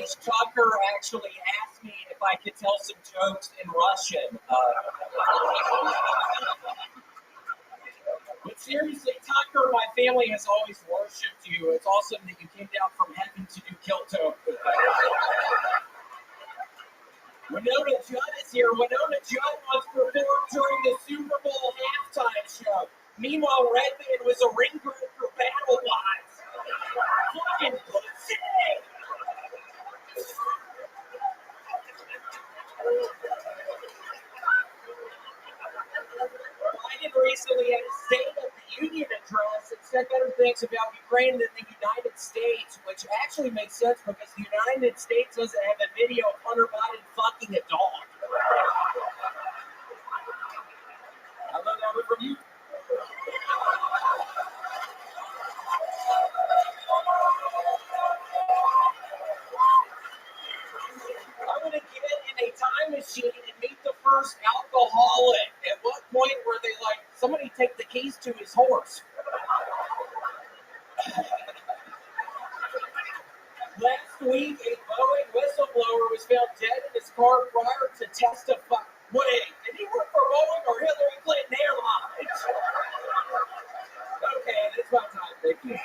Coach Tucker actually asked me if I could tell some jokes in Russian. But seriously, Tucker, my family has always worshipped you. It's awesome that you came down from heaven to do Kilto. Winona Judd is here. Winona Judd once performed during the Super Bowl halftime show. Meanwhile, Redman was a ring girl for Battle Wives. Fucking pussy! Biden recently had a State of the Union address and said better things about Ukraine than the United States, which actually makes sense because the United States doesn't have a video of Hunter Biden fucking a dog. I love that one from you. I'm going to get in a time machine and meet the first alcoholic. At what point were they like, somebody take the keys to his horse? Last week, a Boeing whistleblower was found dead in his car prior to testifying. Wait, did he work for Boeing or Hillary Clinton Airlines? Okay, that's my time. Thank you.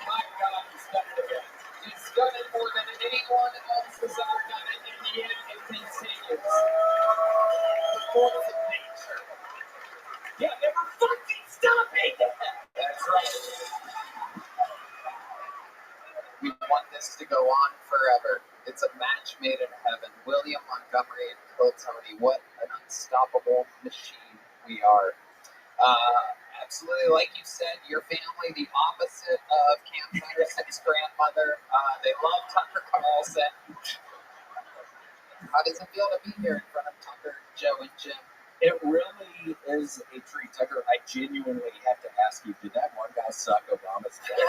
My God, he's done it again. He's done it more than anyone else has ever done it, and yet it continues. The force of nature. Yeah, never fucking stop me. That's right. We want this to go on forever. It's a match made in heaven. William Montgomery and Kill Tony. What an unstoppable machine we are. Absolutely, like you said, your family, the opposite of Campfire's ex-grandmother. They love Tucker Carlson. How does it feel to be here in front of Tucker, Joe, and Jim? It really is a treat, Tucker. I genuinely have to ask you, did that one guy suck Obama's dick?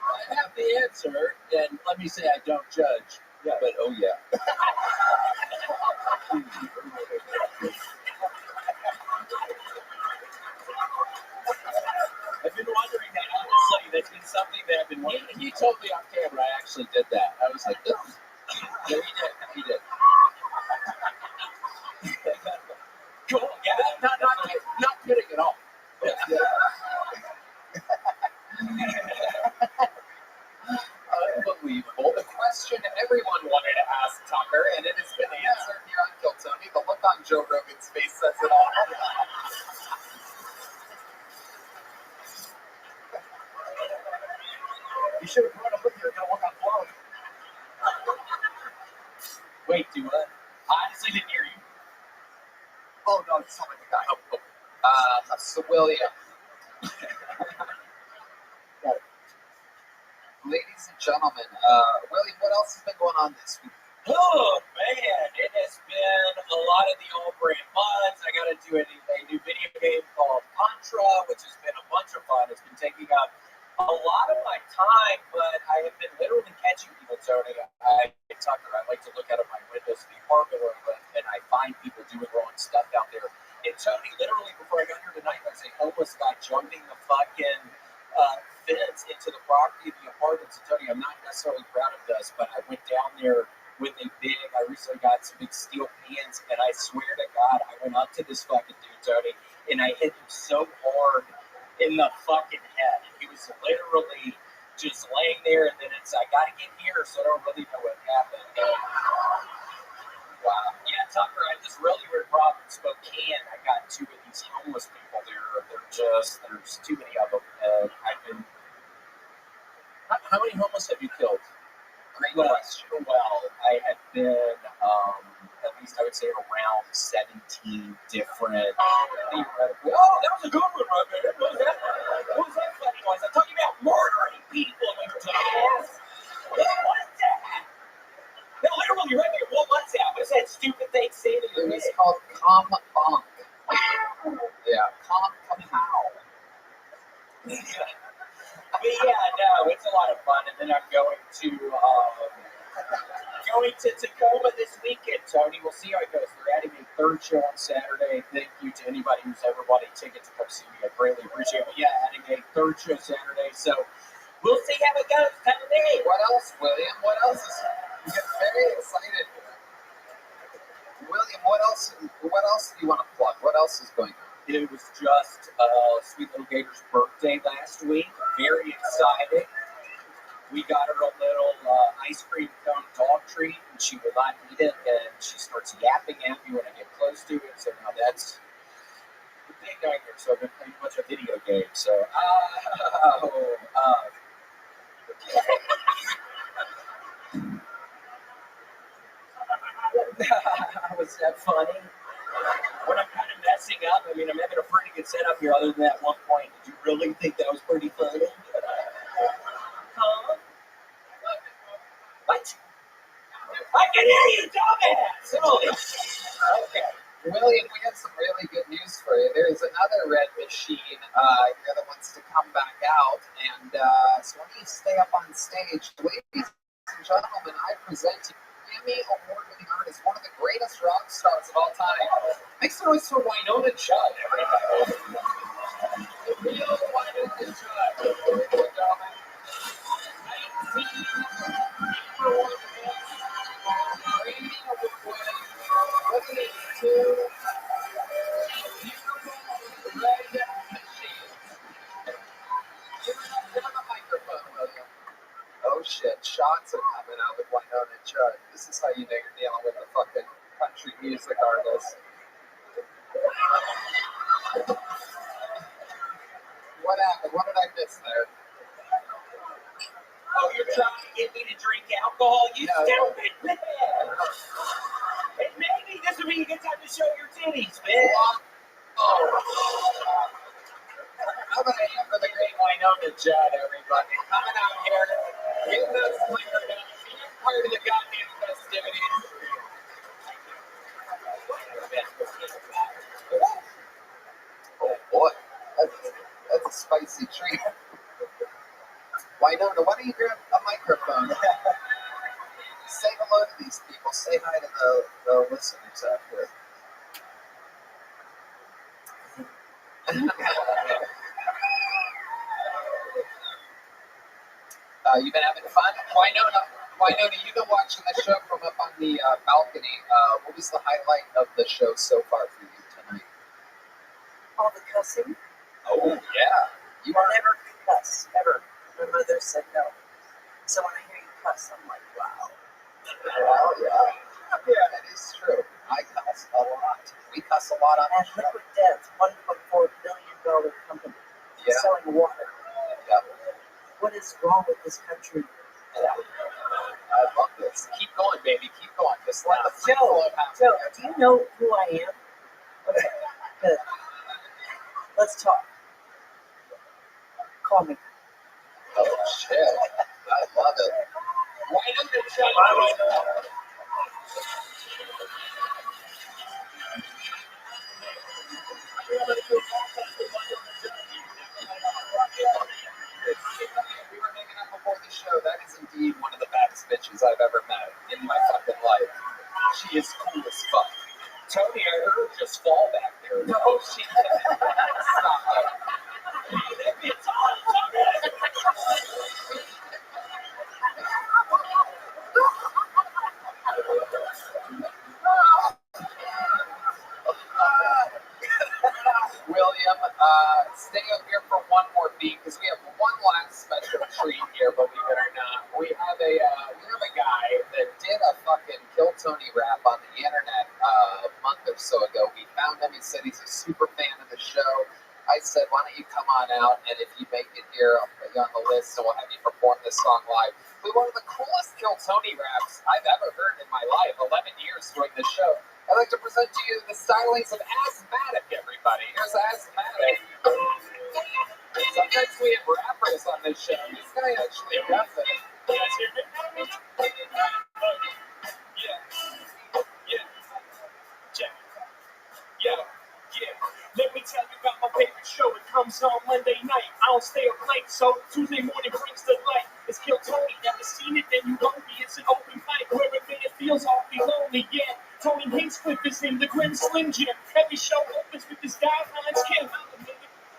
I have the answer, and let me say I don't judge. Yeah, but oh yeah. I've been wondering that, honestly. That's been something that I've been wondering. He told me on camera I actually did that. I was like, oh. Yeah, he did. Cool. Yeah, not kidding at all. But, yeah. Unbelievable. The question everyone wanted to ask Tucker, and it has been answered here on Kill Tony. The look on Joe Rogan's face says it all. You should have brought up with your walk on floor. Wait, do what? I honestly didn't hear you. Oh no, it's not like the guy. So William. Ladies and gentlemen, William, what else has been going on this week? Oh man, it has been a lot of the old brand mods. I got to do a new video game called Contra, which has been a bunch of fun. It's been taking up a lot of my time, but I have been literally catching people, Tony. I like to look out of my windows of the apartment where I live, and I find people doing wrong stuff out there. And Tony, literally, before I got here tonight, there was a homeless guy jumping the fucking fence into the property of the apartments. And Tony, I'm not necessarily proud of this, but I went down there with I recently got some big steel pans, and I swear to God, I went up to this fucking dude, Tony, and I hit him so hard in the fucking head. And he was literally just laying there, and then I got to get here, so I don't really know what happened. Wow. Yeah, Tucker, I just really weird problem in Spokane. I got two of these homeless people there. There's too many of them. And I've been. How many homeless have you killed? Great question. Well, I have been, at least I would say, around 17 different theoretical. Oh, that was a good one, Rabbi. What was that funny noise? I'm talking about murdering people, you dumbass. What was that? No, literally, right there. What was that? What's that stupid thing saying to you? It was called Calm Bonk. Yeah, Calm Kapow. But yeah, no, it's a lot of fun. And then I'm going to Tacoma this weekend, Tony. We'll see how it goes. They're adding a third show on Saturday. Thank you to anybody who's ever bought a ticket to come see me. I greatly appreciate it. But yeah, adding a third show Saturday. So we'll see how it goes Saturday. What else, William? What else is? You get very excited here. William, what else do you want to plug? What else is going on? It was just Sweet Little Gator's birthday last week. Very excited. We got her a little ice cream cone dog treat, and she will not eat it, and she starts yapping at me when I get close to it. So now that's the thing going here. So I've been playing a bunch of video games. So, was that funny? When I'm kind of messing up, I mean, I'm having a pretty good setup here. Other than that one point, did you really think that was pretty funny? Huh? What? I can hear you, dumbass! Okay. William, we have some really good news for you. There's another red machine here that wants to come back out, and so why don't you stay up on stage? Ladies and gentlemen, I present to you Grammy Award-winning artist, one of the greatest rock stars of all time. Make some noise for Winona Judd, everybody. The real Winona Judd, ladies and gentlemen. 19 number one hits, Grammy Award-winning, looking at two beautiful red machines. Give it up to the microphone, William. Oh shit, shots are coming out with Winona Judd. This is how you know you're dealing with a fucking country music artist. What happened? What did I miss there? Oh, you're trying to get me to drink alcohol? You stupid man! Hey, maybe this would be a good time to show your titties, man. Oh. How about I have for the great Winona Judd, everybody? Coming out here, getting us flickered up, being part of the goddamn festivities. Oh boy, that's a spicy treat. Winona, why don't you grab a microphone? Say hello to these people. Say hi to the listeners out here. You've been having fun? Winona, you've been watching the show from up on the balcony. What was the highlight of the show so far for you tonight? All the cussing. Oh, yeah. You will never cuss, ever. My mother said no. So when I hear you cuss, I'm like, wow. Well, yeah. Yeah, that is true. I cuss a lot. We cuss a lot on And the show. Liquid Death, $1.4 billion company, Yeah. selling water. Yeah. What is wrong with this country? Yeah. I love this. Keep going, baby. Keep going. Just let the free flow happen. Joe, do you know who I am? Okay, good. Let's talk. Call me. Oh, shit. I love it. Winona Judd. We were hanging out before the show. That is indeed one of the baddest bitches I've ever met in my fucking life. She is cool as fuck. Tony, I heard her just fall back there. No, she didn't. Stop it. That bitch awesome. William, stay up here for one more beat because we have one last special treat here, believe it or not. We have a guy that did a fucking Kill Tony rap on the internet a month or so ago. We found him. He said he's a super fan of the show. I said, why don't you come on out, and if you make it here, I'll put you on the list, and we'll have you perform this song live. But one of the coolest Kill Tony raps I've ever heard in my life, 11 years doing this show. I'd like to present to you the stylings of Asthmatic, everybody. Here's Asthmatic. Sometimes we have rappers on this show. This guy actually does it. You guys hear me? Yeah. Check. Yeah. Let me tell you about my favorite show. It comes on Monday night. I don't stay up late, so Tuesday morning brings the light. It's Kill Tony. Never seen it, then you won't be. It's an open fight. Whoever it feels awfully lonely, yeah. Tony hates flip is in the Gwen Slim Jim. Every show opens with this guidelines Kim.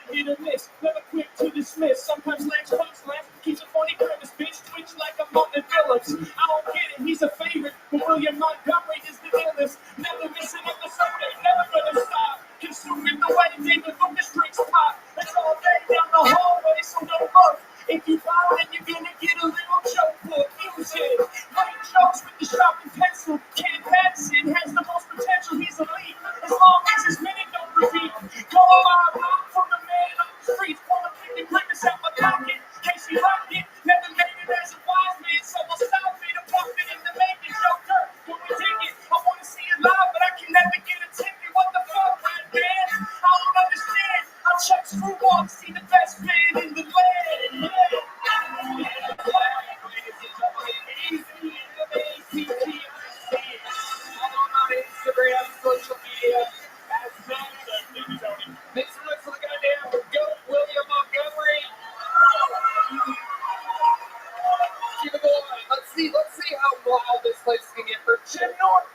Hit or miss, never quick to dismiss. Sometimes legs close, left keeps a funny premise. Bitch twitch like a Martin Phillips. I don't get it, he's a favorite, but William Montgomery is the illest. Never missing episode, ain't never gonna stop. Consuming the way David Lucas drinks pop. It's all day down the hallway, so don't look. If you bow, then you're gonna get a little joke book. Music, write jokes with the sharpened pencil. Ken Patterson has the most potential, he's elite. As long as his minute don't repeat. Go a mile from the man on the streets. Wanna pick the grimace out my pocket. Casey Rocket never made it as a wise man, so I'll stop it. I'm pumping in the making. Joker, go and dig it. I wanna see it live, but I can never get a ticket. What the fuck, man? I don't understand. I check screwball to see the best man in the land. Instagram, social media, as make some noise for the goddamn goat, William Montgomery. Keep it going. Let's see how wild this place can get for Jim Norton.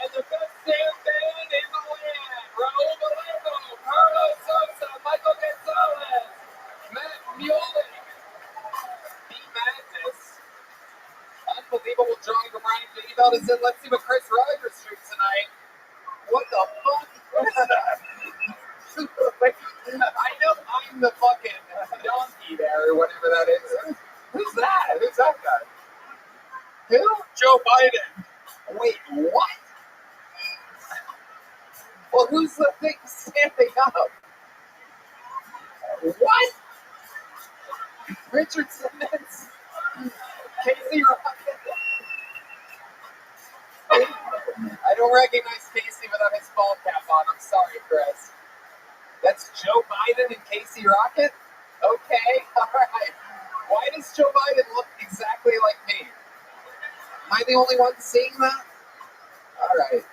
And the best damn band in the land, Raul Vallejo, Carlos Sosa, Michael Gonzalez, Matt Muley, The Madness, unbelievable drawing from Ryan Bell said, let's see what Chris Rogers shoots tonight. What the fuck? I know I'm the fucking donkey there or whatever that is. Who's that? Who's that guy? Who? Joe Biden. Wait, what? Well, who's the thing standing up? What? Richard Simmons? Casey Rocket? I don't recognize Casey without his ball cap on. I'm sorry, Chris. That's Joe Biden and Casey Rocket? Okay, alright. Why does Joe Biden look exactly like me? Am I the only one seeing that? Alright.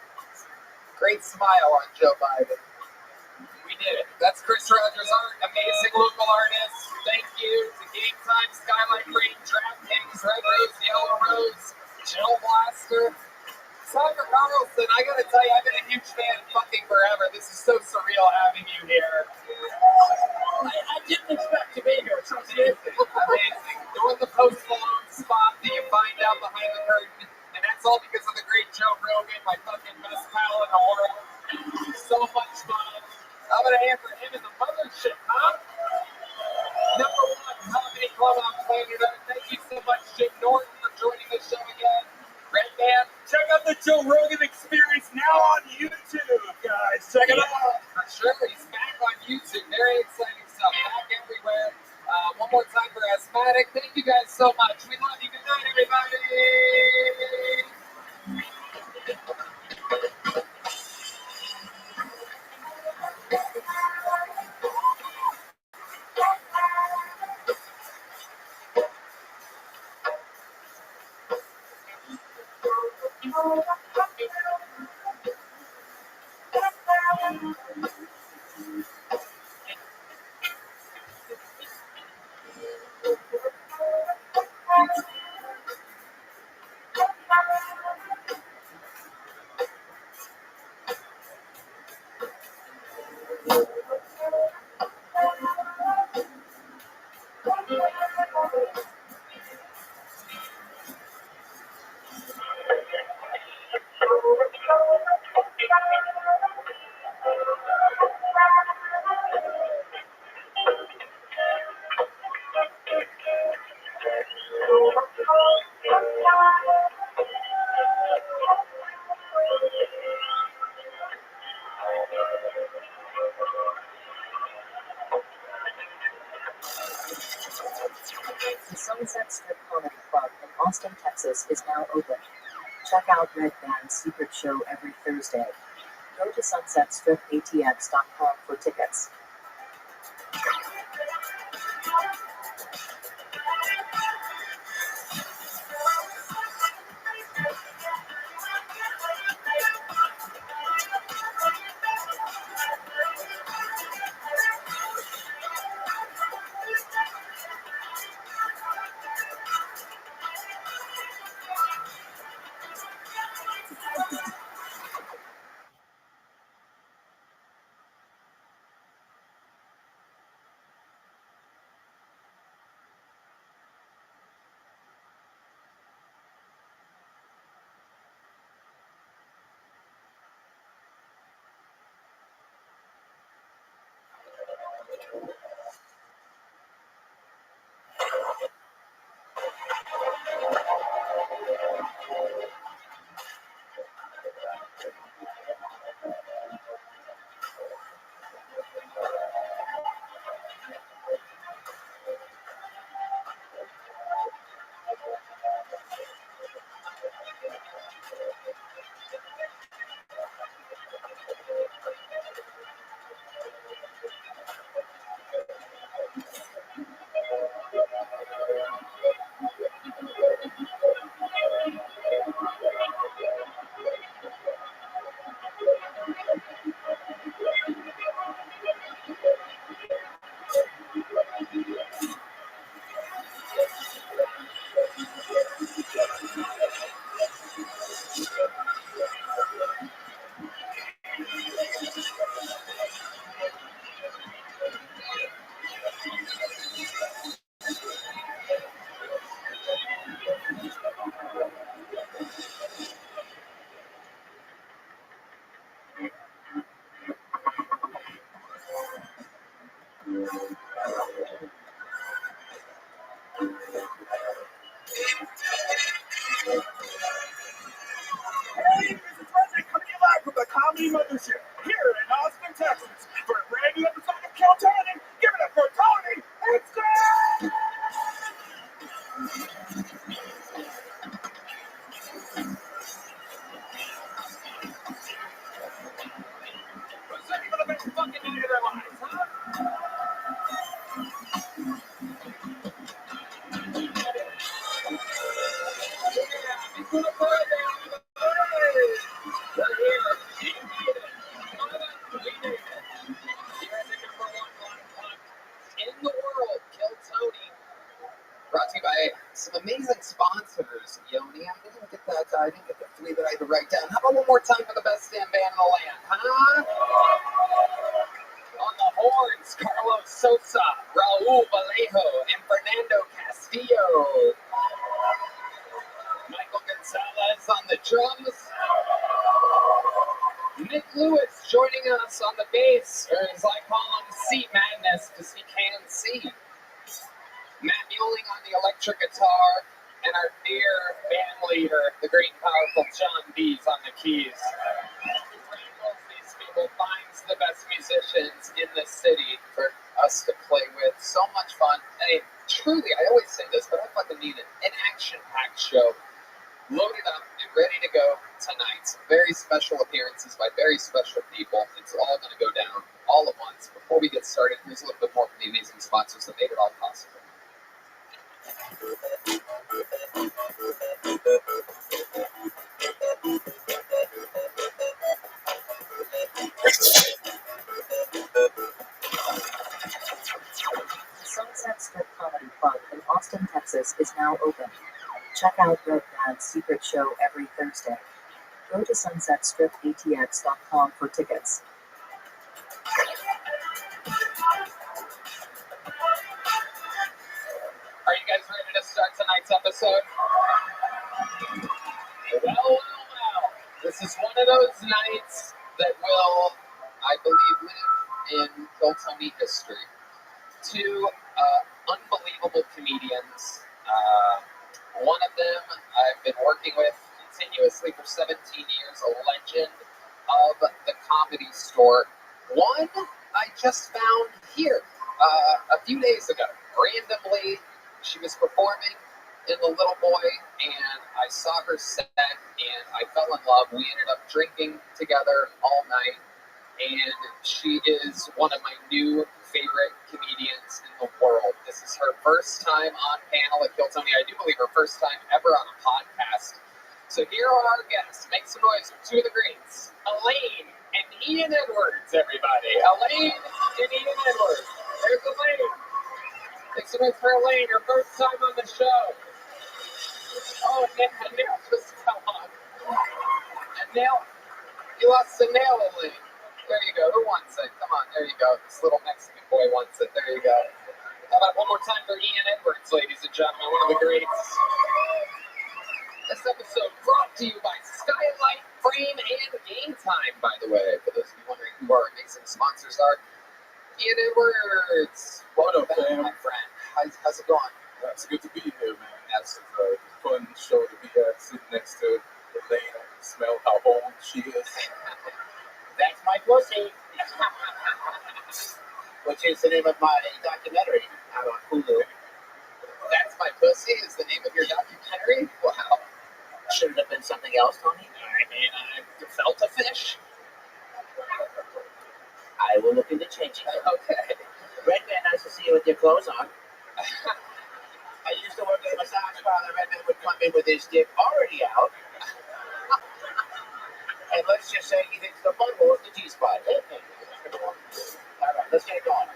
Great smile on Joe Biden. We did it. That's Chris Rogers art, amazing local artist. Thank you to Game Time, Skyline Green, DraftKings, Red Rose, Yellow Rose, Jill Blaster. Tucker Carlson, I gotta tell you, I've been a huge fan fucking forever. This is so surreal having you here. I didn't expect to be here. It's amazing. Doing the Post Malone spot that you find out behind the curtain. And that's all because of the great Joe Rogan, my fucking best pal in the world. So much fun. I'm gonna hammer him in the mothership, huh? Number one comedy club on planet Earth. Thank you so much, Jim Norton, for joining the show again. Red Man. Check out the Joe Rogan Experience now on YouTube, guys. Check it out. For sure, he's back on YouTube. Very exciting stuff. Back everywhere. One more time for Asthmatic. Thank you guys so much. We love you. Good night, everybody. The Sunset Strip Comedy Club in Austin, Texas is now open. Check out Red Band's secret show every Thursday. Go to sunsetstripaTX.com for tickets. Tony Mothership here in Austin, Texas. For a brand new episode of Kill Tony, give it up for Tony and Steve! Who's ready for the best fucking night of their lives, huh? In the world, Kill Tony. Brought to you by some amazing sponsors, Yoni. I didn't get the three that I had to write down. How about one more time for the best damn band in the land, huh? On the horns, Carlos Sosa, Raul Vallejo, and Fernando Castillo. Michael Gonzalez on the drums. Nick Lewis joining us on the bass, or as I call him, Seat Madness, because he can see. Matt Muelling on the electric guitar, and our dear band leader, the great and powerful John Dees on the keys. These people finds the best musicians in the city for us to play with. So much fun. And truly, I always say this, but I fucking mean it. An action-packed show. Loaded up and ready to go tonight. Some very special appearances by very special people. It's all going to go down all at once. Before we get started, here's a little bit more from the amazing sponsors that made it all possible. The Sunset Strip Comedy Club in Austin, Texas is now open. Check out Red Band's secret show every Thursday. Go to sunsetstripatx.com for tickets. Are you guys ready to start tonight's episode? Well. This is one of those nights that will, I believe, live in Kill Tony history. Two unbelievable comedians. One of them I've been working with continuously for 17 years, a legend of the Comedy Store. One I just found here a few days ago. Randomly, she was performing in The Little Boy, and I saw her set, and I fell in love. We ended up drinking together all night, and she is one of my new favorite comedians in the world. This is her first time on panel at Kill Tony. I do believe her first time ever on a podcast. So here are our guests. Make some noise for two of the greats, Elaine and Ian Edwards, everybody. Elaine and Ian Edwards. There's Elaine. Make some noise for Elaine, her first time on the show. Oh, and nail just fell on. And nail, you lost a nail, Elaine. There you go. Who wants it? Come on, there you go. This little Mexican boy wants it. There you go. How about one more time for Ian Edwards, ladies and gentlemen, one of the greats. This episode brought to you by Skylight Frame and Game Time, by the way. For those of you wondering who our amazing sponsors are, Ian Edwards. What up, fam? My friend. How's it going? It's good to be here, man. It's a fun show to be at, sitting next to Elaine. I can smell how old she is. That's my pussy, which is the name of my documentary out on Hulu. That's My Pussy is the name of your documentary? Wow. Should it have been something else, Tony? I mean, I felt a fish. I will look into changing it. Okay. Red Man, nice to see you with your clothes on. I used to work at a massage parlor. Red Man would come in with his dick already out. And let's just say he thinks the butthole is the G-spot. All right, let's get it going.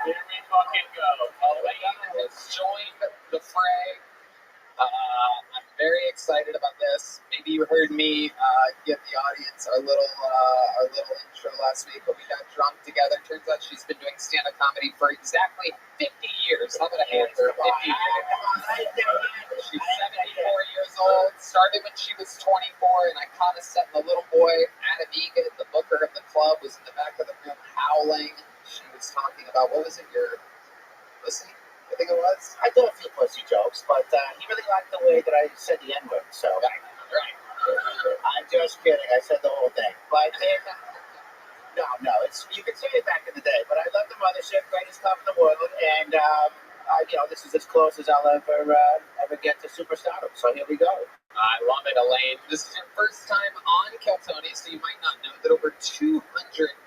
Here we fucking go. Elaine has joined the fray. I'm very excited about this. Maybe you heard me give the audience our little intro last week, but we got drunk together. Turns out she's been doing stand-up comedy for exactly 50 years. How about a hand for 50 years? She's 74 years old. Started when she was 24, and I caught a set in The Little Boy. Adam Egan, the booker of the club, was in the back of the room howling. She was talking about, what was it, your pussy? I think it was. I do a few pussy jokes, but he really liked the way that I said the N-word. So, Right. I'm just kidding. I said the whole thing. But no, it's you could say it back in the day. But I love the mothership, greatest club in the world, and this is as close as I'll ever get to superstardom. So here we go. I love it, Elaine. This is your first time on Keltoni, so you might not know that over 200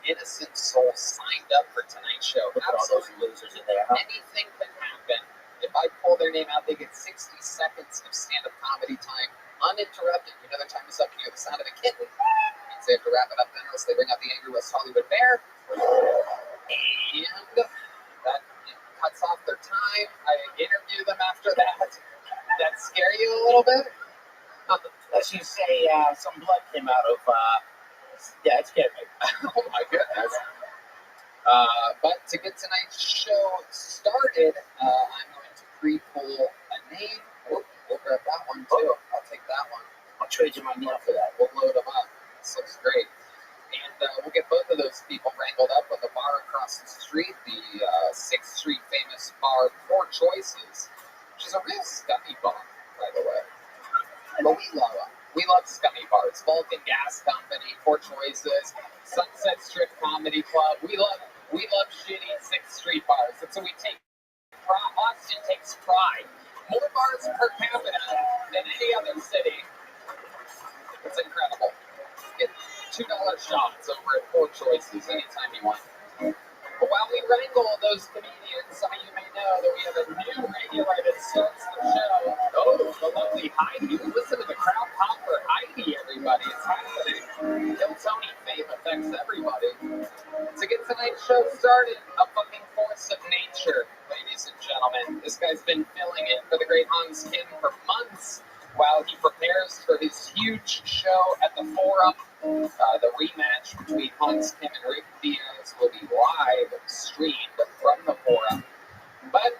innocent souls signed up for tonight's show. Look at all those losers in there. Huh? Anything can happen. If I pull their name out, they get 60 seconds of stand-up comedy time, uninterrupted. You know their time is up. You hear the sound of a kitten. It means they have to wrap it up then, or else they bring out the angry West Hollywood Bear. And that cuts off their time. I interview them after that. Did that scare you a little bit? Let's just say some blood came out of. It scared me. Oh my goodness. But to get tonight's show started, I'm going to pre-pull a name. We'll grab that one too. I'll take that one. I'll trade you my meal for that. We'll load them up. This looks great. And we'll get both of those people wrangled up at the bar across the street, the 6th Street famous bar, Four Choices, which is a real scummy bar, by the way. But we love them. We love scummy bars. Vulcan Gas Company, Four Choices, Sunset Strip Comedy Club. We love shitty 6th Street bars. That's what we take. Austin takes pride. More bars per capita than any other city. It's incredible. Get $2 shots over at Four Choices anytime you want. But while we wrangle those comedians, some of you may know that we have a new regular that starts the show. Oh, the lovely Heidi. Listen to the crowd pop for Heidi, everybody. It's happening. Tony fame affects everybody. To get tonight's show started, a fucking force of nature, ladies and gentlemen. This guy's been filling in for the great Hans Kim for months while he prepares for his huge show at the Forum. The rematch between Hans Kim and Rick Diaz will be live streamed from the Forum. But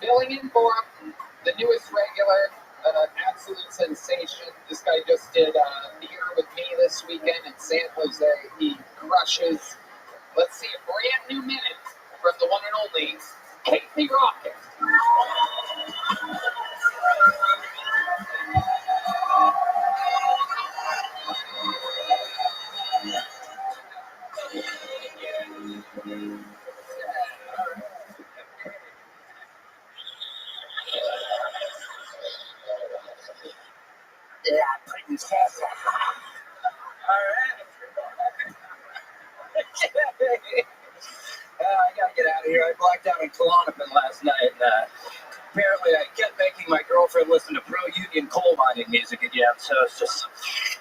filling in for him, the newest regular, an absolute sensation. This guy just did Beer with Me this weekend in San Jose. He crushes. Let's see a brand new minute from the one and only Casey Rocket. Yeah, pretty fantastic. I gotta get out of here. I blacked out in Klonopin last night. Apparently, I kept making my girlfriend listen to pro-union coal mining music again. So it's just,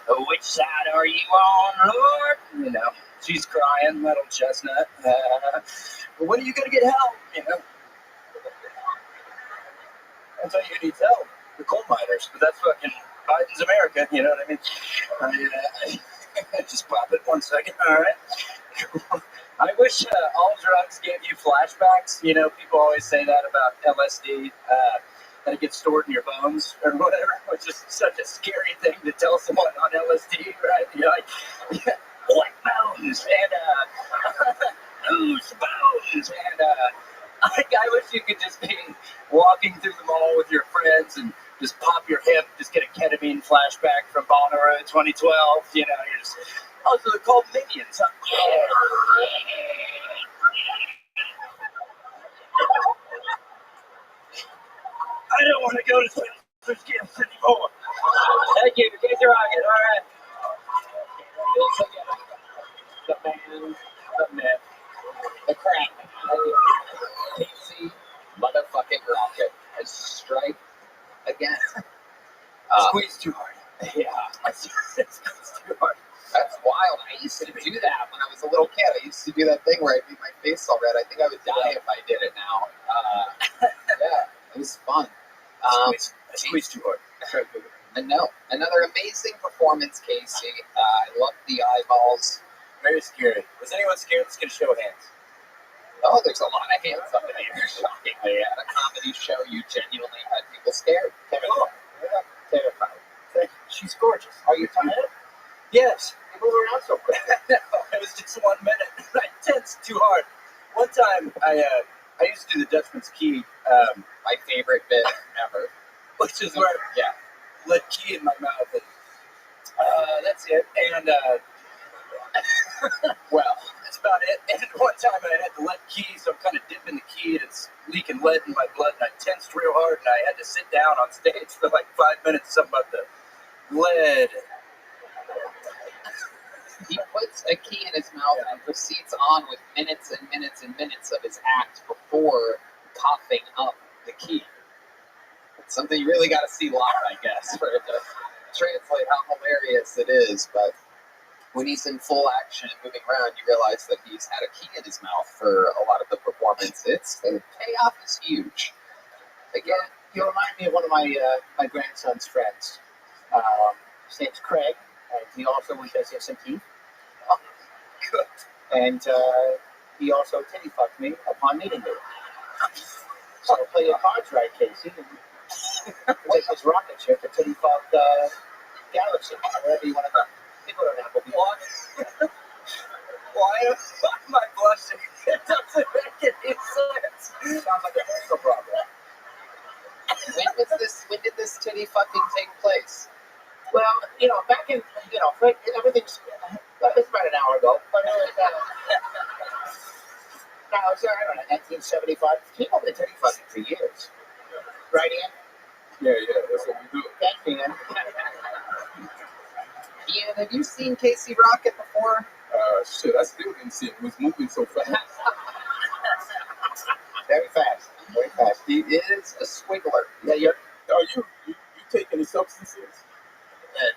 which side are you on, Lord? You know, she's crying, metal chestnut. But when are you gonna get help? You know, that's all you need help. The coal miners, but that's fucking Biden's America. You know what I mean? I just pop it 1 second. All right. I wish all drugs gave you flashbacks. You know, people always say that about LSD, that it gets stored in your bones or whatever, which is such a scary thing to tell someone on LSD, right? You're like, yeah, white bones and loose bones. And I wish you could just be walking through the mall with your friends and just pop your hip, just get a ketamine flashback from Bonnaroo 2012. You know, you're just, oh, so they're called minions. Huh? I don't want to go to Spencer's Gifts anymore. Thank you. Get your rocket. All right. The man, the myth, the crack, Casey motherfucking Rocket has strike again. Squeeze too hard. Yeah, Squeeze too hard. that's wild. I used to do that when I was a little kid. I used to do that thing where I'd make my face all red. I think I would die if I did it now. Yeah, it was fun. Squeeze too hard. And no, another amazing performance, Casey. I loved the eyeballs. Very scary. Was anyone scared? Let's get a show of hands. Oh, there's a lot of hands up in the air. Shockingly, at a comedy show, you genuinely had people scared. Terrified. She's gorgeous. Are you tired? Yes. You move around so quick. No, it was just 1 minute. I tensed too hard. One time, I I used to do the Dutchman's Key, My favorite bit ever. which is where Yeah. let key in my mouth. And, that's it. And Well, that's about it. And one time I had the lead key, so I'm kind of dipping the key and it's leaking lead in my blood. And I tensed real hard and I had to sit down on stage for like 5 minutes, something about the lead. he puts a key in his mouth and proceeds on with minutes and minutes and minutes of his act before coughing up the key. It's something you really got to see live, I guess, for it to translate how hilarious it is. But when he's in full action and moving around, you realize that he's had a key in his mouth for a lot of the performance. The payoff is huge. Again, You remind me of one of my grandson's friends. His name's Craig, and he also went to SSMT. Good. And he also titty fucked me upon meeting me. So play your cards right, Casey. And take this rocket ship to titty fuck Galaxy, wherever you want to go. People don't have to be Why am I blushing? It doesn't make any sense. Sounds like a personal problem. when did this titty fucking take place? Well, back in, everything's, it's about an hour ago, but it was, no, it was, I don't know, 1975. People have been titty fucking for years. Right, Ian? Yeah, that's what we do. Thanks, Ian. Ian, have you seen Casey Rocket before? Shit, I still didn't see it. It was moving so fast. Very fast. Very fast. He is a squiggler. Yeah, Are you taking the substances?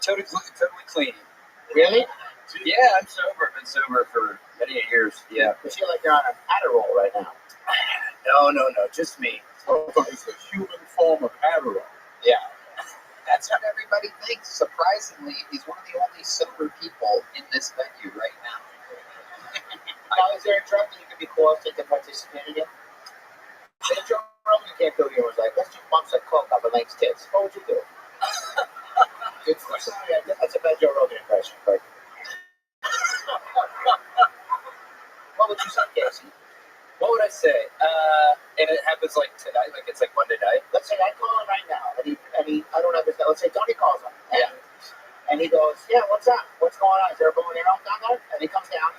Totally clean. really? Yeah, I'm sober. I've been sober for many years. Yeah. You feel like you're on an Adderall right now. No, just me. Oh, it's a human form of Adderall. Yeah. That's what everybody thinks. Surprisingly, he's one of the only sober people in this venue right now. Now, is there a drug that you could be coerced into participating in? If Joe Rogan came through here and was like, let's do bumps of coke up Elaine's tits, what would you do? Good question. Sorry, that's a bad Joe Rogan impression, but... What would you say, Casey? What would I say? And it happens like tonight, like it's like Monday night. Let's say I call him right now, and he I don't understand. Let's say Tony calls him, and he goes, yeah, what's up? What's going on? Is there a bow and arrow down there? And he comes down.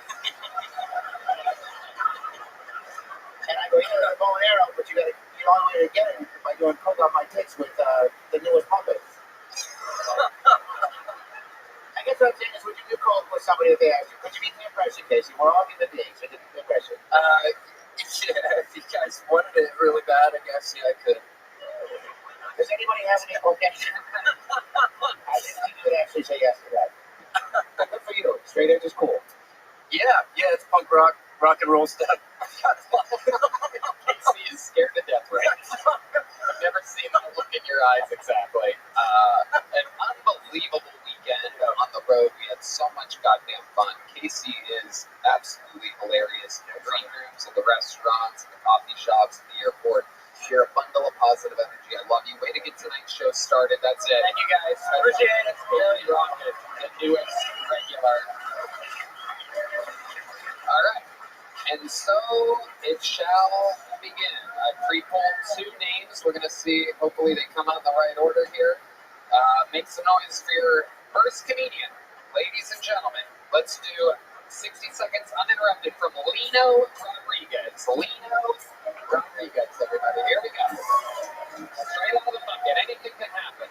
And I go, yeah, there's a bow and arrow, but the only way to get it is by doing coke on my tits with the newest puppet. I guess what I'm saying is, would you do coke with somebody that they ask you? Could you beat the impression, Casey? We're all human beings, so get the impression. Yeah, if you guys wanted it really bad, I guess, yeah, I could. Does anybody have any cocaine? I didn't think you would actually say yes to that. Good for you. Straight edge is cool. Yeah, it's punk rock and roll stuff. Casey is scared to death right now. I've never seen that look in your eyes exactly. An unbelievable weekend on the road. We had so much goddamn fun. Casey is absolutely hilarious in the green rooms, in the restaurants, in the coffee shops, in the airport. You're a bundle of positive energy. I love you. Way to get tonight's show started. That's it. Thank you guys. Appreciate it. Very Rocket, the newest regular. All right. And so it shall begin. I pre-pulled 2 names. We're going to see. Hopefully they come out in the right order here. Make some noise for your first comedian. Ladies and gentlemen, let's do 60 seconds uninterrupted from Lino Rodriguez. Lino Rodriguez, everybody. Here we go. Straight out of the bucket. Anything can happen.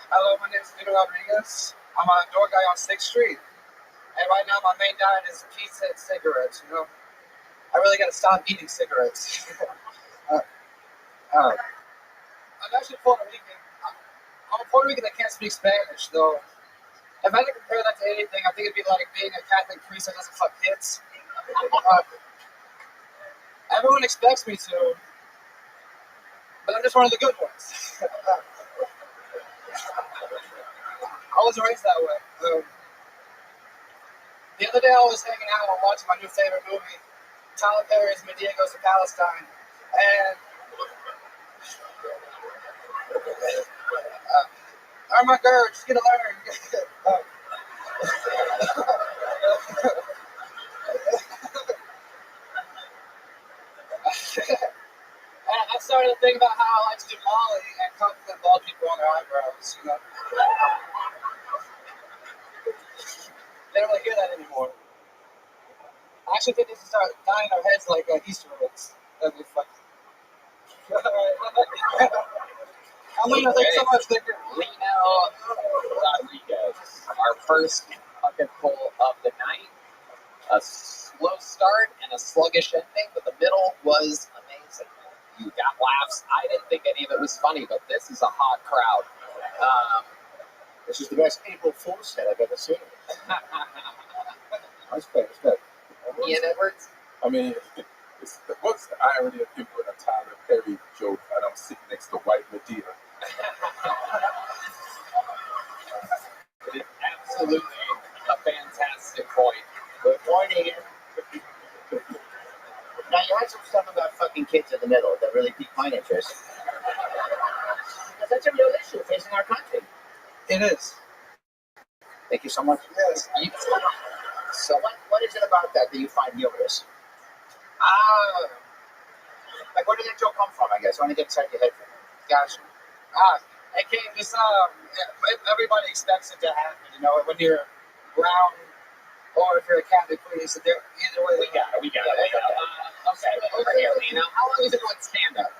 Hello, my name is Lino Rodriguez. I'm a door guy on 6th Street. And right now my main diet is pizza and cigarettes, I really gotta stop eating cigarettes. I'm actually Puerto Rican. I'm a Puerto Rican that can't speak Spanish, though. If I had to compare that to anything, I think it'd be like being a Catholic priest that doesn't fuck kids. Everyone expects me to, but I'm just one of the good ones. I was raised that way. The other day I was hanging out and watching my new favorite movie, Tyler Perry's Medea Goes to Palestine, and oh my God, just gonna learn. started to think about how I like to do Molly and compliment bald people on their eyebrows. You know, they don't really hear that anymore. I actually think they should start dyeing our heads like Easter eggs. That'd be fun. I'm Lino, thanks so much. Thank you. Lino Rodriguez, our first bucket full of the night. A slow start and a sluggish ending, but the middle was amazing. You got laughs. I didn't think any of it was funny, but this is a hot crowd. This is the best April Fool's set I've ever seen. That's good. That's good. Ian Edwards? I mean, what's the irony of him with a Tyler Perry joke and I'm sitting next to White Medea? It is absolutely a fantastic point. Good morning. Now, you had some stuff about fucking kids in the middle that really piqued my interest. Because that's a real issue facing our country. It is. Thank you so much. Yes. So what is it about that you find humorous? Like, where did that joke come from, I guess? I want to get inside your head for it. Gotcha. It came just, everybody expects it to happen, you know, when you're brown or if you're a Catholic priest, either way. We got it. Okay, over here, Lino. How long have you been doing stand-up?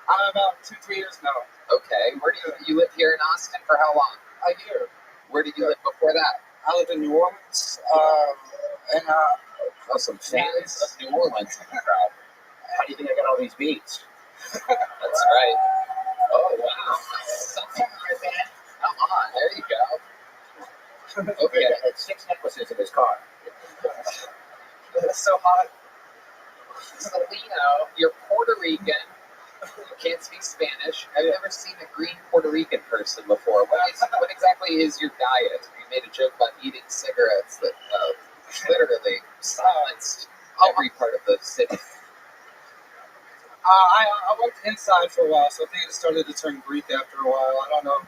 I'm about 2-3 years now. Okay, where do you live here in Austin for how long? A year. Where did you live before that? I lived in New Orleans, and Some fans of New Orleans in the crowd. How do you think I got all these beats? That's right. Oh, wow. Something right there. Come on, there you go. Okay. I had 6 necklaces in his car. it's so hot. So, Lino, you're Puerto Rican. You can't speak Spanish. I've never seen a green Puerto Rican person before. What exactly is your diet? You made a joke about eating cigarettes that literally silenced every part of the city. I worked inside for a while, so I think it started to turn Greek after a while. I don't know.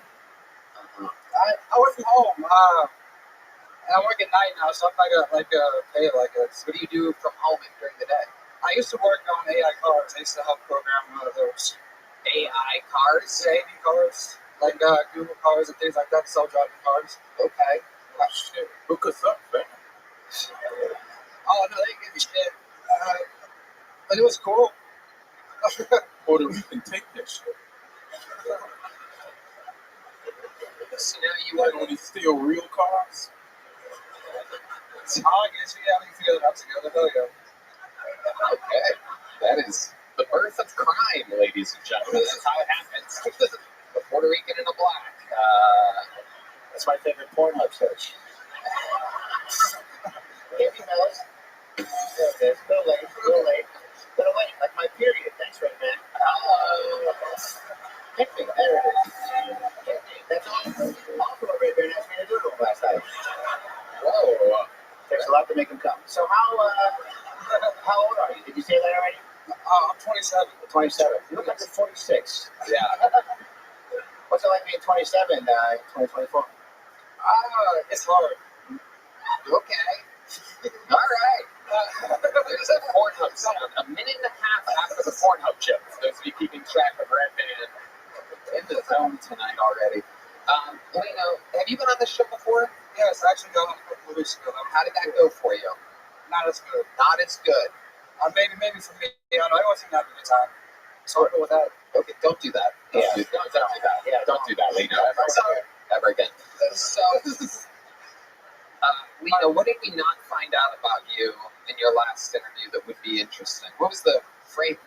I work from home. And I work at night now, so I'm like a pay like a. What do you do from home during the day? I used to work on AI cars. I used to help program those AI cars? AV cars, like Google cars and things like that, self-driving cars. Okay. Shit, hook us up, man. Oh no, they didn't give me shit. But it was cool. Puerto Rican take that shit. So now you Like want when he steal real cars? I guess we haven't figured it out together. Hell yeah. Okay. That is the birth of crime, ladies and gentlemen. That's how it happens. A Puerto Rican and a black. That's my favorite Pornhub search. Hey, fellas. There it is. Little late. Like my period. Thanks, Red Man. Hit me. There it is. Hit me. That's also what Red Man asked me to do to him last night. Whoa. There's a lot to make him come. So how old are you? Did you say that already? I'm 27. 27. You look like you're 46. Yeah. What's it like being 27 in 2024? It's hard. Okay. All right. There's a Pornhub sound. A minute and a half after the Pornhub chip. Those of you keeping track of Red Man in the zone tonight already. Lino, have you been on this show before? Yes, I actually got on a couple of weeks ago. How did that go for you? Not as good. Not as good. Maybe for me. I don't know. It wasn't having a good time. So I'll go with that. Okay, don't do that. Don't do that. Yeah, Don't do that, Lino. Sorry. Ever again. So, Lino, what did we not find out about you in your last interview that would be interesting? What was the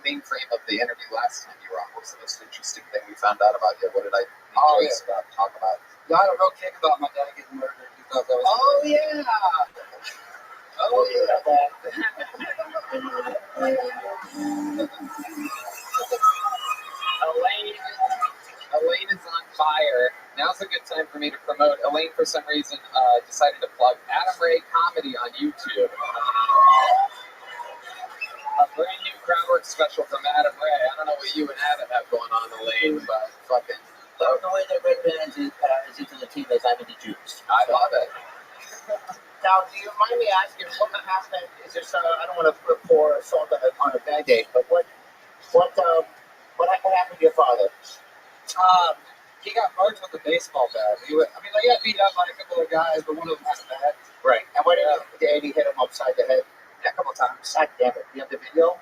main frame of the interview last time you were on? What was the most interesting thing we found out about you? What did I be curious about talk about? You had a real kick about my dad getting murdered. You thought that was Oh, yeah. Oh, yeah. Elaine is on fire. Now's a good time for me to promote. Elaine, for some reason, decided to plug Adam Ray Comedy on YouTube. A brand new crowdwork special from Adam Ray. I don't know what you and Adam have going on, Elaine, but fucking. The way that Red Man is into the team as I'm into Jews. I love it. Now, do you mind me asking what happened? Is there some, I don't want to pour salt on a Band-Aid, but what What happened to your father? He got marked with a baseball bat. He got beat up by a couple of guys, but one of them had a bat. Right. And what did he hit him upside the head? Yeah, a couple of times. God damn it. You have the video?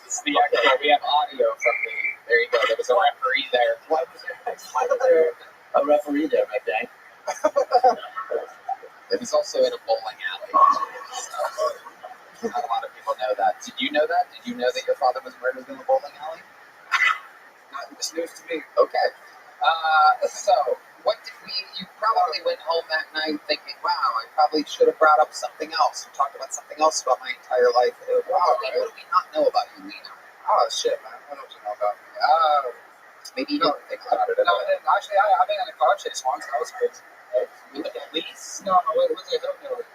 It's the actual, we have audio from the, there you go, there was a referee there. Why was there a referee there, my thing? It was also in a bowling alley. So, not a lot of people know that. Did you know that? Did you know that your father was murdered in a bowling alley? It's news to me. Okay. So, what did you probably went home that night thinking, wow, I probably should have brought up something else or talked about something else about my entire life. What do we not know about you, Lena? Oh, shit, man. What don't you know about me? Maybe you didn't think about it at No, all. I didn't. Actually, I've been in a car chase once. That was crazy. With the police? No, it was a hillbilly.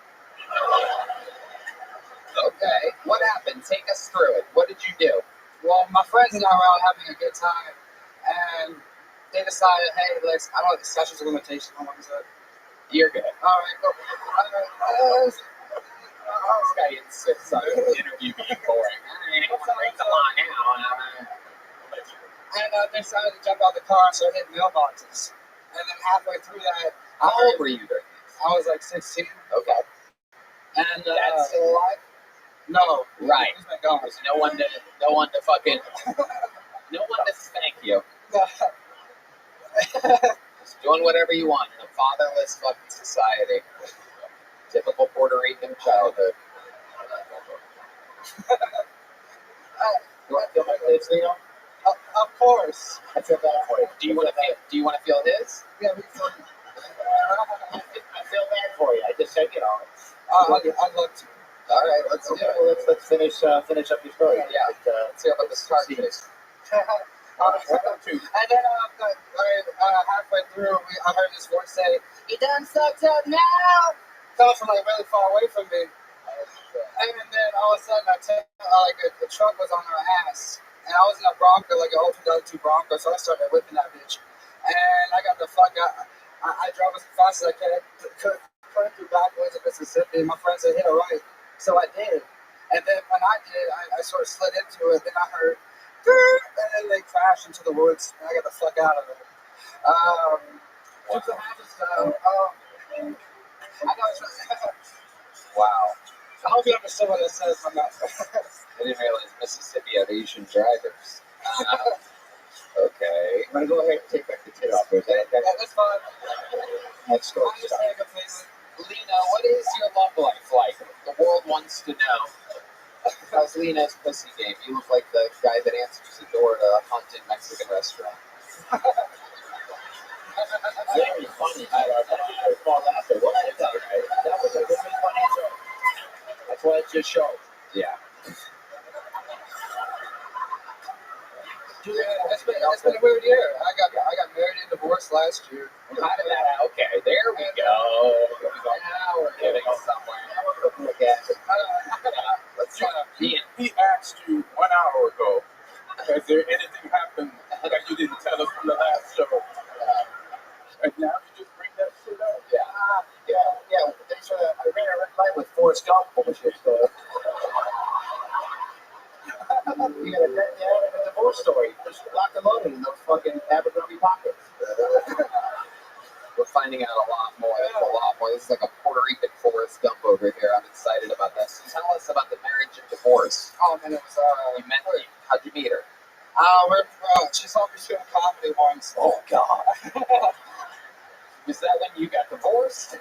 Okay. What happened? Take us through it. What did you do? Well, my friends and I were out having a good time, and they decided, hey, I don't know the statute of limitations. How long is that? You're good. All right, cool. This guy insists on the interview being boring. I want to break the law now. And they decided to jump out the car and start hitting mailboxes. And then halfway through that, How old were you during this? I was like 16. Okay. And Dad's still alive? no, Right. he's been gone. There's no one to thank you. Just doing whatever you want in a fatherless fucking society. Typical Puerto Rican childhood. You want to feel my kids, Leo? Of course. I feel bad for you. Do you want to feel his? Yeah, we can. I feel bad for you. I just said, I'd love to. All right, let's do it. Let's finish up your story. Yeah. Let's hear about this car chase. And then halfway through, I heard this voice say, "You done sucked up now." Coming from like really far away from me. And then all of a sudden, the truck was on our ass. And I was in a Bronco, like an old 2002 Bronco, so I started whipping that bitch. And I got the fuck out. I drove as fast as I could through backwoods of Mississippi. And my friend said, hit a right. So I did. And then when I did, I sort of slid into it. Then I heard, and then they crashed into the woods. And I got the fuck out of it. Just to have this, I know it's Wow. I hope you understood what it says on that. I didn't realize Mississippi had Asian drivers. Okay. I'm going to go ahead and take back the kid off. Is that That's fine. Next story. I'm just saying completely. Lena, what is your love life like? The world wants to know. How's Lena's pussy game? You look like the guy that answers the door to a haunted Mexican restaurant. Very funny. I fall after. What I tell you, that was a really funny show. That's why it's your show. Yeah. It's been a weird year. I got married and divorced last year. How did that happen? Okay, there we go. Now we're getting somewhere. Let's try to Ian. He asked you 1 hour ago, has there anything happened that you didn't tell us from the last show? And now you just bring that shit up? Yeah. Thanks for that. I ran a red light with Forrest Gump bullshit. You got a divorce story. Just locked and loaded in those fucking Abercrombie pockets. We're finding out a lot more. There's a lot more. This is like a Puerto Rican Forrest Gump over here. I'm excited about that. So tell us about the marriage and divorce. Oh man, it was You met her. How'd you meet her? she saw me doing comedy once. Oh God. Was that when you got divorced?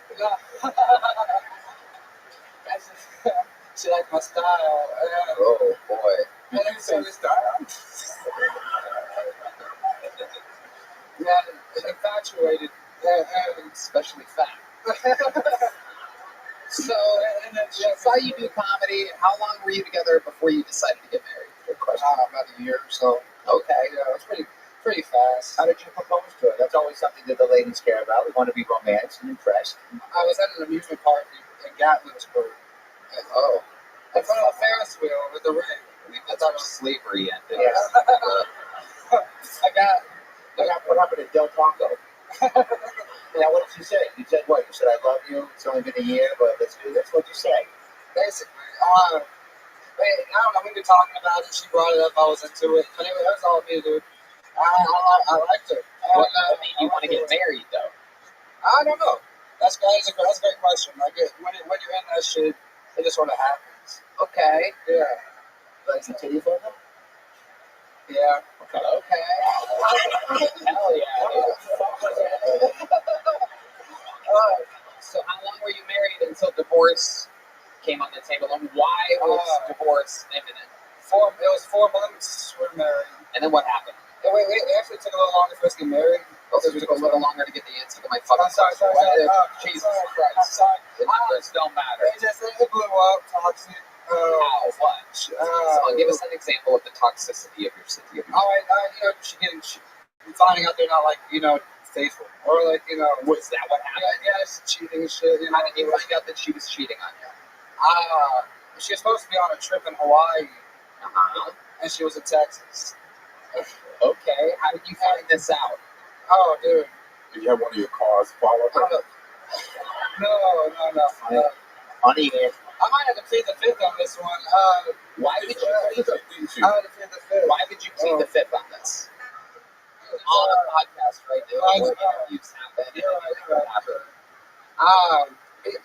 She liked my style. Oh boy. And then so we infatuated. Especially fat. So, and then I saw you do comedy. How long were you together before you decided to get married? Good question. about a year or so. Okay. Yeah, it was pretty fast. How did you propose to her? That's always something that the ladies care about. We want to be romanced and impressed. I was at an amusement park in Gatlinburg. Oh. In front of a Ferris wheel with the ring. That's how slavery ended. Yeah. I got put up in a Del Taco. Now, what did you say? You said what? You said, I love you. It's only been a year, but let's do this. What'd you say? basically, don't know, we were talking about it, she brought it up, I was into it, but anyway, that was all me, dude. I liked her. What made you want to get married, though? I don't know. That's a great question. Like, when you're in that shit, it just sort of happens. Okay. Yeah. Like some titty for them? Yeah. Okay. Hell yeah, dude. So how long were you married until divorce came on the table, and why was divorce imminent? It was 4 months we were married. And then what happened? It actually took a little longer for us to get married. Also, it took a little longer to get the answer to my fucking sorry. question. Jesus Christ. Sorry. The numbers don't matter. It blew up, toxic. How? What? So give us an example of the toxicity of your city. All right, finding out they're not faithful, or Was that what happened? yeah, cheating and shit. How did you find out that she was cheating on you? She was supposed to be on a trip in Hawaii, and she was in Texas. Okay. How did you find this out? Oh, dude. Did you have one of your cars follow her? No. Honey, I might have to plead the fifth on this one. Why would you plead the Didn't you? I had to plead the fifth. Why would you plead the fifth on this? On a podcast right now, where interviews happen.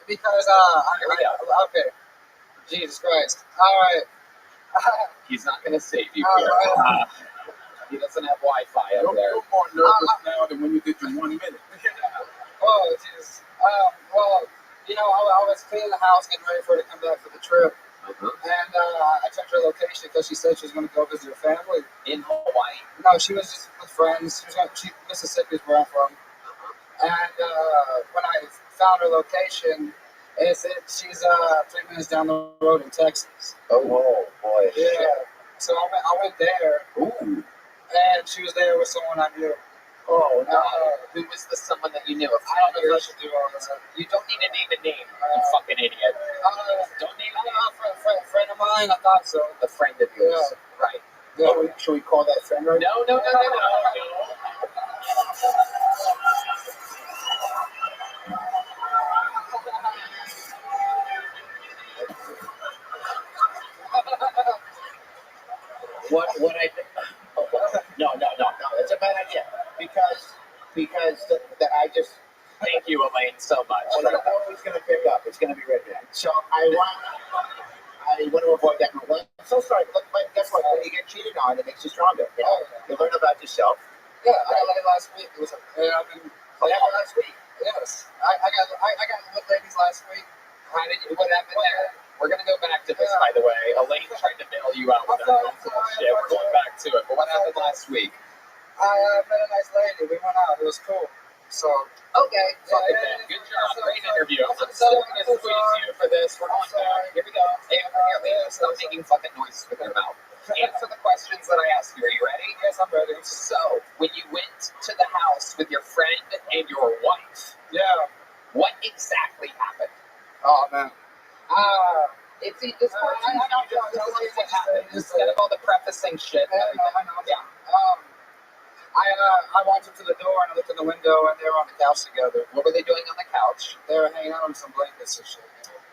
Because okay. Jesus Christ. All right. He's not going to save you All here. right. He doesn't have Wi-Fi up there. You're more nervous now than when you did your 1 minute. Oh, Jesus. Well, I was cleaning the house, getting ready for her to come back for the trip. And I checked her location because she said she was going to go visit her family. In Hawaii. No, she was just with friends. Mississippi is where I'm from. And when I found her location, it said she's 3 minutes down the road in Texas. oh boy. Yeah. So I went there, Ooh. and she was there with someone I knew. Oh, no. Who was the someone that you knew? I don't know if I should do all this. You don't need to name a name, you fucking idiot. Don't name a name. Friend of mine, I thought so. A friend of yours. Yeah. Right. Yeah. Should we call that friend right now? No. What I think? No. It's a bad idea because I just. Thank you, Elaine, so much. Well, I know who's going to pick up. It's going to be right there. So I want to avoid that. Well, I'm so sorry, but guess what? When you get cheated on, it makes you stronger. You learn about yourself. Yeah, I got laid last week. It was Last week. yes. I got with ladies last week. What happened there? We're going to go back to this, by the way. Elaine tried to bail you out with that bullshit. We're going back to it. But what happened last week? I met a nice lady. We went out. It was cool. So Okay. Fucking man. Good job. Great interview. I'm still going to squeeze you for this. We're on back. Here we go. Hey, over here, Leo. Stop making fucking noises with your mouth. Answer the questions that I asked you. Are you ready? yes, I'm ready. So, when you went to the house with your friend and your wife, Yeah. what exactly happened? Oh man. It's part two. I know. Just tell us what happened instead of all the prefacing shit. I know. Yeah. I walked up to the door and I looked in the window and they were on the couch together. What were they doing on the couch? They were hanging out on some blankets and shit.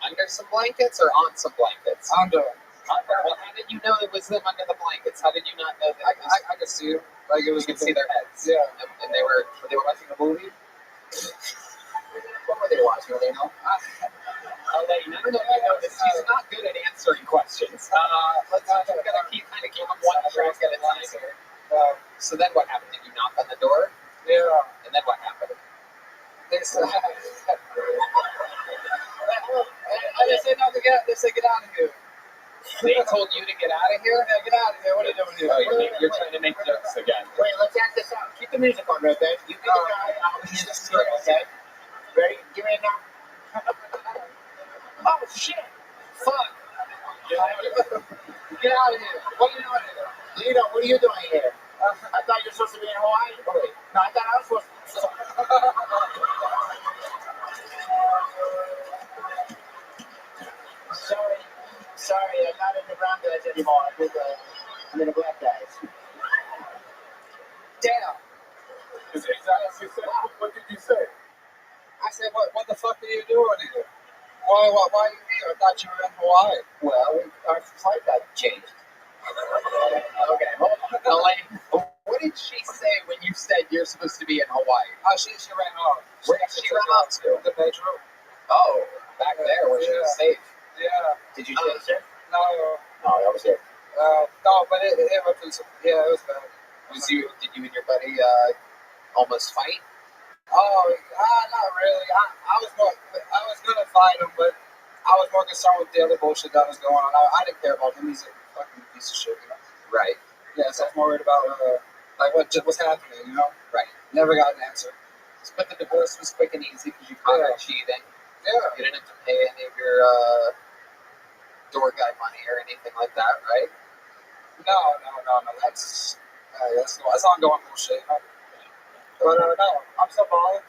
Under some blankets or on some blankets? Under. Under. Well, how did you know it was them under the blankets? How did you not know that? I could see them. Like it was. You could see their heads. Yeah. And they were watching a movie? What were they watching? Do they know? Elaine, I don't know if you know this. She's not good at answering questions. We're going to keep them one track at a time here. So then what happened? Did you knock on the door? Yeah. And then what happened? They said, I just said no to get. They said get out of here. They told you to get out of here? Yeah, get out of here. What are you doing here? Oh, you're trying to make jokes again. Wait, let's act this out. Keep the music on, Red Band. You be the guy, I'll be the spirit, okay? Ready? Give me a number. Oh, shit! Fuck! Get out of here. What are you doing here? Lito, what are you doing here? I thought you were supposed to be in Hawaii. Oh, wait. No, I thought I was supposed to. Sorry, I'm not in the brown guys anymore. I'm in the black guys. Damn. What did you say? I said, what the fuck are you doing here? Why are you here? I thought you were in Hawaii. Well, our flight got changed. Okay, hold on. Elaine, what did she say when you said you're supposed to be in Hawaii? Oh, she ran off. Where did she run off to? The bedroom. Oh, back there where she was safe. Yeah. Did you chase her? No. No, that was it. No, but it was, it was bad. Did you and your buddy almost fight? Oh, not really. I was gonna fight him, but I was more concerned with the other bullshit that was going on. I didn't care about him. He's a fucking piece of shit, you know. Right. Yeah, so I was more worried about like what's happening, you know. Right. Never got an answer. But the divorce was quick and easy because you caught her cheating. Yeah. You didn't have to pay any of your door guy money or anything like that, right? No. That's ongoing bullshit, you know. But no, I'm still balling.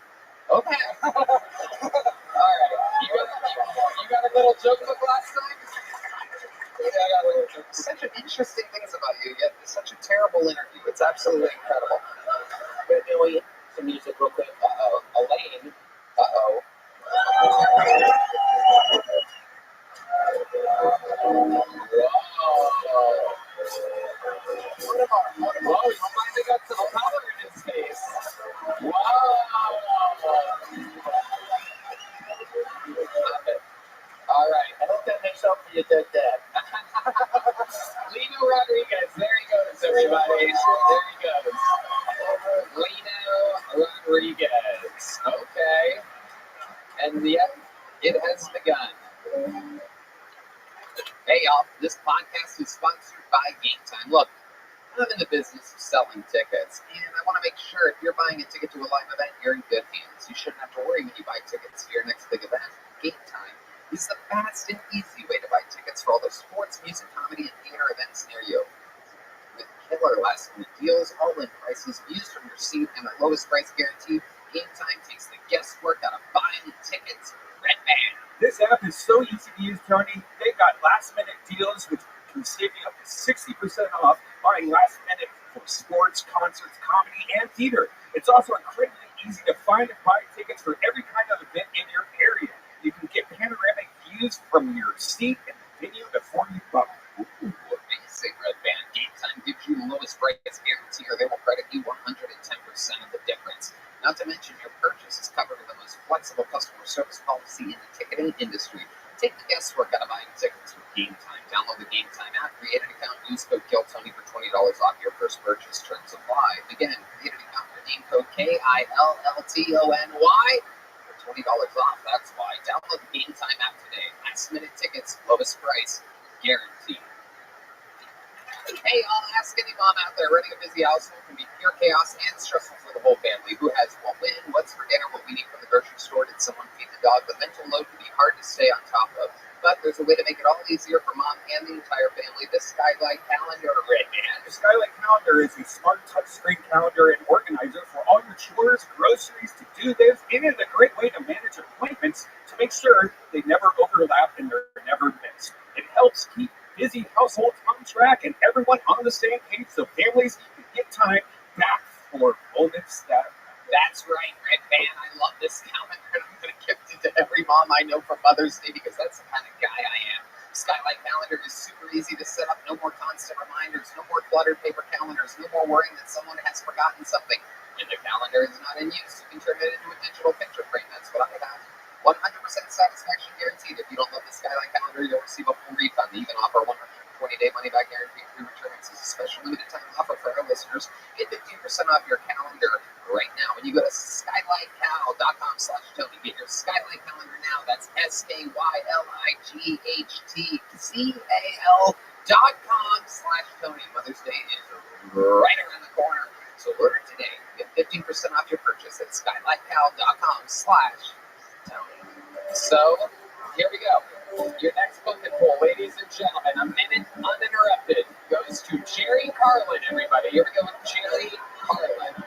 Okay. All right. You got a little joke book last time? Yeah, I got a little joke. Such an interesting things about you, yet it's such a terrible interview. It's absolutely incredible. Wait, wait, some music real quick. Uh-oh. Elaine. Uh-oh. Whoa, he finally got some color in his face. Whoa. Stop it. All right. I hope that makes up for your dead dad. Lino Rodriguez. There he goes, everybody. There he goes. Lino Rodriguez. Okay. And yet, it has begun. Hey, y'all. This podcast is sponsored by Game Time. Look, I'm in the business of selling tickets, and I want to make sure if you're buying a ticket to a live event, you're in good hands. You shouldn't have to worry when you buy tickets to your next big event. Game Time is the fast and easy way to buy tickets for all the sports, music, comedy, and theater events near you. With killer last-minute deals, all-in prices, views from your seat, and the lowest price guarantee, Game Time takes the guesswork out of buying tickets. Red Band. This app is so easy to use, Tony. They've got last-minute deals which can save you up to 60% off buying last minute for sports, concerts, comedy, and theater. It's also incredibly easy to find and buy tickets for every kind of event in your area. You can get panoramic views from your seat in the venue before you book. Ooh, amazing, Red Band. Game Time gives you the lowest price guarantee, or they will credit you 110% of the difference. Not to mention, your purchase is covered with the most flexible customer service policy in the ticketing industry. Take the guesswork out of buying tickets with Game Time. Download the Game Time app, create an account, use code KILLTONY for $20 off your first purchase. Terms apply. Again, create an account, redeem code KILLTONY for $20 off. That's why. Download the Game Time app today. Last minute tickets, lowest price, guaranteed. Hey, I'll ask any mom out there, running a busy household can be pure chaos and stressful for the whole family. Who has what when, what's for dinner, what we need from the grocery store, did someone feed the dog? The mental load can be hard to stay on top of. But there's a way to make it all easier for mom and the entire family. The Skylight Calendar, Red Band. The Skylight Calendar is a smart touchscreen calendar and organizer for all your chores, groceries, to-do-lists, and is a great way to manage appointments to make sure they never overlap and they're never missed. It helps keep busy households on track and everyone on the same page so families can get time back for moments that That's right, Red Band. I love this calendar, and I'm going to gift it to every mom I know for Mother's Day because that's the kind of guy I am. Skylight Calendar is super easy to set up. No more constant reminders, no more cluttered paper calendars, no more worrying that someone has forgotten something. When the calendar is not in use, you can turn it into a digital picture frame. That's what I have. 100% satisfaction guaranteed. If you don't love the Skylight Calendar, you'll receive a full refund. They even offer 120-day money-back guarantee free returns. This is a special limited-time offer for our listeners. Get 15% off your calendar right now when you go to skylightcal.com/Tony. Get your Skylight Calendar now. That's SKYLIGHTCAL.com/Tony. Mother's Day is right around the corner, so order today. Get 15% off your purchase at skylightcal.com/Tony. So, here we go. Your next bucket poll, ladies and gentlemen, a minute uninterrupted, goes to Jerry Carlin, everybody. Here we go with Jerry Carlin.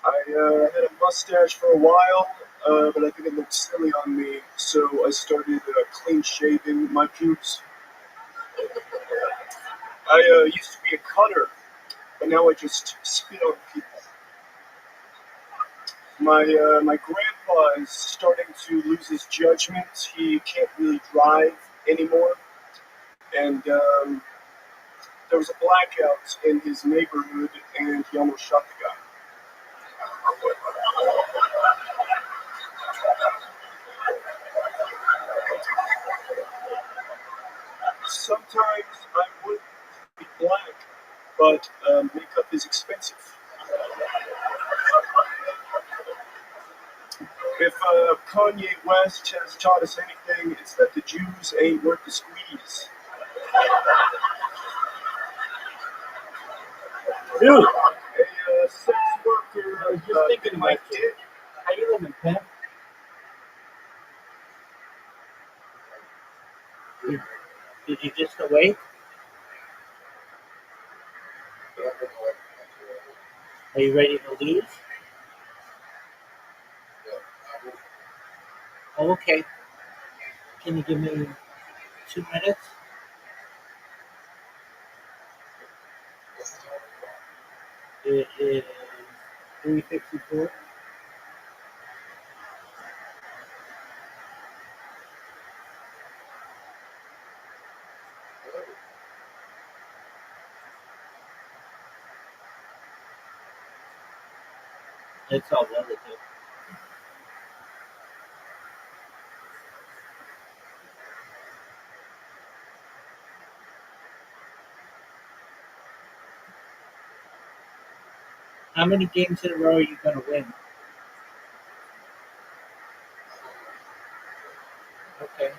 I had a mustache for a while, but I think it looked silly on me, so I started clean shaving my pubes. I used to be a cutter, but now I just spit on people. My grandpa is starting to lose his judgment. He can't really drive anymore, and there was a blackout in his neighborhood, and he almost shot the guy. Sometimes I would be black, but makeup is expensive. If Kanye West has taught us anything, it's that the Jews ain't worth the squeeze. Dude, A sex worker I was just thinking in my about you. dick. How you living, pimp? Did you just awake? Are you ready to leave? Oh, okay. Can you give me 2 minutes? It is 3:54. It's all relative. How many games in a row are you going to win? Okay.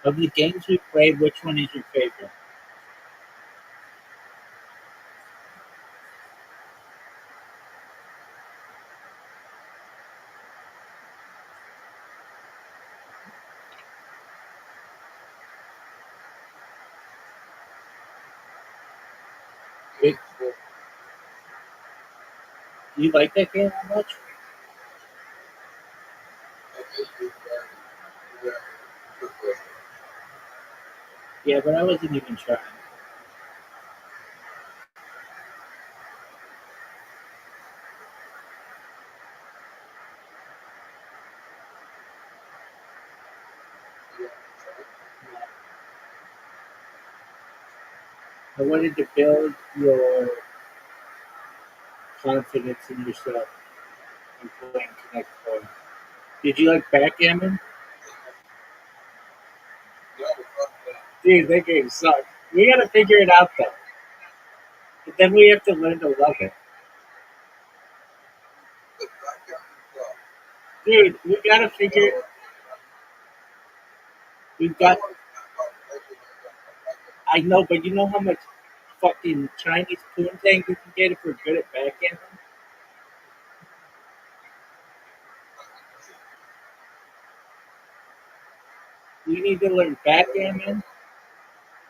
Of the games we played, which one is your favorite? Do you like that game that much? Yeah, but I wasn't even trying. I wanted to build your confidence in yourself and playing Connect Four. Did you like backgammon? Dude, that game sucked. We gotta figure it out though. But then we have to learn to love it. Dude, we gotta figure we've got I know, but you know how much fucking Chinese poontang we can get if we're good at backgammon? We need to learn backgammon.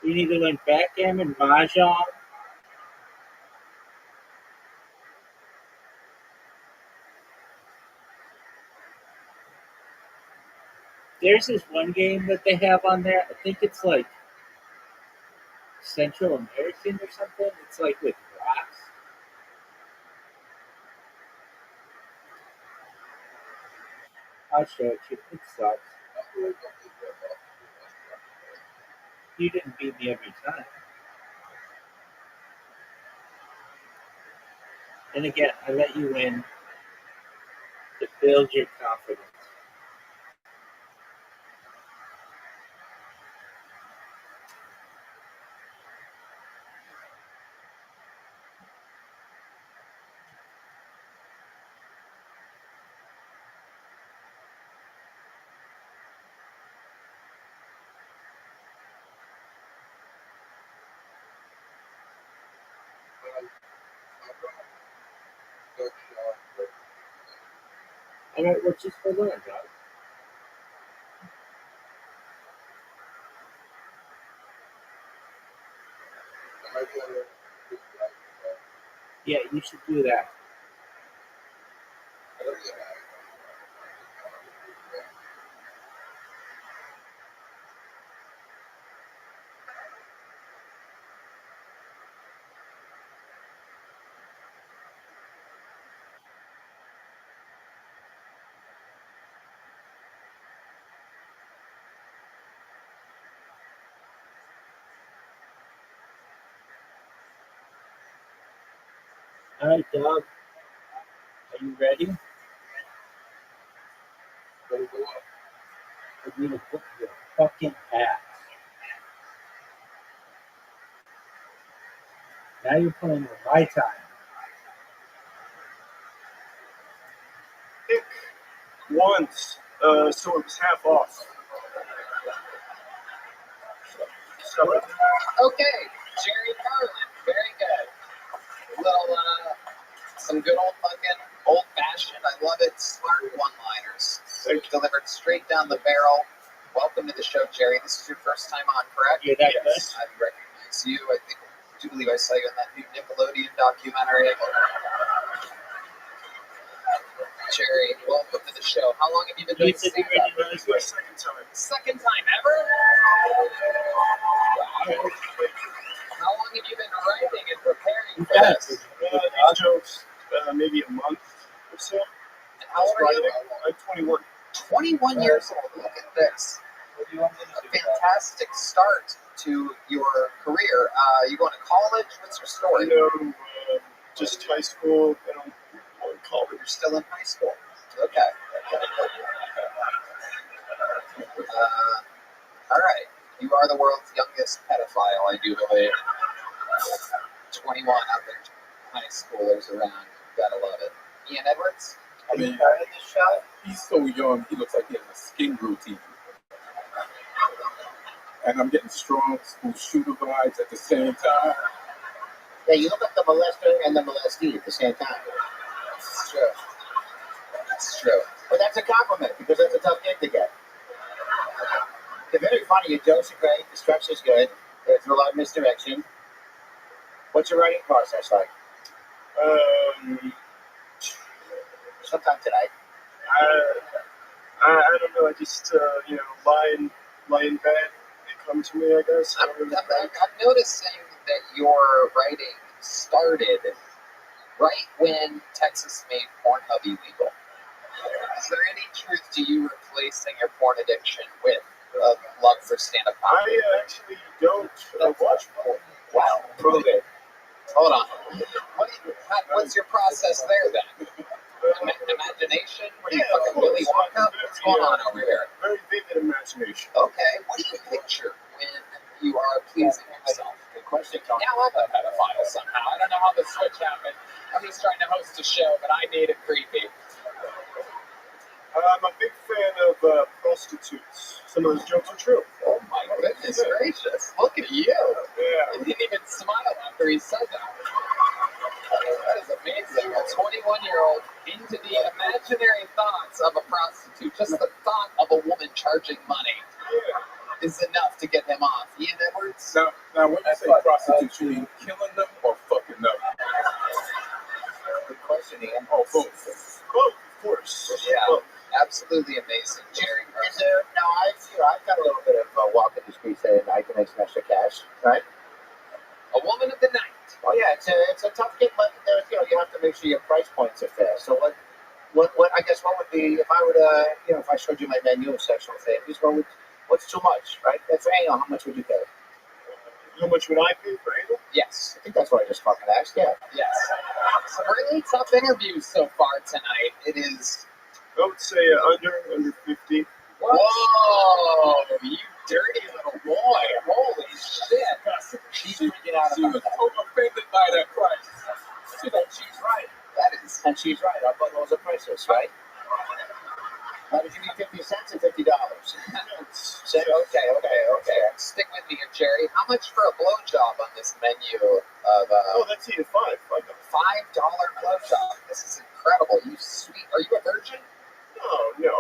We need to learn backgammon, mahjong. There's this one game that they have on there. I think it's like Central American or something. It's like with rocks. I'll show it to you. It sucks. You didn't beat me every time. And again, I let you win to build your confidence. All right, what's this for lunch, dog? Yeah, you should do that. All right, dog. Are you ready? I'm gonna put your fucking ass. Now you're playing with my time. Pick once, so it was half off. So, Okay, Jerry Carlin, very good. Little, some good old fucking old-fashioned, I love it, smart one-liners. Delivered straight down the barrel. Welcome to the show, Jerry. This is your first time on, correct? You're that Yes. I recognize you. I do believe I saw you in that new Nickelodeon documentary. Jerry, welcome to the show. How long have you been doing You said you stand-up? ready to it's my second time. Second time ever? Wow. How long have you been writing and preparing for Yes. this? These jokes, maybe a month or so. And how old are you? I'm 21. 21 years old. Look at this. What do you want me A to do? fantastic start to your career. You going to college? What's your story? No, just high school. I don't go to college. You're still in high school. Okay. All right. You are the world's youngest pedophile, I do believe. 21 other high schoolers around. Gotta love it. Ian Edwards? I mean, part of this show? he's so young, he looks like he has a skin routine. And I'm getting strong school shooter vibes at the same time. Yeah, you look like the molester and the molestee at the same time. It's true. It's true. But that's a compliment because that's a tough gig to get. They're very funny. Your jokes are great. The structure's good. There's a lot of misdirection. What's your writing process like? Sometime tonight. I don't know. I just lie in bed. They come to me, I guess. I'm noticing that your writing started right when Texas made Pornhub illegal. Is there any truth to you replacing your porn addiction with a love for stand-up comedy? I actually don't watch porn. Wow, prove it. Hold on. What's your process there then? Imagination? What are you Yeah, of fucking Willy course. Wonka? What's going on over here? Very vivid imagination. Okay, what do you picture when you are pleasing yourself? Good question, Tony. Now I'm a pedophile somehow. I don't know how the switch happened. I'm just trying to host a show, but I made it creepy. I'm a big fan of prostitutes. Some of those jokes are true. Oh my goodness gracious. Look at you. Yeah. He didn't even smile after he said that. That is amazing. A 21-year-old into the imaginary thoughts of a prostitute. Just the thought of a woman charging money is enough to get him off. Ian Edwards? Now when you say prostitutes, you mean killing them or fucking them? Good question, Ian. Oh, both. Oh, of course. Yeah. Well, Absolutely amazing, Jerry. Is there now? I've got a little bit of walking the streets at night to make some extra cash, right? A woman of the night. Oh yeah, it's a tough gig, but there's, you have to make sure your price points are fair. So what I guess what would be if I were to if I showed you my menu of sexual favors, what's too much, right? That's how much would you pay? how much would I pay for anal? Yes. I think that's what I just fucking asked. Yeah. Yes. Some really tough interviews so far tonight. It is. I would say under 50. Whoa, you dirty little boy. Holy shit. She's freaking out She about was that. so offended by that price. She's right. That is. And she's right. Our bundles are priceless, right? How did you need 50 cents or $50? Say, okay. Stick with me here, Jerry. How much for a blowjob on this menu of Oh, that's even $5. $5 blowjob? This is incredible. You sweet. Are you a virgin? No.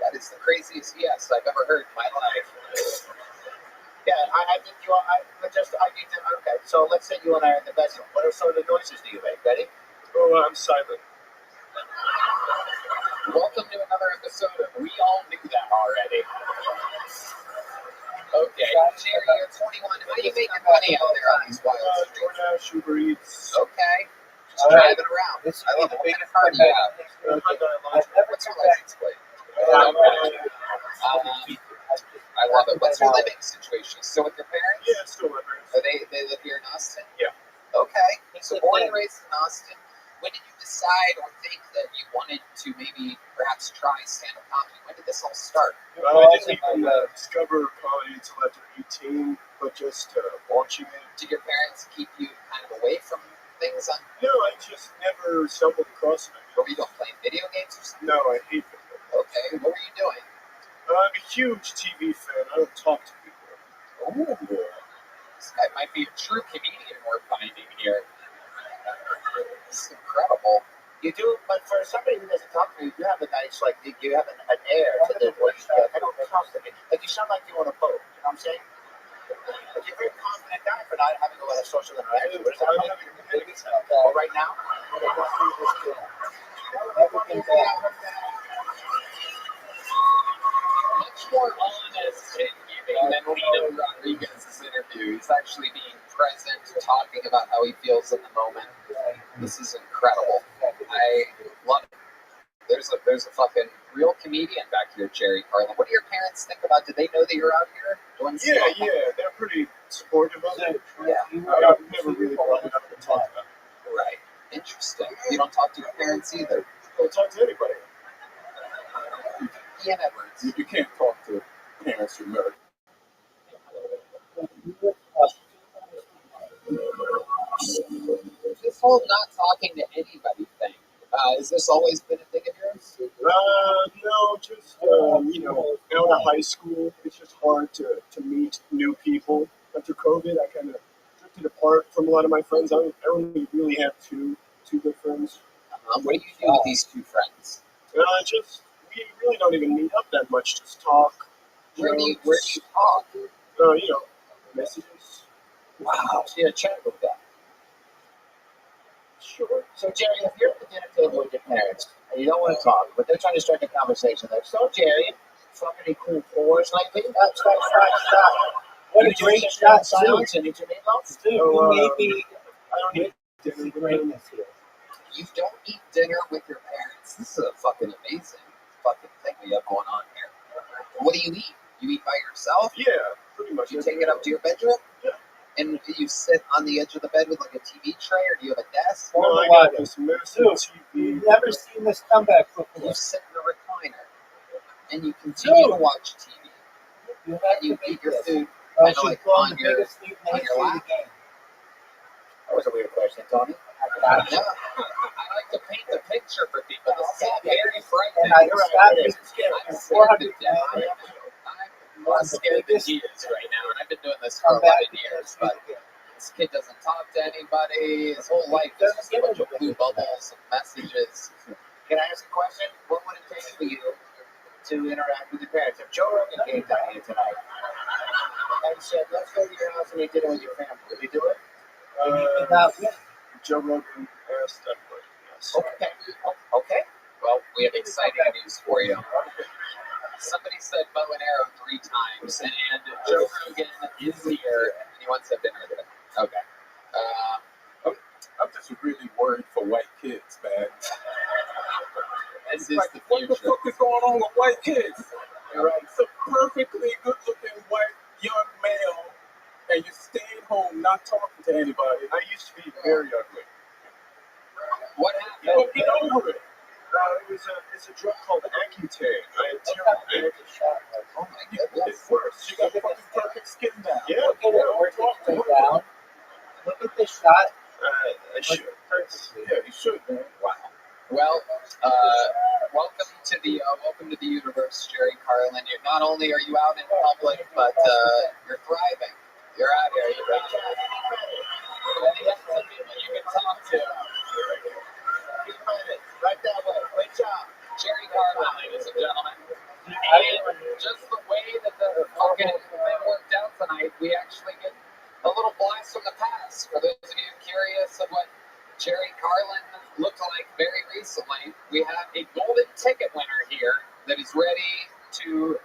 That is the craziest yes I've ever heard in my life. Yeah, I think you are. I need to. Okay, so let's say you and I are in the bedroom. What sort of noises do you make? Ready? Oh, I'm silent. Welcome to another episode of We All Knew That Already. Okay, Jerry, you're 21. How are you making money out there on these wild streets? DoorDash, Uber Eats. Okay, just driving around. I love it. What kind of car do you have? What's your license plate? I love it. What's your living situation? Still with your parents? Yeah, it's still living. They live here in Austin? Yeah. Okay. So born and raised in Austin. When did you decide or think that you wanted to maybe perhaps try stand-up comedy? When did this all start? I didn't even discover comedy until after 18, but just watching it. Did your parents keep you kind of away from things on? No, I just never stumbled across it. Were you playing video games or something? No, I hate it. Okay. What were you doing? I'm a huge TV fan. I don't talk to people. Ooh. This guy might be a true comedian we're finding here. This is incredible. You do, but for somebody who doesn't talk to you, you have a nice, like, you have an air to the voice. I don't talk to me. Like, you sound like you want to vote. You know what I'm saying? Like, you're a very confident guy for not having a lot of social interaction. What is that like? Oh, right now? Much more honest and giving than Lita Rodriguez's interview. He's actually being present, talking about how he feels in the moment. This is incredible. I love it. There's a fucking real comedian back here, Jerry Carlin. What do your parents think about? Did they know that you're out here doing stuff? Yeah, they're pretty supportive of it. Yeah. I've never really brought it up and talked about it. Right. Interesting. You don't talk to your parents either. I don't talk to anybody. Ian Edwards. You can't talk to parents who murder. This whole not talking to anybody thing, has this always been a thing of yours? No, just, out of high school, it's just hard to meet new people. After COVID, I kind of drifted apart from a lot of my friends. I only really have two good friends. What do you do with these two friends? We really don't even meet up that much, just talk. Where do you talk? Messages. Wow. So you had a chat with them. Sure. So, Jerry, if you're at the dinner table with your parents and you don't want to talk, but they're trying to start a conversation, like, so, Jerry, fucking any cool fours lately? Stop. What a great shot, silence and internet love. You may be I don't eat dinner. greatness here. You don't eat dinner with your parents. This is a fucking amazing fucking thing we have going on here. What do you eat? You eat by yourself? Yeah, pretty much. You take it up to your bedroom? Yeah. And do you sit on the edge of the bed with like a TV tray, or do you have a desk? No, I got this massive TV. You've never seen this comeback before. You sit in a recliner, and you continue to watch TV. You have And to you make eat your this. food Or kind of she's like blowing on the your biggest lead in the on history your of the lap. game. That was a weird question, Tony. No, I like to paint the picture for people. This is very frightening. And I stopped It is. this I'm scared 400 to death. I'm more scared than he is right now, and I've been doing this for 11 years, but this kid doesn't talk to anybody. His whole life is just a bunch of blue bubbles and messages. Can I ask a question? What would it take for you to interact with your parents? If Joe Rogan came down here tonight and said, let's go to your house and eat dinner with your family, would you do it? Joe Rogan asked everybody. Yes. Okay. Well, we have exciting news for you. Somebody said bow and arrow 3 times, and Joe Rogan is here, and he wants to have dinner with him. Okay. I'm just really worried for white kids, man. This is Like, the what the future. fuck is going on with white kids? You're right. It's a perfectly good-looking white young male, and you're staying home, not talking to anybody. I used to be very ugly. What Yeah, happened? get over it. It's a drug called Accutane. I had terrible acne. Oh my goodness. It's worse. You got fucking perfect skin now. Yeah, Look at it working down. Look at the shot. I should. Yeah, you should, man. Wow. Well, welcome to the universe, Jerry Carlin. Not only are you out in public, but you're thriving. You're out here. You're out here. And you have some people you can talk to. Right that way. Wait, so we have a golden ticket winner here that is ready to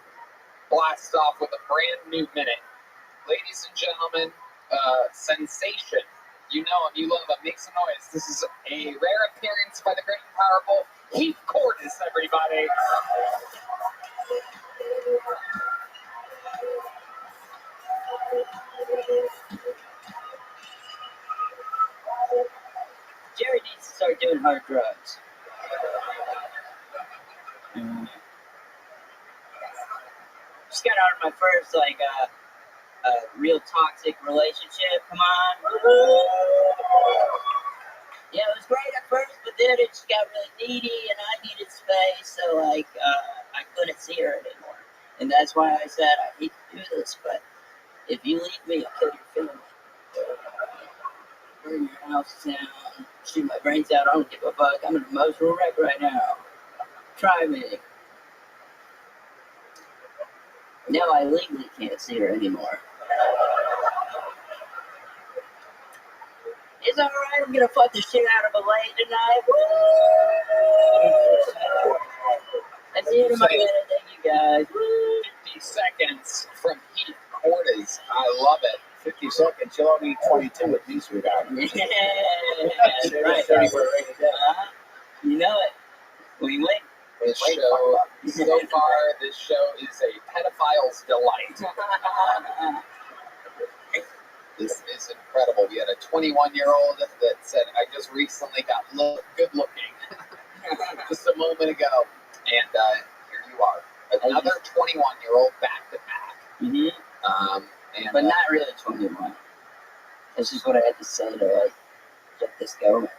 blast off with a brand new minute. Ladies and gentlemen, sensation. You know him, you love him, make some noise. This is a rare appearance by the great and powerful Heath Cordis, everybody. Jerry needs to start doing hard drugs. Just got out of my first real toxic relationship. Come on. Yeah, it was great at first, but then it just got really needy, and I needed space, so I couldn't see her anymore. And that's why I said I hate to do this, but if you leave me, I'll kill your family. Burn your house down, shoot my brains out. I don't give a fuck. I'm an emotional wreck right now. Try me. Now I legally can't see her anymore. It's alright, I'm gonna fuck the shit out of a lady tonight. Woo! That's the end of my minute, thank you guys. Woo! 50 seconds from Heath Cordis. I love it. 50 seconds. You'll only need 22 at least we got. Yeah, that's right. You know it. Wing wing. This show, so far, this show is a pedophile's delight. This is incredible. We had a 21-year-old that said, I just recently got good looking just a moment ago. And here you are. Another 21-year-old back to back. Mm-hmm. But not really 21. That's just what I had to say to get this going.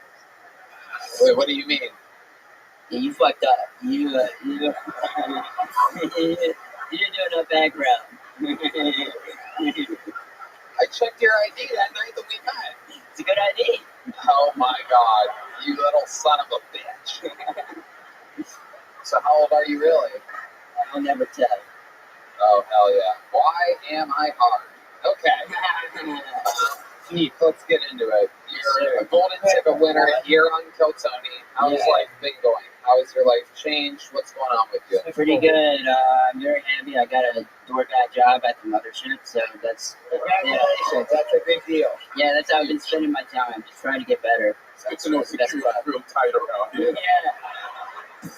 Wait, what do you mean? Yeah, you fucked up. You didn't do enough background. I checked your ID that night that we met. It's a good ID. Oh my God, you little son of a bitch. So how old are you really? I'll never tell. Oh, hell yeah. Why am I hard? Okay. Heath, let's get into it. You're a golden ticket winner here on Kiltony. How's life been going? How has your life changed? What's going on with you? Pretty good. I'm very happy. I got a DoorDash job at the mothership, so that's Congratulations. That's a big deal. Yeah, that's how I've been spending my time, just trying to get better. It's good to know security's real tight around here. Yeah.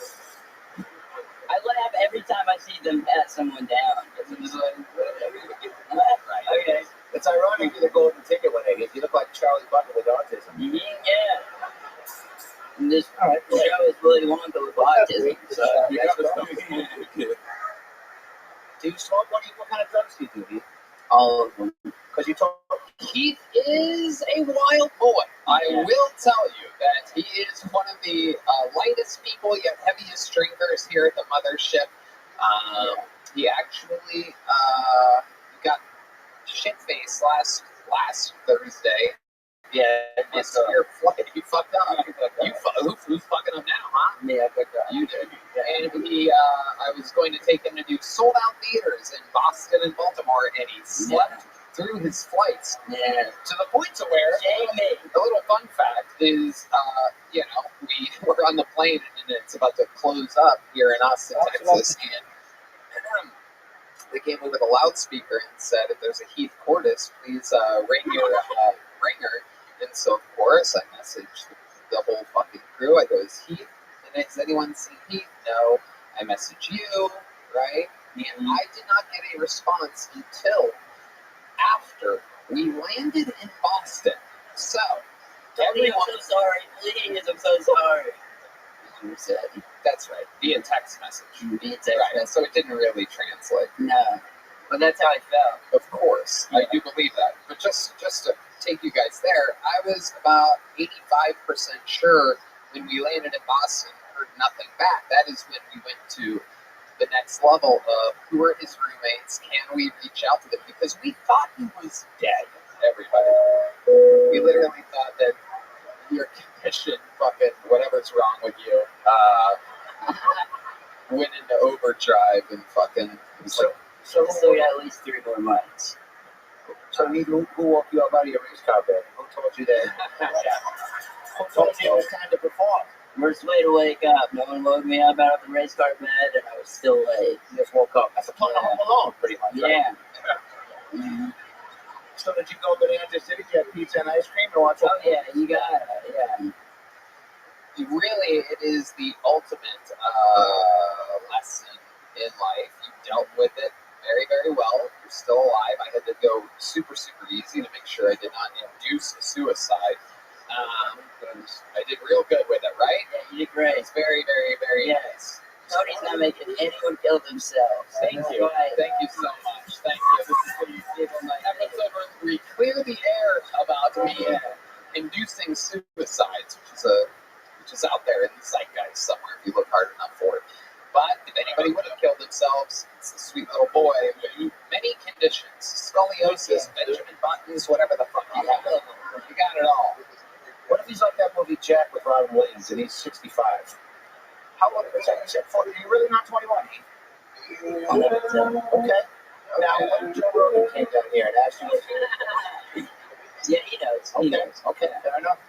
I laugh every time I see them pat someone down. It's like, right. Okay. It's ironic you're the golden ticket winner. You look like Charlie Butler with autism. Yeah. And this show is Willy Wonka with autism. So We have a stuff kid. Do you smoke? What kind of drugs do you do? all of them. Because you told Keith is a wild boy. I will tell you that he is one of the lightest people yet heaviest drinkers here at the mothership. He actually got shit-faced last Thursday. Yeah, missed your flight. You fucked up. Who's fucking up now, huh? Yeah, I fucked up. You did. And I was going to take him to do sold-out theaters in Boston and Baltimore, and he slept through his flights. Yeah. To the point to where, a little fun fact is, we were on the plane, and it's about to close up here in Austin, Texas, and they came over the loudspeaker and said, if there's a Heath Cordis, please ring your ringer. And so, of course, I messaged the whole fucking crew. I go, is Heath? And has anyone seen Heath? No. I message you, right? And I did not get a response until after we landed in Boston. So, Tony, I'm so sorry. Please, I'm so sorry. You said. That's right, via text message. Via text message. So it didn't really translate. No, but that's how I felt. Of course, I do believe that. But just to take you guys there, I was about 85% sure when we landed in Boston, heard nothing back. That is when we went to the next level of who are his roommates, can we reach out to them? Because we thought he was dead, everybody. We literally thought that your condition, fucking whatever's wrong with you, went into overdrive and fucking... So we got at least 3 more months. So who woke you up out of your race car bed? Who told you that? Who told you it was time to perform? Worst way to wake up. No one woke me up out of the race car bed, and I was still late. You just woke up. That's a plot of Home Alone, pretty much. Right? Yeah. Mm-hmm. So did you go to Bonanza City? Did you have pizza and ice cream and watch? Oh yeah, you got it. Yeah. Really, it is the ultimate lesson in life. You dealt with it very, very well. You're still alive. I had to go super, super easy to make sure I did not induce a suicide. I did real good with it, right? Yeah, you did great. It's very, very, very nice. Tony's not making anyone kill themselves. Thank you. Thank you so much. Thank you. This is what you did on my episode where we clear the air about me inducing suicides, which is out there in the zeitgeist somewhere if you look hard enough for it. But if anybody would have killed themselves, it's a sweet little boy with many conditions: scoliosis, Benjamin Buttons, whatever the fuck you have. You got it all. What if he's like that movie Jack with Robin Williams and he's 65? How old is that? You said 40. You're really not 21. Okay. Now, when Joe Rogan came down here and asked you, yeah, he knows. He knows. Okay, fair enough.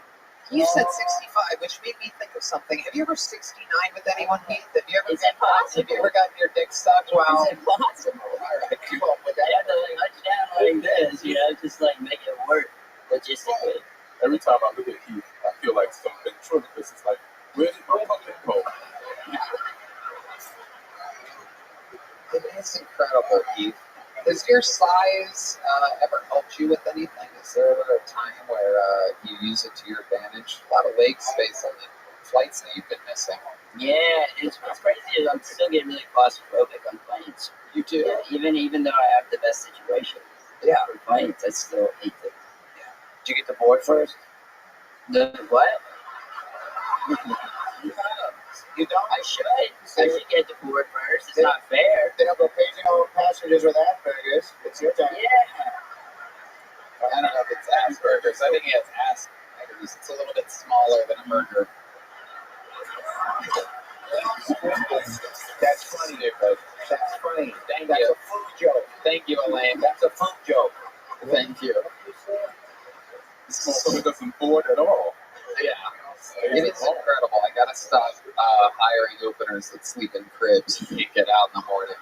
You said 65, which made me think of something. Have you ever 69 with anyone, Heath? Have you ever? Is it possible? Have you ever gotten your dick sucked? Well, Is it possible? all right, keep up with that. You have to like hunch down like this, you know, just like make it work logistically. Every time I look at Heath, I feel like something ventriloquist is like, where's my fucking coat? It is incredible, Heath. Has your size ever helped you with anything? Is there ever a time where you use it to your advantage? A lot of leg space on the flights that you've been missing. Yeah, it's crazy. I'm still getting really claustrophobic on planes. You do? Yeah, even though I have the best situation. Yeah. For planes, I still hate them. did you get the board first? The what? You don't? I should get the board first. It's not fair. They don't go paging over passengers with Asperger's. It's your time. Yeah. I don't know if it's Asperger's. I think he has Asperger's. It's a little bit smaller than a burger. That's funny, dude. That's funny. That's you. a food joke. Thank you, Elaine. That's a food joke. Thank you. This motherfucker doesn't board at all. Yeah. It is incredible. I gotta stop hiring openers that sleep in cribs and get out in the morning.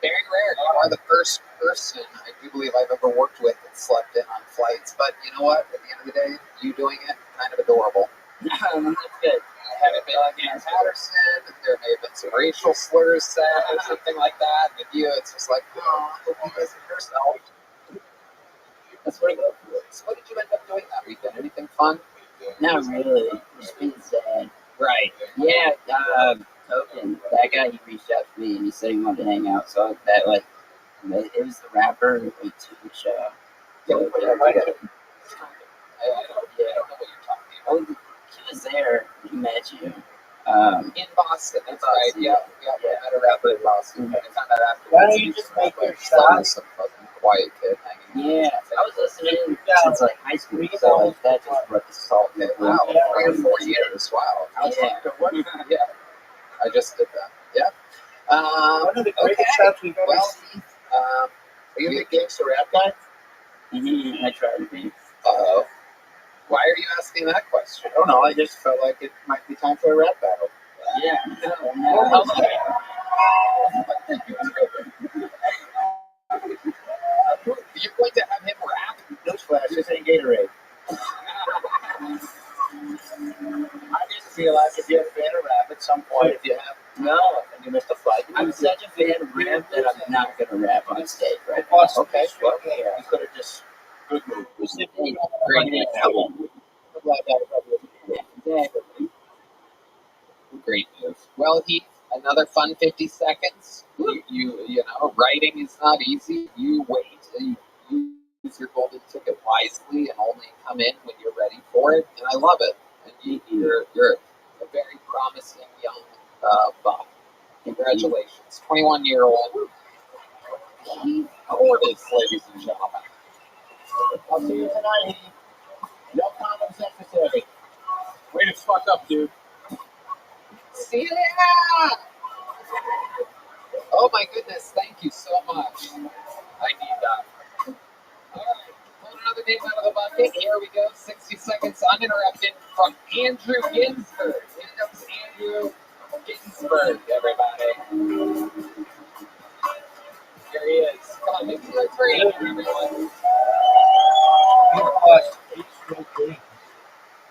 Very rare. You are the first person I do believe I've ever worked with that slept in on flights. But you know what? At the end of the day, you doing it, kind of adorable. That's good. Had it been like Ann Patterson, there may have been some racial slurs said or something like that. With you, it's just like, oh, I hope you guys are yourself. That's what I go for. So what did you end up doing that weekend? Anything fun? Not really. Just being sad. Right. Yeah, Token, that guy, he reached out to me and he said he wanted to hang out. So that, like, it was the rapper, like, which, I don't know what you're talking about. oh, he was there. He met you. In Boston, that's right. Yeah, I met a rapper in Boston. I found out afterwards. Why don't you just make your shot? Some fucking quiet kid hanging Yeah, I was listening since, like, high school. So, like, that just brought the salt in. Wow, 3 or 4 years. Wow. Yeah. Yeah. I just did that. Yeah. One of the greatest shots we've ever Well, seen. Are you a big gangster rap guy? Mm-hmm. I tried to be. Uh-oh. Why are you asking that question? I don't know. I just felt like it might be time for a rap battle. Yeah. You're going to have him rap? Newsflash, this ain't Gatorade. I just feel like if you're a fan of rap at some point, if you have No. and you missed a flight, I'm such a fan of rap that I'm not going to rap on stage right now. Boston. Okay, well, you could have just. Good move. Great move. Exactly. Great move. Well, Heath, another fun 50 seconds. You know, writing is not easy. You wait. You use your golden ticket wisely and only come in when you're ready for it. And I love it. And you're a very promising young buck. Congratulations. 21-year-old Heath Cordes, ladies and gentlemen. I'll see you tonight. No condoms necessary. Way to fuck up, dude. See ya! Oh my goodness, thank you so much. I need that. Alright, pull another name out of the bucket. Here we go. 60 seconds uninterrupted from Andrew Ginsberg. Andrew Ginsburg, everybody. Here he is. Come on, make me a great, everyone.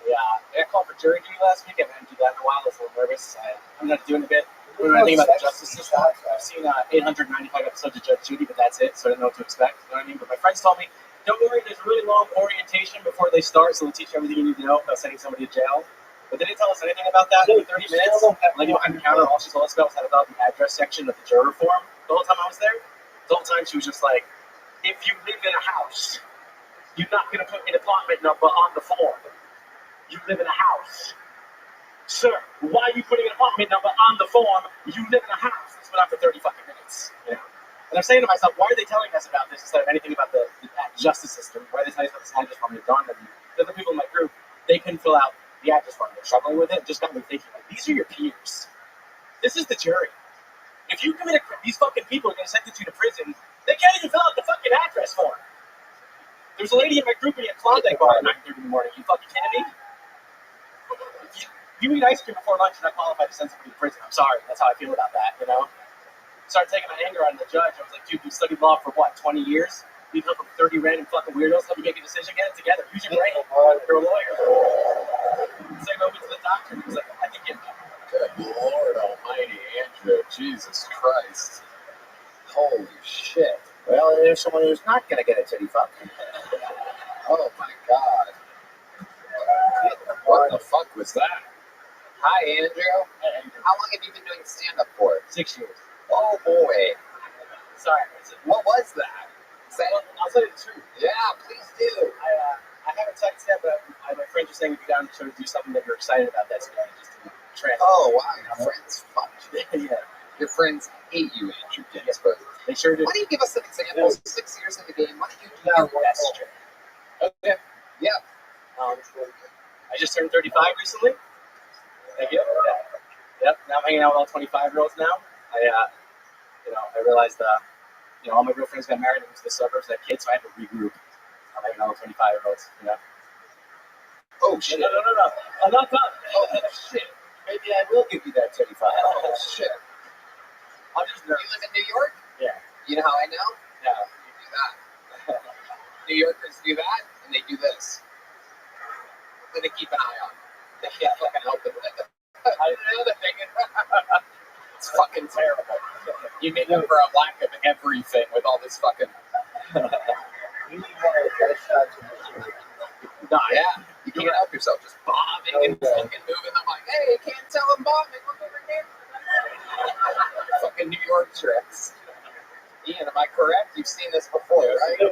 Yeah, I got called for jury duty last week. I haven't done that in a while. I was a little nervous. I'm not doing a bit. I don't know anything about the justice system. I've seen 895 episodes of Judge Judy, but that's it, so I didn't know what to expect. You know what I mean? But my friends told me, don't worry, there's a really long orientation before they start, so they'll teach you everything you need to know about sending somebody to jail. But they didn't tell us anything about that for 30 minutes. Like, behind the counter, all she told us about was about the address section of the juror form. The whole time I was there, the whole time she was just like, if you live in a house, you're not going to put an apartment number on the form. You live in a house. Sir, why are you putting an apartment number on the form? You live in a house. It's been on for 30 fucking minutes. Yeah. And I'm saying to myself, why are they telling us about this instead of anything about the justice system? Why are they telling us about this address form? It dawned on me. The other people in my group, they couldn't fill out the address form. They're struggling with it. It just got me thinking, like, these are your peers. This is the jury. If you commit a crime, these fucking people are going to sentence you to prison. They can't even fill out the fucking address form. There's a lady in my group in a Klondike bar at 9:30 in the morning. You fucking kidding me? You eat ice cream before lunch, you're not qualified to send somebody to prison. I'm sorry. That's how I feel about that, you know? Started taking my anger out of the judge. I was like, dude, you studied law for what, 20 years? You come from 30 random fucking weirdos. Let me make a decision. Get it together. Use your brain. You're a lawyer. So I went to the doctor. He was like, I can get that. Good Lord Almighty, Andrew. Jesus Christ. Holy shit. Well, there's someone who's not going to get a titty fuck. Oh my God. What the fuck was that? Hi, Andrew. How long have you been doing stand-up for? 6 years. Oh boy. Sorry. What was that? I'll tell you the truth. Yeah, please do. I haven't texted yet, but my friends are saying if you down to sort of do something that you're excited about, that's today, just to transfer. Oh wow, your friends fucked you. Yeah. Your friends hate you, Andrew Ginsburg. They sure do. Why don't you give us an example? 6 years in the game, why don't you do your best trick? Okay. Yeah. I just turned 35 recently. Thank you. Yeah. Yep. Now I'm hanging out with all 25-year-olds now. I realized, all my real friends got married and moved to the suburbs, had kids, so I had to regroup. I'm hanging out with 25-year-olds, you know. Oh, shit. No. I'm not done. Oh, shit. Maybe I will give you that 35. Oh, shit. I'm just You live in New York? Yeah. You know how I know? Yeah. You do that. New Yorkers do that, and they do this. Then they keep an eye on. They can't fucking help it. Another thing. It's fucking terrible. You make up for a lack of everything with all this fucking. You need one of those shots in the street. No, yeah. You can't help yourself. Just bombing and fucking moving. I'm like, hey, you can't tell I'm bombing. Look over here. Fucking New York trips. Ian, am I correct? You've seen this before, right? Yeah.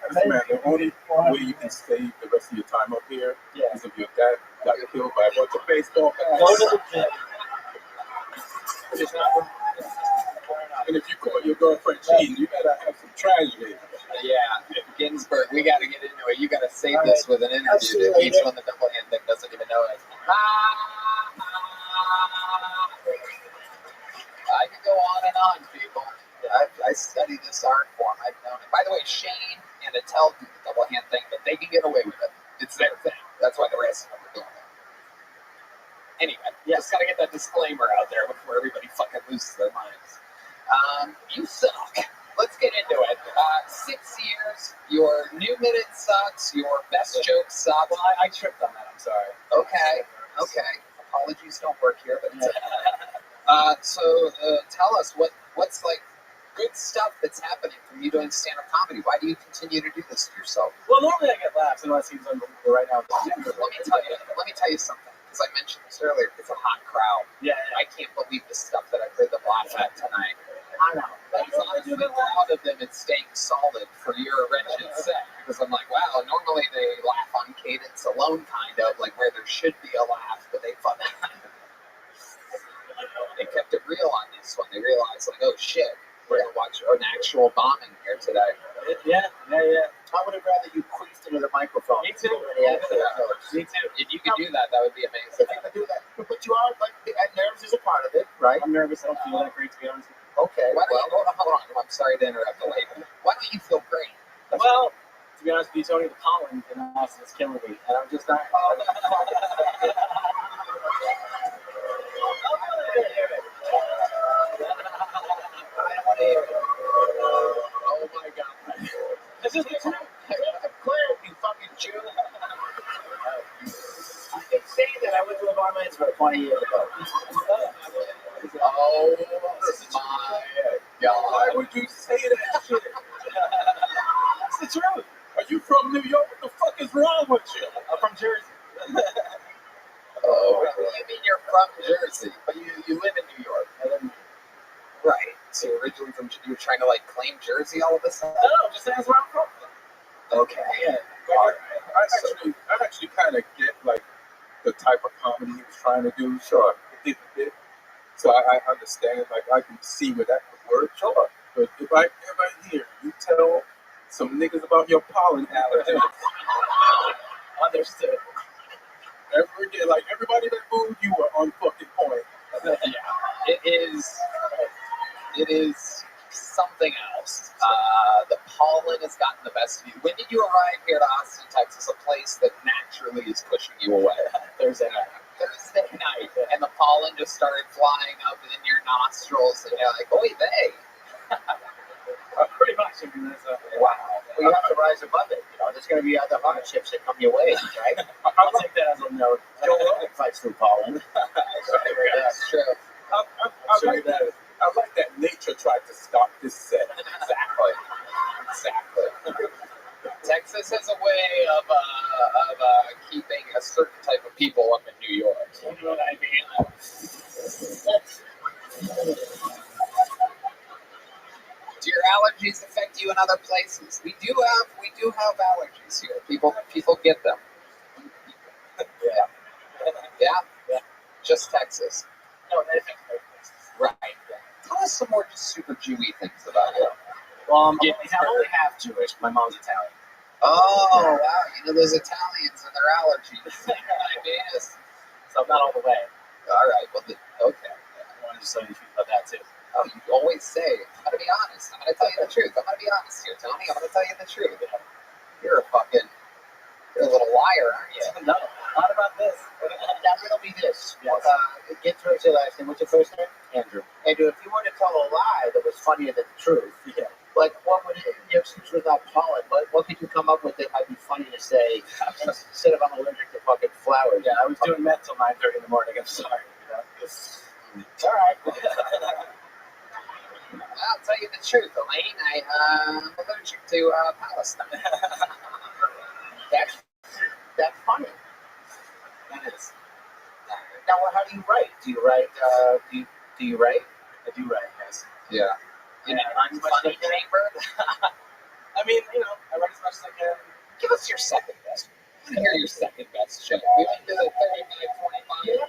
Listen, man, the only way you can save the rest of your time up here is if your dad got killed by a bunch of baseball Go bats. to the gym. And if you call your girlfriend cheating, you better have some tragedy. Yeah, Ginsburg, we got to get into it. You got to save this with an interview to each one the double hand thing doesn't even know it. I could go on and on, people. I study this art form. I've known it. By the way, Shane and Attell do the double hand thing, but they can get away with it. It's their thing. That's why the rest of them are doing it. Anyway, just got to get that disclaimer out there before everybody fucking loses their minds. You suck. Let's get into it. 6 years, your new minute sucks, your best joke sucks. Well, I tripped on that. I'm sorry. Okay. Apologies don't work here, but it's so tell us what's like good stuff that's happening from you doing stand-up comedy. Why do you continue to do this to yourself? Well, normally I get laughs. I know that seems unbelievable right now. Let me tell you something. Because I mentioned this earlier, it's a hot crowd. Yeah. I can't believe the stuff that I've heard them laugh at tonight. I know. I'm honestly proud of them and staying solid for your wretched set. Because I'm like, wow, normally they laugh on cadence alone, kind of, like where there should be a laugh, but they fucking they kept it real on this one. They realized, like, oh shit, we're going to watch an actual bombing here today. Yeah. I would have rather you queefed into the microphone. Me too. Yeah. Me too. If you could do that, that would be amazing. I can do that. But you are, like, nerves is a part of it, right? I'm nervous. I don't feel that great, to be honest with you. Okay. Hold on. I'm sorry to interrupt the lady. Why don't you feel great? Well, to be honest with you, Tony, the pollen in the house is killing me, and I'm just not. about 20 years ago. Oh my God. Why would you say that shit? It's the truth. Are you from New York? What the fuck is wrong with you? I'm from Jersey. Oh, you mean you're from Jersey, but you live in New York. I live in Right. So you're originally from, you're trying to like claim Jersey all of a sudden? No, just saying that's where I'm from. Okay. Yeah. I actually kind of get like the type of comedy he was trying to do. Sure, it didn't fit. So I understand. Like I can see where that could work. Sure, but if I hear you tell some niggas about your pollen allergies, Understood. like everybody that booed you were on fucking point. Yeah. It is something else. The pollen has gotten the best of you. When did you arrive here to Austin, Texas, a place that naturally is pushing you away? Thursday night. Thursday night, and the pollen just started flying up in your nostrils, and you're like, "Oy vey!" Pretty much. I mean, that's Wow. Well, you have to rise above it. You know, there's going to be other hardships that come your way, right? I'll take that as a note. Joe Rogan fights through pollen. That's true. I like that nature tried to stop this set. Exactly. Texas has a way of keeping a certain type of people up in New York. You know what I mean? Do your allergies affect you in other places? We do have allergies here. People get them. Yeah. Just Texas. No, they affect both places. Right. Tell us some more just super Jewy things about it. Well, I'm only half Jewish. My mom's Italian. Oh, wow. You know those Italians and their allergies. So I'm not all the way. All right. Well, okay. I wanted to just tell you about that too. Oh, you always say, I'm going to be honest. I'm going to tell you the truth. I'm going to be honest here, Tony. I'm going to tell you the truth. You're a little liar, aren't you? No, not about this. Now, riddle me this. Yes. Get through to your last name. What's your first name? Andrew. Andrew, if you were to tell a lie that was funnier than the truth, Yeah. like what would it, since we're not pollen, what could you come up with that might be funny to say instead of I'm allergic to fucking flowers? Yeah, I was doing meth till 9:30 in the morning. I'm sorry. You know? It's all right. I'll tell you the truth, Elaine. I'm allergic to Palestine. That's funny. That is. Now, how do you write? Do you write? Do you write? I do write, yes. Yeah. In an unfunny chamber? I mean, I write as much as I can. Give us your second best. I want to hear your second best joke. We've been doing 30 minutes,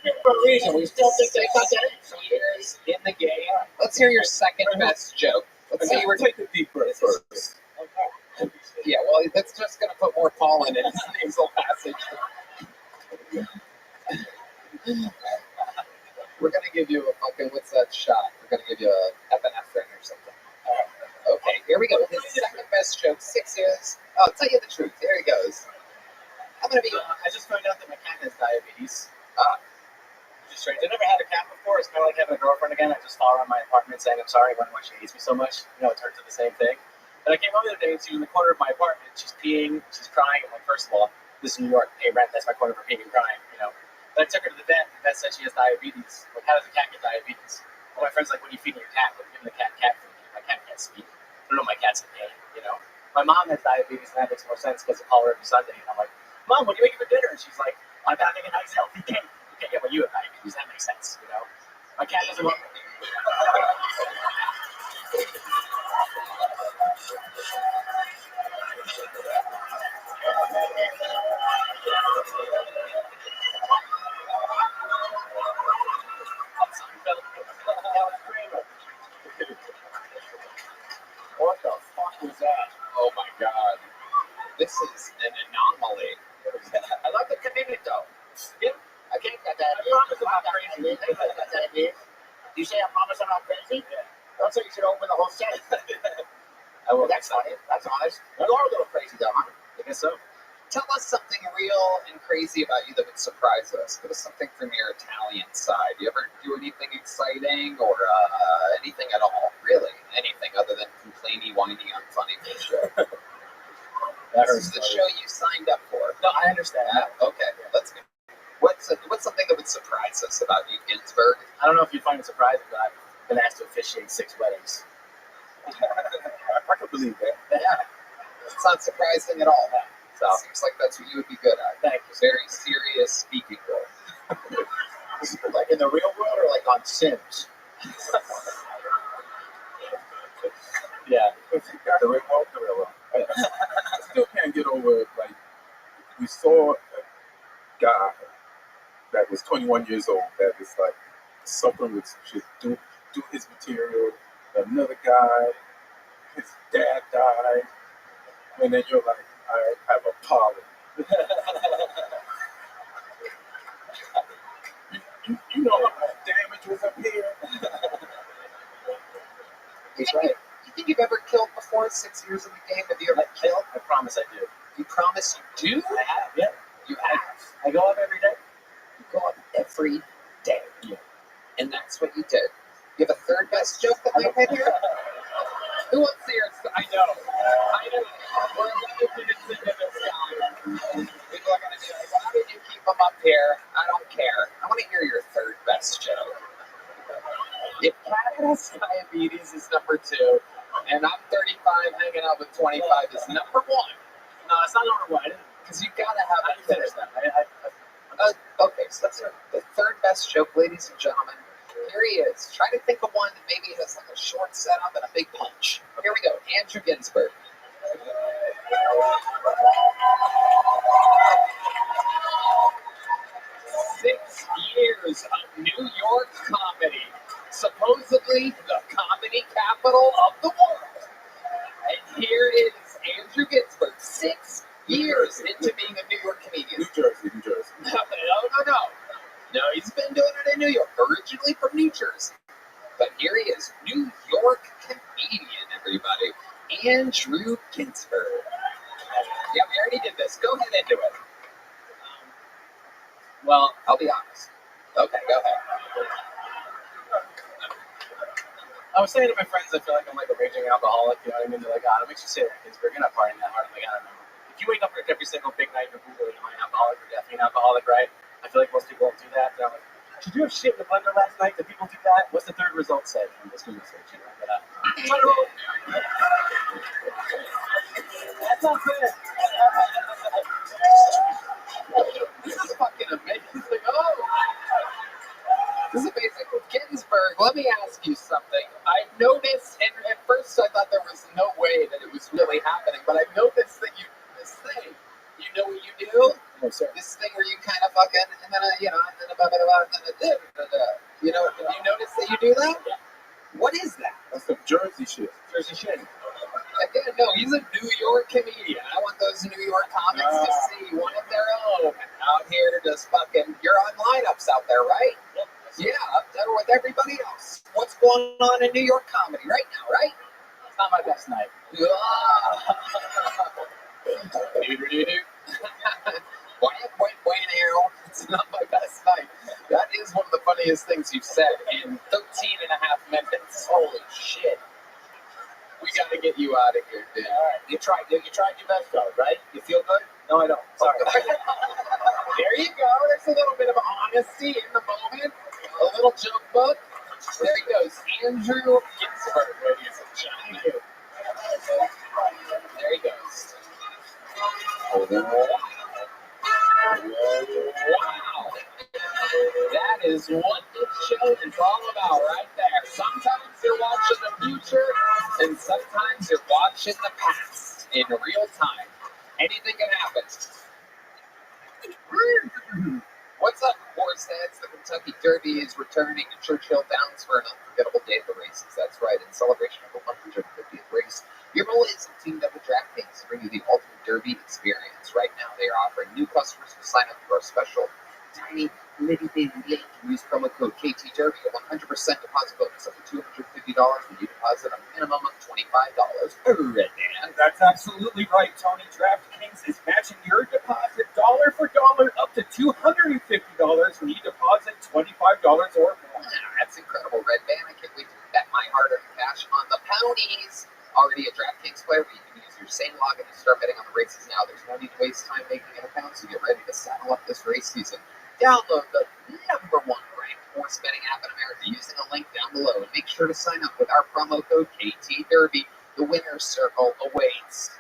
25. For a reason, we still think they cut that in. 6 years in the game. Let's hear your second best joke. Let's see where Take a deep breath first. Yeah, well, that's just going to put more pollen in his nasal passage. We're going to give you a fucking, what's that shot? We're going to give you a epinephrine or something. Okay, here we go. His second best joke, 6 years. I'll tell you the truth. Here he goes. I'm going to be... I just found out that my cat has diabetes. Ah. Just strange. I never had a cat before. It's kind of like having a girlfriend again. I just follow around my apartment saying I'm sorry when she hates me so much. It turns to the same thing. And I came home the other day and she's in the corner of my apartment. She's peeing. She's crying. I'm like, first of all, this is New York. Pay rent. That's my corner for peeing and crying. But I took her to the vet. The vet said she has diabetes. Like, how does a cat get diabetes? Well, my friend's like, when you feed your cat, when you give the cat food, my cat can't speak. I don't know, my cat's in pain. My mom has diabetes, and that makes more sense because I call her every Sunday, and I'm like, Mom, what are you making for dinner? And she's like, I'm having a nice healthy cake. Okay, yeah, well, you have diabetes. That makes sense. My cat doesn't want. What the fuck was that? Oh, my God. This is an anomaly. I love the commitment, though. Yeah. I can't get that. I promise I'm not crazy. You say I promise I'm not crazy? Yeah. That's why you should open the whole set. I will. That's funny. That's honest. You are a little crazy, though, huh? I guess so. Tell us something real and crazy about you that would surprise us. Give us something from your Italian side. You ever do anything exciting or anything at all? Really? Anything other than complainy, whiny, unfunny bullshit? This is the show you signed up for. No, I understand. Okay, let's go. What's something that would surprise Ginsburg. I don't know if you find it surprising, but I've been asked to officiate 6 weddings. I can believe that. Yeah, it's not surprising at all. So, Seems like that's what you would be good at. thank you. Very serious speaking role. Like in the real world or like on Sims? Yeah. The real world. I still can't get over, like, we saw a guy that was 21 years old that was like suffering with shit, do his material. Another guy, his dad died, and then you're like, I have a problem. You know how much damage was up here? He's right. You think you've ever killed before? 6 years in the game? Have you ever killed? I promise I do. You promise you do? I have, yeah. You have. I go up every day. You go up every day. Yeah. And that's what you did. You have a third best joke that might hit here? Who wants to hear? I know. We're about to get into this guy. People are going to be like, why did you keep him up here? I don't care. I want to hear your third best joke. If Cat has diabetes is number 2, and I'm 35 hanging out with 25 is number 1. No, it's not number 1. Because you got to have I a didn't finish third. that. Okay, so that's the third best joke, ladies and gentlemen. Here he is. Try to think of one that maybe has like a short setup and a big punch. Here we go. Andrew Ginsburg. 6 years of New York comedy. Supposedly the comedy capital of the world. And here is Andrew Ginsburg. 6 years into being a New York comedian. New Jersey. No. No, he's been doing it in New York, originally from New Jersey. But here he is, New York comedian, everybody. Andrew Ginsburg. Yeah, we already did this. Go ahead and do it. Well, I'll be honest. Okay, go ahead. I was saying to my friends, I feel like I'm like a raging alcoholic. You know what I mean? They're like, God, it makes you say that Ginsburg, you're not partying that hard. I'm like, I don't know. If you wake up every single big night, you're Googling, am I an alcoholic or definitely an alcoholic, right? I feel like most people don't do that. They're like, did you have shit in the blender last night? Do people do that? What's the third result say from this Google search? You know, but, that's not good. This is fucking amazing. Oh! This is amazing. Ginsburg, let me ask you something. I noticed, and at first I thought there was no way that it was really happening, but I noticed that you do this thing. You know what you do? No, sir. This thing where you kind of fucking, and then, you know, and then blah, blah, blah, blah, blah. You know, have you noticed that you do that? Yeah. What is that? That's some Jersey shit. Jersey shit. Again, no, he's a New York comedian. I want those New York comics to see one of their own out here just fucking, you're on lineups out there, right? Yep. Yeah, up there with everybody else. What's going on in New York comedy right now, right? It's not my best night. It's not my best night. That is one of the funniest things you've said in 13 and a half minutes. Holy shit. We gotta get you out of here, dude. All right. You tried your best, though, right? You feel good? No, I don't. Sorry. There you go. There's a little bit of honesty in the moment. A little joke book. There he goes. Andrew Ginsburg, ladies and gentlemen. There he goes. Wow. That is what this show is all about right there. Sometimes you're watching the future, and sometimes you're watching the past in real time. Anything can happen. What's up, horse heads? The Kentucky Derby is returning to Churchill Downs for an unforgettable day of the races. That's right, in celebration of the 150th race. Your role is teamed up with DraftKings to bring you the ultimate Derby experience. Right now, they are offering new customers who sign up for our special tiny little baby link. Use promo code KT Derby, a 100% deposit bonus up to $250 when you deposit a minimum of $25. Right, Dan. That's absolutely right, Tony. DraftKings is matching your deposit dollar for dollar up to $250 when you deposit $25 or more. That's incredible, Red Band. I can't wait to bet my hard-earned cash on the Ponies. Already a DraftKings player, but you can use your same login to start betting on the races now. There's no need to waste time making an account, so get ready to saddle up this race season. Download the #1 ranked horse betting app in America using a link down below. And make sure to sign up with our promo code KTDerby. The winner's circle awaits.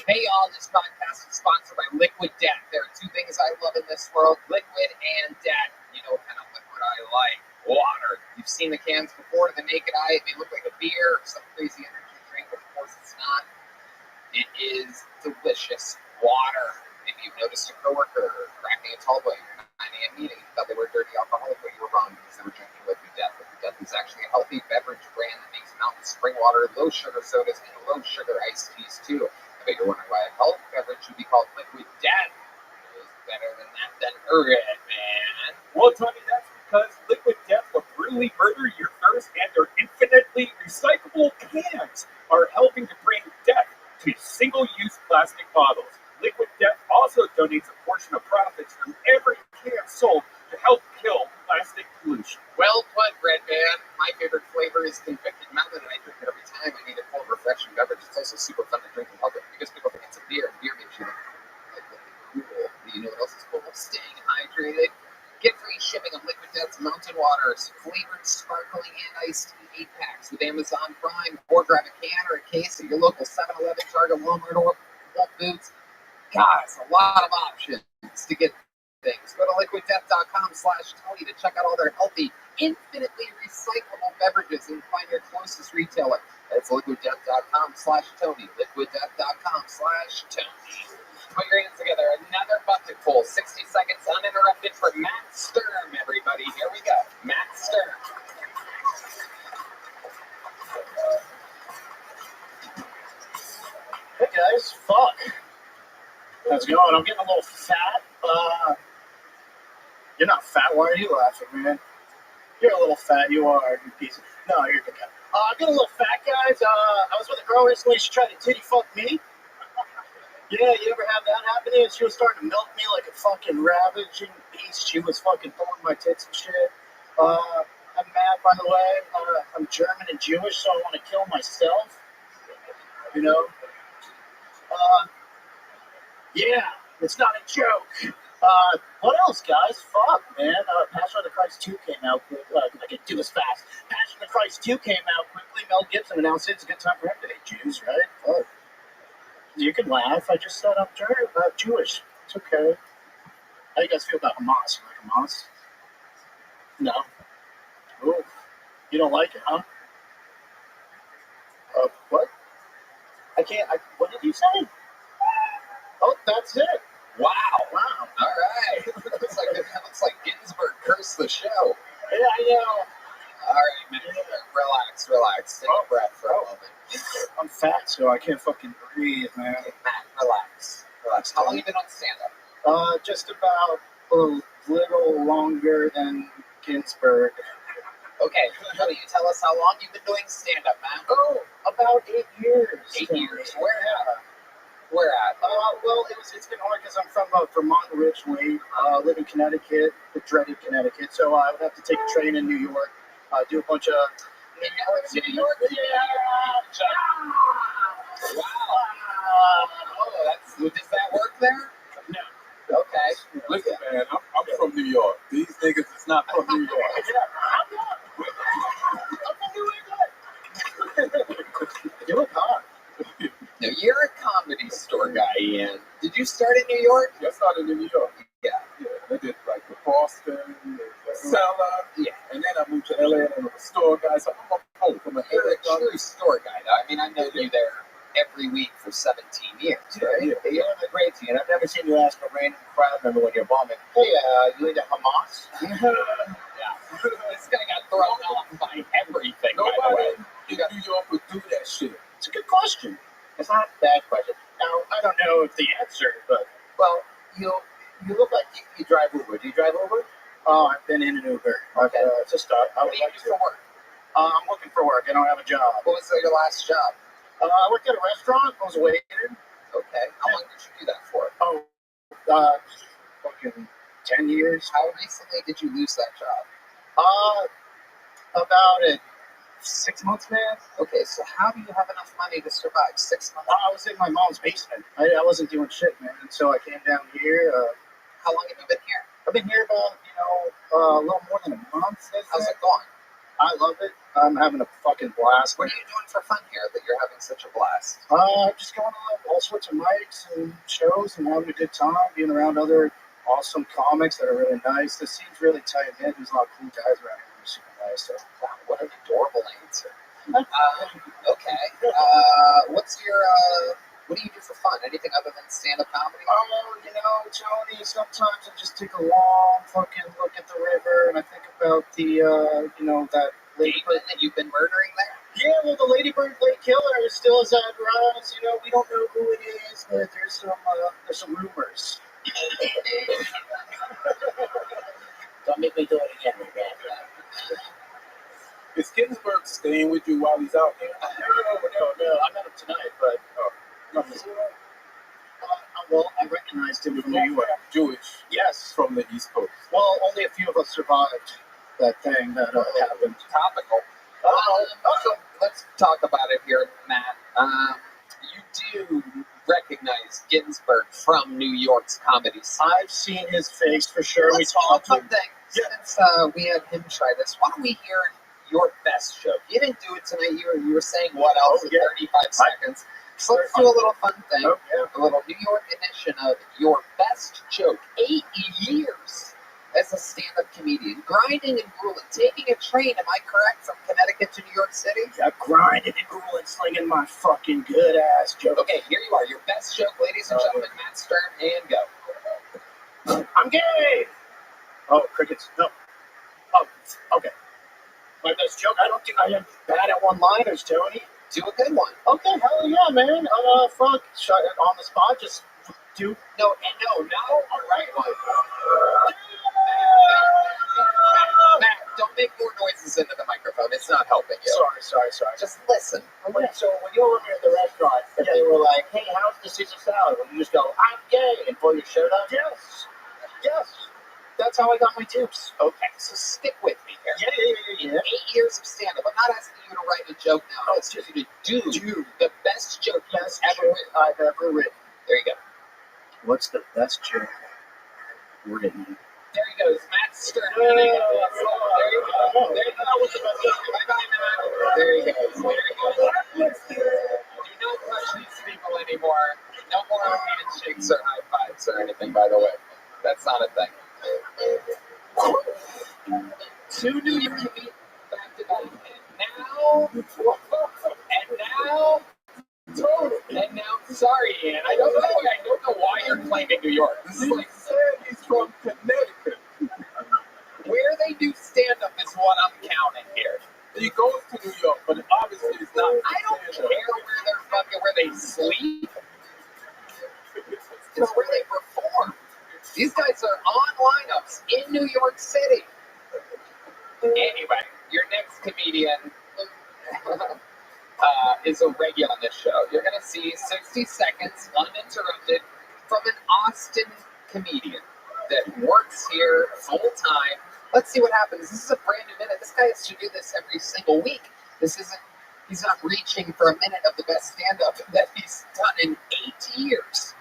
Hey y'all, this podcast is sponsored by Liquid Death. There are two things I love in this world, liquid and death. You know what kind of liquid I like? Water. You've seen the cans before to the naked eye. It may look like a beer or some crazy energy drink, but of course it's not. It is delicious water. Maybe you've noticed a coworker cracking a tall boy in your 9 a.m. meeting and thought they were dirty alcoholic, but you were wrong because they were drinking Liquid Death. Liquid Death is actually a healthy beverage brand that makes mountain spring water, low sugar sodas, and low sugar iced teas too. I bet you're wondering why a health beverage should be called Liquid Death. It is better than that than Red, man. Well, Tony, that's because Liquid Death will brutally murder your thirst, and their infinitely recyclable cans are helping to bring death to single-use plastic bottles. Liquid Death also donates a portion of profits from every can sold to help kill plastic pollution. Well put, Red Man. My favorite flavor is convicted melon, and I drink it every time I need a cold, refreshing beverage. It's also super fun to drink in public because people think it's a beer, and beer makes you look like cool. You know what else is cool? Staying hydrated. Get free shipping of Liquid Death's mountain waters, flavored, sparkling, and iced tea 8-packs with Amazon Prime, or grab a can or a case at your local 7-Eleven, Target, Walmart, or Whole Foods. Guys, a lot of options to get things. Go to liquiddeath.com/Tony to check out all their healthy, infinitely recyclable beverages and find your closest retailer. That's liquiddeath.com/Tony. Liquiddeath.com/Tony. Put your hands together. Another bucket full. 60 seconds uninterrupted for Matt Sturm, everybody. Here we go. Matt Sturm. Hey guys, fuck. How's it going? I'm getting a little fat. You're not fat. Why are you laughing, man? You're a little fat. You are, you piece of... No, you're good guy. I'm getting a little fat, guys. I was with a girl recently. She tried to titty fuck me. Yeah, you ever have that happen to you? She was starting to milk me like a fucking ravaging beast. She was fucking throwing my tits and shit. I'm mad, by the way. I'm German and Jewish, so I want to kill myself. You know? Yeah, it's not a joke. What else, guys? Fuck, man. Passion of the Christ 2 came out. I can do this fast. Passion of the Christ 2 came out quickly. Mel Gibson announced it's a good time for him to hate Jews, right? Fuck. You can laugh. I just said I'm Jewish. It's okay. How you guys feel about Hamas? You like Hamas? No. Ooh. You don't like it, huh? What? What did you say? Oh, that's it. Wow. All right. looks like Ginsburg cursed the show. Yeah, I know. All right, man. Relax. Take a breath for a moment. I'm fat, so I can't fucking breathe, man. Okay, Matt, relax. How long have you been on stand-up? Just about a little longer than Ginsburg. Okay, will you tell us how long you've been doing stand-up, Matt? Oh, about 8 years. 8 years. Where at? Well, it's been hard because I'm from Vermont originally, live in Connecticut, the dreaded Connecticut, so I would have to take a train in New York, do a bunch of... New York? Yeah! Wow. Does that work there? No. Okay. Listen, man, I'm from New York. These niggas is not from New York. I'm from New England. You look hot. Now, you're a comedy store guy, Ian. Did you start in New York? I started in New York. Yeah. I did like the Boston, the Cellar, and then I moved to LA and I'm a store guy. So I'm home from You're a true store guy, though. I mean, I've known you there every week for 17 years, right? Yeah, you're the great team. I've never seen you ask a random crowd member when you're bombing, hey, you into Hamas? Yeah. This guy got thrown off by everything, by the way. Nobody in New York would do that shit. It's a good question. It's not a bad question. Now, I don't know if the answer, but, well, you look like you drive Uber. Do you drive Uber? Oh, I've been in an Uber. Okay. It's a start. What do you do for work? I'm looking for work. I don't have a job. What was your last job? I worked at a restaurant. I was a waiter. Okay. How long did you do that for? Oh, fucking 10 years. How recently did you lose that job? About 6 months, man. Okay, so how do you have enough money to survive 6 months? I was in my mom's basement. I wasn't doing shit, man. And so I came down here. How long have you been here? I've been here about, a little more than a month. How's it going? I love it. I'm having a fucking blast. What are you doing for fun here that you're having such a blast? Just going on all sorts of mics and shows and having a good time, being around other awesome comics that are really nice. The scene's really tight knit. There's a lot of cool guys around here who are super nice. So, Wow, what an adorable answer. Okay. What's your, what do you do for fun? Anything other than stand-up comedy? Tony, sometimes I just take a long fucking look at the river and I think about the, that ladybird that you've been murdering there? Yeah, well, the ladybird lake killer is still as that runs. We don't know who it is, but there's some rumors. Don't make me do it again, man. Is Ginsburg staying with you while he's out here? No. I met him tonight, but well, I recognized him from New York. Jewish. Yes. From the East Coast. Well, only a few of us survived that thing that happened. Topical. So let's talk about it here, Matt. You do recognize Ginsburg from New York's comedy scene. I've seen his face for sure. Let's do a fun thing. Since we had him try this, why don't we hear your best joke? You didn't do it tonight. You were saying what else in 35 seconds. So let's do a little fun thing. A little New York edition of your best joke. 8 years as a stand-up comedian, grinding and grueling, taking a train, am I correct, from Connecticut to New York City? Yeah, grinding and grueling, slinging my fucking good-ass joke. Okay, here you are, your best joke, ladies and gentlemen, Matt Stern, and go. I'm gay! Oh, crickets, no. Oh, okay. My best joke, I am bad at one-liners, Tony. Do a good one. Okay, hell yeah, man. Fuck, shut it on the spot, just do. No, all right one. Matt, don't make more noises into the microphone. It's not helping you. Sorry. Just listen. So when you were at the restaurant, if they were like, hey, how's the Caesar salad? Would you just go, I'm gay, and pull your shirt up? Yes. That's how I got my tips. Okay, so stick with me here. Yeah. 8 years of stand-up. I'm not asking you to write a joke now. It's just you to do the best joke I've ever written. There you go. What's the best joke written? There he goes, Matt Stern. There you go. There he goes. Do not touch these people anymore. No more handshakes or high fives or anything, by the way. That's not a thing. 2 New York comedians back to back. And now, sorry, Ian. I don't know why you're claiming New York. This is like He's from Connecticut. where they do stand-up is what I'm counting here. He goes to New York, but obviously it's not. I don't care where they sleep. It's where they perform. These guys are on lineups in New York City. Anyway, your next comedian is a regular on this show. You're going to see 60 seconds uninterrupted from an Austin comedian that works here full time. Let's see what happens. This is a brand new minute. This guy has to do this every single week. He's not reaching for a minute of the best stand-up that he's done in 8 years.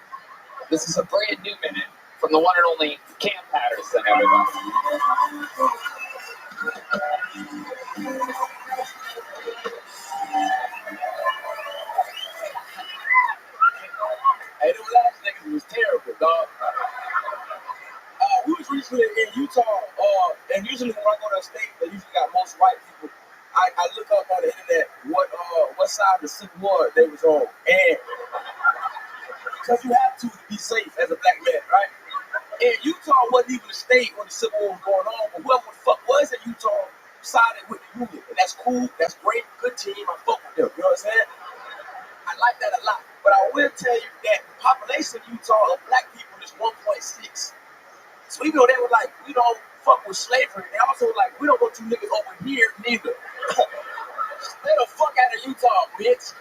This is a brand new minute from the one and only Cam Patterson, everyone. Hey, them last niggas was terrible, dog. We was recently in Utah, and usually when I go to a state that usually got most white people, I look up on the internet what side of the Civil War they was on, and because you have to be safe as a black man, right? And Utah wasn't even a state when the Civil War was going on, but whoever the fuck was in Utah sided with the Union, and that's cool, that's great, good team, I fuck with them, you know what I'm saying? I like that a lot, but I will tell you that the population of Utah of black people is 1.6. So even though they were like, we don't fuck with slavery, they also were like, we don't want you niggas over here neither. Stay the fuck out of Utah, bitch.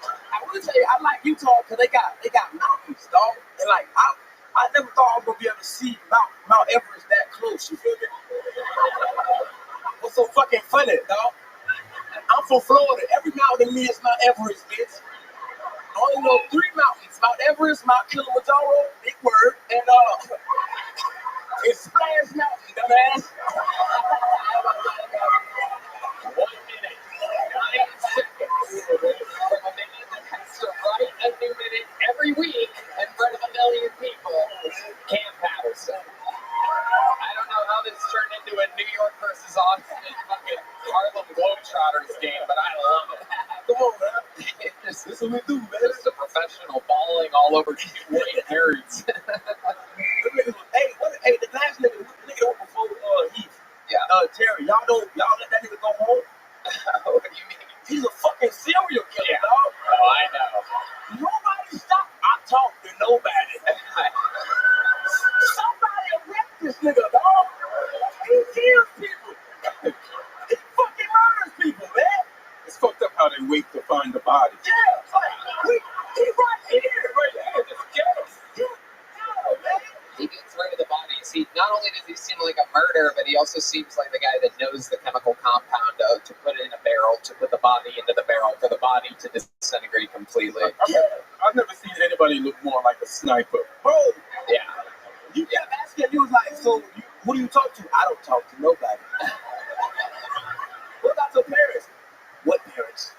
I will tell you, I like Utah because they got mountains, dog. And like, I never thought I was gonna be able to see Mount Everest that close. You feel me? What's so fucking funny, dog? I'm from Florida. Every mountain to me is Mount Everest, bitch. I only know 3 mountains: Mount Everest, Mount Kilimanjaro, big word, and it's flat. There's no dumbass. 1 minute, 9 seconds from a man that has to write a new minute every week in front of 1 million people. Cam Patterson. I don't know how this turned into a New York versus Austin fucking Harlem Globetrotters game, but I love it. Come on, man. This This is what we do, man. is a professional balling all over white nerds. Hey, the last nigga before Heath. Yeah. Terry, y'all let that nigga go home? What do you mean? He's a fucking serial killer, Yeah. dog. Oh, I know. Nobody stop. I talk to nobody. Somebody arrest this nigga, dog. He kills people. He fucking murders people, man. It's fucked up how they wait to find the body. Yeah, he right here. Just kill him. Yeah, man. He gets rid of the bodies. Not only does he seem like a murderer, but he also seems like the guy that knows the chemical compound to put it in a barrel, to put the body into the barrel, for the body to disintegrate completely. I've never seen anybody look more like a sniper. Bro, Yeah. you kept asking, you was like, so who do you talk to? I don't talk to nobody. What about your parents? What parents?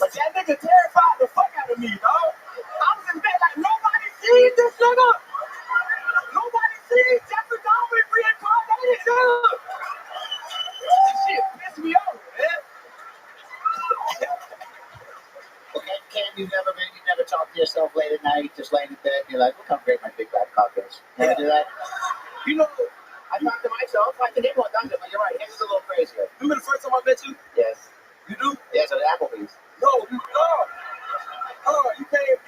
But that nigga terrified the fuck out of me, dog. I was in bed like, nobody sees this nigga. Nobody sees Jeffrey Dahmer reincarnated, dude. This shit pissed me off, man. Okay, Cam, you never talk to yourself late at night, just laying in bed, and you're like, look how great my big bad cock is. Never do that? You know, I talk to myself, I can name one thunder, but you're right, his is a little crazier. remember the first time I met you? Yes. You do? Yes, at Applebee's. No, you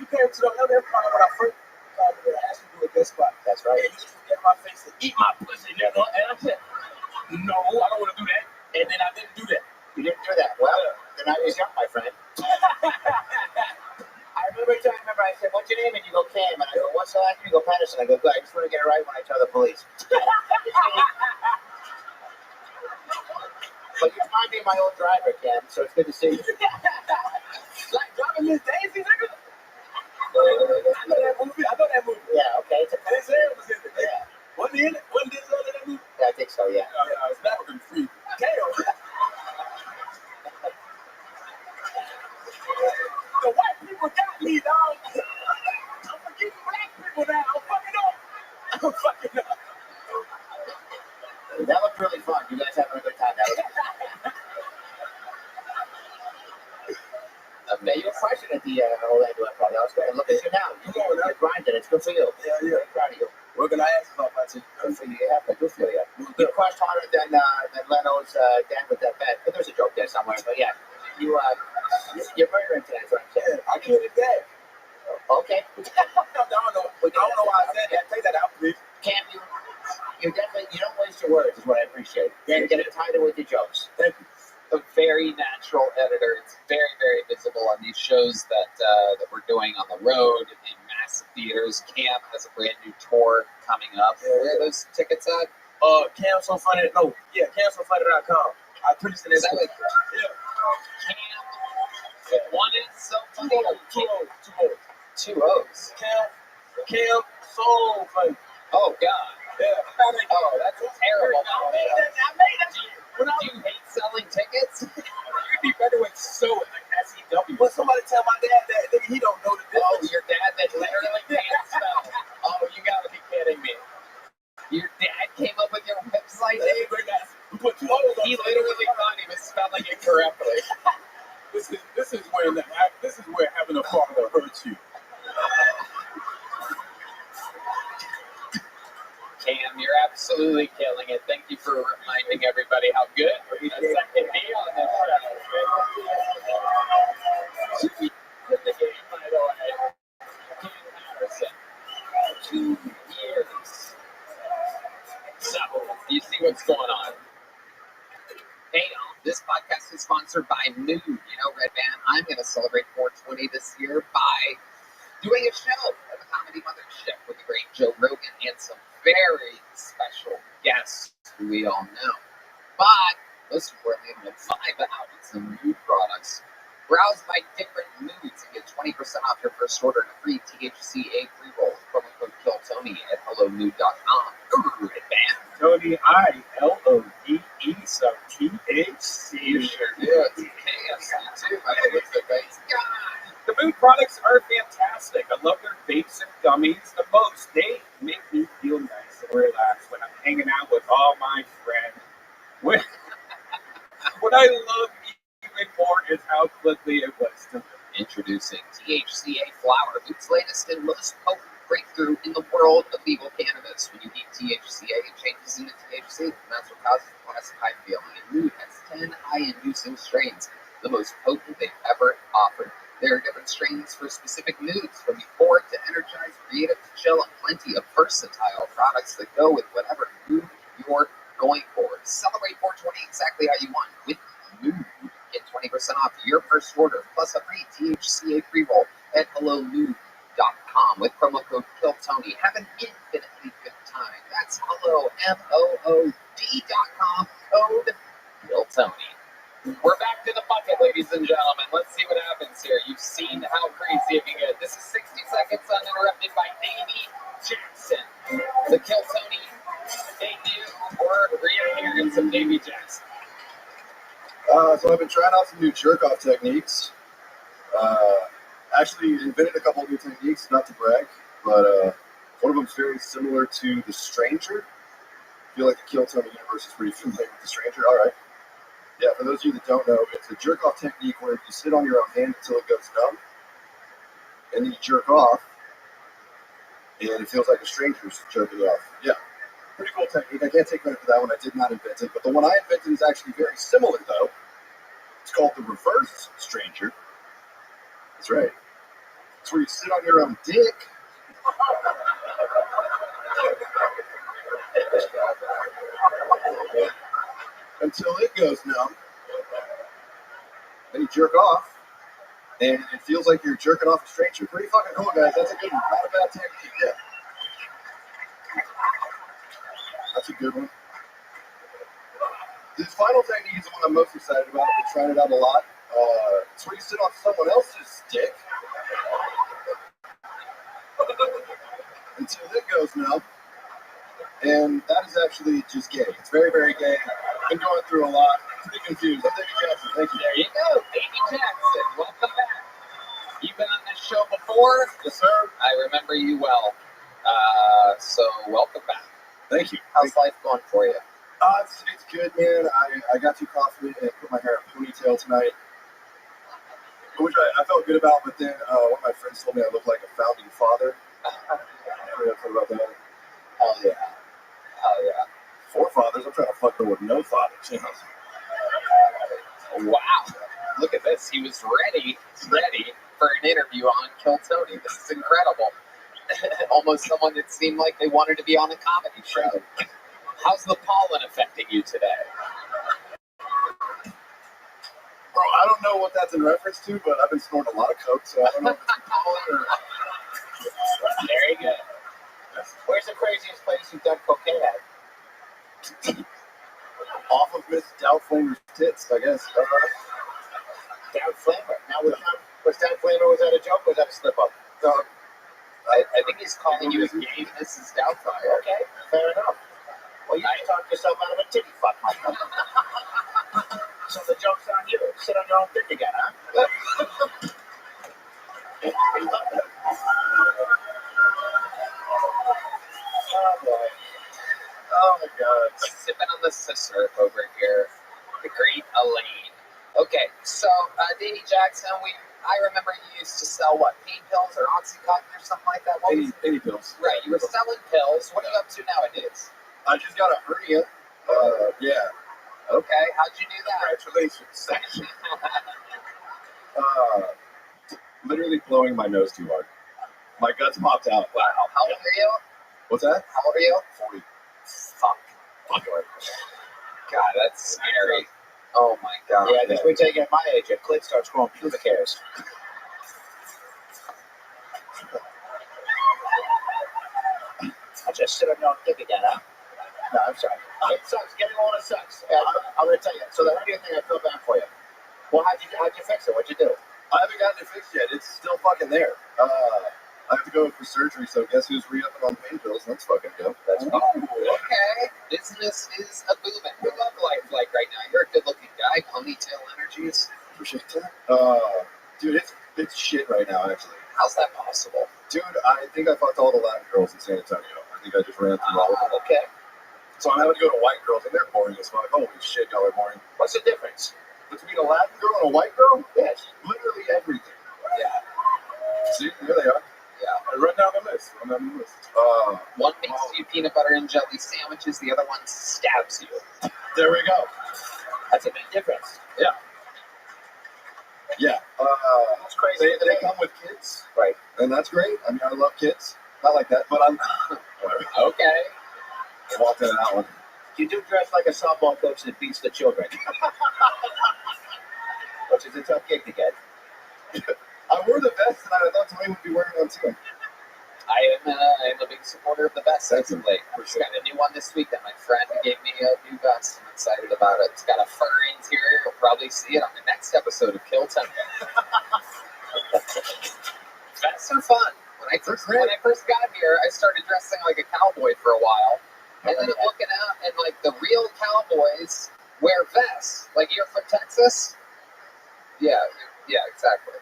came to the other empire when I first asked you to do a guest spot. That's right. And you just get my face and eat my pussy, nigga. And I said, no, I don't want to do that. And then I didn't do that. You didn't do that. Well, then I was young, my friend. I remember I said, what's your name? And you go, Cam. And I go, what's the last name? You go, Patterson. I go, good. I just want to get it right when I tell the police. But you remind me of my old driver, Cam, so it's good to see you. Like driving Miss Daisy, nigga. I know that movie. Yeah, okay. It's a Denzel was in it. yeah. Wasn't he in it? Wasn't Denzel in that movie? Yeah, I think so, yeah. It's never been free. Damn. The white people got me, dog. I'm forgetting black people now. I'm fucking up. That looked really fun. You guys having a good time. Now, you were crushing at the Orlando Improv. That was great. Look at you now. You're grinding. It's good for you. Yeah. Very proud of you. We're gonna ask about my team. Good for you. Yeah, good for you. You crushed harder than Leno's Dan with that bet. But there's a joke there somewhere. But yeah, you're murdering today. That's what I'm saying. I killed his dad. Okay. I don't know why I said that. Take that out, please. Cam, you definitely you don't waste your words. Is what I appreciate. You get it tighter with your jokes. Thank you. A very natural editor. It's very, very visible on these shows that we're doing on the road in massive theaters. Cam has a brand new tour coming up. Where are those tickets at? CamSoFunny.com. I printed it. Is that like Cam? One is so funny. Two O's. Cam So Funny. Oh God. Yeah. Oh, that's terrible. I made that shit. Do you hate selling tickets? You'd be better with so like SEW. But somebody tell my dad that nigga, he don't know the Oh, difference. your dad that literally can't spell. Oh, you gotta be kidding me. Your dad came up with your website? Hey, great guys. We put two O's on He it. literally thought he was spelling it correctly. This is where having a father hurts you. Cam, you're absolutely killing it. Thank you for reminding everybody how good the second D on this show. She's in the game, by the way. Cam Patterson. 2 years. So, you see what's going on. Hey, this podcast is sponsored by Mood. You know, Red Band, I'm going to celebrate 420 this year by doing a show at the Comedy Mothership with the great Joe Rogan and some very special guests who we all know. But most importantly, I'm going to vibe out with some Mood products. Browse by different moods and get 20% off your first order and a free THCA pre-roll. Promo code KILL Tony at hellonude.com. Ooh, advanced. Tony, ILOVE, some THC. You sure do. It's KFC too. I think it's the base. The Mood products are fantastic. I love their vapes and gummies the most. They make me feel nice and relaxed when I'm hanging out with all my friends. What I love even more is how quickly it was delivered. Introducing THCA flower, Mood's latest and most potent breakthrough in the world of legal cannabis. When you eat THCA, it changes into THC, and that's what causes the classic high feeling. And Mood has 10 high-inducing strains, the most potent they've ever offered. There are different strains for specific moods, from euphoric to energized, creative to chill, and plenty of versatile products that go with whatever mood you're going for. Celebrate 420 exactly how you want with Mood. Get 20% off your first order, plus a free THCA pre-roll at hellomood.com with promo code KILLTONY. Have an infinitely good time. That's hello, MOOD.com, code KILLTONY. We're back to the bucket, ladies and gentlemen. Let's see what happens here. You've seen how crazy it can get. This is 60 Seconds Uninterrupted by Davey Jackson. The Kill Tony debut. We're hearing some Davey Jackson. So I've been trying out some new jerk-off techniques. Actually invented a couple of new techniques, not to brag, but one of them is very similar to The Stranger. I feel like the Kill Tony universe is pretty familiar with The Stranger. All right. Yeah, for those of you that don't know, it's a jerk-off technique where you sit on your own hand until it goes numb, and then you jerk off, and it feels like a stranger's jerking you off. Yeah, pretty cool technique. I can't take credit for that one. I did not invent it, but the one I invented is actually very similar, though. It's called the reverse stranger. That's right. It's where you sit on your own dick. Until it goes numb. Then you jerk off, and it feels like you're jerking off a stranger. Pretty fucking cool, guys. That's a good one. Not a bad technique. Yeah. That's a good one. This final technique is the one I'm most excited about. I've been trying it out a lot. It's where you sit on someone else's dick until it goes numb. And that is actually just gay. It's very, very gay. Been going through a lot. Pretty confused. I'm Davey Jackson. Thank you. There you go, Davey Jackson. Welcome back. You've been on this show before. Yes, sir. I remember you well. So welcome back. Thank you. How's life going for you? It's good, man. I got too confident and put my hair in a ponytail tonight, which I felt good about, but then one of my friends told me I look like a founding father. I thought about that. Hell yeah. Hell yeah. Forefathers? I'm trying to fuck them with no fathers. You know? Wow. Look at this. He was ready for an interview on Kill Tony. This is incredible. Almost someone that seemed like they wanted to be on a comedy show. How's the pollen affecting you today? Bro, I don't know what that's in reference to, but I've been snorting a lot of coke, so I don't know if it's pollen or... Very good. Where's the craziest place you've done cocaine at? Off of Miss Doubtflamer's tits, I guess. Down Flamer. Now, was Down Flamer, was that a joke or was that a slip-up? I think he's calling you a gay Mrs. Doubtfire. Okay, fair enough. Well, you just talked yourself out of a titty fuck, my friend. So the joke's on you. Sit on your own dick again, huh? Oh, boy. Oh, my God. Sipping on the sister over here. The great Elaine. Okay, so, Davey Jackson, I remember you used to sell, what, pain pills or Oxycontin or something like that? 80 pills. Right, you were selling pills. What are you up to nowadays? I just got a hernia. Yeah. Okay, how'd you do that? Congratulations. Literally blowing my nose too hard. My guts popped out. Wow, how old are you? What's that? How old are you? 40. Fuck. God, that's scary. Oh my God. Yeah, just wait till you get my age. Your clit starts growing pubic hairs. I just sit on your own dick again, huh? No, I'm sorry. It sucks. Getting older sucks. I'm going to tell you. So the hernia thing, I feel bad for you. Well, how'd you fix it? What'd you do? I haven't gotten it fixed yet. It's still fucking there. I I have to go for surgery, so guess who's re-upping on pain pills? Let's fucking go. That's fine. Okay. Business is a booming. We love life like right now. You're a good-looking guy. Ponytail energies. Appreciate that. Dude, it's shit right now, actually. How's that possible? Dude, I think I fucked all the Latin girls in San Antonio. I think I just ran through all of them. Okay. So I'm having to go to white girls, and they're boring as fuck. Holy shit, y'all are boring. What's the difference? Between a Latin girl and a white girl? Yes. Literally everything. Yeah. See, here they are. Yeah. Run down the list. One makes you peanut butter and jelly sandwiches. The other one stabs you. There we go. That's a big difference. Yeah. That's crazy. They come with kids, Right. and that's great. I mean, I love kids. Not like that, but I'm. Whatever. Okay. I walked into that one. You do dress like a softball coach that beats the children. Which is a tough gig to get. I wore the vest tonight. I thought Tony would be wearing one too. I am a big supporter of the vest as of late. For Just sure. got a new one this week, and my friend gave me a new vest. I'm excited about it. It's got a fur interior. You'll probably see it on the next episode of Kill Time. Vests are fun. When I first got here, I started dressing like a cowboy for a while, and then I'm looking out, and like the real cowboys wear vests. Like, you're from Texas? Yeah, exactly.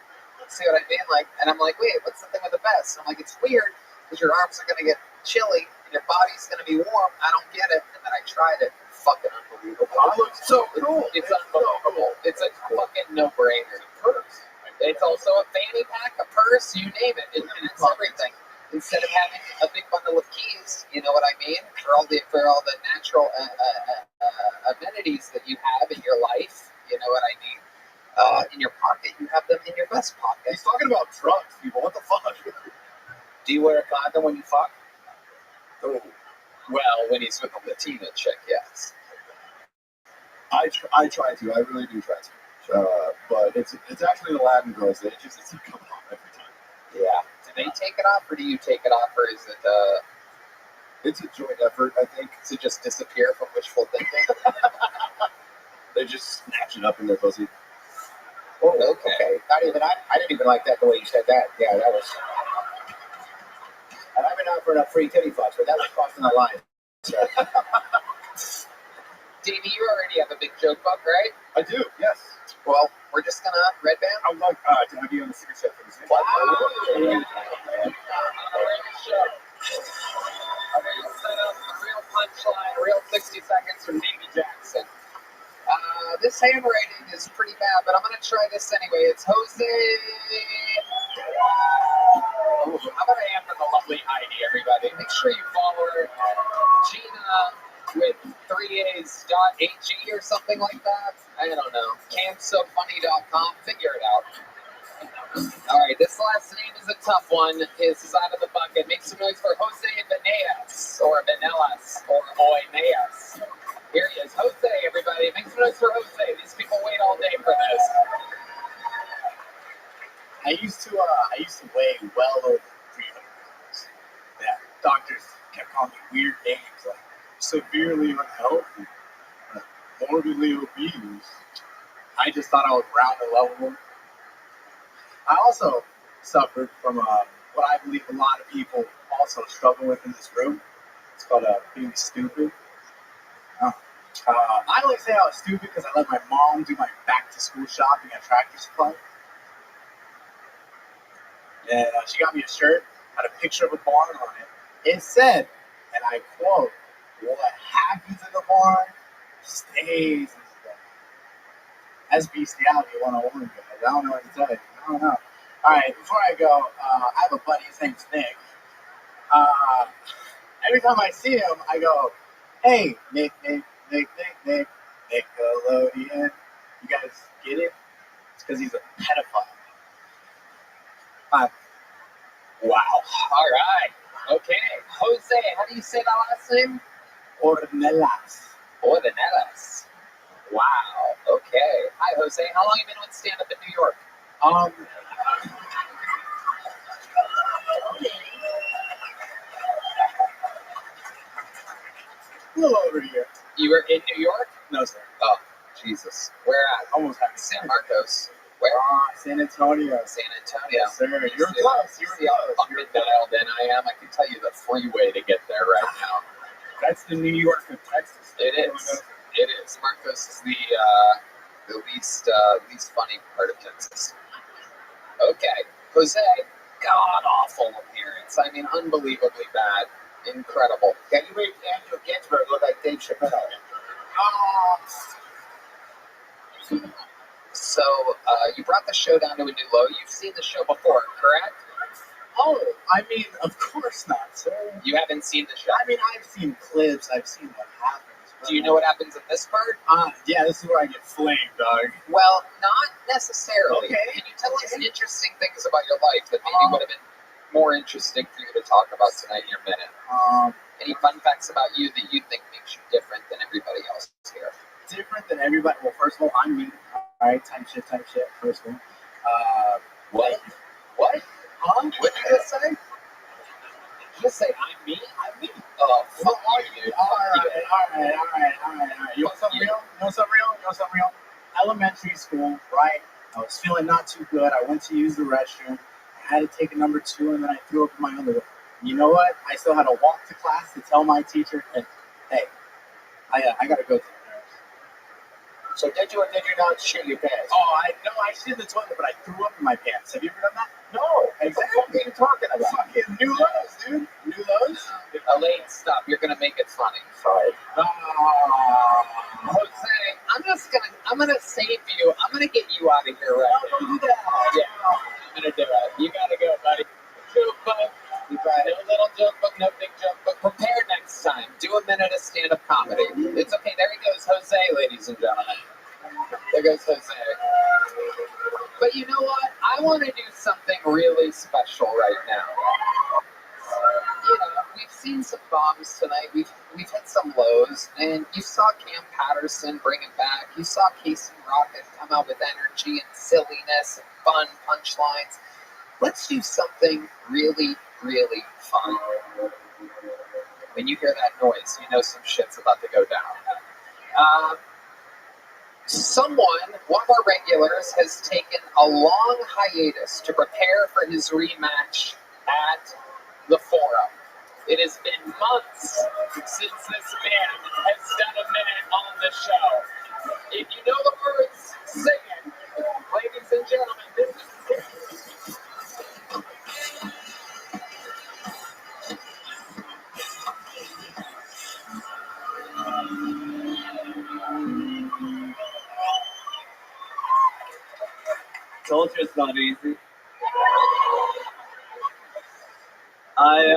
See what I mean? Like, and I'm like, wait, what's the thing with the vest? I'm like, it's weird because your arms are gonna get chilly and your body's gonna be warm. I don't get it. And then I tried it. Fucking unbelievable. It looks so cool. It's unbelievable. It's a fucking no-brainer. It's also a fanny pack, a purse, you name it. And it's everything. Instead of having a big bundle of keys, you know what I mean? For all the natural amenities that you have in your life, you know what I mean? In your pocket, you have them in your vest pocket. He's talking about drugs, people. What the fuck? Do you wear a condom when you fuck? Oh, Well, when he's with a Latina chick, yes. I try to. I really do try to. But it's actually the Latin girls. They just it's coming off every time. Yeah. Do they take it off, or do you take it off, or is it It's a joint effort, I think. to just disappear from wishful thinking? They just snatch it up in their pussy. Oh, okay. I didn't even like that the way you said that. Yeah, that was. And I've been out for enough free titty fucks, but that was crossing the line. So, Davey, you already have a big joke book, right? I do, yes. Well, we're just gonna red band. I would like to have you on the secret set for this. Wow. On the real show. A real setup, a real punchline, a real 60 seconds from Davey Jackson. This handwriting is pretty bad, but I'm gonna try this anyway. It's Jose. Oh, how about a hand for the lovely Heidi, everybody? Make sure you follow her. Gina with 3A's.ag or something like that. I don't know. CamSoFunny.com. Figure it out. All right, this last name is a tough one. His is out of the bucket. Make some noise for Jose Veneas, or Venelas, or Oineas. Here he is. Jose, everybody. Make some noise for Jose. These people wait all day for this. I used to weigh well over 300 pounds. Yeah, doctors kept calling me weird names like severely unhealthy, morbidly obese. I just thought I was round and lovable. I also suffered from what I believe a lot of people also struggle with in this room. It's called being stupid. I only say I was stupid because I let my mom do my back-to-school shopping at Tractor Supply. And she got me a shirt, had a picture of a barn on it. It said, and I quote, "What happens in the barn stays in the barn." That's bestiality 101, guys. I don't know what to tell you. I don't know. All right, before I go, I have a buddy. His name's Nick. Every time I see him, I go, "Hey, Nick, Nickelodeon." You guys get it? It's because he's a pedophile. Wow. All right. Okay. Jose, how do you say that last name? Ornelas. Ornelas. Wow. Okay. Hi, Jose. How long have you been with stand-up in New York? A little over here. You were in New York? No, sir. Oh, Jesus. Where at? Almost had San Marcos. Where? San Antonio. San Antonio. Sir, you were See close. You were how close. fucking dialed in I am? I can tell you the freeway to get there right now. That's the New York of Texas. It is. It is. Marcos is the least funny part of Texas. Okay. Jose, god awful appearance. I mean, unbelievably bad. Incredible. Yeah, you made Andrew Ginsberg look like Dave Chappelle. So, you brought the show down to a new low. You've seen the show before, correct? Oh, I mean, of course not, sir. You haven't seen the show. I mean, I've seen clips. I've seen what happens. Do you know what happens in this part? Yeah, this is where I get flamed, dog. Well, not necessarily. Okay. Can you tell us interesting things about your life that maybe would have been more interesting for you to talk about tonight in your minute? Any fun facts about you that you think makes you different than everybody else here? Different than everybody. Well, first of all, I'm me. All right, type shit. First one. What? What? Huh? What did you just say? Just say, I'm me? I'm me. Oh, fuck you, dude. All right. You want something real? Elementary school, right? I was feeling not too good. I went to use the restroom. I had to take a number 2, and then I threw up in my underwear. You know what? I still had to walk to class to tell my teacher, hey, I gotta go to the nurse. So did you or did you not shit your pants? Oh, I shit in the toilet, but I threw up in my pants. Have you ever done that? No. Exactly. What are you talking about? Fucking new lows, dude. New lows? Elaine, stop. You're gonna make it funny. Sorry. Jose, I'm gonna save you. I'm gonna get you out of here right now. Don't do that. Yeah, I'm gonna do it. You gotta go, buddy. Joke book. No little joke book, no big joke book. Prepare next time. Do a minute of stand-up comedy. It's okay. There he goes, Jose, ladies and gentlemen. There goes Jose. But you know what? I want to do something really special right now. You know, we've seen some bombs tonight. We've hit some lows, and you saw Cam Patterson bring it back. You saw Casey Rocket come out with energy and silliness and fun punchlines. Let's do something really, really fun. When you hear that noise, you know some shit's about to go down. One of our regulars, has taken a long hiatus to prepare for his rematch at the Forum. It has been months since this man has done a minute on the show. If you know the words, sing it. Ladies and gentlemen, this is Told you it's not easy. I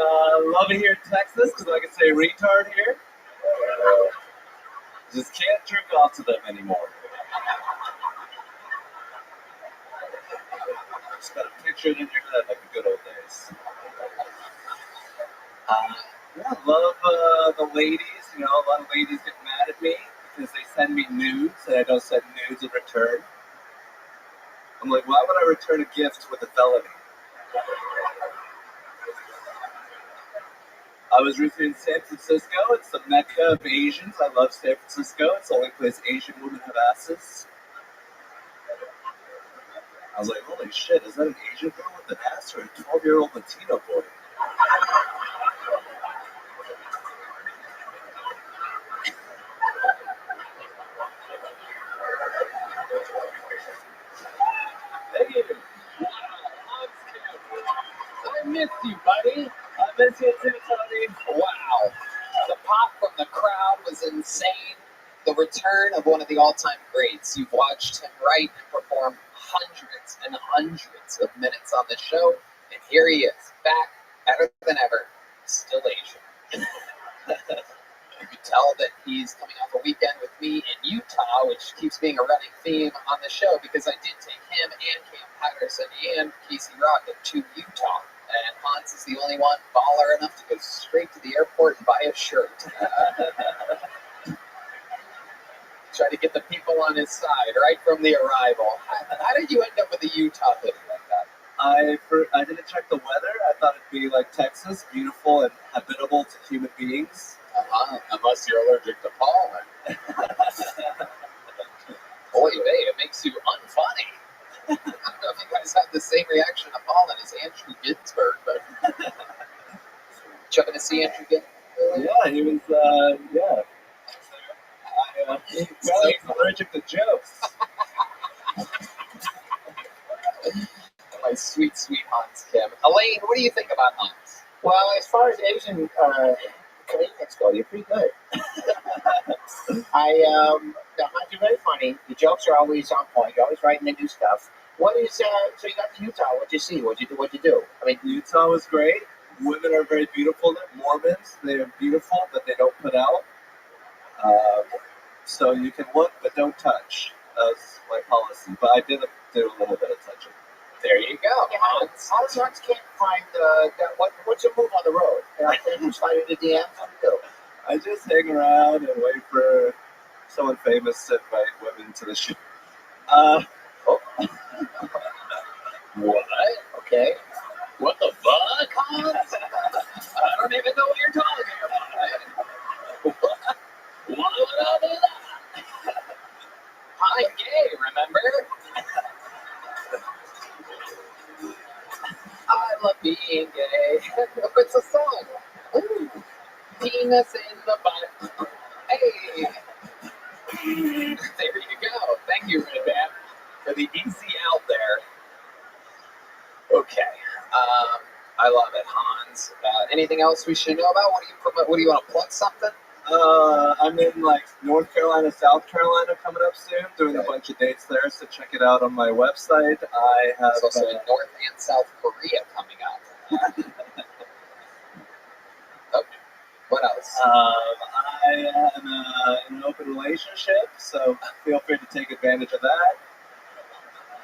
love it here in Texas because I can say retard here. Just can't jerk off to them anymore. Just gotta picture it in your head like the good old days. Yeah, I love the ladies. You know, a lot of ladies get mad at me because they send me nudes and I don't send nudes in return. I'm like, why would I return a gift with a felony? I was recently in San Francisco. It's the mecca of Asians. I love San Francisco. It's the only place Asian women have asses. I was like, holy shit, is that an Asian girl with an ass or a 12-year-old Latino boy? Hey, I missed you, buddy. I miss you too, Tony. Wow. The pop from the crowd was insane. The return of one of the all-time greats. You've watched him write and perform hundreds and hundreds of minutes on the show, and here he is, back, better than ever, still Asian. You can tell that he's coming off a weekend with me in Utah, which keeps being a running theme on the show because I did take him and Cam Patterson and Casey Rocket to Utah. And Hans is the only one baller enough to go straight to the airport and buy a shirt. Try to get the people on his side right from the arrival. How did you end up with a Utah hoodie like that? I didn't check the weather. I thought it'd be like Texas, beautiful and habitable to human beings. Unless you're allergic to pollen. Boy, it makes you unfunny. Kelly's allergic to jokes. My sweet, sweet Hans Kim. Elaine, what do you think about Hans? Well, as far as Asian comedians go, you're pretty good. The Hans are very funny. The jokes are always on point. You're always writing the new stuff. What is, so you got to Utah. What'd you see? What'd you do? I mean, Utah was great. Women are very beautiful. They're Mormons. They are beautiful, but they don't put out. So you can look, but don't touch. That's my policy. But I did do a little bit of touching. There you go. yeah, how does Hans can't find, what's your move on the road? You slide into DMs? What do you do? I just hang around and wait for someone famous to invite women to the show. What? Okay. What the fuck, Hans? I don't even know what you're talking about. Why would I do that? I'm gay, remember? I love being gay. It's a song. Ooh. Penis in the butt. Hey. There you go. Thank you, Red Man, for the easy out there. Okay. I love it, Hans. Anything else we should know about? What do you want to plug something? I'm in North Carolina, South Carolina coming up soon, doing a bunch of dates there, so check it out on my website. I have It's also in North and South Korea coming up. Okay. What else? I am in an open relationship, so feel free to take advantage of that.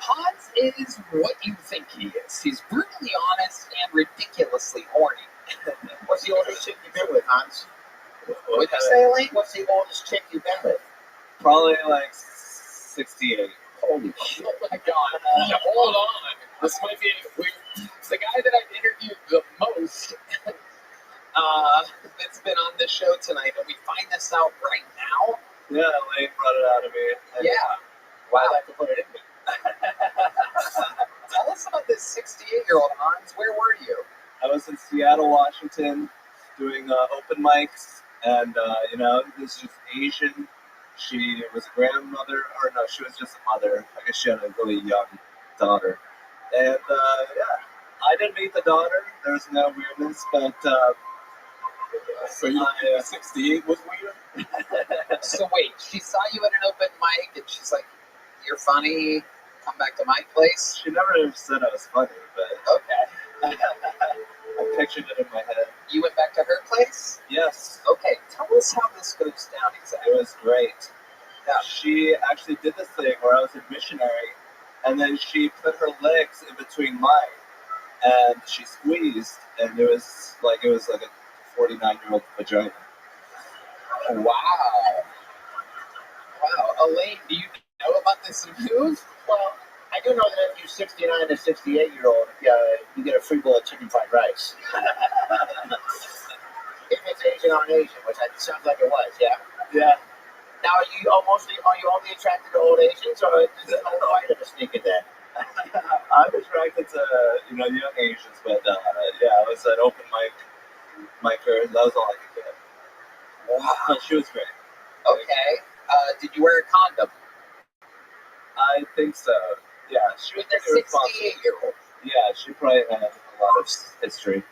Hans is what you think he is. He's brutally honest and ridiculously horny. What's the oldest chick you've been with, Hans? What'd you say, Elaine? What's the oldest chick you've been with? Probably 68. Holy shit. Oh my god. Now, hold on. This might be the guy that I've interviewed the most that's been on this show tonight, but we find this out right now. Yeah, Elaine brought it out of me. Yeah. Wow. I'd like to put it in me. Tell us about this 68-year-old, Hans. Where were you? I was in Seattle, Washington, doing open mics, and this is Asian. She was a grandmother, or no, she was just a mother. I guess she had a really young daughter. And I didn't meet the daughter. There was no weirdness, but So you 68 was weird? So wait, she saw you at an open mic, and she's like, "You're funny. Come back to my place." she never said I was funny, but Okay. I pictured it in my head. You went back to her place? Yes, Okay, tell us how this goes down exactly. it was great. She actually did this thing where I was a missionary, and then she put her legs in between mine, and she squeezed, and it was like a 49-year-old vagina. Wow. Wow. Elaine, do you know about this move? Well, I do know that if you're 69 to 68-year-old, you get a free bowl of chicken fried rice. If it's Asian on Asian, which sounds like it was, yeah? Yeah. Now, are you only attracted to old Asians, or is there an old white to sneak in there? I'm attracted to young Asians, but I was at open micer. That was all I could get. Wow, she was great. Okay. Did you wear a condom? I think so. Yeah, she was With a 68-year-old. Yeah, she probably had a lot of history.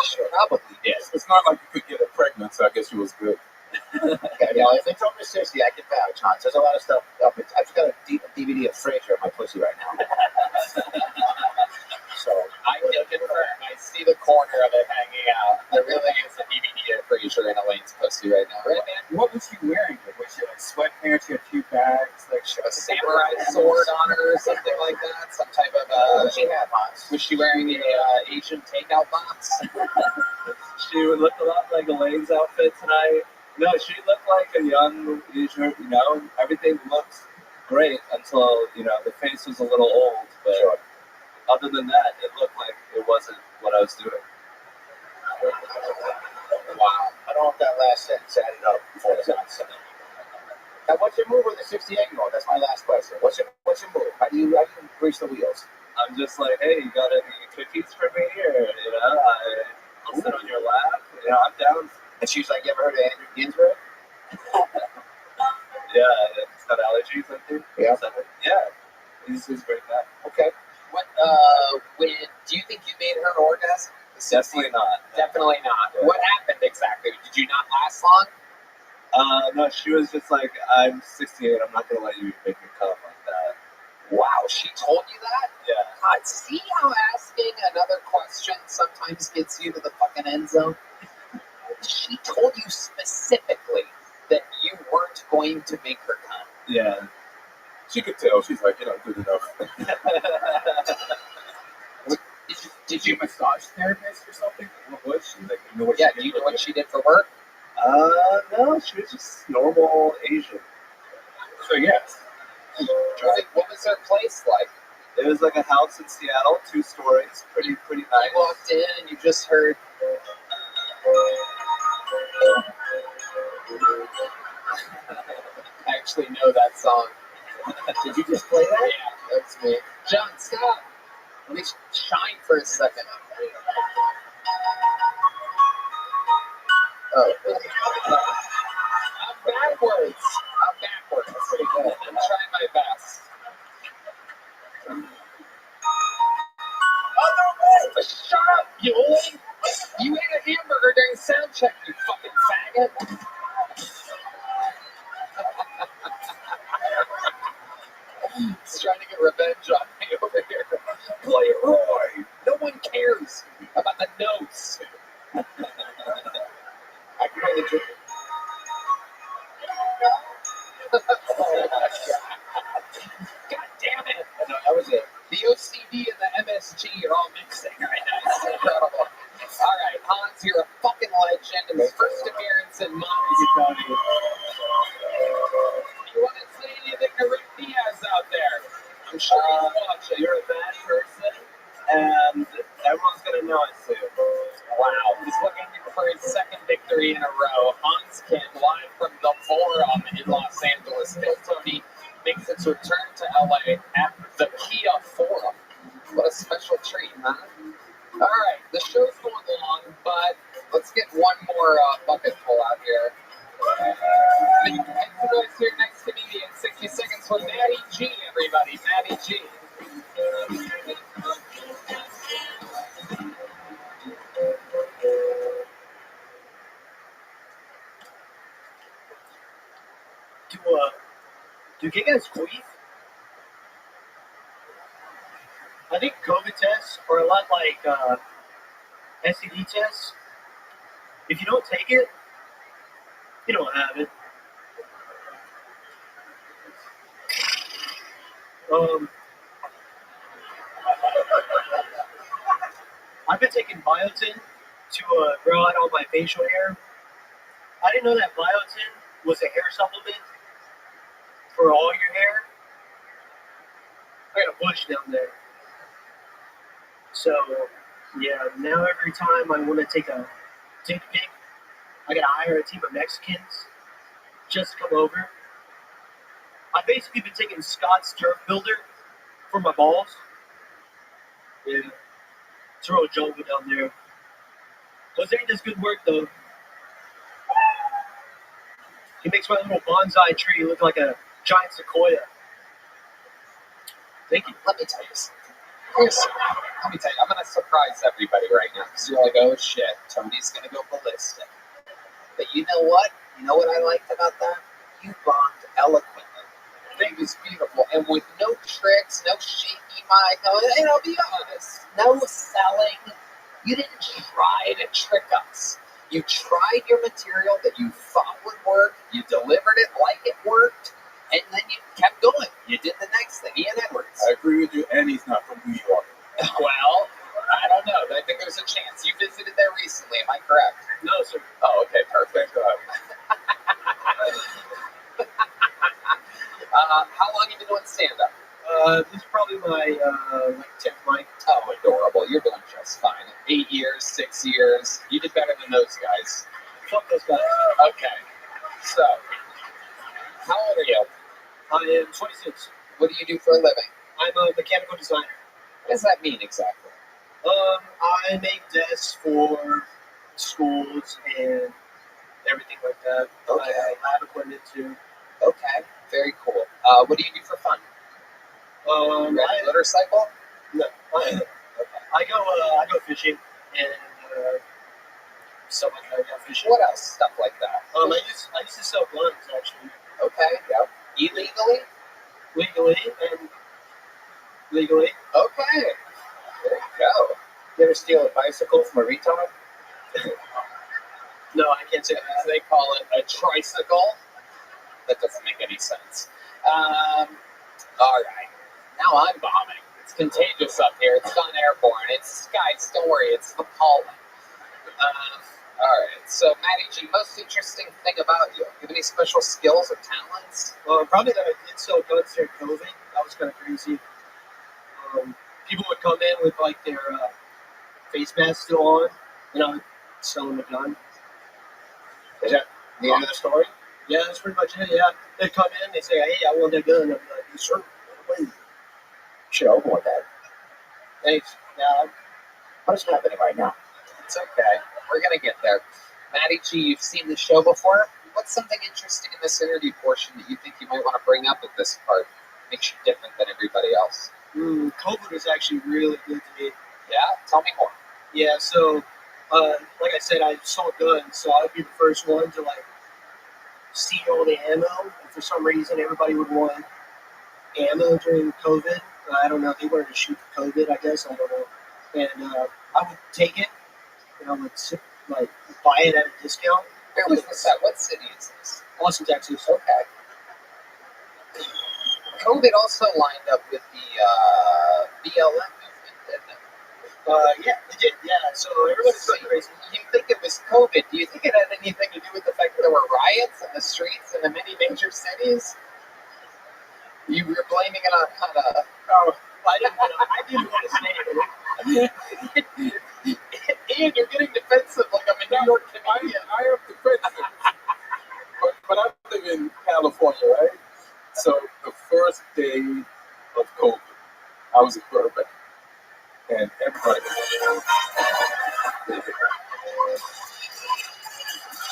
She probably did. It's not like you could get her pregnant, so I guess she was good. Okay, well, if it's over 60, I can vouch, Hans. There's a lot of stuff up. I've got a DVD of Frasier in my pussy right now. So I can confirm. I see the corner of it hanging out. There really is a DVD of Frasier in Elaine's pussy right now. Right, man? What was she wearing? Was she sweatpants? She had 2 bags? She had a samurai sword on her or something like that? Some type of, what does she have, Hans? was she wearing a Asian takeout box? She would look a lot like Elaine's outfit tonight. No, she looked like a young Asian. Everything looked great until the face was a little old. But other than that, it looked like it wasn't what I was doing. Wow. I don't know if that last sentence added up before it's on. Now, what's your move with a 68-year-old? That's my last question. What's your move? How do you grease the wheels? I'm just like, hey, you got any cookies for me? Or, I'll sit on your lap. I'm down. And she's like, you ever heard of Andrew Ginsberg? Yeah, it's got allergies, I think. Yeah. Yeah. He's very bad. Okay. What? Do you think you made her an orgasm? Definitely not. Definitely not. Yeah. What happened exactly? Did you not last long? No, she was just like, I'm 68, I'm not gonna let you make me come like that. Wow, she told you that? Yeah. God, see how asking another question sometimes gets you to the fucking end zone? She told you specifically that you weren't going to make her come. Yeah. She could tell. She's like, you're not good enough. Did you massage therapist or something? What was she? Like, you know what Yeah, she do you did know what she did for work? No, she was just normal Asian. So, yes. What was her place like? It was like a house in Seattle, 2 stories, pretty You nice. walked in and you just heard. I actually know that song. Did you just play that? Yeah, that's me. John, stop. Let me shine for a second. Oh. I'm backwards. That's pretty good. I'm trying my best. Other way! Shut up, you old! You ate a hamburger during sound check, you fucking faggot! He's trying to get revenge on me over here. Play Roy! No one cares about the notes. I can play the drink. Oh my god. God damn it! No, that was it. The OCD and the MSG are all mixing right now. It's incredible. Alright, Hans, you're a fucking legend. And his first appearance in Mom's County. You want to say anything to Rick Diaz out there? I'm sure he's watching. You're a bad person, and everyone's gonna know it soon. Wow, he's looking for his second victory in a row. Hans Kim, live from the Forum in Los Angeles. Phil Tony makes its return to LA at the Kia Forum. What a special treat, huh? All right, the show's going long, but let's get one more bucket full out here. Make some noise for your next comedian. 60 seconds with Maddie G, everybody. Maddie G. Do gay guys queef? I think COVID tests are a lot like STD tests. If you don't take it, you don't have it. I've been taking biotin to grow out all my facial hair. I didn't know that biotin was a hair supplement for all your hair. I got a bush down there. So, yeah, now every time I want to take a dick pic, I gotta hire a team of Mexicans just to come over. I've basically been taking Scott's Turf Builder for my balls. Yeah, it's a real jungle down there. Jose does good work though. He makes my little bonsai tree look like a giant sequoia. Thank you. Let me tell you something. Let me tell you, I'm going to surprise everybody right now because you're like, oh shit, Tony's going to go ballistic. But you know what? You know what I liked about that? You bombed eloquently. It was beautiful. And with no tricks, no shaky mic, and I'll be honest, no selling. You didn't try to trick us. You tried your material that you thought would work, you delivered it like it worked, and then you kept going. You did the next thing, Ian Edwards. I agree with you, and he's not from New York. Well, I don't know, but I think there's a chance. You visited there recently, am I correct? No, sir. Oh, okay, perfect. How long have you been doing stand-up? This is probably my 10th mic. Oh, adorable. You're doing just fine. 8 years, 6 years. You did better than those guys. Fuck those guys. Okay. So, how old are you? I am 26. What do you do for a living? I'm a mechanical designer. What does that mean exactly? I make desks for schools and everything like Okay. lab equipment too. Okay. Very cool. What do you do for fun? Um, Ride a motorcycle? no, I go fishing and stuff like that. Yeah, fishing. What else? Stuff like that. I used to sell guns actually, Okay. Yep. Illegally? legally and legally. Okay. There you go. You ever steal a bicycle from a retard? No, I can't say that. They call it a tricycle. That doesn't make any sense. All right. Now I'm bombing. It's contagious up here. It's non-airborne. It's guys. Don't worry. It's appalling. All right. So, Matty G, most interesting thing about you? You have any special skills or talents? Probably that I did sell guns during COVID. That was kind of crazy. People would come in with like their face mask still on, and I would sell them a gun. Is that the end of the story? Yeah, that's pretty much it. Yeah, they'd come in, they say, "Hey, I want that gun." I'd be like, "Yes, sir." Wait. Should open with that. Thanks. Yeah, What's happening right now? It's okay. We're going to get there. Matty G, you've seen the show before. What's something interesting in this interview portion that you think you might want to bring up at this part? Makes you different than everybody else. COVID was actually really good to me. Yeah? Tell me more. Yeah, so like I said, I sold guns, so I'd be the first one to like see all the ammo. And for some reason, everybody would want ammo during COVID. I don't know. They wanted to shoot for COVID, I guess. I don't know. And I would take it, and I would like buy it at a discount. Where was this at? What city is this? Austin, Texas. Okay. COVID also lined up with the BLM movement, didn't it? Yeah, they did. Yeah, so everybody's going crazy. You think it was COVID? Do you think it had anything to do with the fact that there were riots in the streets in the many major cities? You were blaming it on I didn't want to say it. Ian, you're getting defensive like I'm a New York comedian. I am defensive. but I live in California, right? So the first day of COVID, I was in Burbank, and everybody.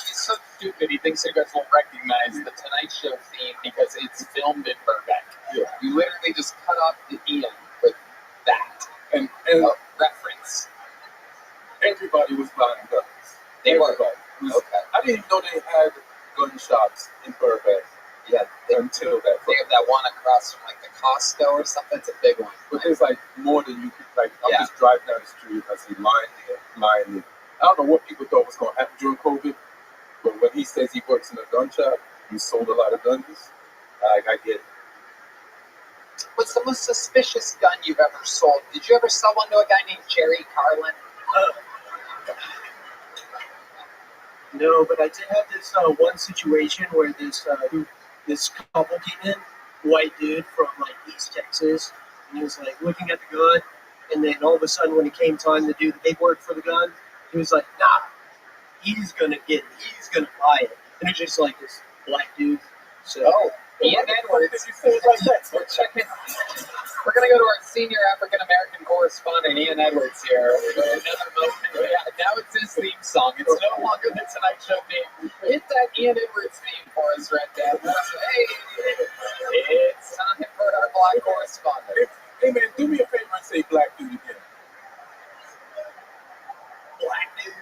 He's so stupid. He thinks you guys will recognize the Tonight Show theme because it's filmed in Burbank. Yeah. You literally just cut off the Ian with that And reference. everybody was buying guns. They were. Everybody. It was- Okay. I didn't even know they had gun shops in Burbank Yeah. until that. They have that one across from like the Costco or something. It's a big one. But there's like more than you could like. I'm Yeah. just driving down the street. I see line there. I don't know what people thought was going to happen during COVID, but when he says he works in a gun shop, he sold a lot of guns. I get it. What's the most suspicious gun you've ever sold? Did you ever sell one to a guy named Jerry Carlin? No, but I did have this one situation where this couple came in, white dude from like East Texas, and he was like looking at the gun, and then all of a sudden when it came time to do the paperwork for the gun, he was like, "Nah, he's gonna get it. He's gonna buy it." And it's just like this black dude. So Ian Edwards. Did you say it like that? We're checking. We're going to go to our senior African American correspondent, Ian Edwards, here. Another moment. Yeah, now it's his theme song. It's no longer the Tonight Show theme. Hit that Ian Edwards theme for us, Red Dad. Hey, it's time for our black correspondent. Hey man, do me a favor and say black dude again. Black dude.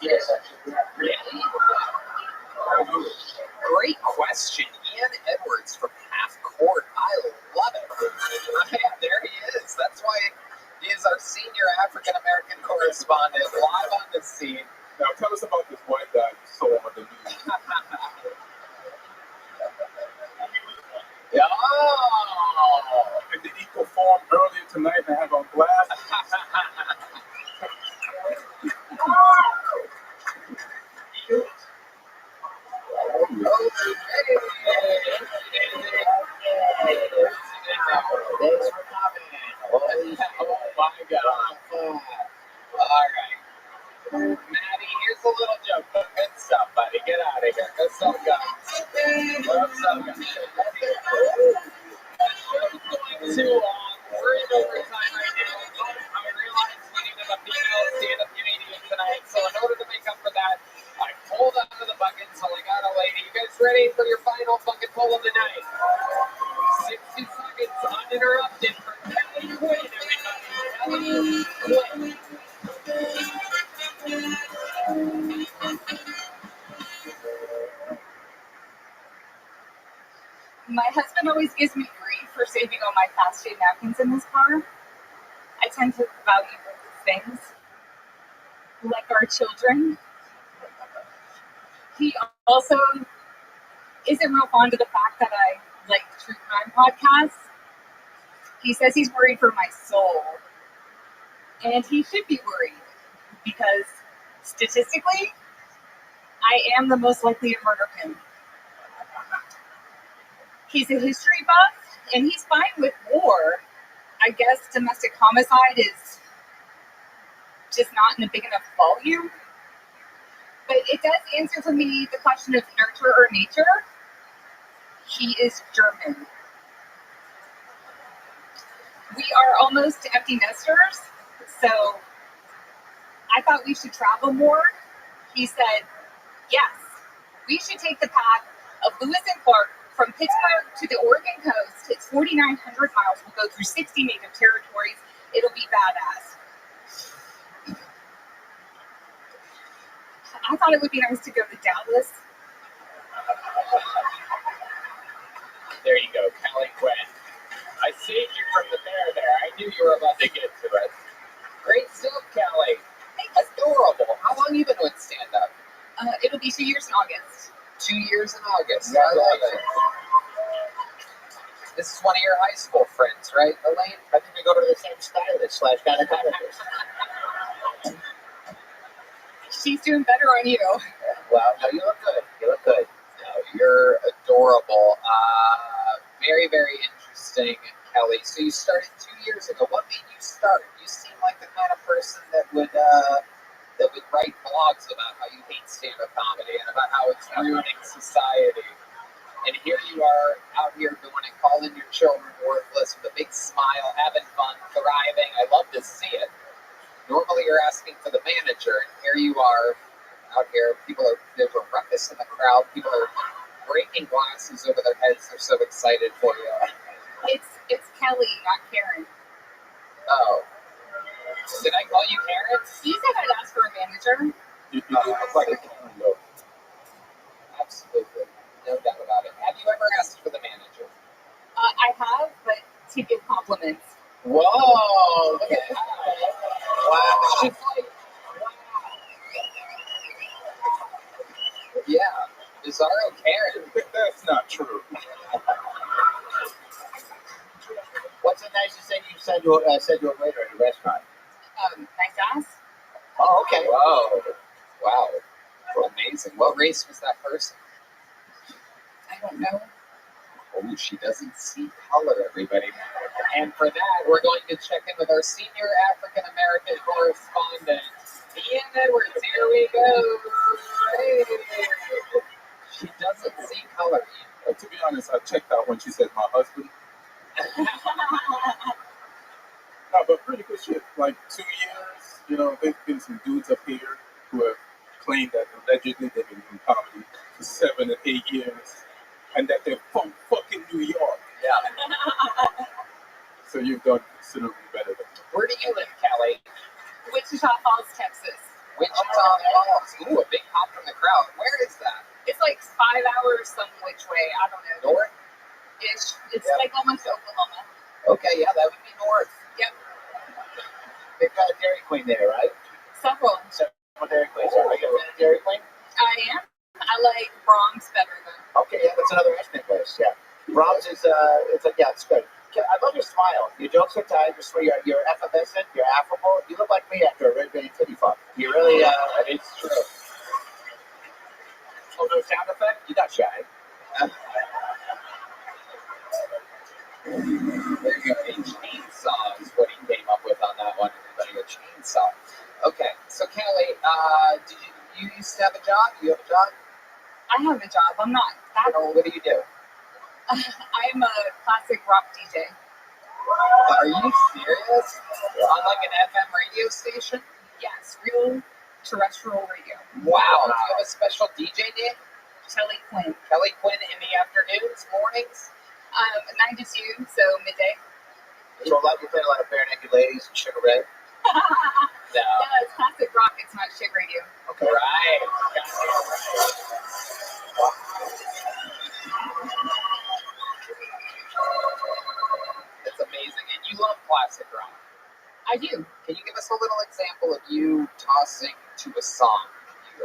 Yes, really? Great question. Ian Edwards from Half Court. I love it. Yeah, there he is. That's why he is our senior African American correspondent live on the scene. Now tell us about this white guy you saw on the news. Oh! And did he perform earlier tonight and have on glass? Thanks for coming. Oh my God. All right. Maddie, here's a little joke. Good stuff, buddy. Get out of here. Go sell guns. What's up, guys? Show's going too long. We're in overtime right now. But I realized we needed a female stand-up comedian tonight, so in order to make up for that, I pulled out of the bucket until I got a lady. You guys ready for your final bucket pull of the night? 60 seconds uninterrupted for Kelly Quinn, everybody. Kelly Quinn. My husband always gives me grief for saving all my fast food napkins in his car. I tend to value things like our children. He also isn't real fond of the fact that I like true crime podcasts. He says he's worried for my soul. And he should be worried because statistically, I am the most likely to murder him. He's a history buff and he's fine with war. I guess domestic homicide is just not in a big enough volume. But it does answer for me the question of nurture or nature. He is German. We are almost empty nesters, so I thought we should travel more. He said, yes, we should take the path of Lewis and Clark from Pittsburgh to the Oregon coast. It's 4,900 miles. We'll go through 60 native territories. It'll be badass. I thought it would be nice to go to Dallas. There you go, Kelly Quinn. I saved you from the bear there. I knew you were about to get to it. Great stuff, Kelly. Adorable. How long have you been doing stand-up? It'll be 2 years in August. 2 years in August. I love it. This is one of your high school friends, right, Elaine? I think we go to the same stylist / gynecologist. She's doing better on you. Well, no, you look good. You look good. No, you're adorable. Very, very interesting, Kelly. So you started 2 years ago. What made you start? You seem like the kind of person that would write blogs about how you hate stand-up comedy and about how it's ruining society. And here you are out here doing it, calling your children worthless with a big smile, having fun, thriving. I love to see it. Normally you're asking for the manager, and here you are out here. There's a ruckus in the crowd. People are breaking glasses over their heads. They're so excited for you. It's Kelly, not Karen. Oh. Did I call you Karen? You said I'd ask for a manager. You do look like a Karen, though. Absolutely. No doubt about it. Have you ever asked for the manager? I have, but to give compliments. Whoa! Look at that. Wow. She's like, wow. Yeah. Bizarro Karen. That's not true. What's the nicest thing you said to a waiter at a restaurant? Nice ass. Oh, okay. Whoa. Wow. Amazing. What race was that person? I don't know. Oh, she doesn't see color, everybody. And for that, we're going to check in with our senior African-American correspondent, Ian Edwards. Here we go. Hey. She doesn't see color, Ian. To be honest, I checked out when she said my husband. No, but pretty good shit. Like 2 years, there's been some dudes up here who have claimed that allegedly they've been in comedy for 7 and 8 years, and that they're from fucking New York. Yeah. So you've done considerably better than me. Where do you live, Kelly? Wichita Falls, Texas. Wichita Falls. Ooh, a big pop from the crowd. Where is that? It's like 5 hours some which way. I don't know. North? Ish. It's Yeah. like almost Oklahoma. Okay, yeah, that would be north. Yep. They've got a Dairy Queen there, right? Several. Several Dairy Queens. Are you a fan of Dairy Queen? I am. I like Brahms better though. Okay, yeah, that's another ice cream place. Yeah, Brahms is it's good. I love your smile. Your jokes are tight. You're effervescent. You're affable. You look like me after a red band titty fuck. You really it's true. Oh, no sound effect? You're not shy. There you go. A chainsaw is what he came up with on that one. Everybody, a chainsaw. Okay, so Kelly, did you used to have a job? You have a job? I have a job. I'm not that old. What do you do? I'm a classic rock DJ. Are you serious? On like an FM radio station? Yes, real terrestrial radio. Wow. Do you have a special DJ name? Kelly Quinn. Kelly Quinn in the afternoons, mornings? 9 to 2, so midday. So you play a lot of Bare Naked Ladies and Sugar Ray? No. No, it's classic rock. It's not shit radio. Okay. Right. That's amazing. And you love classic rock. I do. Can you give us a little example of you tossing to a song?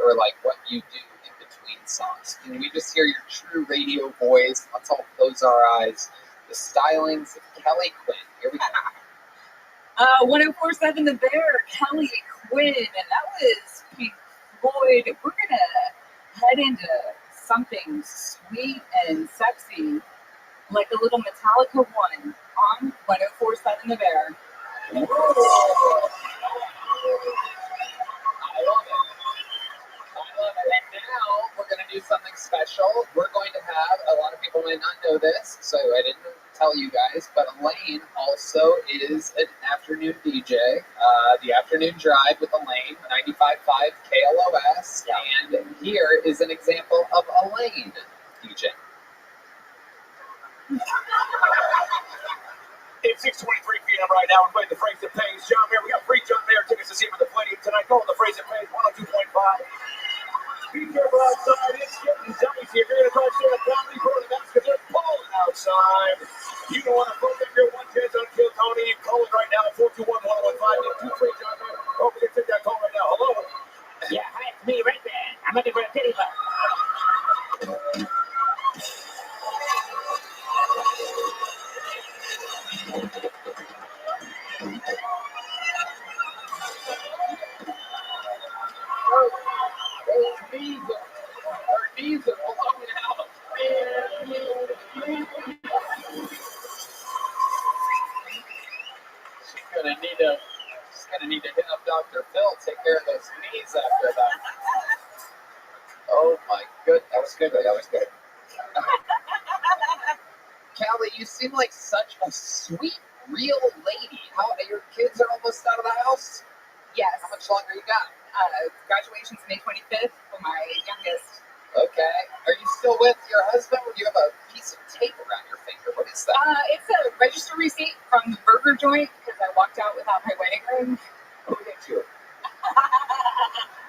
Or like what you do in between songs? Can we just hear your true radio voice? Let's all close our eyes. The stylings of Kelly Quinn. Here we go. 1047 The Bear, Kelly Quinn, and that was Pink Floyd. We're gonna head into something sweet and sexy, like a little Metallica one on 1047 The Bear. I love it. And now we're going to do something special. We're going to have, a lot of people might not know this, so I didn't tell you guys, but Elaine also is an afternoon DJ. The Afternoon Drive with Elaine, 95.5 KLOS. Yeah. And here is an example of Elaine DJ. It's 6:23 p.m. right now. We're playing the phrase that pays. John Mayer, we got free John Mayer tickets to see with the Palladium tonight. Go on the phrase that pays, 102.5. Be careful outside. It's getting dicey. If you're going to try to stay at comedy, go to the mask because they're falling outside. You don't want to fuck up your one chance on Kill Tony. Call it right now, 421-1015. Get two free John Mayer. Don't forget to take that call right now. Hello? Yeah, hi, it's me, Red Band. I'm looking for a pity vote. Her knees are blowing out. She's gonna need to hit up Dr. Phil, take care of those knees after that. Oh my goodness. That was good, though. That was good. Callie, you seem like such a sweet, real lady. How your kids are almost out of the house? Yes. How much longer you got? Graduation's May 25th for my youngest. Okay. Are you still with your husband, or do you have a piece of tape around your finger? What is that? It's a register receipt from the burger joint because I walked out without my wedding ring. Who did you?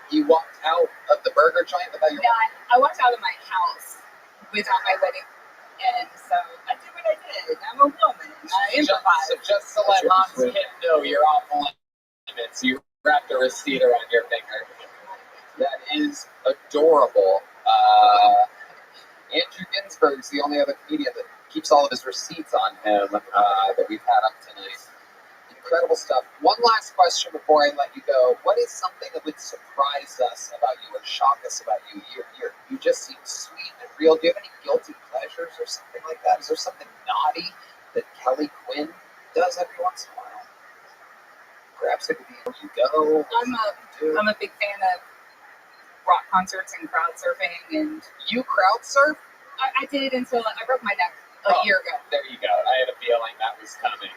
You walked out of the burger joint without your... No, I walked out of my house without my wedding. And so I did what I did. I'm a woman. I improvise. Just to let Hans Kim know you're off limits, you wrapped a receipt around your finger. That is adorable. Andrew Ginsberg's the only other comedian that keeps all of his receipts on him that we've had up tonight. Incredible stuff. One last question before I let you go. What is something that would surprise us about you or shock us about you? You just seem sweet and real. Do you have any guilty pleasures or something like that? Is there something naughty that Kelly Quinn does every once in a while? Perhaps it could be where you go. I'm a big fan of rock concerts and crowd surfing. And you crowd surf? I did until I broke my neck a year ago. There you go. I had a feeling that was coming.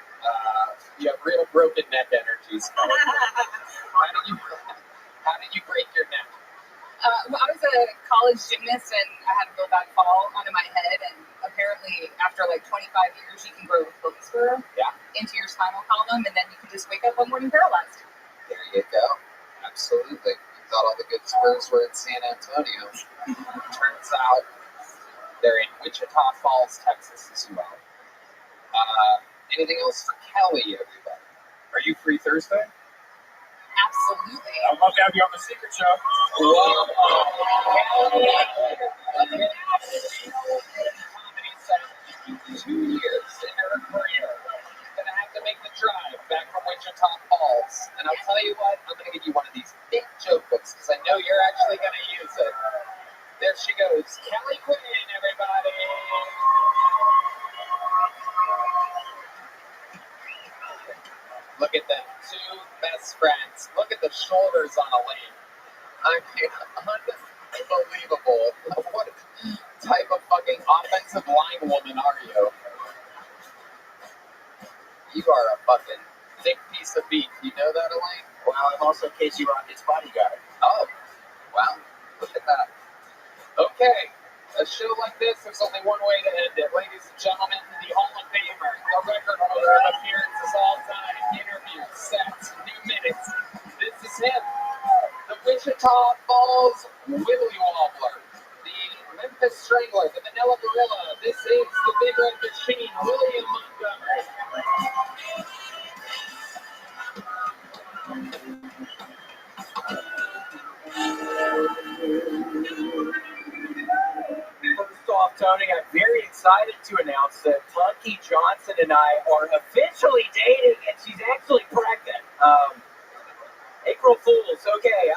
You have real broken neck energies. How did you break your neck? Well, I was a college gymnast and I had a real bad fall onto my head, and apparently after like 25 years you can grow a bone spur into your spinal column, and then you can just wake up one morning paralyzed. There you go. Absolutely. You thought all the good spurs were in San Antonio. Turns out they're in Wichita Falls, Texas as well. Anything else for Kelly, everybody? Are you free Thursday? Absolutely. I'd love to have you on the Secret Show. Whoa. Kelly. 2 years in her career. Gonna have to make the drive back from Wichita Falls. And I'll tell you what, I'm gonna give you one of these big joke books because I know you're actually gonna use it. There she goes. Kelly Quinn, everybody. Look at them, two best friends. Look at the shoulders on Elaine. I mean, unbelievable. What type of fucking offensive line woman are You are a fucking thick piece of beef. You know that, Elaine? Well, I'm also Casey Rocket's bodyguard. Oh, wow. Look at that. Okay, a show like this, there's only one way to end it. Ladies and gentlemen, the Hall of Famer, the record holder of appearances all time, interviews, sets, new minutes. This is him, the Wichita Falls Willy Wobbler, the Memphis Strangler, the Manila Gorilla. This is the Big Red Machine, William Montgomery. First off, Tony, I'm very excited to announce that Punky Johnson and I are officially dating, and she's actually pregnant. April Fools, okay.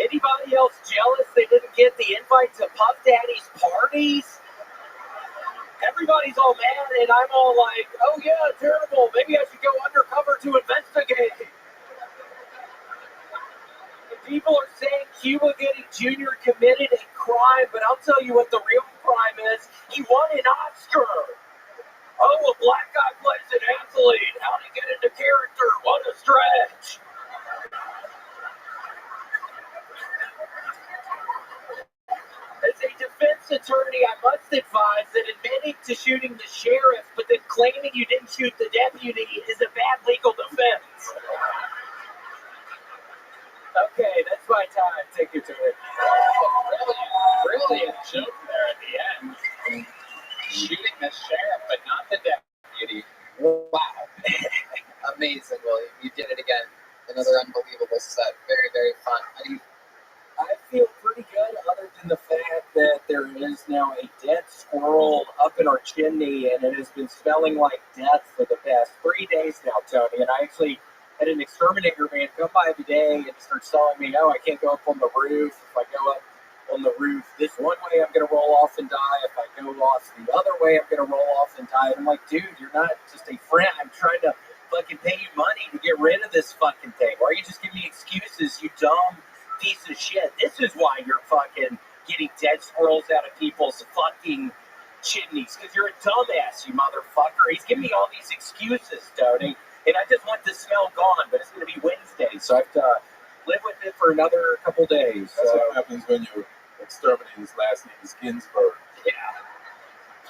Anybody else jealous they didn't get the invite to Puff Daddy's parties? Everybody's all mad, and I'm all like, oh yeah, terrible. Maybe I should go undercover to investigate. People are saying Cuba Gooding Jr. committed a crime, but I'll tell you what the real crime is. He won an Oscar. Oh, a black guy plays an athlete. How'd he get into character? What a stretch. As a defense attorney, I must advise that admitting to shooting the sheriff, but then claiming you didn't shoot the deputy is a bad legal defense. Okay, that's my time. Take your turn. Brilliant joke there at the end. Shooting the sheriff, but not the deputy. Wow. Amazing, William. You did it again. Another unbelievable set. Very, very fun. I feel pretty good other than the fact that there is now a dead squirrel up in our chimney, and it has been smelling like death for the past 3 days now, Tony. And I actually had an exterminator man come by today and start telling me, oh, I can't go up on the roof. If I go up on the roof this one way, I'm going to roll off and die. If I go off the other way, I'm going to roll off and die. And I'm like, dude, you're not just a friend. I'm trying to fucking pay you money to get rid of this fucking thing. Why are you just giving me excuses, you dumb piece of shit? This is why you're fucking getting dead squirrels out of people's fucking chimneys, because you're a dumbass, you motherfucker. He's giving me all these excuses, Tony, and I just want the smell gone, but it's going to be Wednesday, so I have to live with it for another couple days. That's what happens when you exterminate. His last name is Ginsburg. Yeah.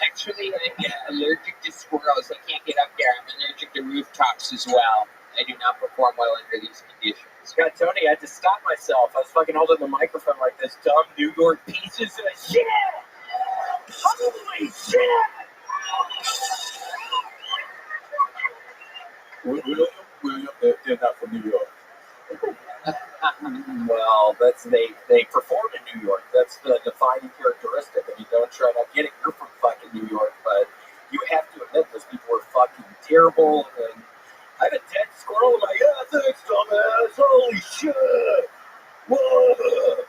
Actually, I'm allergic to squirrels. I can't get up there. I'm allergic to rooftops as well. I do not perform well under these conditions. God, Tony, I had to stop myself. I was fucking holding the microphone like this dumb New York pieces of shit. Holy shit. William, they're not from New York. Well, they perform in New York. That's the defining characteristic. I mean, don't try not getting. You're from fucking New York, but you have to admit those people are fucking terrible. And I have a dead squirrel in my thanks, dumbass. Holy shit! Whoa!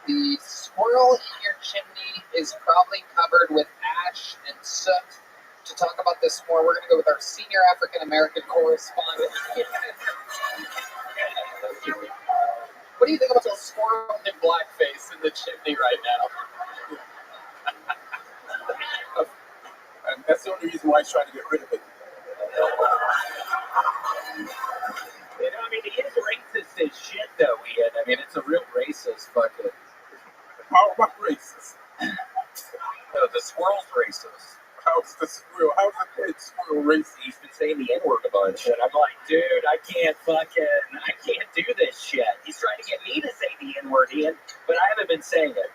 The squirrel in your chimney is probably covered with ash and soot. To talk about this more, we're going to go with our senior African-American correspondent. What do you think about the squirrel in blackface in the chimney right now? And that's the only reason why he's trying to get rid of it. You know, I mean, he is racist as shit, though, Ian. I mean, it's a real racist fucking... How about racist? No, the squirrel's racist. How's the squirrel? How's the dead squirrel racist? He's been saying the N-word a bunch, and I'm like, dude, I can't do this shit. He's trying to get me to say the N-word, Ian, but I haven't been saying it.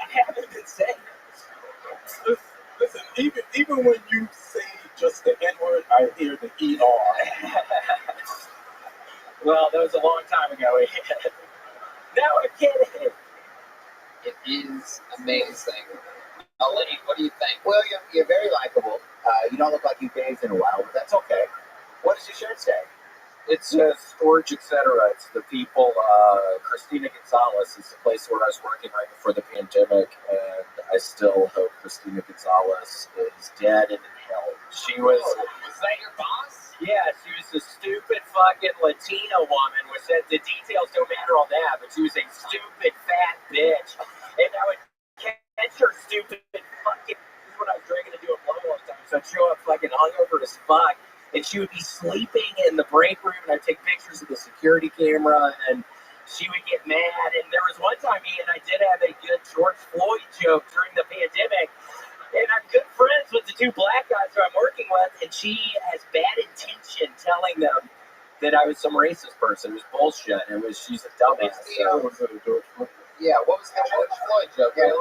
I haven't been saying it. Listen, even when you say just the N-word, I hear the ER. Well, that was a long time ago, Ian. No, I'm kidding. It is amazing. Elaine, what do you think? William, you're very likable. You don't look like you've bathed in a while, but that's okay. What does your shirt say? It says storage, etc. It's the people, Christina Gonzalez is the place where I was working right before the pandemic, and I still hope Christina Gonzalez is dead and in hell. She was... Was that your boss? Yeah, she was a stupid fucking Latina woman, which said the details don't matter on that, but she was a stupid fat bitch. And I would catch her stupid show up fucking hungover as fuck, and she would be sleeping in the break room, and I'd take pictures of the security camera, and she would get mad. And there was one time me and I did have a good George Floyd joke during the pandemic, and I'm good friends with the two black guys who I'm working with, and she has bad intention telling them that I was some racist person. It was bullshit. She's a dumbass. Yeah, what was the George Floyd joke? Yeah,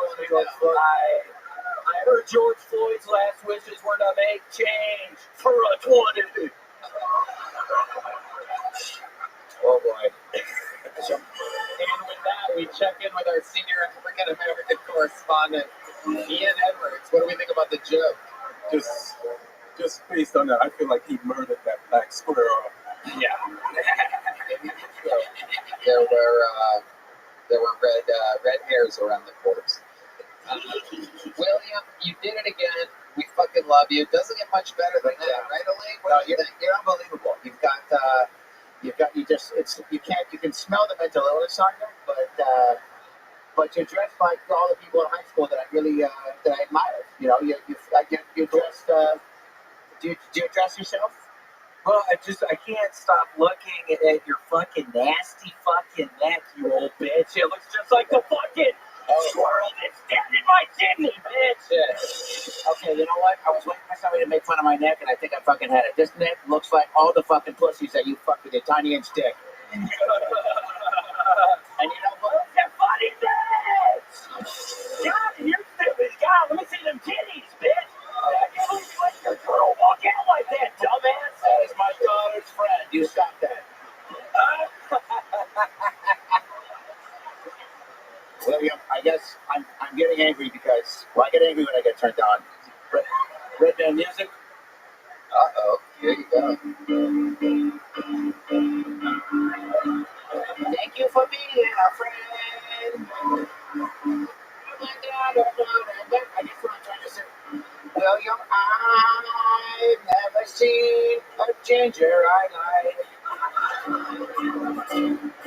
I heard George Floyd's last wishes were to make change for a 20. Oh boy. And with that, we check in with our senior African American correspondent, Ian Edwards. What do we think about the joke? Just based on that, I feel like he murdered that black squirrel. Yeah. There were red hairs around the corpse. William, you did it again. We fucking love you. Doesn't get much better than that, right, Elaine? What do you think? You're unbelievable. You can smell the mental illness on you, but you're dressed like all the people in high school that I really that I admire. You know, you dressed. Do you dress yourself? Well, I can't stop looking at your fucking nasty fucking neck, you old bitch. It looks just like the fucking squirrel that's dead in my kidney, bitch. Okay, you know what? I was waiting for somebody to make fun of my neck, and I think I fucking had it. This neck looks like all the fucking pussies that you fucked with your tiny inch dick. And you know what? That funny bitch! God, you're stupid. God, let me see them titties, bitch. I can't believe you let your girl walk out like that, dumbass. That is my daughter's friend. You stop that. William, I guess I'm getting angry because I get angry when I get turned on. Red band music. Uh-oh, here you go. Thank you for being a friend. I guess what I'm trying to say. William, I've never seen a ginger I like.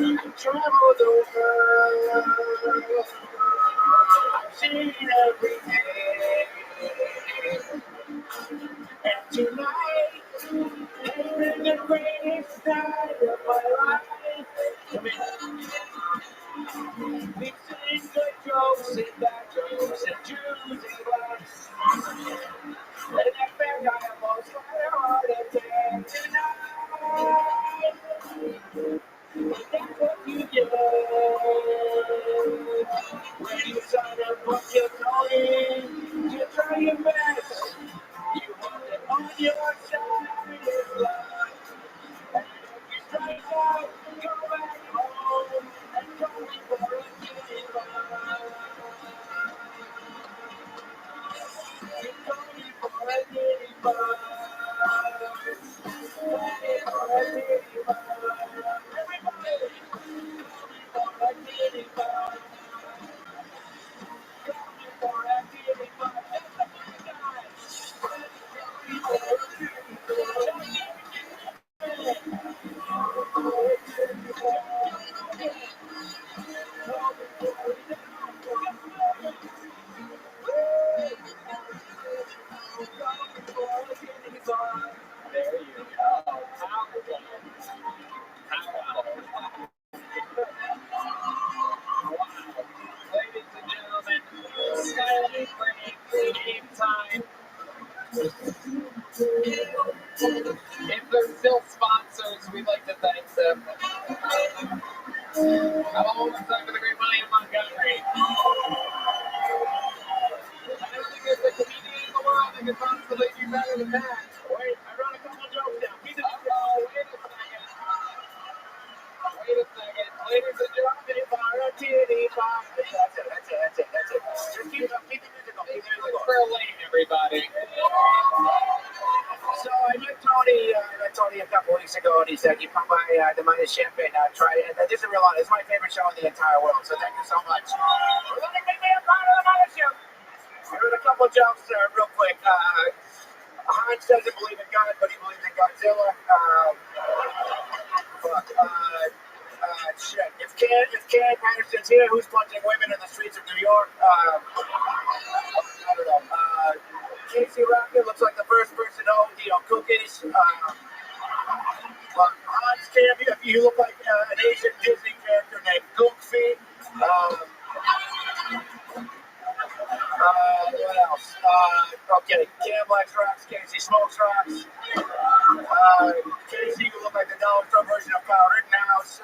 I've traveled the world. I've seen everything. And tonight has been the greatest night of my life. We sing good jokes and bad jokes and Jews and blacks. And that fair guy almost had a heart attack tonight. And that's what you do. When you sign up for your calling, you try your best. You want it on your side of life. And if you strike out, go back home and call me for a kitty bar. You call me for a kitty bar. Call me for a kitty bar. Everybody, call me for a kitty bar. Call me for a kitty bar. That's the bad guy. Call me for a kitty bar. There you go. Powerful. Wow. Ladies and gentlemen, slightly break game time. If they're still sponsors, we'd like to thank them. I'm almost done with the great William Montgomery. I don't think there's a comedian in the world that can possibly do better than that. Wait, I wrote a couple jokes down. Wait a second. Ladies and gentlemen, That's it. Just keep the music on. thank you for Elaine, everybody. So I met Tony a couple weeks ago, and he said, "You come by the Midas Champagne, try it." And this is real honest. It's my favorite show in the entire world. So thank you so much. We're gonna make me a part of the Midas Show. I heard a couple jokes real quick. Hans doesn't believe in God, but he believes in Godzilla. Shit. If Ken Patterson's here, who's punching women in the streets of New York? I don't know. Casey Rocket looks like the first person to own, cookies. Hans Cam, you look like an Asian Disney character named Goofy. What else? Okay, Cam likes rocks, Casey smokes rocks. Casey, you look like the dollar store version of Kyle Rittenhouse.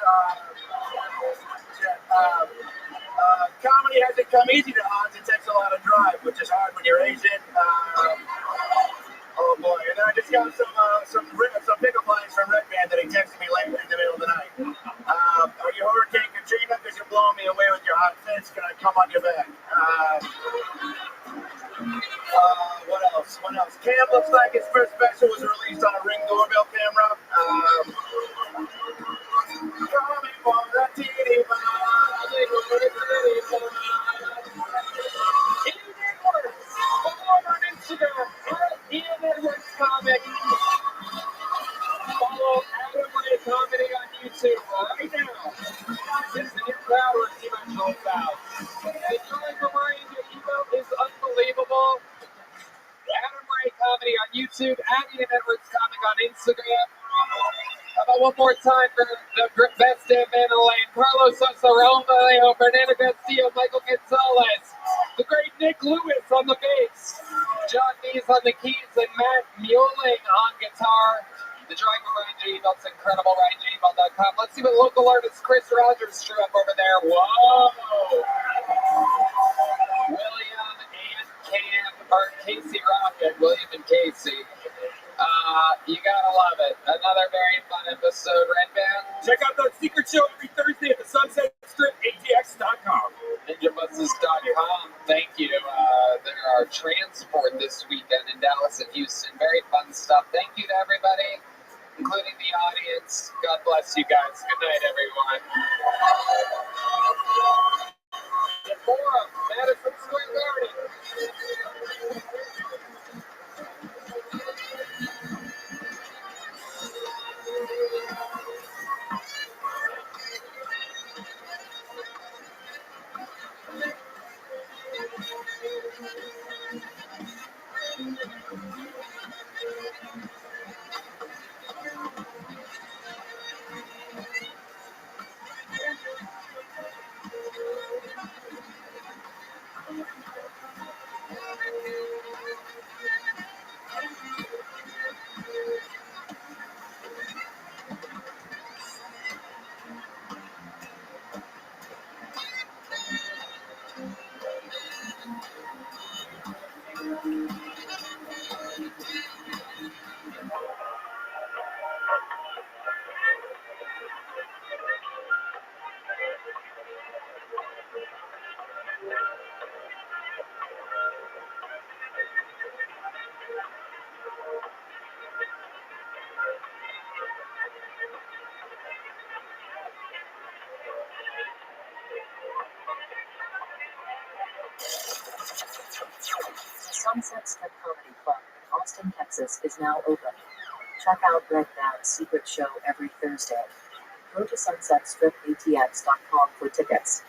Comedy hasn't come easy to Hans. It takes a lot of drive, which is hard when you're Asian. Oh boy, and then I just got some pickup lines from Red Band that he texted me late in the middle of the night. Are you Hurricane Katrina? Because you're blowing me away with your hot fits. Can I come on your back? What else? Cam looks like his first special was released on a Ring doorbell camera. Coming for the titty bar. Follow him on Instagram @IanEdwardsComic. Follow Adam Ray Comedy on YouTube right now. It's the new crowd or emotional crowd. The Joy Mariah email is unbelievable. Adam Ray Comedy on YouTube, @IanEdwardsComic on Instagram. How about one more time for the best damn man in the lane? Carlos Sosa, Raul Vallejo, Fernando Castillo, Michael Gonzalez, the great Nick Lewis on the bass, John Nees on the keys, and Matt Mueling on guitar. The drawing of Ryan J. Belt's incredible, RyanJBelt.com. Let's see what local artist Chris Rogers drew up over there. Whoa! William and Casey Rocket, William and Casey. You gotta love it. Another very fun episode, Red Band. Check out the secret show every Thursday at the Sunset Strip, ATX.com. NinjaBuses.com. Thank you. There are transport this weekend in Dallas and Houston. Very fun stuff. Thank you to everybody, including the audience. God bless you guys. Good night, everyone. The Forum, Madison Square Garden. The Sunset Strip Comedy Club in Austin, Texas is now open. Check out Red Band's secret show every Thursday. Go to sunsetstripatx.com for tickets.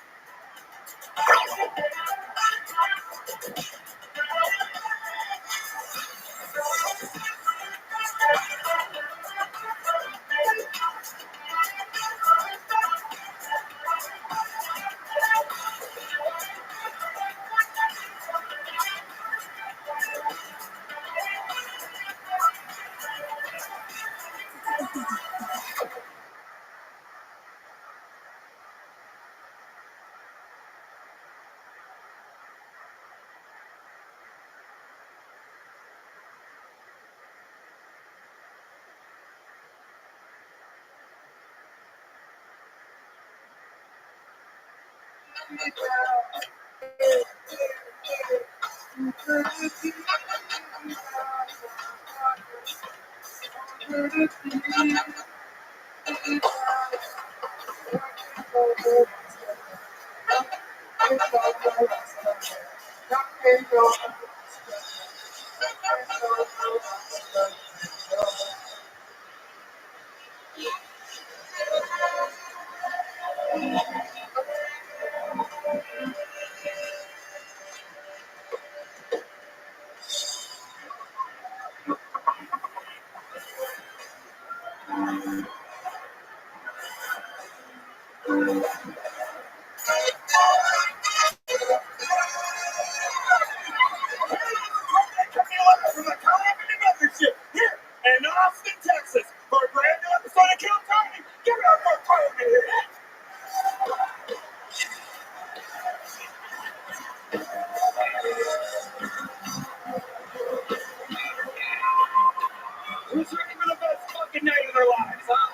Who's ready for the best fucking night of their lives, huh?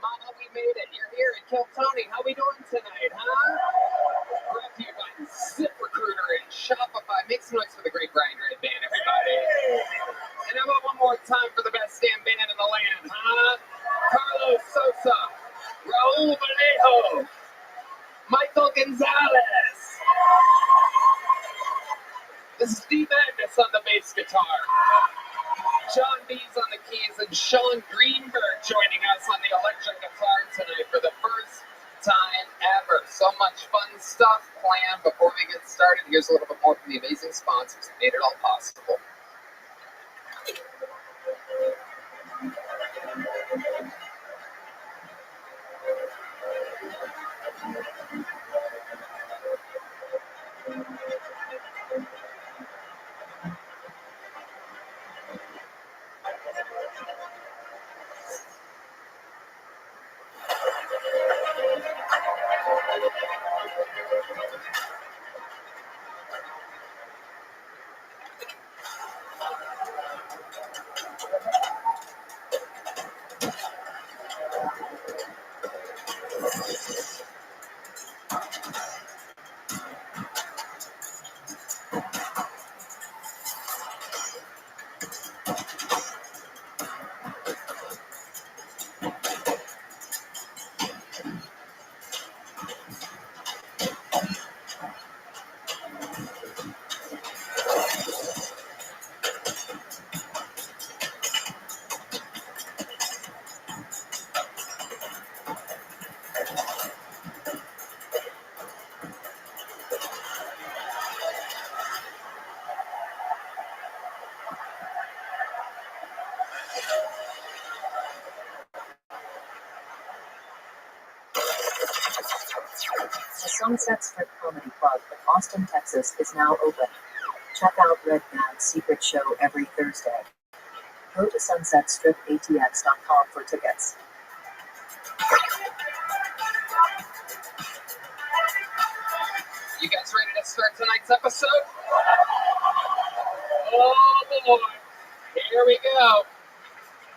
Mama, we made it. You're here at Kill Tony. How we doing tonight, huh? Brought to you by ZipRecruiter and Shopify. Make some noise for the great Brian Red Band, everybody. And how about one more time for the best damn band in the land, huh? Carlos Sosa, Raul Vallejo, Michael Gonzalez. This is Steve Agnes on the bass guitar. John B's on the keys and Sean Greenberg joining us on the electric guitar tonight for the first time ever. So much fun stuff planned. Before we get started, here's a little bit more from the amazing sponsors who made it all possible. The Sunset Strip Comedy Club in Austin, Texas is now open. Check out Red Band's secret show every Thursday. Go to sunsetstripatx.com for tickets. You guys ready to start tonight's episode? Oh boy, here we go.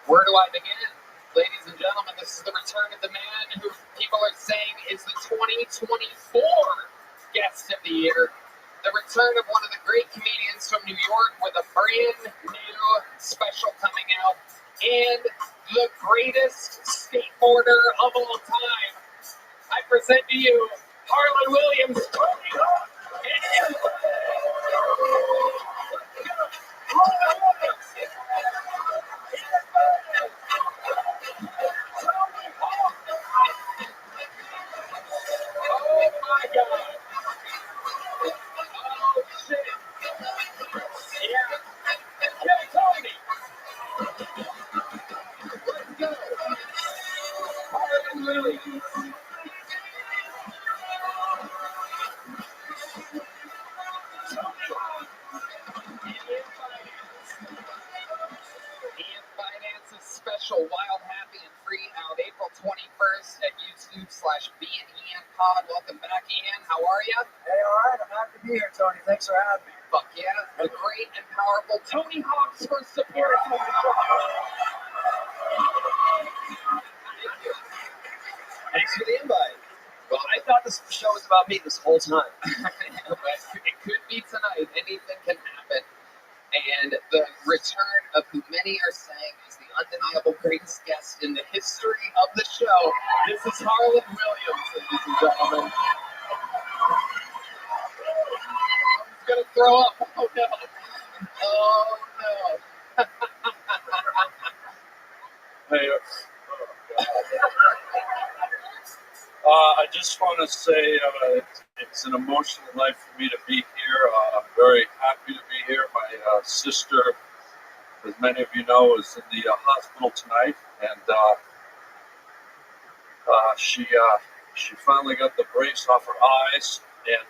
Where do I begin? Ladies and gentlemen, this is the return of the man who people are saying is the 2024 guest of the year. The return of one of the great comedians from New York with a brand new special coming out. And the greatest skateboarder of all time. I present to you Harlan Williams. Oh my God. Oh shit. Yeah. Yeah, Tony. Let's go. Harlan Williams. Ian Finance's special Wild, Happy, and Free out April 21st at YouTube/BeAnIan Pod. Welcome back, Ian. How are you? Hey, all right. I'm happy to be here, Tony. Thanks for having me. Fuck yeah. The great and powerful Tony Hawk's first appearance on the show. Thank you. Thanks for the invite. Well, I thought this show was about me this whole time. it could be tonight. Anything can happen. And the return of who many are saying is the undeniable greatest guest in the history of the show. This is Harlan Williams, ladies and gentlemen. I'm going to throw up. Oh, no. Oh, no. Hey, I just want to say it's an emotional night for me to be here. I'm very happy to be here. My sister, as many of you know, is in the hospital tonight, and she finally got the brace off her eyes, and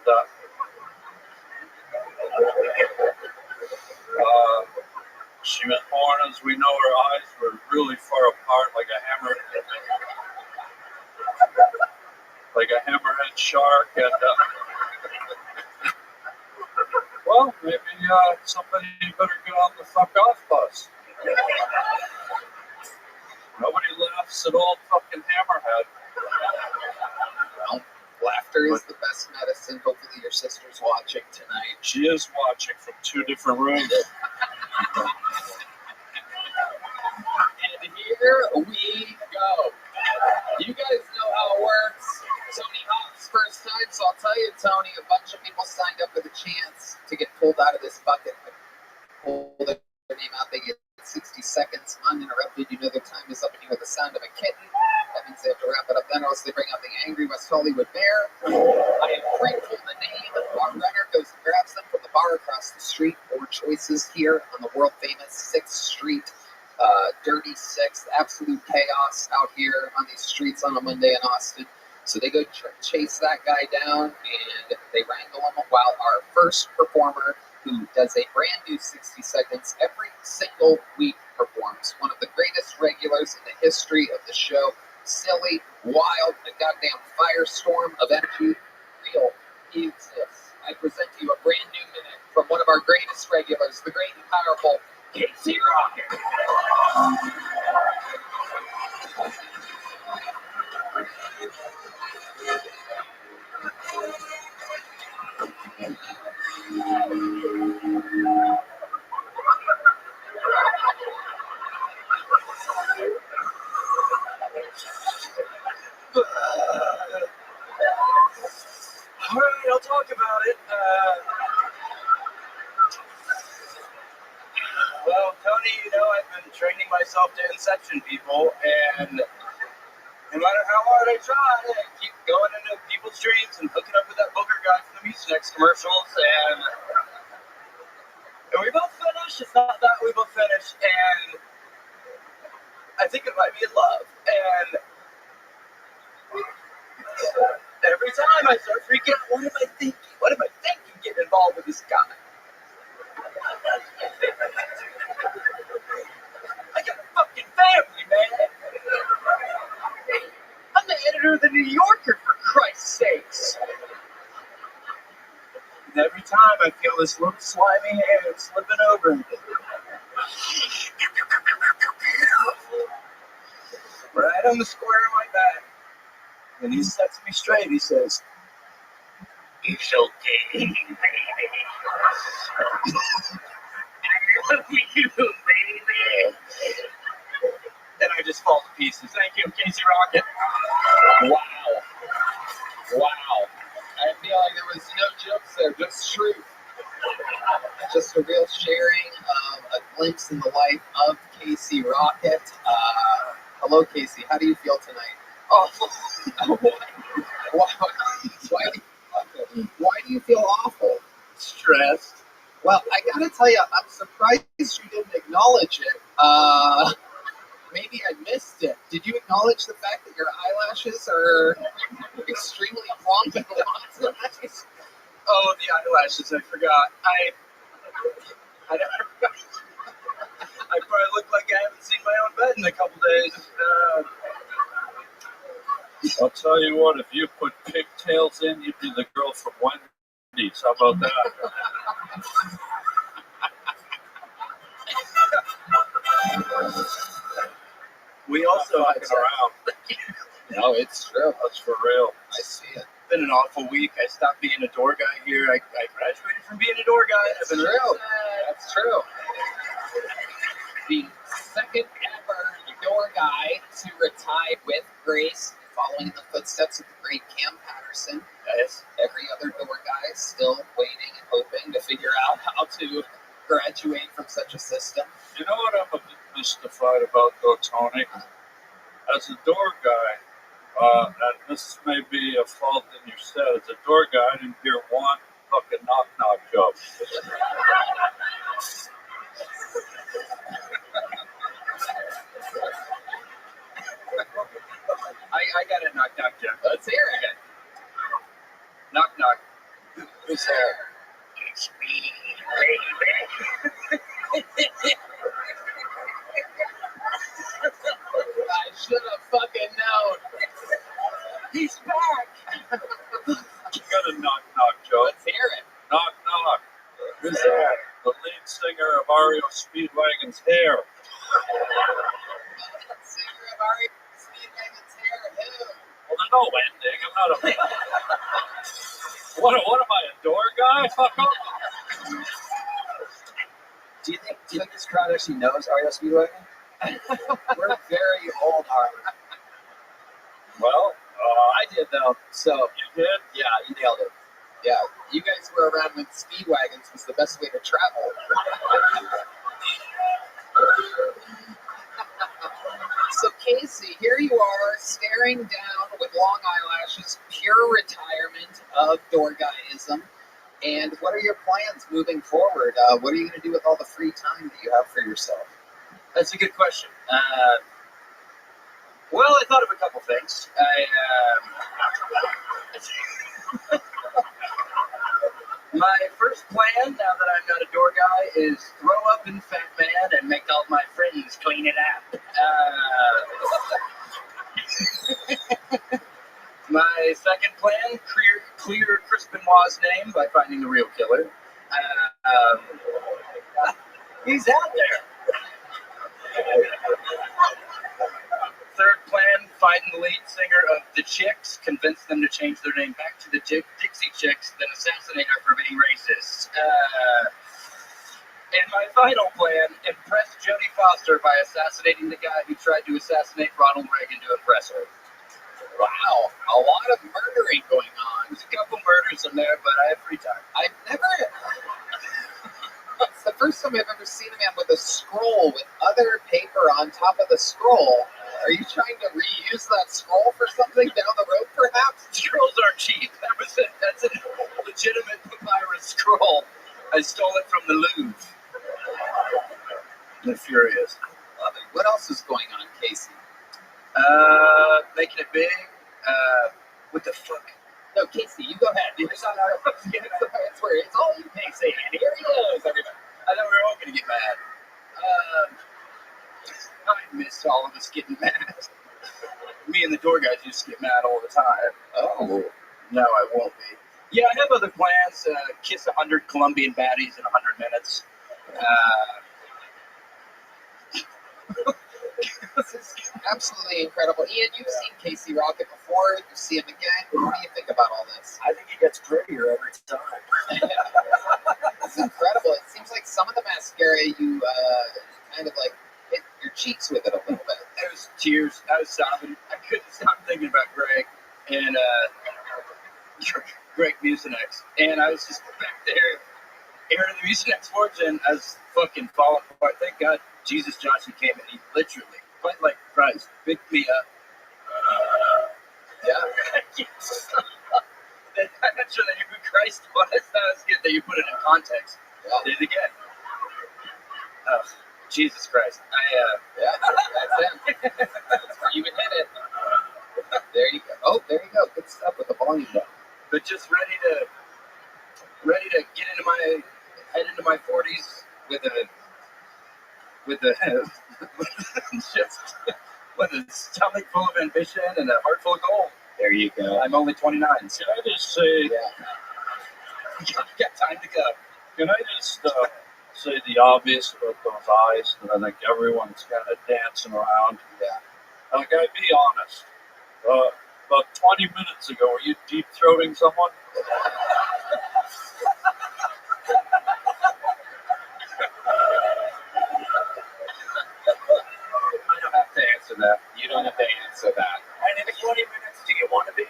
She was born, as we know, her eyes were really far apart, like a hammerhead shark, and well, maybe somebody better get on the fuck off bus. Nobody laughs at old fucking hammerhead. Well, laughter is the best medicine. Hopefully your sister's watching tonight. She is watching from 2 different rooms. And here we go. You guys know how it works. Tony Hawk's first time, so I'll tell you, Tony, a bunch of people signed up with a chance to get pulled out of this bucket. Pull their name out, they get 60 seconds uninterrupted. You know their time is up and you hear the sound of a kitten. That means they have to wrap it up then, or else they bring out the angry West Hollywood bear. I am pre-pulled the name. Our runner goes and grabs them from the bar across the street. 4 choices here on the world-famous 6th Street. Dirty 6th, absolute chaos out here on these streets on a Monday in Austin. So they go chase that guy down, and they wrangle him while our first performer, who does a brand new 60 seconds every single week, performs. One of the greatest regulars in the history of the show. Silly, wild, a goddamn firestorm of energy. Real, he exists. I present to you a brand new minute from one of our greatest regulars, the great and powerful Casey Rocket. All right, I'll talk about it. Well, Tony, you know, I've been training myself to inception people, and no matter how hard I try, I keep going into people's dreams and hooking up with that booger guy from the Mucinex commercials, and we both finish. It's not that we both finish, and I think it might be in love, and every time I start freaking out, what am I thinking? What am I thinking getting involved with this guy? I got a fucking family, man. I'm the editor of the New Yorker, for Christ's sakes. And every time I feel this little slimy hand slipping over me. Right on the square of my back. And he sets me straight. He says, "It's okay, baby. I love you, baby." Then I just fall to pieces. Thank you, Casey Rocket. Wow. I feel like there was no jokes there, just truth. Just a real sharing of a glimpse in the life of Casey Rocket. Hello, Casey. How do you feel tonight? Oh, Why do you feel awful? stressed. Well, I gotta tell you, I'm surprised you didn't acknowledge it. Maybe I missed it. Did you acknowledge the fact that your eyelashes are extremely long and long? Oh, the eyelashes, I forgot. I probably look like I haven't seen my own bed in a couple days. I'll tell you what, if you put pigtails in, you'd be the girl from Wendy's. How about that? We also Fucking around. No, it's true. That's for real. I see it. Been an awful week. I stopped being a door guy here. I graduated from being a door guy. That's true. That's true. The second ever door guy to retire with grace, following in the footsteps of the great Cam Patterson. Yes. Every other door guy is still waiting and hoping to figure out how to graduate from such a system. You know what I'm a bit mystified about, though, Tony? As a door guy, and this may be a fault in your set, as a door guy, I didn't hear one fucking knock-knock joke. I got a knock-knock joke. Let's hear it. Knock-knock. Who's there? It's me, baby. Speedwagon's hair. Singer of REO Speedwagon's hair. Ew. Well, there's no ending. I'm not a. What am I, a door guy? Fuck off. Do you think this crowd actually knows REO Speedwagon? We're very old, Harlan. Well, I did though. So you did? yeah, you nailed it. Yeah, you guys were around when Speedwagons was the best way to travel. So Casey, here you are, staring down with long eyelashes, pure retirement of door guyism. And what are your plans moving forward? What are you going to do with all the free time that you have for yourself? That's a good question. Well, I thought of a couple things. My first plan, now that I'm not a door guy, is throw up in Fat Man and make all my friends clean it out. My second plan, clear Chris Benoit's name by finding the real killer. He's out there. Third plan, find the lead singer of The Chicks, convince them to change their name back to the Dixie Chicks, then assassinate her for being racist. And my final plan, impress Jodie Foster by assassinating the guy who tried to assassinate Ronald Reagan to impress her. Wow, a lot of murdering going on. There's a couple murders in there, but I have free time. I've never... It's the first time I've ever seen a man with a scroll with other paper on top of the scroll. Are you trying to reuse that scroll for something down the road, perhaps? Scrolls aren't cheap. That's a legitimate papyrus scroll. I stole it from the Louvre. I'm furious. Love it. What else is going on, Casey? Making it big. What the fuck? No, Casey, you go ahead. It's all you, Casey. And here he goes, everybody. I thought we were all going to get mad. I miss all of us getting mad. Me and the door guys used to get mad all the time. Oh. No, I won't be. Yeah, I have other plans. Kiss 100 Colombian baddies in 100 minutes. This is absolutely incredible. Ian, you've seen Casey Rocket before. You see him again. What do you think about all this? I think he gets prettier every time. It's incredible. It seems like some of the mascara you kind of like hit your cheeks with it a little bit. There was tears. I was sobbing. I couldn't stop thinking about Greg and Greg Mucinex. And I was just back there airing the Mucinex fortune. I was fucking falling apart. Thank God Jesus Johnson came and he literally, quite like Christ, picked me up. Yeah. I'm not sure that you knew who Christ was. That was good that you put it in context. Yeah. Did it again. Oh, Jesus Christ. Yeah, that's him. You would hit it. There you go. Oh, there you go. Good stuff with the volume down. But just ready to get into my head into my 40s with a just with a stomach full of ambition and a heart full of gold. There you go. I'm only 29, so Can I just say, I've got time to go. can I just say the obvious about those eyes that I think everyone's kind of dancing around? Yeah. Like, I'd be honest. About 20 minutes ago, were you deep-throating someone? I don't have to answer that. You don't have to answer that. And in 20 minutes, do you want to be?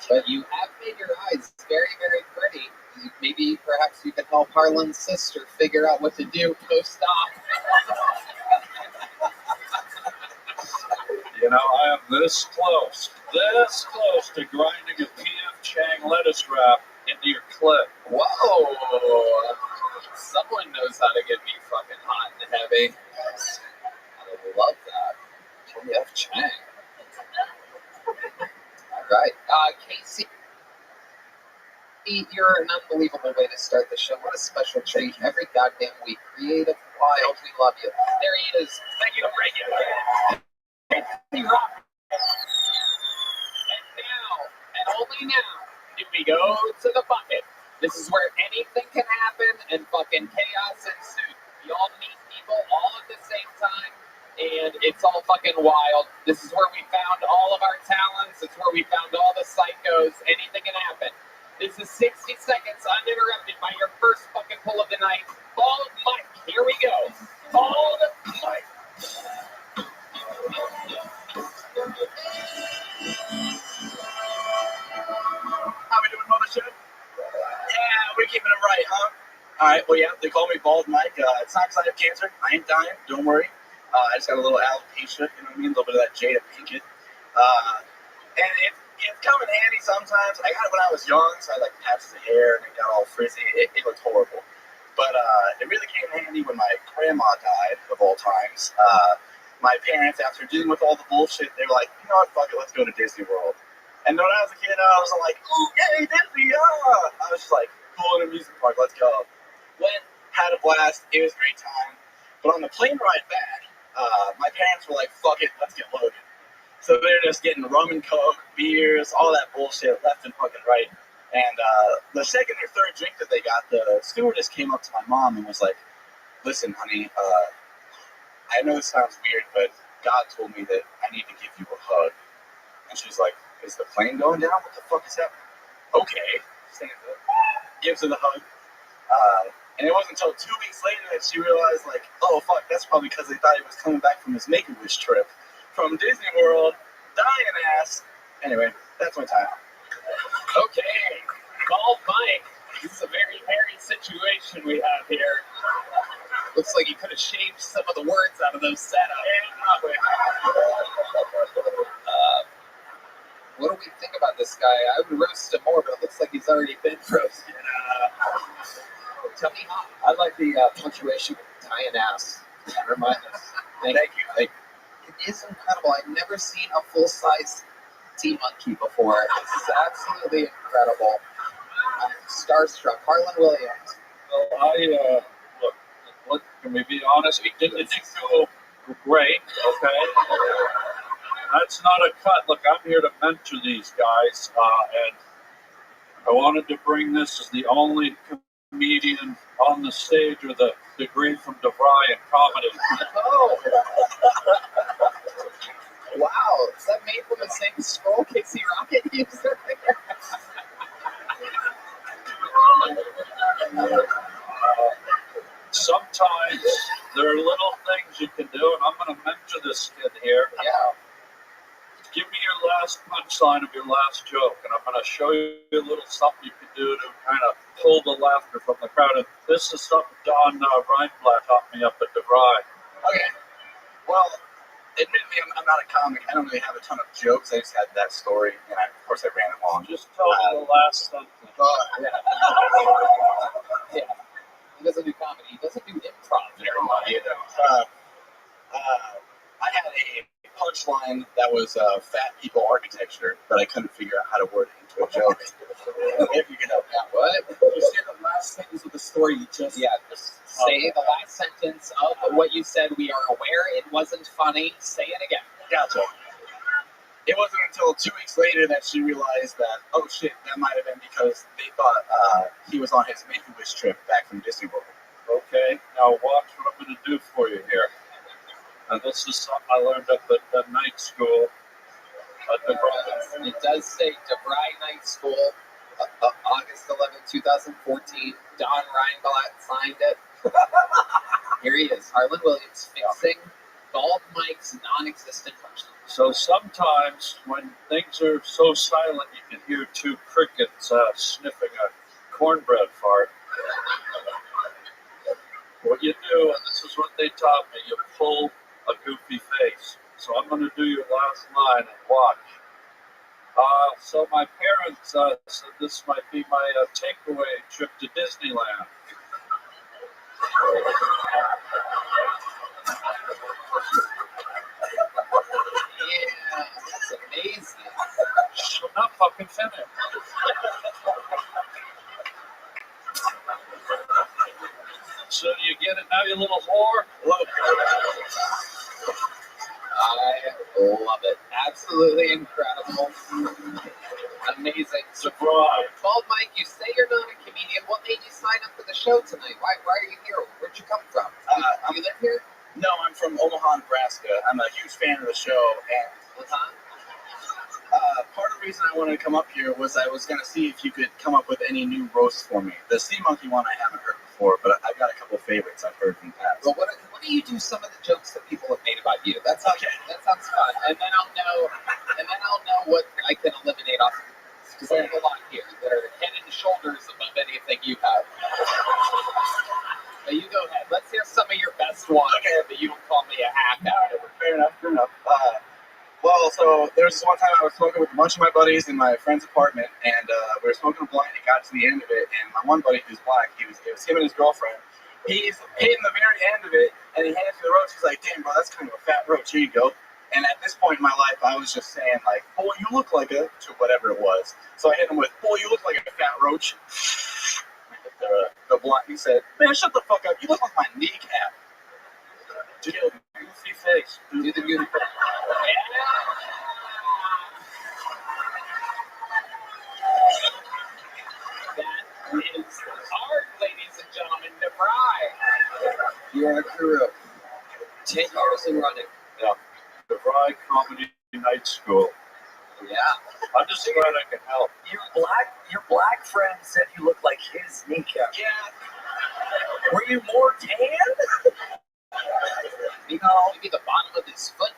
But you have made your eyes very, very pretty. Maybe perhaps you can help Harlan's sister figure out what to do post-op. You know, I am this close to grinding a P.F. Chang lettuce wrap into your clit. Whoa! Someone knows how to get me fucking hot and heavy. I love that. P.F. Chang. All right. Casey, you're an unbelievable way to start the show. What a special treat every goddamn week. Creative, wild, we love you. There he is. Thank you, regular. And now, and only now, do we go to the bucket. This is where anything can happen and fucking chaos ensues. We all meet people all at the same time, and it's all fucking wild. This is where we found all of our talents. It's where we found all the psychos. Anything can happen. This is 60 seconds uninterrupted by your first fucking pull of the night. Bald Mike. Here we go. Bald Mike. How we doing, mothership? Yeah, we're keeping it right, huh? All right, well, yeah, they call me Bald Mike. It's not because I have cancer. I ain't dying. Don't worry. I just got a little alopecia, you know what I mean? A little bit of that Jada Pinkett. And it's come in handy sometimes. I got it when I was young, so I had like patches of hair and it got all frizzy. It looked horrible. But it really came in handy when my grandma died, of all times. My parents, after dealing with all the bullshit, they were like, you know what, fuck it, let's go to Disney World. And when I was a kid, I was like, ooh, yay, Disney, yeah! I was just like, cool, in an amusement park, let's go. Went, had a blast, it was a great time. But on the plane ride back, my parents were like, fuck it, let's get loaded. So they're just getting rum and coke, beers, all that bullshit left and fucking right. And the second or third drink that they got, the stewardess came up to my mom and was like, listen, honey, I know this sounds weird, but God told me that I need to give you a hug. And she's like, is the plane going down? What the fuck is happening? Okay. Stands up, gives her the hug. And it wasn't until 2 weeks later that she realized, like, oh, fuck, that's probably because they thought he was coming back from his Make-A-Wish trip from Disney World, dying ass. Anyway, that's my time. Okay, Bald Mike. This is a very hairy situation we have here. Looks like you could have shaved some of the words out of those setups. Probably. What do we think about this guy? I would roast him more, but it looks like he's already been roasted. Tell me how. I like the punctuation with dying ass. Remind us. Thank you. It is incredible. I've never seen a full-size sea monkey before. This is absolutely incredible. I'm starstruck. Harlan Williams. Well, look, can we be honest? It didn't go great, okay? That's not a cut. Look, I'm here to mentor these guys, and I wanted to bring this as the only comedian on the stage with a degree from DeVry in comedy. Oh! Wow, is that made from the same scroll Casey Rocket used earlier? Sometimes there are little things you can do, and I'm going to mentor this kid here. Yeah. Give me your last punchline of your last joke, and I'm going to show you a little something you can do to kind of pull the laughter from the crowd. And this is something Don Reinblatt taught me up at DeVry. Okay. Well, admittedly, I'm not a comic. I don't really have a ton of jokes. I just had that story, and of course I ran it long. Just tell me the last sentence. Yeah. He doesn't do comedy. He doesn't do improv very much. I had a punchline that was fat people architecture, but I couldn't figure out how to word it into a joke. If you can help me out. What? You say the last sentence of the story you just... Yeah, just say the last sentence of what you said. We are aware it wasn't funny. Say it again. Gotcha. It wasn't until 2 weeks later that she realized that, oh shit, that might have been because they thought he was on his Make-A-Wish trip back from Disney World. Okay, now watch what I'm going to do for you here. And this is something I learned up at the night school at DeVry. It does say DeVry Night School, August 11, 2014. Don Reinblatt signed it. Here he is, Harlan Williams, fixing Bald Mike's non-existent punchline. So sometimes when things are so silent, you can hear two crickets sniffing a cornbread fart. What you do, and this is what they taught me, you pull a goofy face. So I'm going to do your last line and watch. So my parents said this might be my takeaway trip to Disneyland. Yeah, that's amazing. I'm not fucking finished. So do you get it now, you little whore? I love it. Absolutely incredible. Amazing. Surprise. Bald Mike, you say you're not a comedian. What made you sign up for the show tonight? Why are you here? Where'd you come from? Do you live here? No, I'm from Omaha, Nebraska. I'm a huge fan of the show, and part of the reason I wanted to come up here was I was going to see if you could come up with any new roasts for me. The sea monkey one I haven't heard before, but I've got a couple of favorites I've heard from the past. Well, what do you do some of the jokes that people have made about you? That sounds fun. And then I'll know what I can eliminate off of this, because I have a lot here that are head and shoulders above anything you have. Now you go ahead. Let's hear some of your best ones, but you don't call me a hack out. Fair enough. Well, so there was this one time I was smoking with a bunch of my buddies in my friend's apartment, and we were smoking a blunt, and it got to the end of it, and my one buddy who's black, it was him and his girlfriend. He's hitting the very end of it, and he hands me the roach. He's like, damn, bro, that's kind of a fat roach. Here you go. And at this point in my life, I was just saying, like, boy, you look like a, to whatever it was. So I hit him with, boy, you look like a fat roach. The blunt, he said, man, shut the fuck up. You look like my kneecap. Kill me. Goofy face. Do the goofy face. That is hard, ladies and gentlemen, to fry. You are a career. 10 years in running. Yeah. The Rye Comedy Night School. Yeah. I'm just glad I can help. Your black friend said you look like his kneecap. Yeah. Were you more tan? Maybe the bottom of his foot.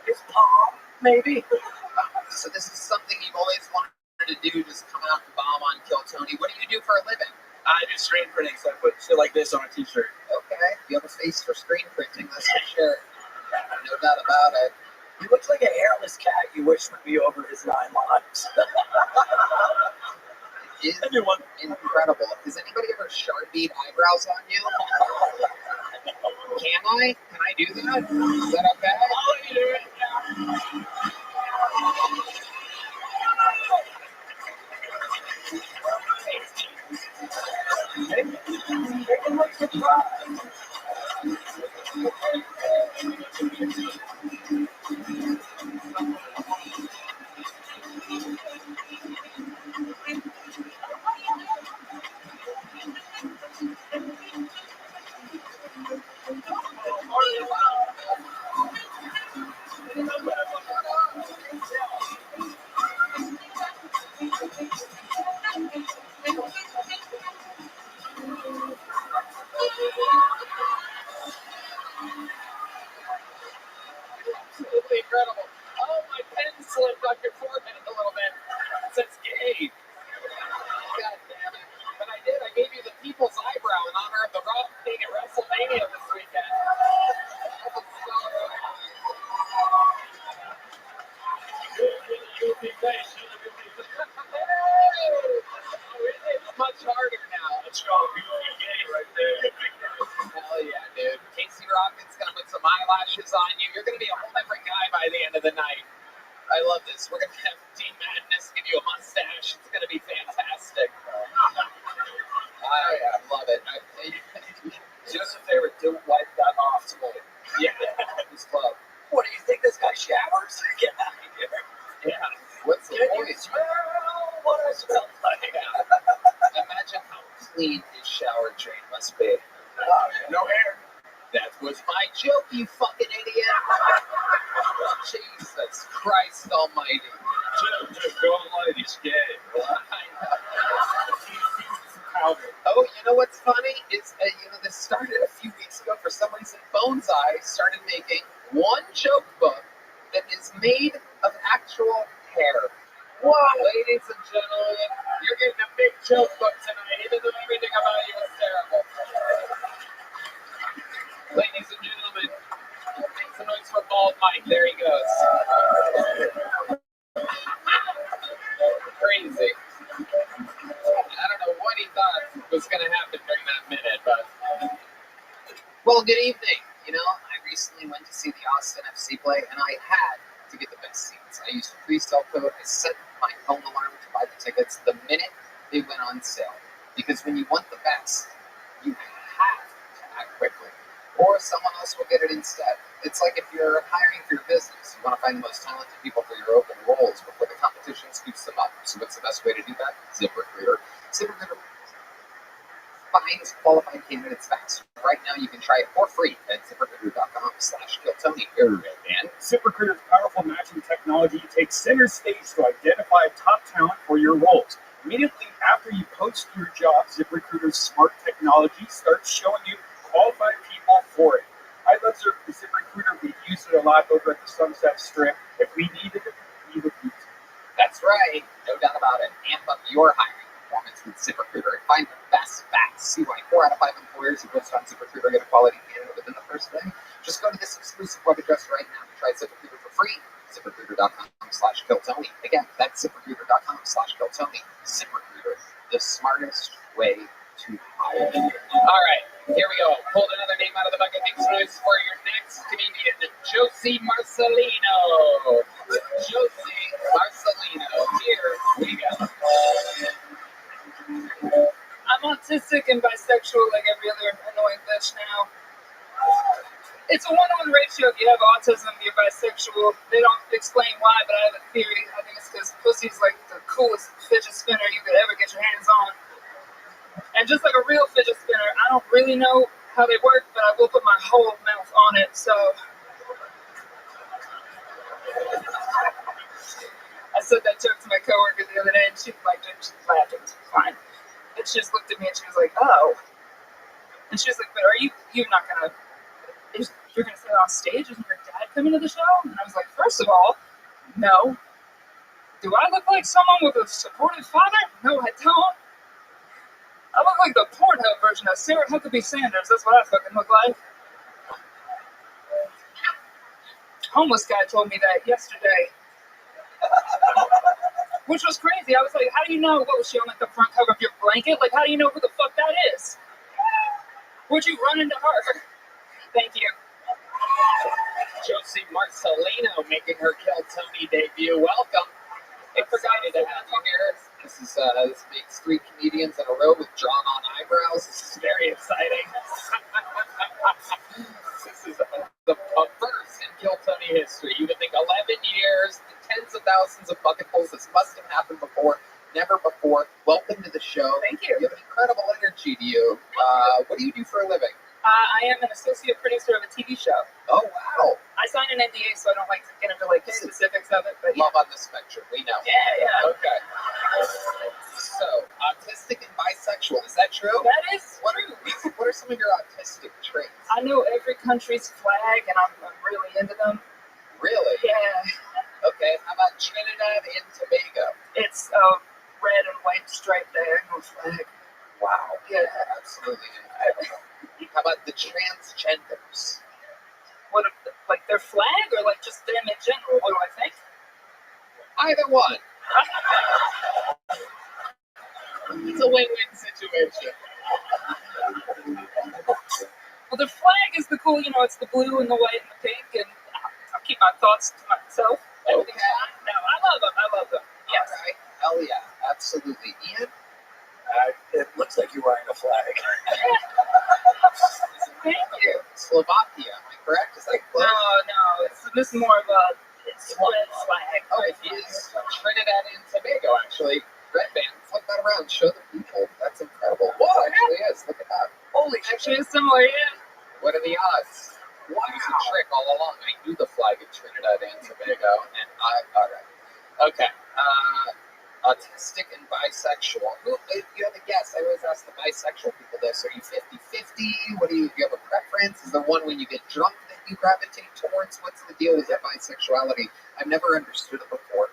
His palm, maybe. So this is something you've always wanted to do, just come out and bomb on Kill Tony. What do you do for a living? I do screen printing, so I put shit like this on a t-shirt. Okay. You have a face for screen printing, that's for sure. No doubt about it. He looks like a hairless cat you wish would be over his 9 lives. It is incredible. Has anybody ever Sharpied eyebrows on you? Can I? Can I do that? Is that okay? Oh, you do it. Absolutely incredible. Oh, my pen slipped on your forehead a little bit. It says gay. God damn it. But I did. I gave you the people's eyebrow in honor of the Raw thing at WrestleMania this weekend. It's much harder now. Let's go. Goofy gay right there. Hell yeah, dude. Casey Rocket's gonna put some eyelashes on you. You're gonna be a whole different guy by the end of the night. I love this. We're gonna have Dean Madness give you a mustache. It's gonna be fantastic. I love it. Do us a favor, don't wipe that off tonight. Yeah, this club. What do you think this guy showers? Get out of here. Yeah. What's the Can you point? smell what I smell like? Imagine how clean his shower drain must be. No hair. That was my joke, you fucking idiot. Jesus Christ almighty. Just go light. He's gay. Oh, you know what's funny? Is this started a few weeks ago. For some reason, Bones Eye started making one joke book that is made of actual hair. Whoa, ladies and gentlemen, you're getting a big joke book tonight, even though everything about you is terrible. Ladies and gentlemen, make some noise for Bald Mike. There he goes. Crazy. I don't know what he thought was going to happen during that minute, but... Well, good evening. I recently went to see the Austin FC play, and I had to get the best seats. I used a pre-sale code. I set my phone alarm to buy the tickets the minute they went on sale. Because when you want the best, you have to act quickly. or someone else will get it instead. It's like if you're hiring for your business, you want to find the most talented people for your open roles before the competition scoops them up. So what's the best way to do that? ZipRecruiter. ZipRecruiter finds qualified candidates fast. Right now, you can try it for free at ZipRecruiter.com/KillTony. And ZipRecruiter's powerful matching technology takes center stage to identify top talent for your roles. Immediately after you post your job, ZipRecruiter's smart technology starts showing you qualified people for it. I love ZipRecruiter. We use it a lot over at the Sunset Strip. If we needed it, we would use it. that's right, no doubt about it. Amp up your hiring performance with ZipRecruiter and find the best fast. See why 4 out of 5 employers who post on ZipRecruiter get a quality candidate within the first day. Just go to this exclusive web address right now to try ZipRecruiter for free. ZipRecruiter.com/KillTony. Again, that's ZipRecruiter.com/KillTony. ZipRecruiter, the smartest way to hire. All right, here we go. Pulled another name out of the bucket. Make some noise for your next comedian, Josie Marcelino. Josie Marcelino. Here we go. I'm autistic and bisexual like every other annoying bitch now. It's a 1-to-1 ratio if you have autism, you're bisexual. They don't explain why, but I have a theory. I think it's because pussy's like the coolest fidget spinner you could ever get your hands on. And just like a real fidget spinner, I don't really know how they work, but I will put my whole mouth on it, so. I said that joke to my coworker the other day, and she liked it. She laughed. It was fine. And she just looked at me and she was like, "Oh." And she was like, "But are you're not gonna, you're gonna say it on stage? Isn't your dad coming to the show?" And I was like, "First of all, no. Do I look like someone with a supportive father? No, I don't. I look like the Pornhub version of Sarah Huckabee Sanders. That's what I fucking look like." Homeless guy told me that yesterday. Which was crazy. I was like, "How do you know?" What was she on, like the front cover of your blanket? Like, how do you know who the fuck that is? Would you run into her? Thank you. Josie Marcelino making her Kill Tony debut. Welcome. Excited to have you here. This makes 3 comedians in a row with drawn-on eyebrows. This is very exciting. This is the first in Kill Tony history. You would think 11 years, tens of thousands of bucketfuls. This must have happened before. Never before. Welcome to the show. Thank you. You have an incredible energy to you. What do you do for a living? I am an associate producer of a TV show. Oh, wow. I signed an NDA, so I don't like to get into like the specifics of it. But Love on the spectrum. We know. Yeah. Okay. So, autistic and bisexual. Is that true? That is true. What are some of your autistic traits? I know every country's flag, and I'm really into them. Really? Yeah. Okay. How about Trinidad and Tobago? It's a red and white striped diagonal flag. Wow. Yeah. Absolutely incredible. How about the transgenders? What, like their flag, or like just them in general? What do I think? Either one. It's a win-win situation. Well, their flag is the cool, it's the blue and the white and the pink, and I'll keep my thoughts to myself. Everything's fine. No, I love them. Yes. All right. Hell yeah. Absolutely. Ian? It looks like you're wearing a flag. Thank you. Slovakia, am I correct? Is that close? No. This is more of a red flag. Oh, it is Trinidad and Tobago, actually. Red band. Flip that around. Show the people. That's incredible. Whoa, it actually is. Look at that. Holy shit. Actually, it's similar, yeah. What are the odds? Wow. It was a trick all along. I knew the flag of Trinidad and Tobago, and all right. Okay. Autistic and bisexual. If you have a guess, I always ask the bisexual people this. Are you 50-50? Do you have a preference? Is there one when you get drunk that you gravitate towards? What's the deal with that bisexuality? I've never understood it before.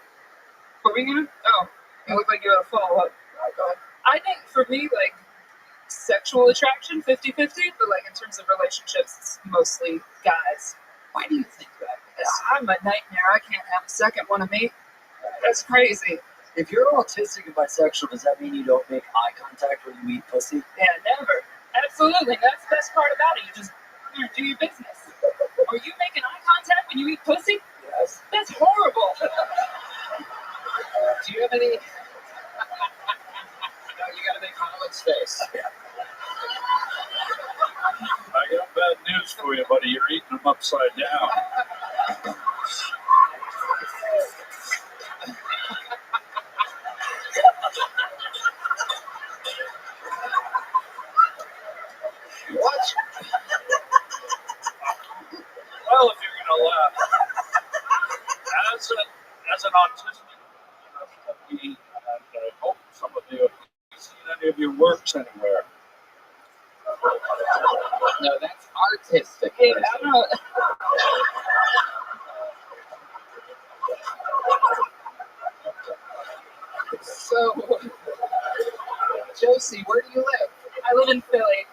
What were we gonna? Oh, you look like you had a follow-up. Oh, God. I think for me, like, sexual attraction, 50-50, but like in terms of relationships, it's mostly guys. Why do you think that? I'm a nightmare. I can't have a second one of me. That's crazy. If you're autistic and bisexual, does that mean you don't make eye contact when you eat pussy? Yeah, never. Absolutely. That's the best part about it. You just do your business. Are you making eye contact when you eat pussy? Yes. That's horrible. Do you have any? No, you gotta make Holland's face. I got bad news news for you, buddy. You're eating them upside down. What? Well, if you're gonna laugh, as an autistic, and I hope some of you have seen any of your works anywhere. No, that's artistic. Yeah, I don't know. So, Josie, where do you live? I live in Philly.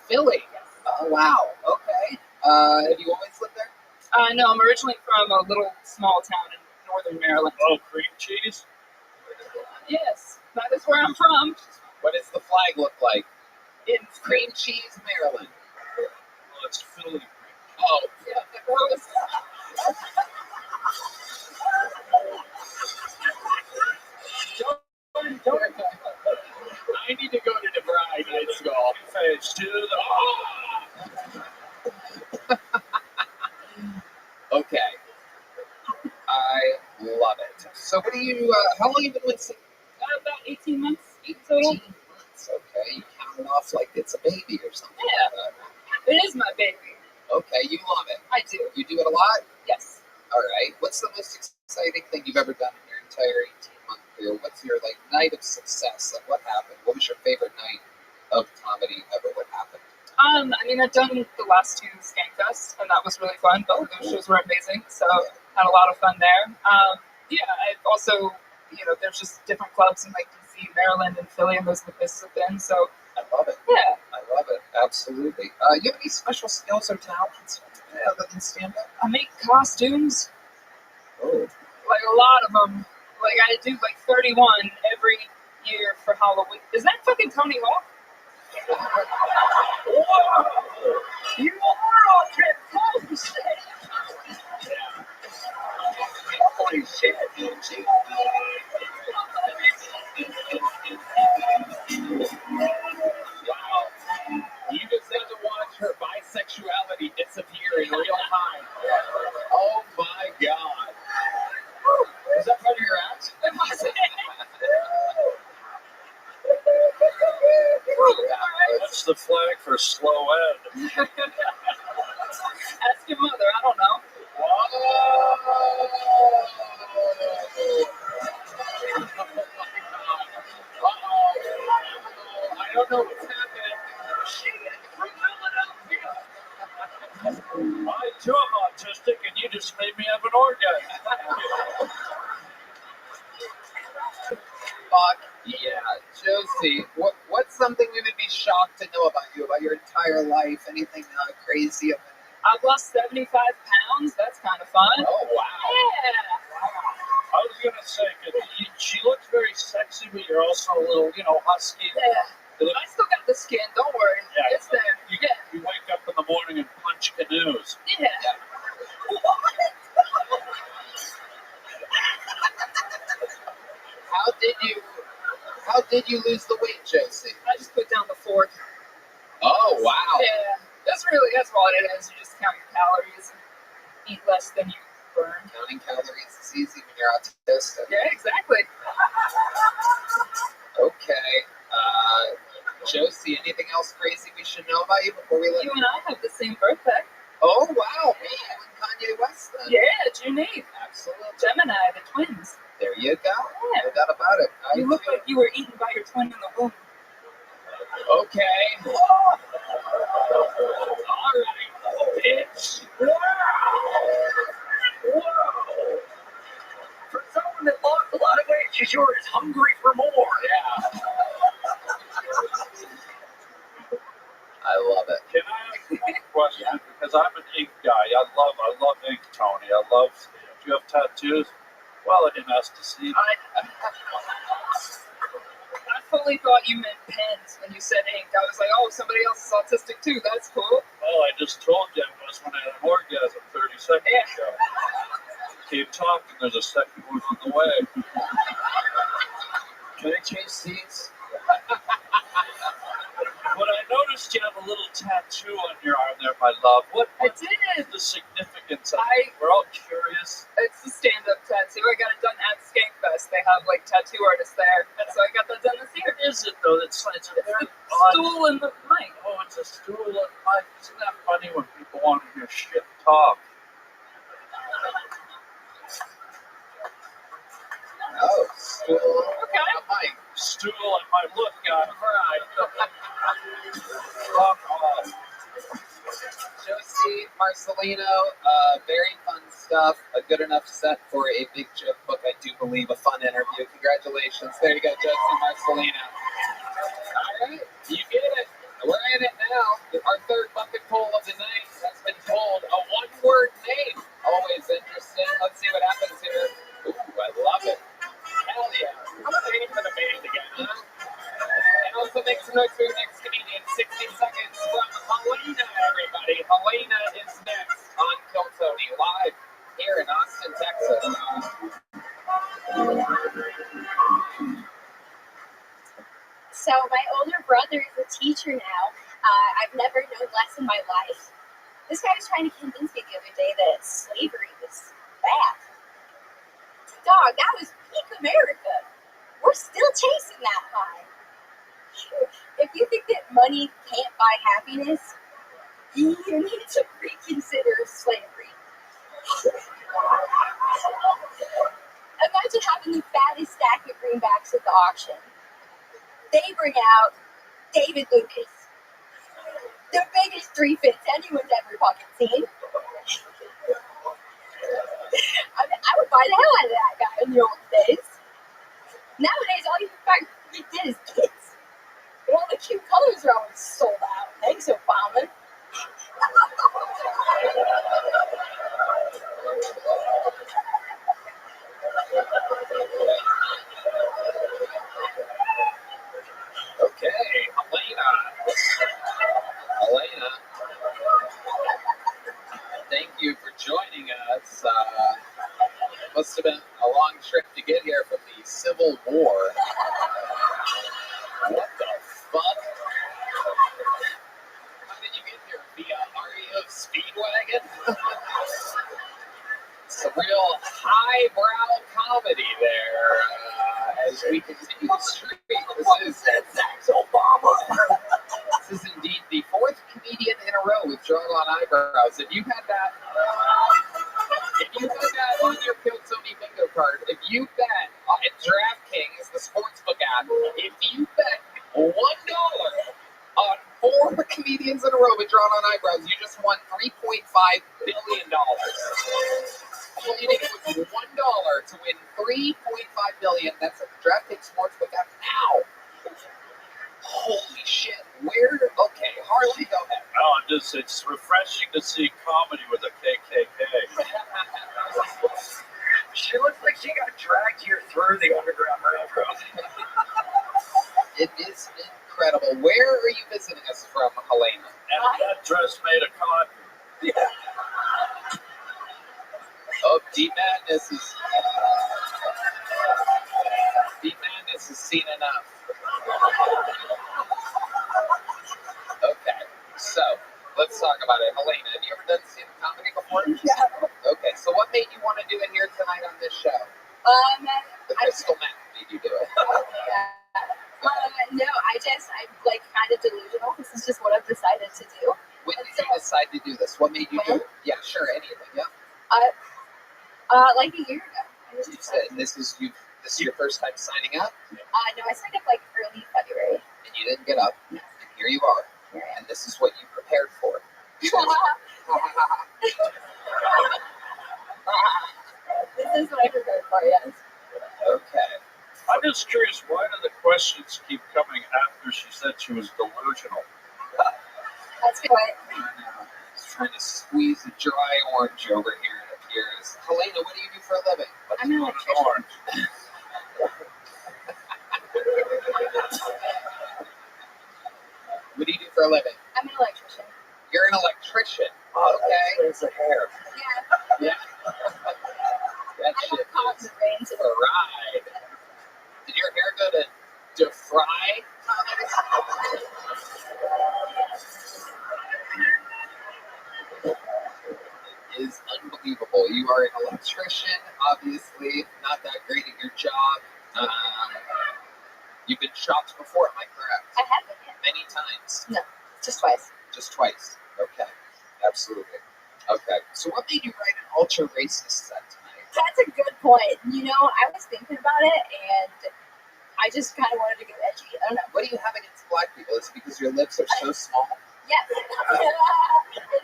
Philly. Oh, wow. Okay. Have you always lived there? No, I'm originally from a little small town in northern Maryland. Oh, cream cheese? Yes, that is where I'm from. What does the flag look like? It's Cream cheese, Maryland. Well, it's Philly. Oh, yeah, that was. I need to go to DeVry Night School. Face to the Okay. I love it. So what do you, how long have you been with St. About 18 months total. 18 months, okay. You count it off like it's a baby or something Yeah. like that. It is my baby. Okay, you love it. I do. You do it a lot? Yes. All right. What's the most exciting thing you've ever done in your entire 18-month career? What's your, like, night of success? Like, what happened? What was your favorite night of comedy ever? What happened? I mean, I've done the last 2 Skankfests, and that was really fun. Both those shows were amazing, so had a lot of fun there. Yeah, I've also, there's just different clubs in like DC, Maryland, and Philly, and those are the places I've been. So I love it. yeah, I love it. Absolutely. You have any special skills or talents other than stand-up? I make costumes, Oh. like a lot of them. Like I do like 31 every year for Halloween. Is that fucking Tony Hawk? Whoa! You are on Ted Post! Holy shit! Wow. You just had to watch her bisexuality disappear in real time. Oh my god. Was that part of your act? It wasn't. What's the flag for slow ed? Ask your mother. I don't know. I don't know what's happening. Shit, from Philadelphia. I too am autistic, and you just made me have an orgasm. Fuck yeah. Josie, what's something we would be shocked to know about you, about your entire life? Anything crazy? I've lost 75 pounds. That's kind of fun. Oh, wow. Yeah. I was gonna say, 'cause she looks very sexy, but you're also a little, husky. Yeah. I still got the skin. Don't worry. Yeah. It's there. Yeah. You wake up in the morning and punch canoes. Yeah. How did you lose the weight, Josie? I just put down the fork. Oh, wow. Yeah. That's all it is. You just count your calories and eat less than you burn. Counting calories is easy when you're autistic. Yeah, exactly. Okay. Josie, anything else crazy we should know about you before we let You and I have the same birthday. Oh, wow. Me and Kanye West then. Yeah, June 8th. Absolutely. Gemini, the twins. There you go. Yeah. No doubt about it. You look like you were eaten by your twin in the womb. Okay. All right, bitch. Whoa. For someone that lost a lot of weight, she sure is hungry for more. Yeah. I love it. Can I ask one question? Because I'm an ink guy. I love ink, Tony. I love. Do you have tattoos? Well, I didn't ask to see. I fully thought you meant pens when you said ink. I was like, oh, somebody else is autistic too. That's cool. Well, I just told you it was when I had an orgasm 30 seconds ago. Keep talking. There's a second one on the way. Can I change seats? What I noticed noticed you have a little tattoo on your arm there, my love. What I is did. the significance of it? We're all curious. It's a stand-up tattoo. I got it done at Skankfest. They have like tattoo artists there, and so I got that done this year. What is it though? It's a very The odd. stool and the mic. Oh, it's a stool and mic. Isn't that funny when people want to hear shit talk? Oh, stool. Okay. Mike. Stool and my look, right. Fuck off. Josie Marcelino, very fun stuff. A good enough set for a big joke book, I do believe. A fun interview. Congratulations. There you go, Josie Marcelino. All right, you get it. We're in it now. Our third bucket poll of the night has been told a one-word name. Always interesting. Let's see what happens here. Ooh, I love it. Hell yeah. How about the name of the band again, huh? And also make some notes for your next comedian. 60 seconds from Helena, everybody. Helena is next on Kill Tony, live here in Austin, Texas. So my older brother is a teacher now. I've never known less in my life. This guy was trying to convince me the other day that slavery was bad. Dog, that was peak America. We're still chasing that high. If you think that money can't buy happiness, you need to reconsider slavery. Imagine having the fattest stack of greenbacks at the auction. They bring out David Lucas, the biggest 3-5 anyone's ever fucking seen. I mean, I would buy the hell out of that guy in the old days. Nowadays, all you get is kids. But all the cute colors are always sold out. Thanks, Obama. Okay, Helena, thank you for joining us. Must have been a long trip to get here from the Civil War. What the fuck? How did you get here? Via REO Speedwagon? It's a real highbrow comedy there. As we continue the streak, thanks, Obama. This is indeed the fourth comedian in a row with drawn-on eyebrows. If you had that on your Kill Tony bingo card, if you bet at DraftKings, the sportsbook app, if you bet $1 on 4 comedians in a row with drawn-on eyebrows, you just won $3.5 billion. All you need was $1 to win $3.5 billion. That's a DraftKings sportsbook app now. Holy shit! Okay, Harley, go ahead. Oh, it's refreshing to see comedy with a KKK. She looks like she got dragged here through the Underground Railroad. It is incredible. Where are you visiting us from, Helena? And that dress made of cotton. Yeah. Oh, Deep Madness is seen enough. Okay, so let's talk about it. Helena, have you ever done stand-up comedy before? Yeah. Okay, so what made you want to do it here tonight on this show? The crystal meth made you do it. No, I'm like kind of delusional. This is just what I've decided to do. When did you decide to do this? What made you do it? Yeah, sure, anything, yeah. Like a year ago. You said this is your first time signing up? No, I signed up like early February. And you didn't get up. No. And here you are. And this is what you prepared for. This is what I prepared for, yes. Okay. I'm just curious, why do the questions keep coming after she said she was delusional? That's good. Just trying to squeeze a dry orange over here, it appears. Helena, what do you do for a living? I'm an electrician. Orange. What do you do for a living? I'm an electrician. You're an electrician. Okay. It's the hair. Yeah. Yeah. That I shit got caught in the rain is today. fried. Did your hair go to fry? you are an electrician, obviously, not that great at your job. You've been shocked before, am I correct? I haven't yet. Many times? No, just twice. Just twice. Okay, absolutely. Okay, so what made you write an ultra racist set tonight? That's a good point. You know, I was thinking about it, and I just kind of wanted to go edgy. I don't know. What do you have against black people? Is it because your lips are so small? Yes. It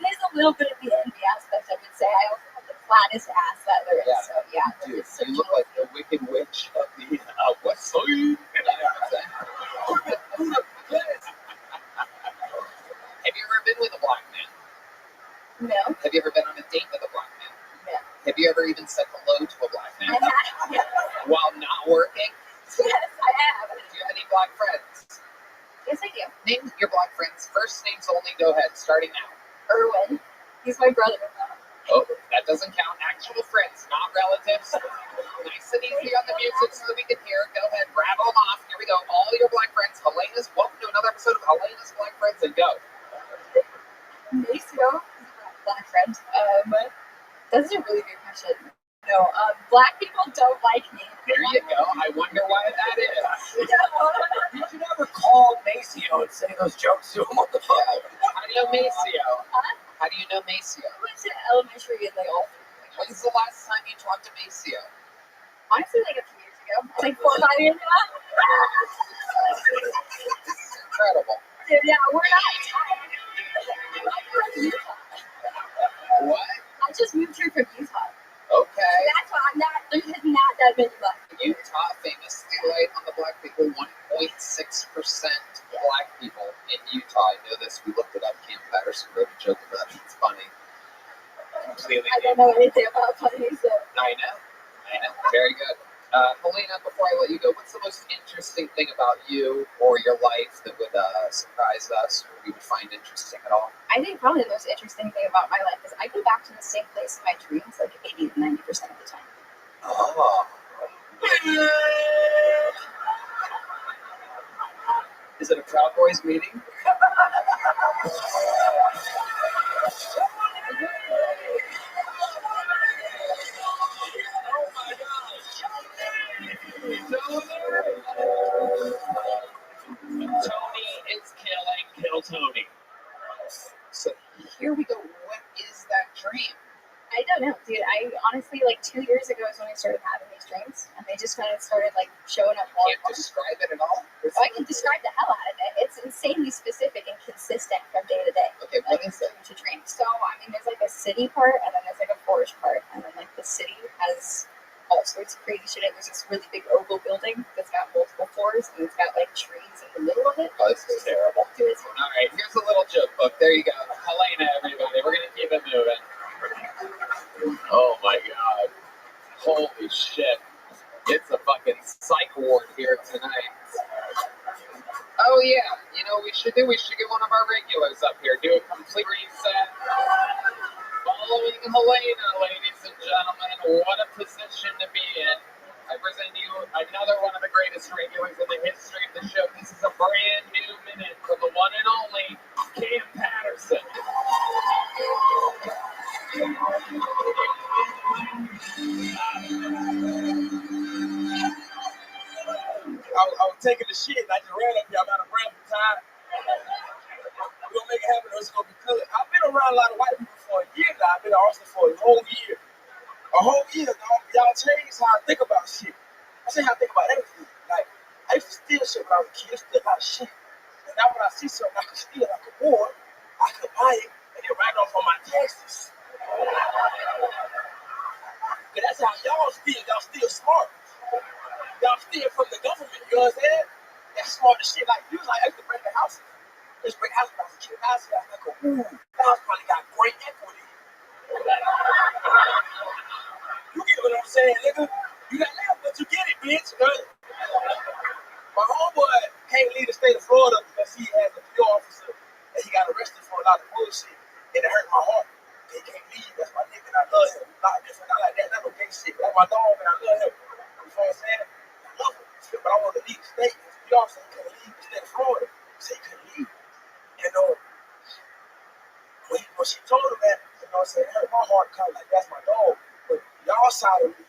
is a little bit of the envy aspect, I would say. I also have the flattest ass that there is. Yeah. So, yeah. Dude, it's so you look like the Wicked Witch of the West Side. Have you ever been with a black man? No. Have you ever been on a date with a black man? No. Have you ever even said hello to a black man? I have. Yes. While not working? Yes, I have. Do you have any black friends? Yes, I do. Name your black friends. First names only. Go ahead. Starting now. Erwin. He's my brother. Oh, that doesn't count. Actual friends, not relatives. Nice and easy on the music so that we can hear. Go ahead. Rattle them off. Here we go. All your black friends. Helena's. Welcome to another episode of Helena's Black Friends. And go. Maceo. Black friend. That's a really good question. No, black people don't like me. There you go. I wonder why that is. No. You should never call Maceo and say those jokes to him on the phone. How do you know Maceo? Huh? How do you know Maceo? I went to elementary and like all through. When's the last time you talked to Maceo? Honestly, like a few years ago. Like 4 or 5 years ago. This is incredible. Dude, yeah, we're not tired. I'm from Utah. What? I just moved here from Utah. Okay. That's why I'm not, there's just not that many black people. Utah famously light on the black people, 1.6% black people in Utah. I know this. We looked it up. Cam Patterson wrote a joke about it. It's funny. Completely. I don't know anything about funny, so. I know. Very good. Helena, before I let you go, what's the most interesting thing about you or your life that would surprise us or we would find interesting at all? I think probably the most interesting thing about my life is I go back to the same place in my dreams like 80 to 90% of the time. Oh. Is it a Proud Boys meeting? Tony is killing Kill Tony. So here we go. What is that dream? I don't know, dude. I honestly, like 2 years ago is when I started having these dreams, and they just kind of started like showing up more. Can't describe it at all? I can describe the hell out of it. It's insanely specific and consistent from day to day. Okay, what is it? To dream. So, I mean, there's like a city part, and then there's like a forest part, and then like the city has all sorts of crazy shit. There's this really big oval building that's got multiple floors, and it's got like trees in the middle of it. Oh, this is terrible. Dude, it's All right, here's a little joke book. There you go. Helena, everybody. We're going to keep it moving. Oh, my God. Holy shit. It's a fucking psych ward here tonight. Oh, yeah. You know what we should do? We should get one of our regulars up here. Do a complete reset. Following Helena, ladies and gentlemen. What a position to be in. I present you another one of the greatest regulars in the history of the show. This is a brand new minute from the one and only Cam Patterson. I was taking the shit and I just ran up here. I'm out of breath and tired. We're gonna make it happen or it's gonna be good. I've been around a lot of white people for a year now. I've been in Austin for a whole year. A whole year, dog. Y'all changed how I think about shit. I say how I think about everything. Like, I used to steal shit when I was a kid. I still got shit. And now when I see something I can steal, I can afford, I can buy it and then write it off on my taxes. Cause that's how y'all steal. Y'all steal smart. Y'all steal from the government. You know what I'm saying? That's smart as shit. Like, usually I used to break the house. I used to break the house when I was a kid. I was like, ooh, that house probably got great equity. You get what I'm saying, nigga? You got left, but you get it, bitch. My homeboy can't leave the state of Florida because he has a PO officer and he got arrested for a lot of bullshit. And it hurt my heart. He can't leave. That's my nigga and I love him. Not different. Not like that. That's no gay shit. That's my dog and I love him. You know what I'm saying? I love him. But I want to leave the state. His PO officer couldn't leave the state of Florida. So he couldn't leave. You know, when she told him that, you know what I'm saying, it hurt my heart kind of like, that's my dog. Y'all side of me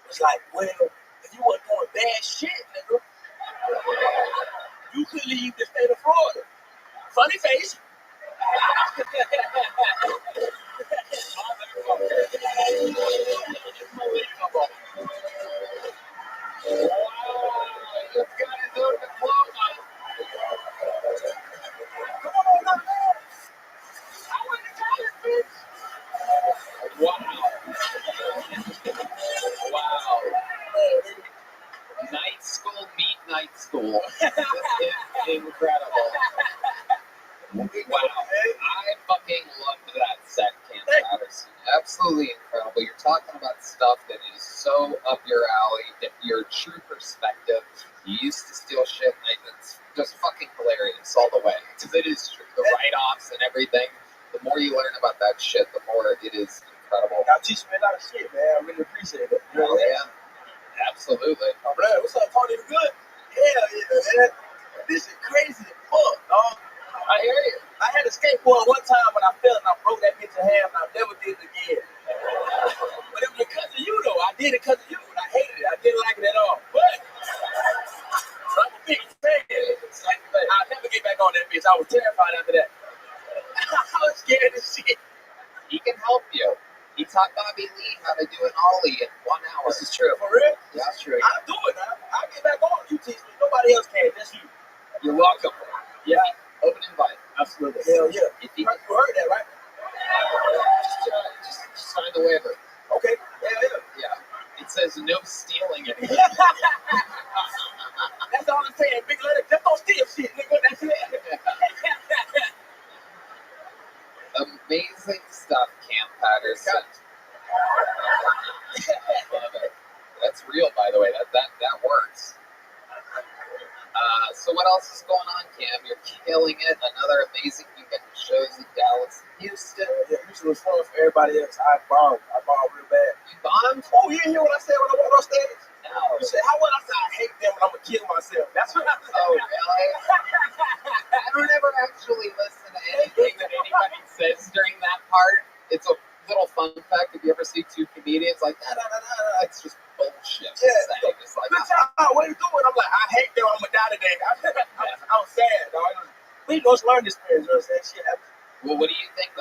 was like, well, if you wasn't doing bad shit, nigga, you could leave the state of Florida. Funny face. Wow. Night school, meet night school. This is incredible. Wow. I fucking loved that set, Cam Patterson. Absolutely incredible. You're talking about stuff that is so up your alley, that your true perspective. You used to steal shit, and it's just fucking hilarious all the way. Because it is true. The write-offs and everything, the more you learn about that shit, the more it is incredible. Y'all teach me a lot of shit, man. I really appreciate it. You know what I mean? Absolutely. Oh, man, what's up, Tony? You good? Hell yeah, man. This is crazy as fuck, dog. I hear you. I had a skateboard one time when I fell and I broke that bitch in half and I never did it again. But it was because of you, though. I did it because of you, and I hated it. I didn't like it at all. But I'm a big fan. I'll never get back on that bitch. I was terrified after that. I was scared as shit. He can help you. He taught Bobby Lee how to do an ollie in 1 hour. This is true. For real? Yeah, that's true. I'll do it. I'll get back on. You teach me. Nobody else can. Just you. You're welcome. Yeah. Open invite. Absolutely. Hell yeah. You heard that, right? Just sign the waiver. Okay. Hell yeah. Yeah. It says no stealing anymore. That's all I'm saying. Big letter. Just don't steal shit, nigga. That's it. Amazing stuff, Cam Patterson. Love it. That's real, by the way. That works. So what else is going on, Cam? You're killing it. Another amazing weekend of shows in Dallas and Houston. Yeah, Houston was fun for everybody else. I bombed real bad. You bombed? Oh, you didn't hear what I said when I walked on stage? No. You said, how would I say I hate them and I'm going to kill myself? That's what I said. Oh, really? I don't ever actually listen to anything that anybody says during that part. It's a little fun fact. If you ever see two comedians like, it's just bullshit. Yeah. It's like, good job. What are you doing? I'm like, I hate them. I'm going to die today. I was sad, dog. We just learned this experience. You know what I'm saying? Shit happens. Well, what do you think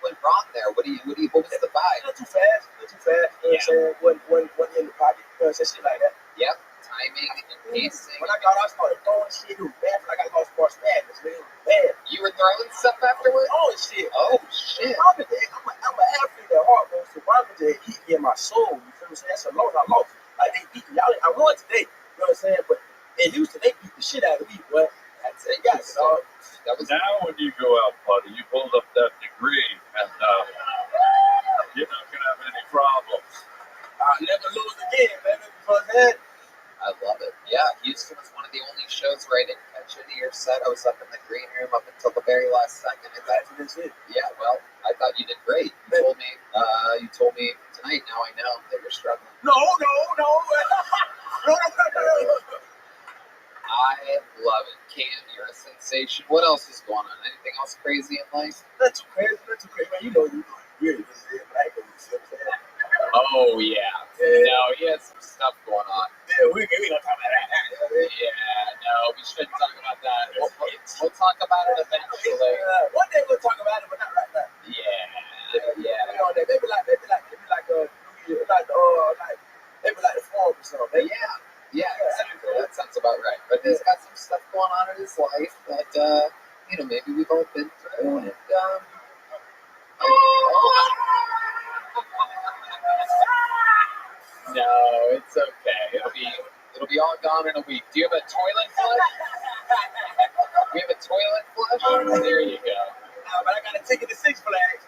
went wrong there? What was the vibe? A little too fast. You know what I'm saying? Wasn't in the pocket. You know what I'm saying? Shit like that. Yep. Timing and pacing. When I got out, I started throwing shit. It was bad. I got lost March Madness, man. It was bad. You were throwing stuff afterwards? Oh, shit. Oh, shit. I'm an athlete at heart, man. So why would they hit me in my soul? You feel what I'm saying? That's a loss. I lost. Like, they beat me. I won today. You know what I'm saying? But in Houston, they beat the shit out of me, boy. That's it. Got it, dog. Now when you go out, buddy, you hold up that degree, and you're not going to have any problems. I'll never lose again, baby, because that. I love it. Yeah, Houston was one of the only shows where I didn't catch any of your set. I was up in the green room up until the very last second. And That's it. Yeah, well, I thought you did great. You told me tonight. Now I know that you're struggling. No. I love it. Cam, you're a sensation. What else is going on? Anything else crazy in life? Not too crazy. Man, you know you really this is black. You see what I'm saying? Oh, yeah. No, he has some stuff going on. Yeah, we gonna talk about that. Yeah, no, we shouldn't talk about that. We'll talk about it eventually. One day we'll talk about it, but not right now. Yeah. You know, maybe like the fall or something. Yeah, exactly. That sounds about right. But he's got some stuff going on in his life that, maybe we've all been through. And, no, it's okay. It'll be all gone in a week. Do you have a toilet flush? We have a toilet flush? There you go. But I got a ticket to Six Flags.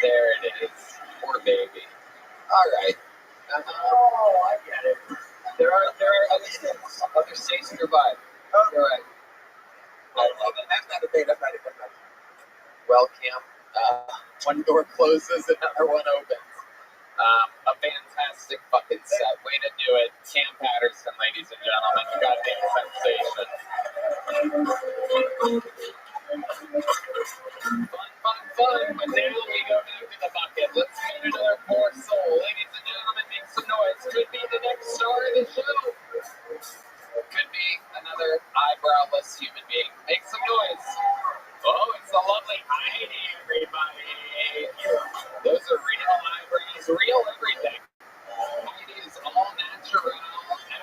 There it is. Poor baby. All right. I get it. There are other things. Other states survive. All right. That's not the thing. That's not it. Well, Cam, one door closes, another one opens. A fantastic fucking set. Way to do it. Cam Patterson, ladies and gentlemen. You got to be a sensation. Fun this human being. Make some noise. Oh, it's the lovely Heidi, everybody. Those are real ivories, real everything. Heidi is all natural,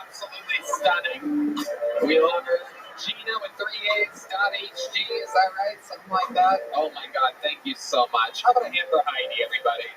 absolutely stunning. We love her. Gina with 3 A's, .hg, is that right? Something like that? Oh my God, thank you so much. How about a hand for Heidi, everybody?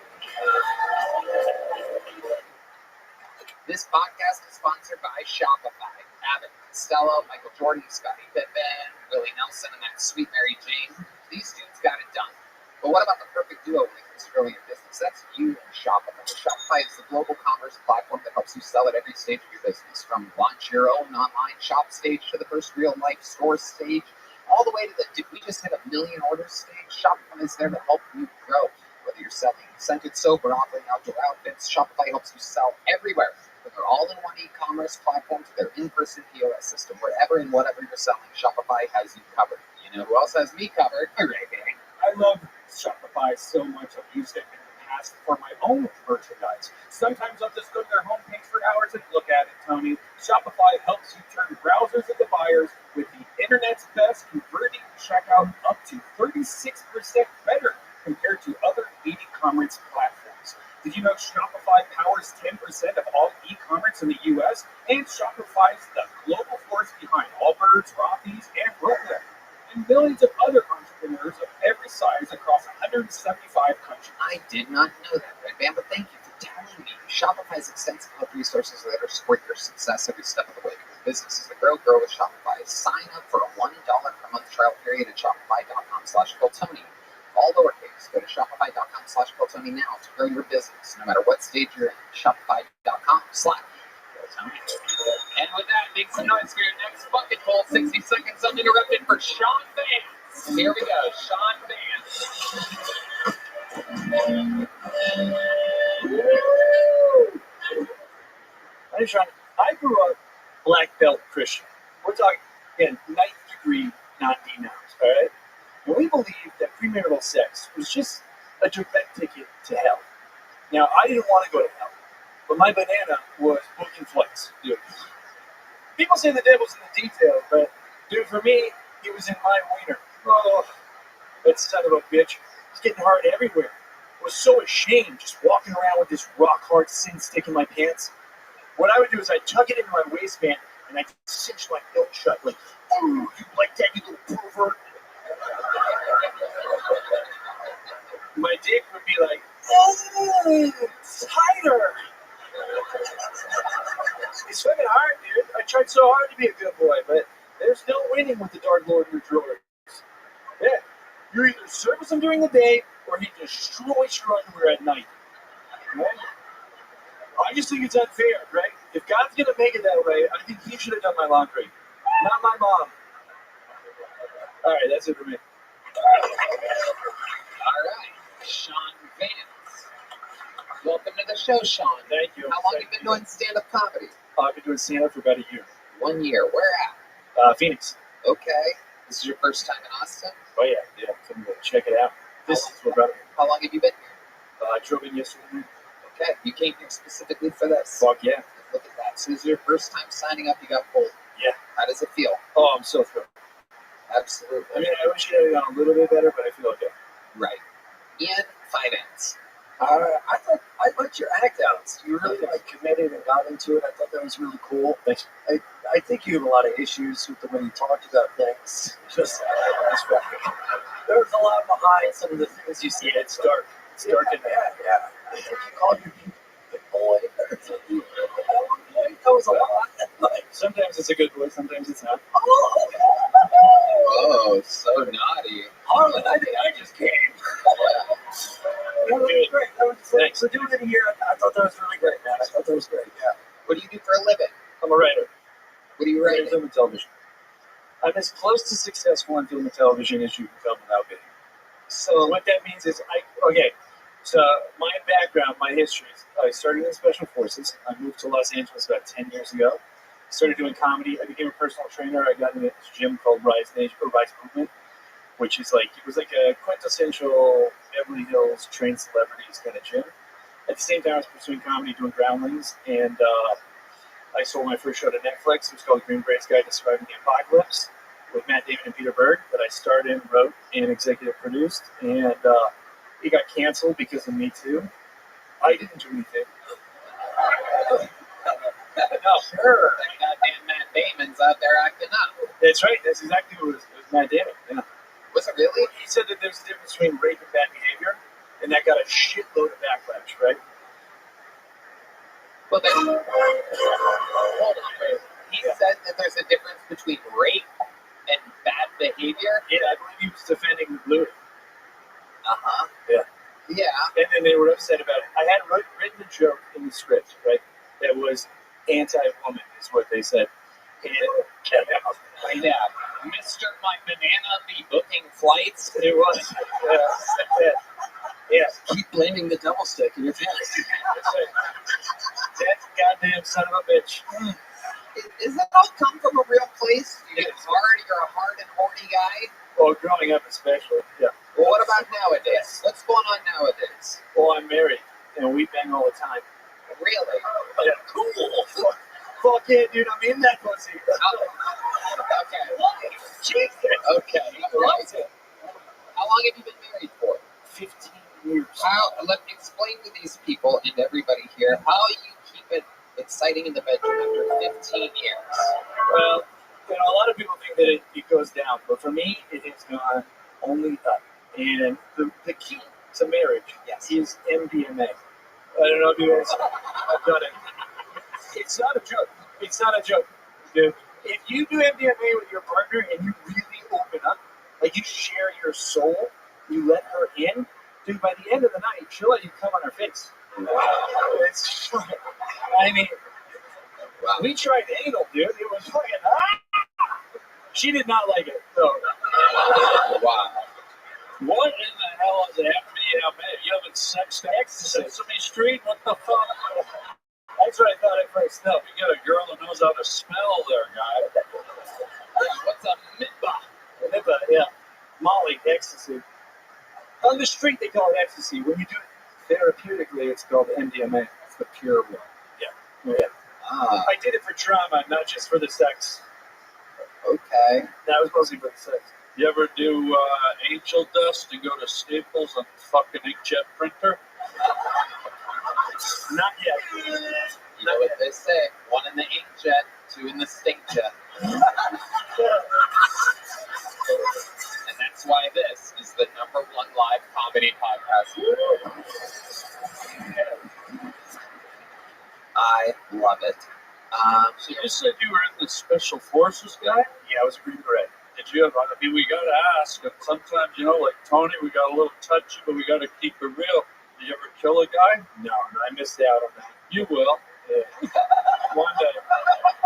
This podcast is sponsored by Shopify. Abbott, Costello, Michael Jordan, Scottie Pippen, Willie Nelson, and that sweet Mary Jane. These dudes got it done. But what about the perfect duo when it comes to growing your business? That's you and Shopify. Shopify is the global commerce platform that helps you sell at every stage of your business, from launch your own online shop stage to the first real-life store stage, all the way to the "did we just hit 1 million orders" stage. Shopify is there to help you grow. Whether you're selling scented soap or offering outdoor outfits, Shopify helps you sell everywhere. From their all-in-one e-commerce platform to their in-person POS system, wherever and whatever you're selling, Shopify has you covered. You know who else has me covered? Rabbi. I love Shopify so much. I've used it in the past for my own merchandise. Sometimes I'll just go to their homepage for hours and look at it, Tony. Shopify helps you turn browsers into buyers with the internet's best converting checkout, up to 36% better compared to other e-commerce platforms. Did you know Shopify powers 10% of all e-commerce in the U.S.? And Shopify is the global force behind Allbirds, Rothy's, and Brooklyn, and millions of other entrepreneurs of every size across 175 countries. I did not know that, Red Band, but thank you for telling me. Shopify's extensive help resources that are support your success every step of the way. Your business is a grow with Shopify. Sign up for a $1 per month trial period at shopify.com/Philtony. All lowercase. Go to shopify.com/Philtony now to grow your business, no matter what stage you're in. Shopify.com/Philtony. And with that, make some noise for your next bucket full. 60 seconds uninterrupted for Sean Vance. Here we go, Sean Vance. Hey, Sean, I grew up black belt Christian. We're talking, again, 9th degree, not denounced, all right? And we believed that premarital sex was just a direct ticket to hell. Now, I didn't want to go to hell, but my banana was booking flights, dude. People say the devil's in the details, but, dude, for me, he was in my wiener. Oh, that son of a bitch. It's getting hard everywhere. I was so ashamed just walking around with this rock-hard sin stick in my pants. What I would do is I'd tuck it into my waistband, and I'd cinch my belt shut, like, oh, you like that, you little pervert? My dick would be like, oh, tighter. It's fucking hard, dude. I tried so hard to be a good boy, but there's no winning with the Dark Lord in your drawers. Yeah, you either service him during the day, or he destroys your underwear at night. Right? I just think it's unfair, right? If God's gonna make it that way, I think he should have done my laundry, not my mom. All right, that's it for me. All right, Sean Vance. Welcome to the show, Sean. Thank you. How long have you been doing stand-up comedy? I've been doing stand-up for about a year. 1 year. Where at? Phoenix. Okay. This is your first time in Austin? Oh, yeah. Come check it out. This is what about How long have you been here? I drove in yesterday. Okay. You came here specifically for this? Fuck yeah. Look at that. So this is your first time signing up. You got pulled. Yeah. How does it feel? Oh, I'm so thrilled. Absolutely. I mean, I wish it had gone a little bit better, but I feel okay. Right. Ian, finance. I liked your act outs. You really committed and got into it. I thought that was really cool. Thanks. I think you have a lot of issues with the way you talked about things. Just that's right. There's a lot behind some of the things you see. Yeah, it's dark. It's dark in there. Yeah. I think you called your big boy. That was a lot. Sometimes it's a good boy, sometimes it's not. Oh, so naughty. Harlan, I think I just came. That was great. Thanks. For doing it a year, I thought that was really great, man. I thought that was great, yeah. What do you do for a living? I'm a writer. What do you write? Film and television. I'm as close to successful in film and television as you can come without being. So what that means is, so my background, my history, I started in Special Forces. I moved to Los Angeles about 10 years ago. Started doing comedy. I became a personal trainer. I got into this gym called Rise Movement, which is it was like a quintessential Beverly Hills trained celebrities kind of gym. At the same time, I was pursuing comedy, doing Groundlings, and I sold my first show to Netflix. It was called Green Bright's Guide to Surviving the Apocalypse. with Matt Damon and Peter Berg that I starred in, wrote, and executive produced, and it got canceled because of Me Too. I didn't do anything. No, sure. That goddamn Matt Damon's out there acting up. That's right. That's exactly what it was. It was Matt Damon. Yeah. Was it really? He said that there's a difference between rape and bad behavior, and that got a shitload of backlash, right? Well, then, hold on, wait. He said that there's a difference between rape and bad behavior? Yeah, I believe he was defending the Blu-ray. Uh-huh. Yeah. Yeah. And then they were upset about it. I had written a joke in the script, right, that was anti-woman, is what they said. And yeah. Mr. My Banana be booking flights? It was. Yeah. Keep blaming the double stick in your pants. That goddamn son of a bitch. Does that all come from a real place? You're a hard and horny guy? Well, growing up especially, yeah. Well, what about nowadays? What's going on nowadays? Well, I'm married, and we bang all the time. Really? Yeah. Cool. Fuck yeah, dude, I'm in that pussy. Okay. Jesus. Okay. How long have you been married for? 15 years. Let me explain to these people and everybody here how you keep it exciting in the bedroom after 15 years. Well, a lot of people think that it goes down, but for me, it has gone only up. And the key to marriage is MDMA. I don't know if you guys have done it. It's not a joke. It's not a joke. Dude. If you do MDMA with your partner and you really open up, like you share your soul, you let her in, dude, by the end of the night, she'll let you come on her face. It's, I mean, we tried anal, dude. It was fucking, She did not like it. So. Wow. What in the hell is MDMA? You having sex next to Sesame Street? What the fuck? That's what I thought at first. No. You get a girl that knows how to smell there, guy. What's a MIPA? MIPA, yeah. Molly, ecstasy. On the street, they call it ecstasy. When you do it therapeutically, it's called MDMA. It's the pure one. Yeah. I did it for trauma, not just for the sex. Okay. That was mostly for the sex. You ever do angel dust and go to Staples and fucking inkjet printer? Not yet. You know what they say, one in the inkjet, two in the stinkjet. And that's why this is the #1 live comedy podcast. I love it. So you said you were in the Special Forces, guy? Yeah, I was a Green Beret. Did you have, I mean, we got to ask, and sometimes, you know, like Tony, we got a little touchy, but we got to keep it real. Did you ever kill a guy? No, I missed out on that. You will. Yeah. One day.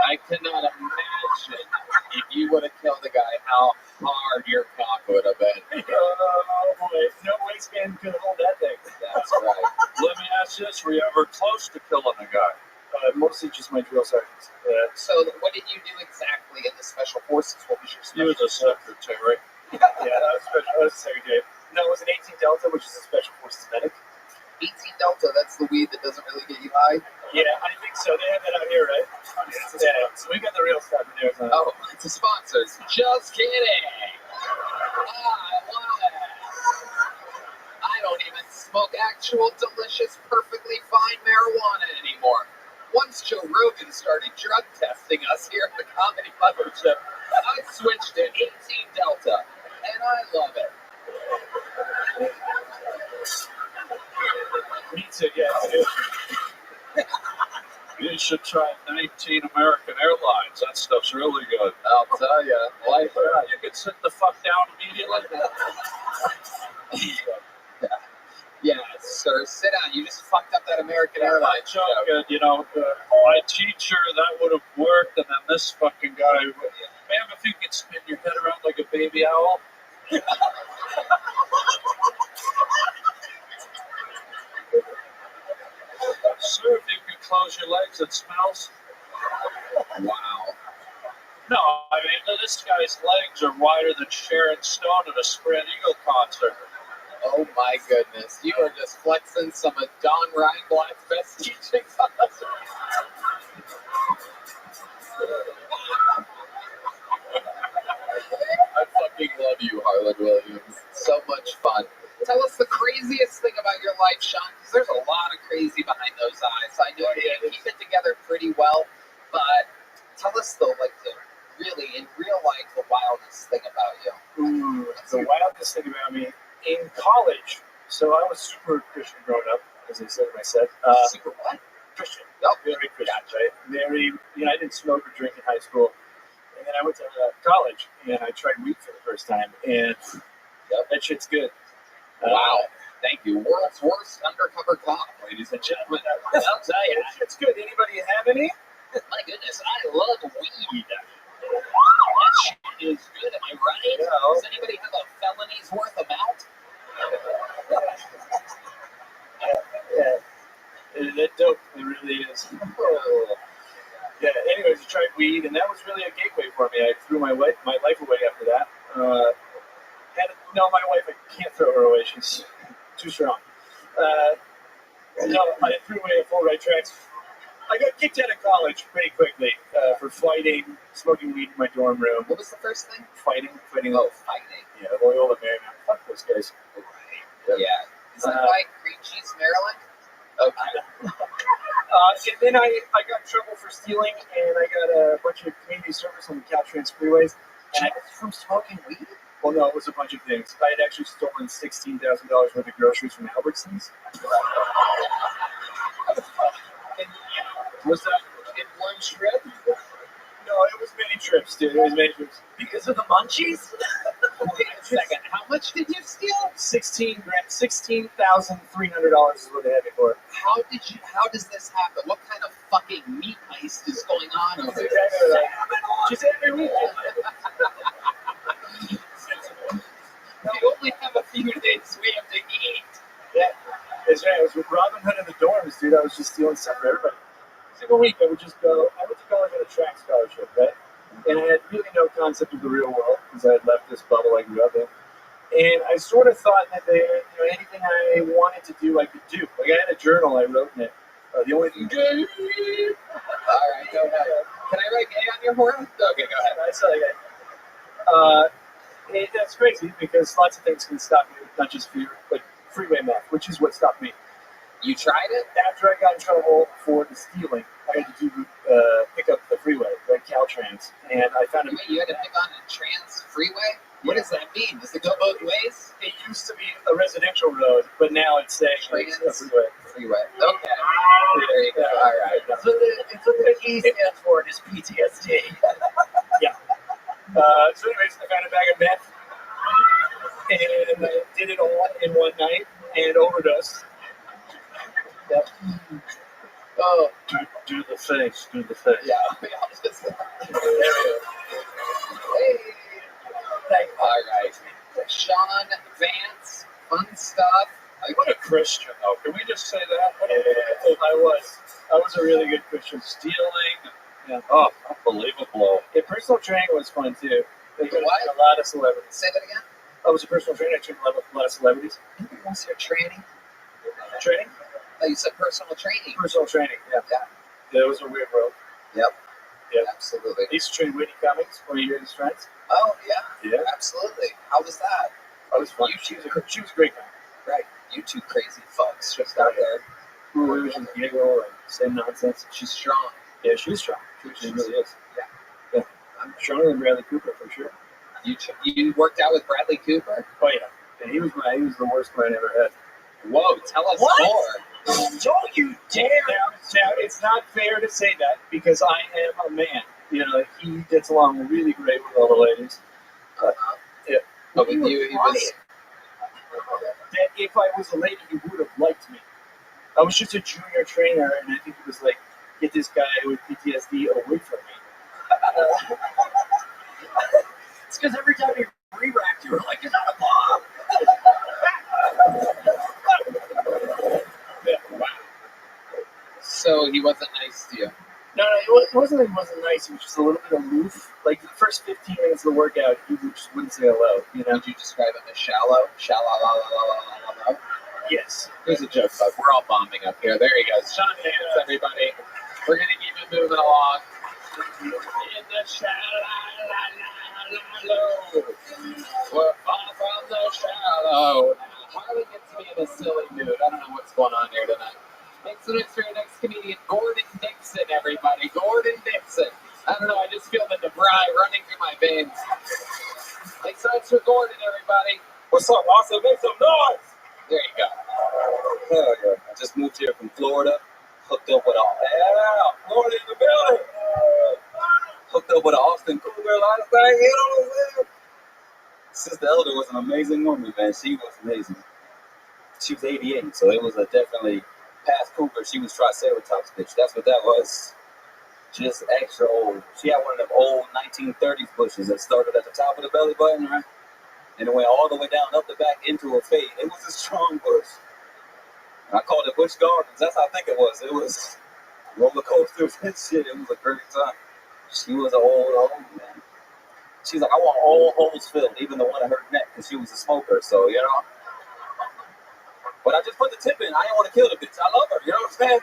I cannot imagine if you would have killed a guy, how hard your cock would have been. Oh, boy. No waistband could hold that thing. That's right. Let me ask this, were you ever close to killing a guy? Mostly just my drill sergeants. So what did you do exactly in the Special Forces? What was your special? You was a secretary. Yeah, I was a secretary. No, it was an 18 Delta, which is a Special Forces medic. 18 Delta, that's the weed that doesn't really get you high? Yeah, I think so. They have that out here, right? Yeah, so we got the real stuff in there. Oh, it's the sponsors. Just kidding. I love it. I don't even smoke actual, delicious, perfectly fine marijuana anymore. Once Joe Rogan started drug testing us here at the Comedy Mothership, I switched to 18 Delta, and I love it. Me too, yeah. You should try 19 American Airlines. That stuff's really good. I'll tell you. Like, you can sit the fuck down immediately. Yeah, sir, sit down. You just fucked up that American Airlines joke. You know, my teacher, that would have worked, and then this fucking guy. Ma'am, if you could spin your head around like a baby owl. Sir, if you could close your legs, it smells. Wow. No, I mean, this guy's legs are wider than Sharon Stone at a Spread Eagle concert. Oh my goodness. You are just flexing some of Don Reinblatt's best teachings on us. love you, Harlan Williams. So much fun. Tell us the craziest thing about your life, Sean, because there's a lot of crazy behind those eyes. I know you keep it together pretty well, but tell us the really in real life the wildest thing about you. Ooh, the wildest thing about me in college. So I was super Christian growing up, as I said in my set. Super what? Christian. Oh, very Christian, right? Very. I didn't smoke or drink in high school, and then I went to college and I tried weed for the first time, and that shit's good. Wow. Thank you. World's worst undercover cop, ladies and gentlemen. I'll tell you. It's good. Anybody have any? My goodness, I love weed. That shit is good, am I right? Yeah. Does anybody have a felony's worth amount? Yeah. That dope. It really is. Yeah, anyways, I tried weed, and that was really a gateway for me. I threw my life away after that. My wife, I can't throw her away. She's too strong. I threw away a full right tracks. I got kicked out of college pretty quickly for fighting, smoking weed in my dorm room. What was the first thing? Fighting. Oh, fighting. Yeah, Loyola Marymount. Fuck those guys. Right. Yeah. Is that like Green Cheese, Maryland? Okay. And then I got in trouble for stealing, and I got a bunch of community service on the Caltrans freeways. And from smoking weed? Well, no, it was a bunch of things. I had actually stolen $16,000 worth of groceries from Albertsons. Was that in one trip? No, it was many trips, dude. It was many trips. Because of the munchies? Wait a second. How much did you steal? $16,300 is what they had me for. How does this happen? What kind of fucking meat heist is going on over there? Just every week. We only have a few days we have to eat. Yeah, that's right. I was with Robin Hood in the dorms, dude. I was just stealing stuff for everybody. Single week, I went to college on a track scholarship, right? And I had really no concept of the real world because I had left this bubble I grew up in. And I sort of thought that anything I wanted to do, I could do. Like, I had a journal I wrote in it. The only thing. All right, go ahead. Can I write gay on your forehead? Okay, go ahead. I saw that. That's crazy because lots of things can stop you, not just fear, but freeway meth, which is what stopped me. You tried it? After I got in trouble for the stealing, I had to pick up the freeway, like Caltrans, and I found Wait, you had to pick on a trans freeway? What does that mean? Does it go both ways? It used to be a residential road, but now it's saying a freeway. Freeway. Okay. There you go. All right. So the E stands for is PTSD. Yeah. So anyways, I found a bag of meth, and I did it all in one night, and overdosed. Yep. Oh, do the face. Do the face. yeah. There we go. Hey. All right. Sean Vance, fun stuff. What a Christian, though. Can we just say that? Yeah, I was a really good Christian. Stealing. Yeah. Oh, unbelievable. Yeah, personal training was fun too. They got What? a lot of celebrities. Say that again? I was a personal trainer. I trained a lot of celebrities. Anybody wants their training? Training? Oh, you said personal training. Personal training, yeah. Yeah, it was a weird world. Yep. Yeah. Absolutely. I used to train Whitney Cummings, one of your friends. Oh, yeah. Yeah. Absolutely. How was that? That was fun. She was a great guy. Right. You two crazy fucks just out there. We were just giggle and say nonsense. She's strong. Yeah, she's strong. She really is. Yeah. I'm stronger than Bradley Cooper for sure. You worked out with Bradley Cooper? Oh yeah. And he was the worst man I ever had. Whoa, tell us more. Don't you dare! Now, it's not fair to say that because I am a man. He gets along really great with all the ladies. Yeah. But with you, he was. That if I was a lady, he would have liked me. I was just a junior trainer, and I think he was like, get this guy with PTSD away from me. It's because every time you re-racked, you were like, is that a bomb? Yeah, wow. So he wasn't nice to you? No, it wasn't that he wasn't nice. He was just a little bit aloof. Like the first 15 minutes of the workout, he just wouldn't say hello. Would you describe him as shallow? Shallow. Yes. There's a joke, but we're all bombing up here. There he goes. Sean Vance, everybody. We're going to keep it moving along. In the shallow. Well, Officer Gordon, everybody. What's up, Austin? Make some noise! There you go. Hell yeah. I just moved here from Florida. Hooked up with Florida in the building. Hooked up with an Austin Cougar last night. You know what I'm saying? Sister Elder was an amazing woman, man. She was amazing. She was 88, so it was a definitely past Cougar. She was Triceratops, bitch. That's what that was. Just extra old. She had one of them old 1930s bushes that started at the top of the belly button, right? And it went all the way down up the back into a fade. It was a strong bush. I called it Bush Gardens. That's how I think it was. It was roller coasters and shit. It was a great time. She was an old man. She's like, I want all holes filled, even the one in her neck, because she was a smoker. So, you know. But I just put the tip in. I didn't want to kill the bitch. I love her. You know what I'm saying?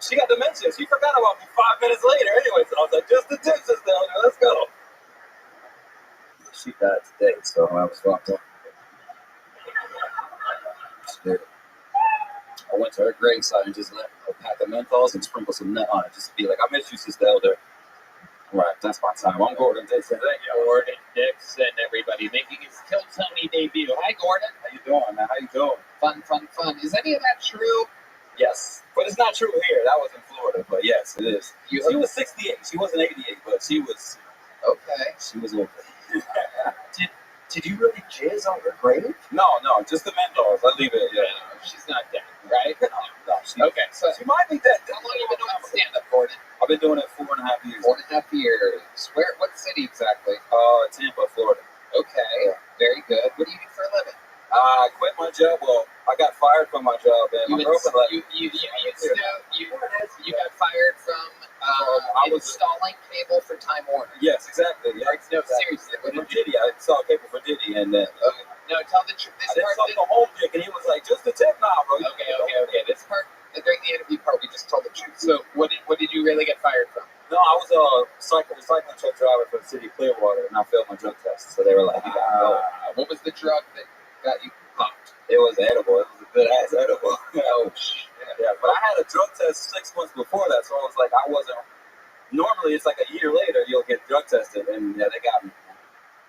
She got dementia. She forgot about me 5 minutes later. Anyway, so I was like, just the tip, Sister Elder. Let's go. She died today, so I was fucked up. I went to her graveside and just let a pack of menthols and sprinkle some nut on it, just to be like, I miss you, Sister Elder. Right, that's my time. I'm Gordon Dixon. Gordon Dixon, everybody, making his Kill Tony debut. Hi, Gordon. How you doing, man? How you doing? Fun, fun, fun. Is any of that true? Yes, but it's not true here. That was in Florida, but yes, it is. She was 68. She wasn't 88, but she was. Okay. She was old. Did you really jizz on her grave? No, just the menthols. I leave it. Yeah. No, she's not dead, right? No. Okay, so she might be dead. How long have you been doing stand-up, Gordon? I've been doing it 4.5 years. 4.5 years. Where? What city exactly? Tampa, Florida. Okay, very good. What do you do for a living? I quit my job. Well, I got fired from my job, and my girlfriend left. You got fired from installing cable for Time Warner. Yes, exactly. Yeah, no, seriously. For Diddy, I installed cable for Diddy, and then. No, tell the truth. I didn't suck the whole dick, and he was like, "Just the tip now, bro." Okay. This part, during the interview part, we just told the truth. So, what did you really get fired from? No, I was a recycling truck driver for the city of Clearwater, and I failed my drug test. So they were like, "You gotta go." What was the drug that got you pumped? It was edible. It was a good ass edible. Oh shit. Yeah, but I had a drug test 6 months before that, so I was like, I wasn't. Normally, it's like a year later you'll get drug tested, and yeah, they got me.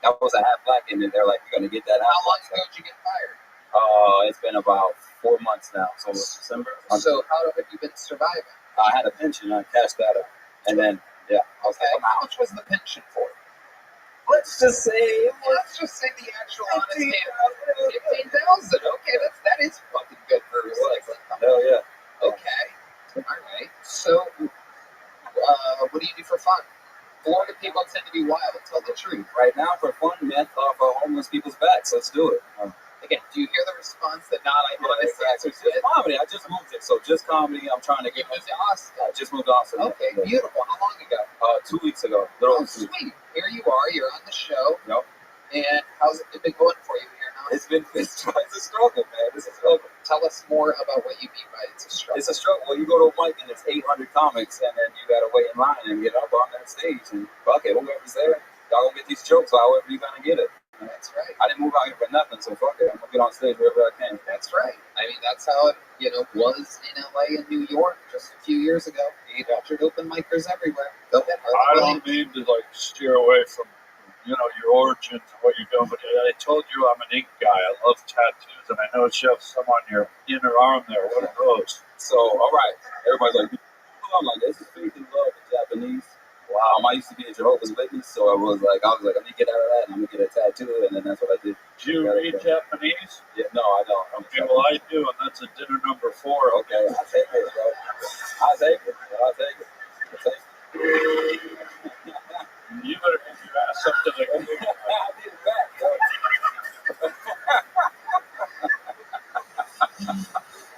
I was a half black, and they're like, "You're gonna get that." How long ago did you get fired? It's been about 4 months now. So December. So how have you been surviving? I had a pension. I cashed that up, and then I was like, how much was the pension for? Let's just say the actual honest answer. 15,000. Okay, that is fucking good for a recycling company. Hell yeah. Okay. All right. So, what do you do for fun? Florida people tend to be wild. Tell the truth. Right now, for fun, meth off of homeless people's backs. Let's do it. Again, do you hear the response that not honest answers? Just comedy. I just moved it, so just comedy. I'm trying to get moved to Austin. I just moved to Austin. Okay, beautiful. How long ago? 2 weeks ago. Sweet. Here you are. You're on the show. Yep. And how's it been going for you here now? It's a struggle, man. It's a struggle. Tell us more about what you mean by it's a struggle. It's a struggle. Well, you go to a mic and it's 800 comics, and then you got to wait in line and get up on that stage. And fuck it, whoever's there, y'all gonna get these jokes however you gonna get it. That's right. I didn't move out here for nothing, so fuck it. I'm gonna get on stage wherever I can. That's right. I mean, that's how it, was in LA and New York just a few years ago. You featured open micers everywhere. Go ahead. I don't mean to steer away from your origins and what you're doing, but I told you I'm an ink guy. I love tattoos, and I know you have some on your inner arm there. What are those? So, all right, everybody's like, I'm like, this is faith and love in Japanese. Wow, I used to be a Jehovah's Witness, so I was like, I'm gonna get out of that, and I'm gonna get a tattoo, and then that's what I did. Do you read Japanese? Yeah, no, I don't. Okay, well, I do, and that's a dinner number 4. Okay, I'll take it, bro. I'll take it. You better get your ass up to the I'll be back, bro.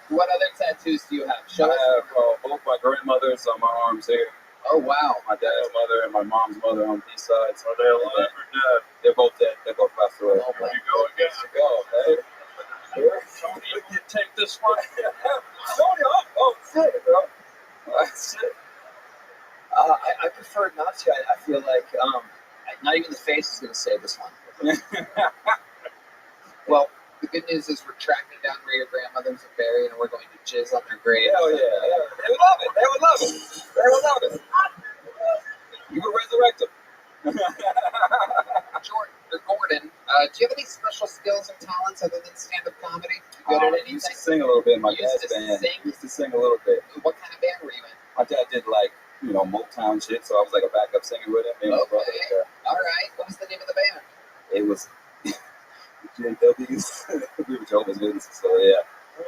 What other tattoos do you have? I have both my grandmothers on my arms here. Oh, wow. My dad's mother and my mom's mother on these sides. Are they alive or dead? They're both dead. They both passed away. Oh, There you go again. Tony, you can take this one. Tony, oh, shit, bro. Shit. I prefer not to. I feel like not even the face is going to save this one. Well, the good news is we're tracking down where your grandmothers are buried, and we're going to jizz on their grave. Hell yeah. They would love it. They would love it. They would love it. You would resurrect them. Gordon, Do you have any special skills or talents other than stand-up comedy? You good at I anything? used to sing a little bit in my You used dad's to band. sing? Used to sing a little bit. What kind of band were you in? My dad did like, Motown shit, so I was like a backup singer with him. Me and my brother. Okay. All right. What was the name of the band? It was JWs. We were Jehovah's Witnesses, so yeah.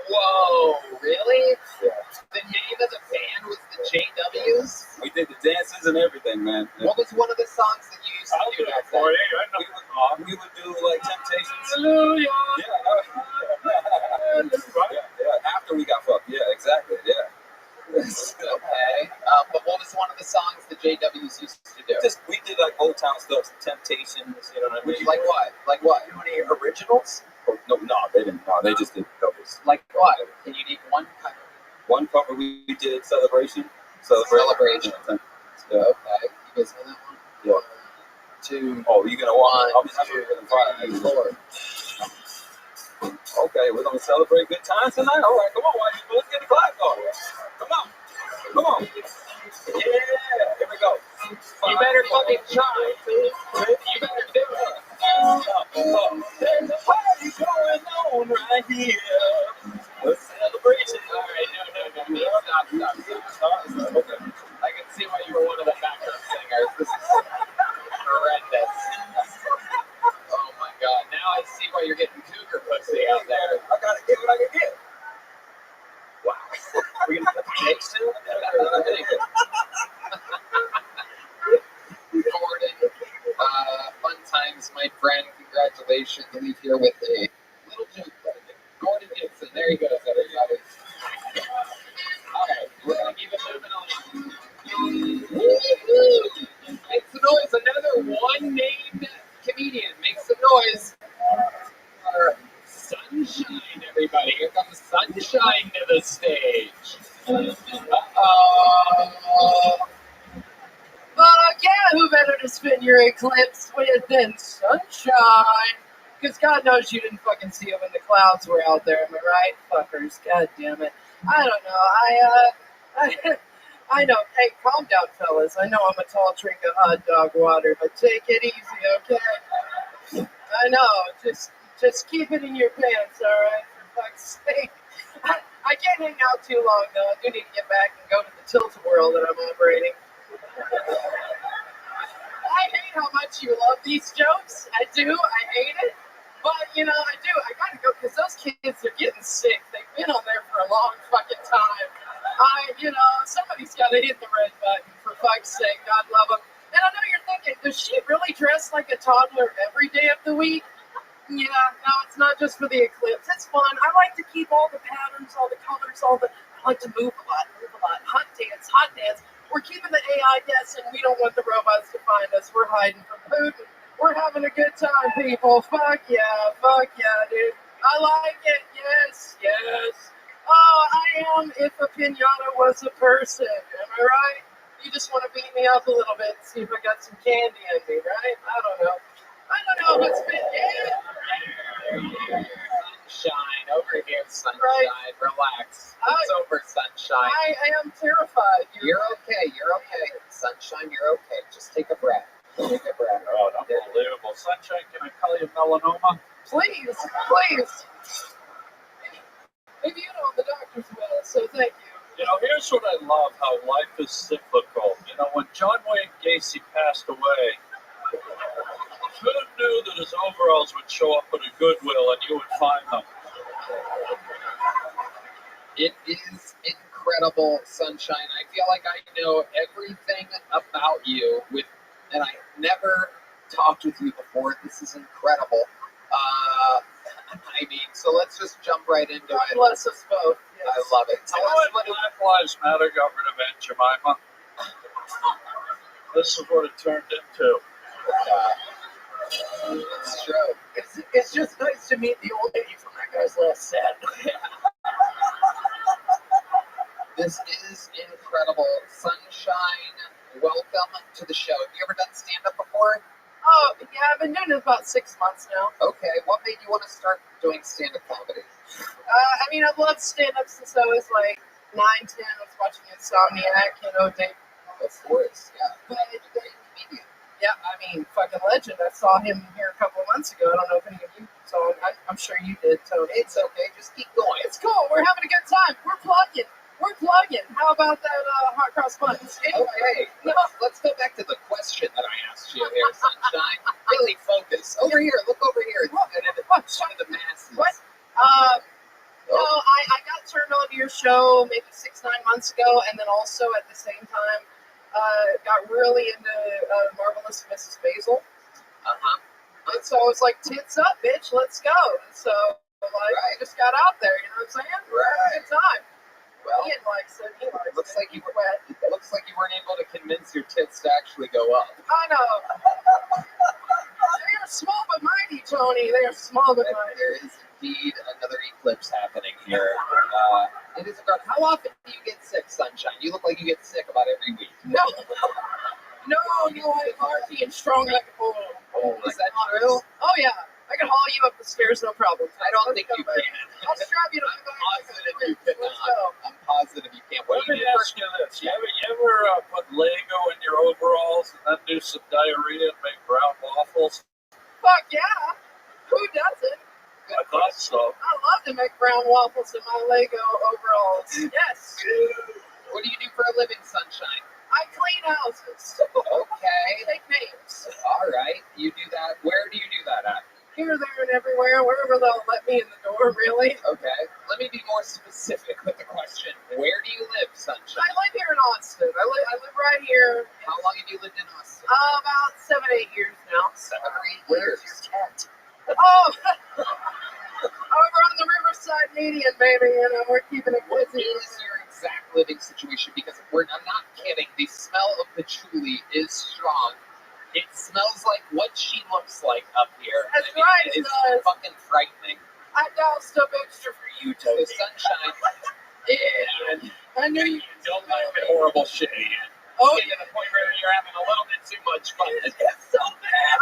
Whoa, really? Yeah. The name of the band was the JWs? We did the dances and everything, man. Yeah. What was one of the songs that you used to do back then? We would do like Temptations. Hallelujah. Yeah. After we got fucked. Yeah, exactly. Yeah. Okay. But what was one of the songs the JWs used to do? We did like old town stuff, Temptations. You know what I mean? Like what? Like what? Do any originals? Oh, no, they didn't. No, they just did covers. Like what? Can you name one cover? One cover we did, Celebration. Celebration. Yeah. Okay. You guys know that one? Yeah. 1, 2. Oh, you gonna walk? One, 2, 3, 4. Okay, we're gonna celebrate good times tonight. All right, come on, white people, let's get the clap going. Come on. Yeah, here we go. You better fucking try. You better do it. There's a party going on right here. A celebration. All right, no. Stop. Okay. I can see why you were one of the backup singers. This is horrendous. Oh my god. Now I see why you're getting cougar pussy out there. I gotta get what I can get. Wow. We're gonna put the next two. Gordon, fun times, my friend. Congratulations. I leave here with a little joke. Gordon Gibson. There he goes, everybody. Alright, we're gonna keep it moving on. Woo-hoo! Make some noise. Another one-named comedian. Make some noise. Our Sunshine, everybody. Here comes Sunshine to the stage. Yeah, who better to spend your eclipse with than Sunshine? Because God knows you didn't fucking see him when the clouds were out there, am I right? Fuckers, god damn it. I don't know, I know, hey, calm down, fellas. I know I'm a tall drink of hot dog water, but take it easy, okay? I know, just keep it in your pants, alright? For fuck's sake. I can't hang out too long, though. I do need to get back and go to the tilt-a-whirl that I'm operating. I hate how much you love these jokes. I do. I hate it. But, I do. I gotta go because those kids are getting sick. They've been on there for a long fucking time. Somebody's gotta hit the red button, for fuck's sake. God love them. And I know you're thinking, does she really dress like a toddler every day of the week? Yeah, no, it's not just for the eclipse. It's fun. I like to keep all the patterns, all the colors, I like to move a lot. Hot dance. We're keeping the AI guessing. We don't want the robots to find us. We're hiding from Putin. We're having a good time, people. Fuck yeah, dude. I like it. Yes. Oh, I am if a pinata was a person. Am I right? You just want to beat me up a little bit and see if I got some candy in me, right? I don't know if it's been Sunshine, over here, Sunshine. Right. Relax. It's over, Sunshine. I am terrified. You're okay. Sunshine, you're okay. Just take a breath. Take a breath. Oh, unbelievable. Sunshine, can I call you melanoma? Please. Maybe you know the doctors will, so thank you. Here's what I love, how life is cyclical. When John Wayne Gacy passed away, who knew that his overalls would show up at a Goodwill and you would find them? It is incredible, Sunshine. I feel like I know everything about you, and I never talked with you before. This is incredible. So let's just jump right into God it. bless us both. Yes. I love it. Tell us what Black Lives Matter got rid of Aunt Jemima. This is what it turned into. It's true. It's just nice to meet the old lady from that guy's last set. This is incredible. Sunshine, welcome to the show. Have you ever done stand-up before? Oh, yeah, I've been doing it about 6 months now. Okay, what made you want to start doing stand-up comedy? I've loved stand-up since I was like 9, 10. I was watching Insomniac, Dave. Of course, yeah. But, yeah, fucking legend. I saw him here a couple of months ago. I don't know if any of you saw it. I'm sure you did, Tony. It's okay. Just keep going. It's cool. We're having a good time. We're plugging. How about that hot cross buns? Anyway, Okay, no. let's go back to the question that I asked you here, Sunshine. Really focus. Over here. Look over here. Show the masses. What? No, I got turned on to your show maybe 6-9 months ago, and then also at the same time got really into Marvelous Mrs. Basil. And so I was like, tits up, bitch, let's go. And so I just got out there, you know what I'm saying? We're having a good time. Well, Ian likes it. it looks like you weren't able to convince your tits to actually go up. I know. They are small but mighty, Tony. They are small but mighty. There is indeed another eclipse happening here. It is a god. How often do you get sick, Sunshine? You look like you get sick about every week. No, I'm hearty and strong like a bull. Oh, is that true? Oh, yeah. I can haul you up the stairs, no problem. I don't think you can. I'll strap you to I'm positive you cannot. I'm positive you can't. Let me ask you this. You ever put Lego in your overalls and then do some diarrhea and make brown waffles? Fuck yeah. Who doesn't? I thought so. I love to make brown waffles in my Lego overalls. Yes. What do you do for a living, Sunshine? I clean houses. Okay. Take names. All right. You do that. Where do you do that at? Here, there, and everywhere, wherever they'll let me in the door, really. Okay. Let me be more specific with the question. Where do you live, Sunshine? I live here in Austin. I live right here. How long have you lived in Austin? About 7-8 years now. 7 or 8 years. Where's your tent? Oh! Over on the Riverside Median, baby. You know, we're keeping it What busy. is your exact living situation? Because I'm not kidding. The smell of patchouli is strong. It smells like what she looks like up here. That's right, it It's does. fucking frightening. I doused a mixture for you, The Tony. Sunshine. Yeah. I knew you don't like the horrible shit yet. Oh, Getting to the point where you're having a little bit too much fun. It's so bad.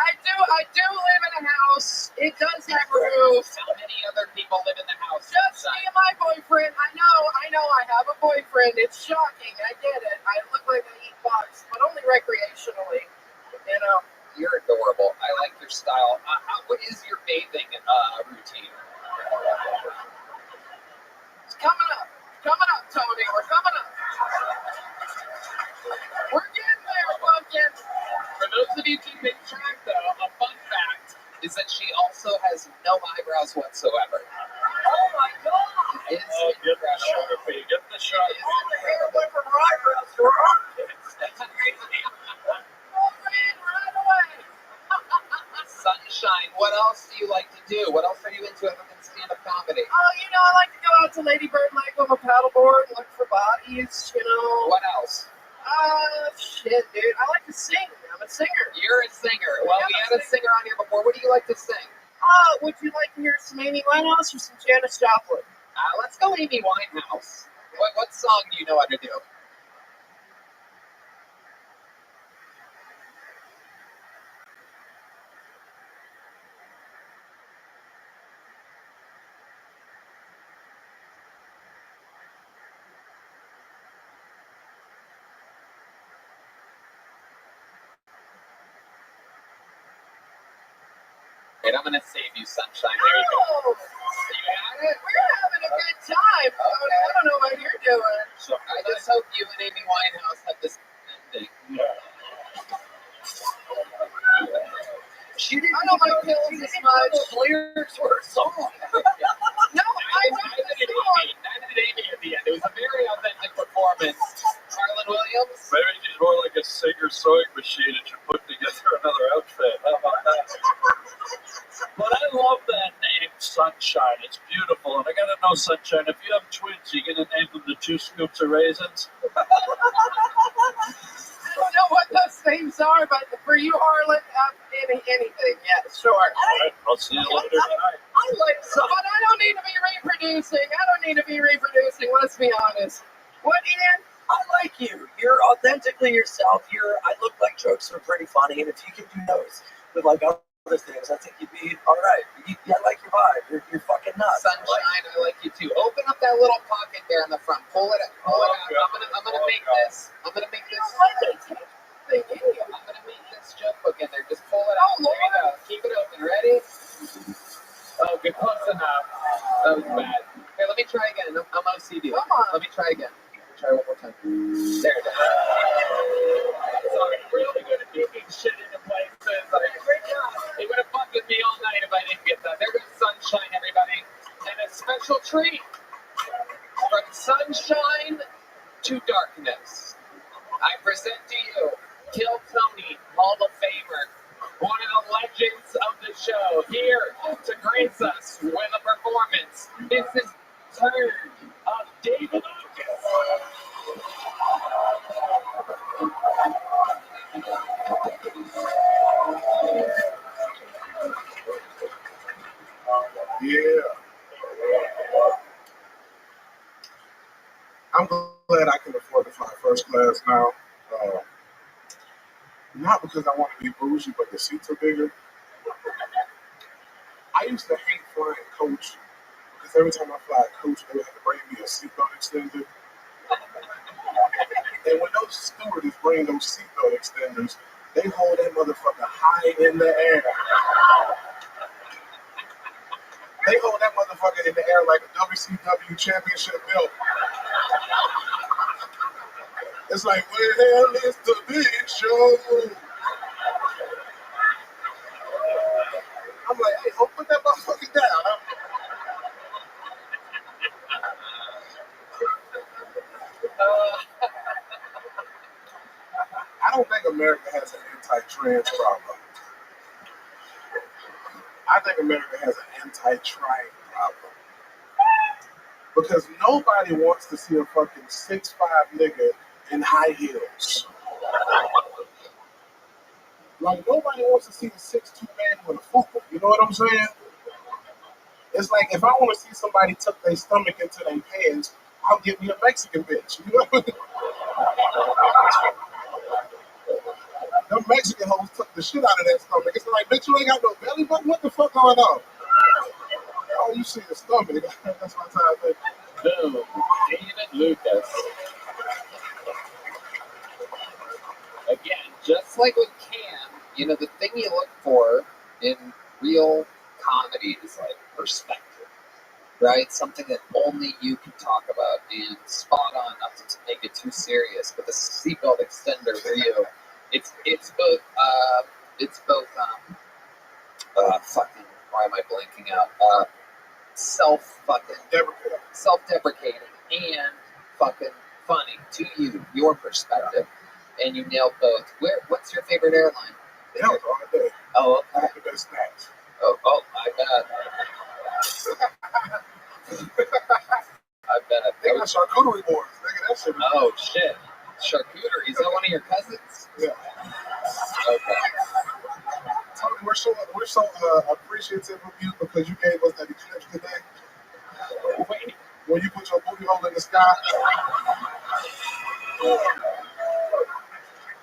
I do live in a house. It does have a roof. How many other people live in the house? Just me and my boyfriend. I know. I have a boyfriend. It's shocking. I get it. I look like I eat bugs, but only recreationally. You know. You're adorable. I like your style. What is your bathing routine? It's coming up. Tony. We're coming up. We're getting there, pumpkin. For those of you keeping track, though, a fun fact is that she also has no eyebrows whatsoever. Oh my God! It's Get the sugar pea. Get the shot. All the hair went from her eyebrows to her armpits. That's crazy. Oh man, right away. Sunshine, what else do you like to do? What else are you into other than stand-up comedy? Oh, you know, I like to go out to Lady Bird Lake with a paddleboard and look for bodies, you know. What else? Shit, dude. I like to sing. I'm a singer. You're a singer. Well, we had a singer on here before. What do you like to sing? Would you like to hear some Amy Winehouse or some Janis Joplin? Let's go Amy Winehouse. What song do you know how to do? And I'm gonna save you, Sunshine. There you go. Oh, You got it? we're having a good time. Tony. I don't know what you're doing. So I just hope you and Amy Winehouse have this ending. She didn't. I don't like pills as much. Lyrics were a song. No, I know the song. Neither did Amy at the end. It was a very authentic performance. Harlan Williams. Maybe she's more like a singer sewing machine and should put together another outfit. How about that? But I love that name, Sunshine. It's beautiful. And I gotta know, Sunshine, if you have twins, you gonna name them the 2 scoops of raisins? I don't know what those names are, but for you, Harlan, anything. Yeah, sure. All right, I'll see you later tonight. I like some, but I don't need to be reproducing. Let's be honest. What, Ian? I like you. You're authentically yourself. I look like jokes are pretty funny, and if you can do those with like other things, I think you'd be all right. I like your vibe. You're fucking nuts. Sunshine, I like you too. Open up that little pocket there in the front. Pull it out. I'm gonna make this. I'm gonna make this. I'm gonna make this joke book in there. Just pull it out. Oh, There you go. Keep it open. Ready? random places. Like, it would have fucked with me all night if I didn't get that. There goes sunshine, everybody. And a special treat from sunshine to darkness. I present to you Kill Tony, Hall of Famer, one of the legends of the show, here to grace us with a performance. This is turn of David Lucas. Yeah. I'm glad I can afford to fly first class now. Not because I want to be bougie, but the seats are bigger. I used to hate flying coach because every time I fly a coach, they would have to bring me a seatbelt extender. And when those stewardess bring those seatbelt extenders, they hold that motherfucker high in the air. They hold that motherfucker in the air like a WCW championship belt. It's like, where the hell is the big show? I'm like, hey, don't put that motherfucker down. I don't think America has an anti-trans problem. I think America has an anti-trying problem. Because nobody wants to see a fucking 6'5" nigga in high heels. Like, nobody wants to see a 6'2" man with a fupa. You know what I'm saying? It's like, if I want to see somebody tuck their stomach into their pants, I'll give me a Mexican bitch. You know? Them Mexican hoes took the shit out of that stomach. It's like, bitch, you ain't got no belly button? What the fuck going on? Oh, you see the stomach. That's my time. Boom. David Lucas. Again, just like with Cam, you know, the thing you look for in real comedy is like perspective, right? Something that only you can talk about, and spot on, not to make it too serious, but the seatbelt extender for you, it's both fucking, why am I blanking out? Self-deprecating and fucking funny to you, your perspective, and you nailed both. What's your favorite airline? Hell, all day. Oh, okay. The best snacks. Oh, I bet. I bet. They got charcuterie boards. Nigga, that shit. Oh shit, charcuterie. Is that one of your cousins? Yeah. Okay. Tony, we're so appreciative of you because you gave us that eclipse today. Wait. When you put your booty hole in the sky.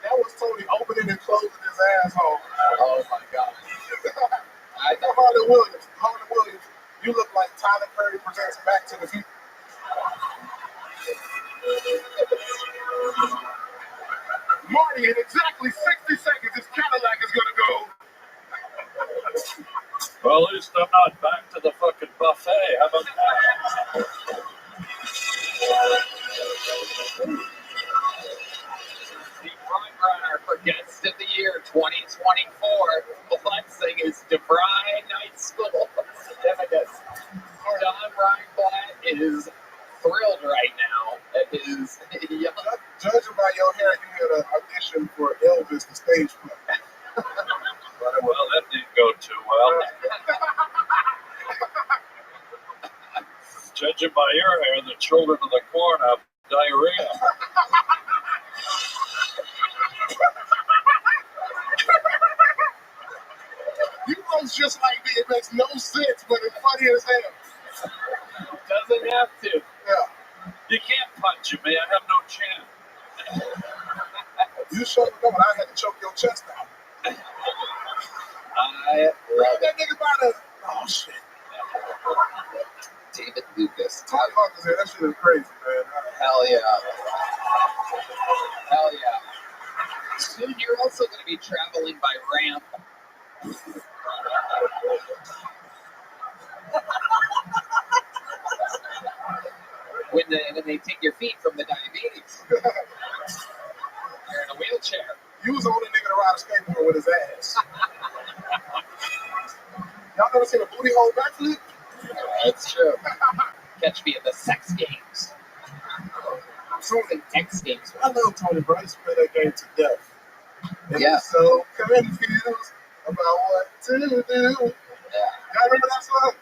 That was Tony opening and closing his asshole. Oh my god. Harlan Williams, you look like Tyler Perry presents Back to the Future. Marty, in exactly 60 seconds, his Cadillac is gonna go. Well, at least I'm not back to the fucking buffet. How about that? The front runner for Guest of the Year 2024, flexing is DeVry Night School. Don Reinblatt is thrilled right now at his young. Judging by your hair, you had an audition for Elvis, the stage play. Well, that didn't go too well. Judging by your hair, the children of the corn have diarrhea. You roast just like me. It makes no sense, but it's funny as hell. Doesn't have to. Yeah. You can't punch me. I have no chin. You showed me I had to choke your chest out. I love that nigga by the. Oh shit. David Lucas. Tony Hawk is here. That shit is crazy, man. Hell yeah. Hell yeah. Soon you're also going to be traveling by ramp. When they take your feet from the diabetes. You're in a wheelchair. You was the only nigga to ride a skateboard with his ass. Y'all never seen a booty hole backflip? That's true. Catch me at the sex games. The X games. I love Tony, bro. I used to play that game to death. And Yeah. he's so confused about what to do. Yeah. Y'all remember that song?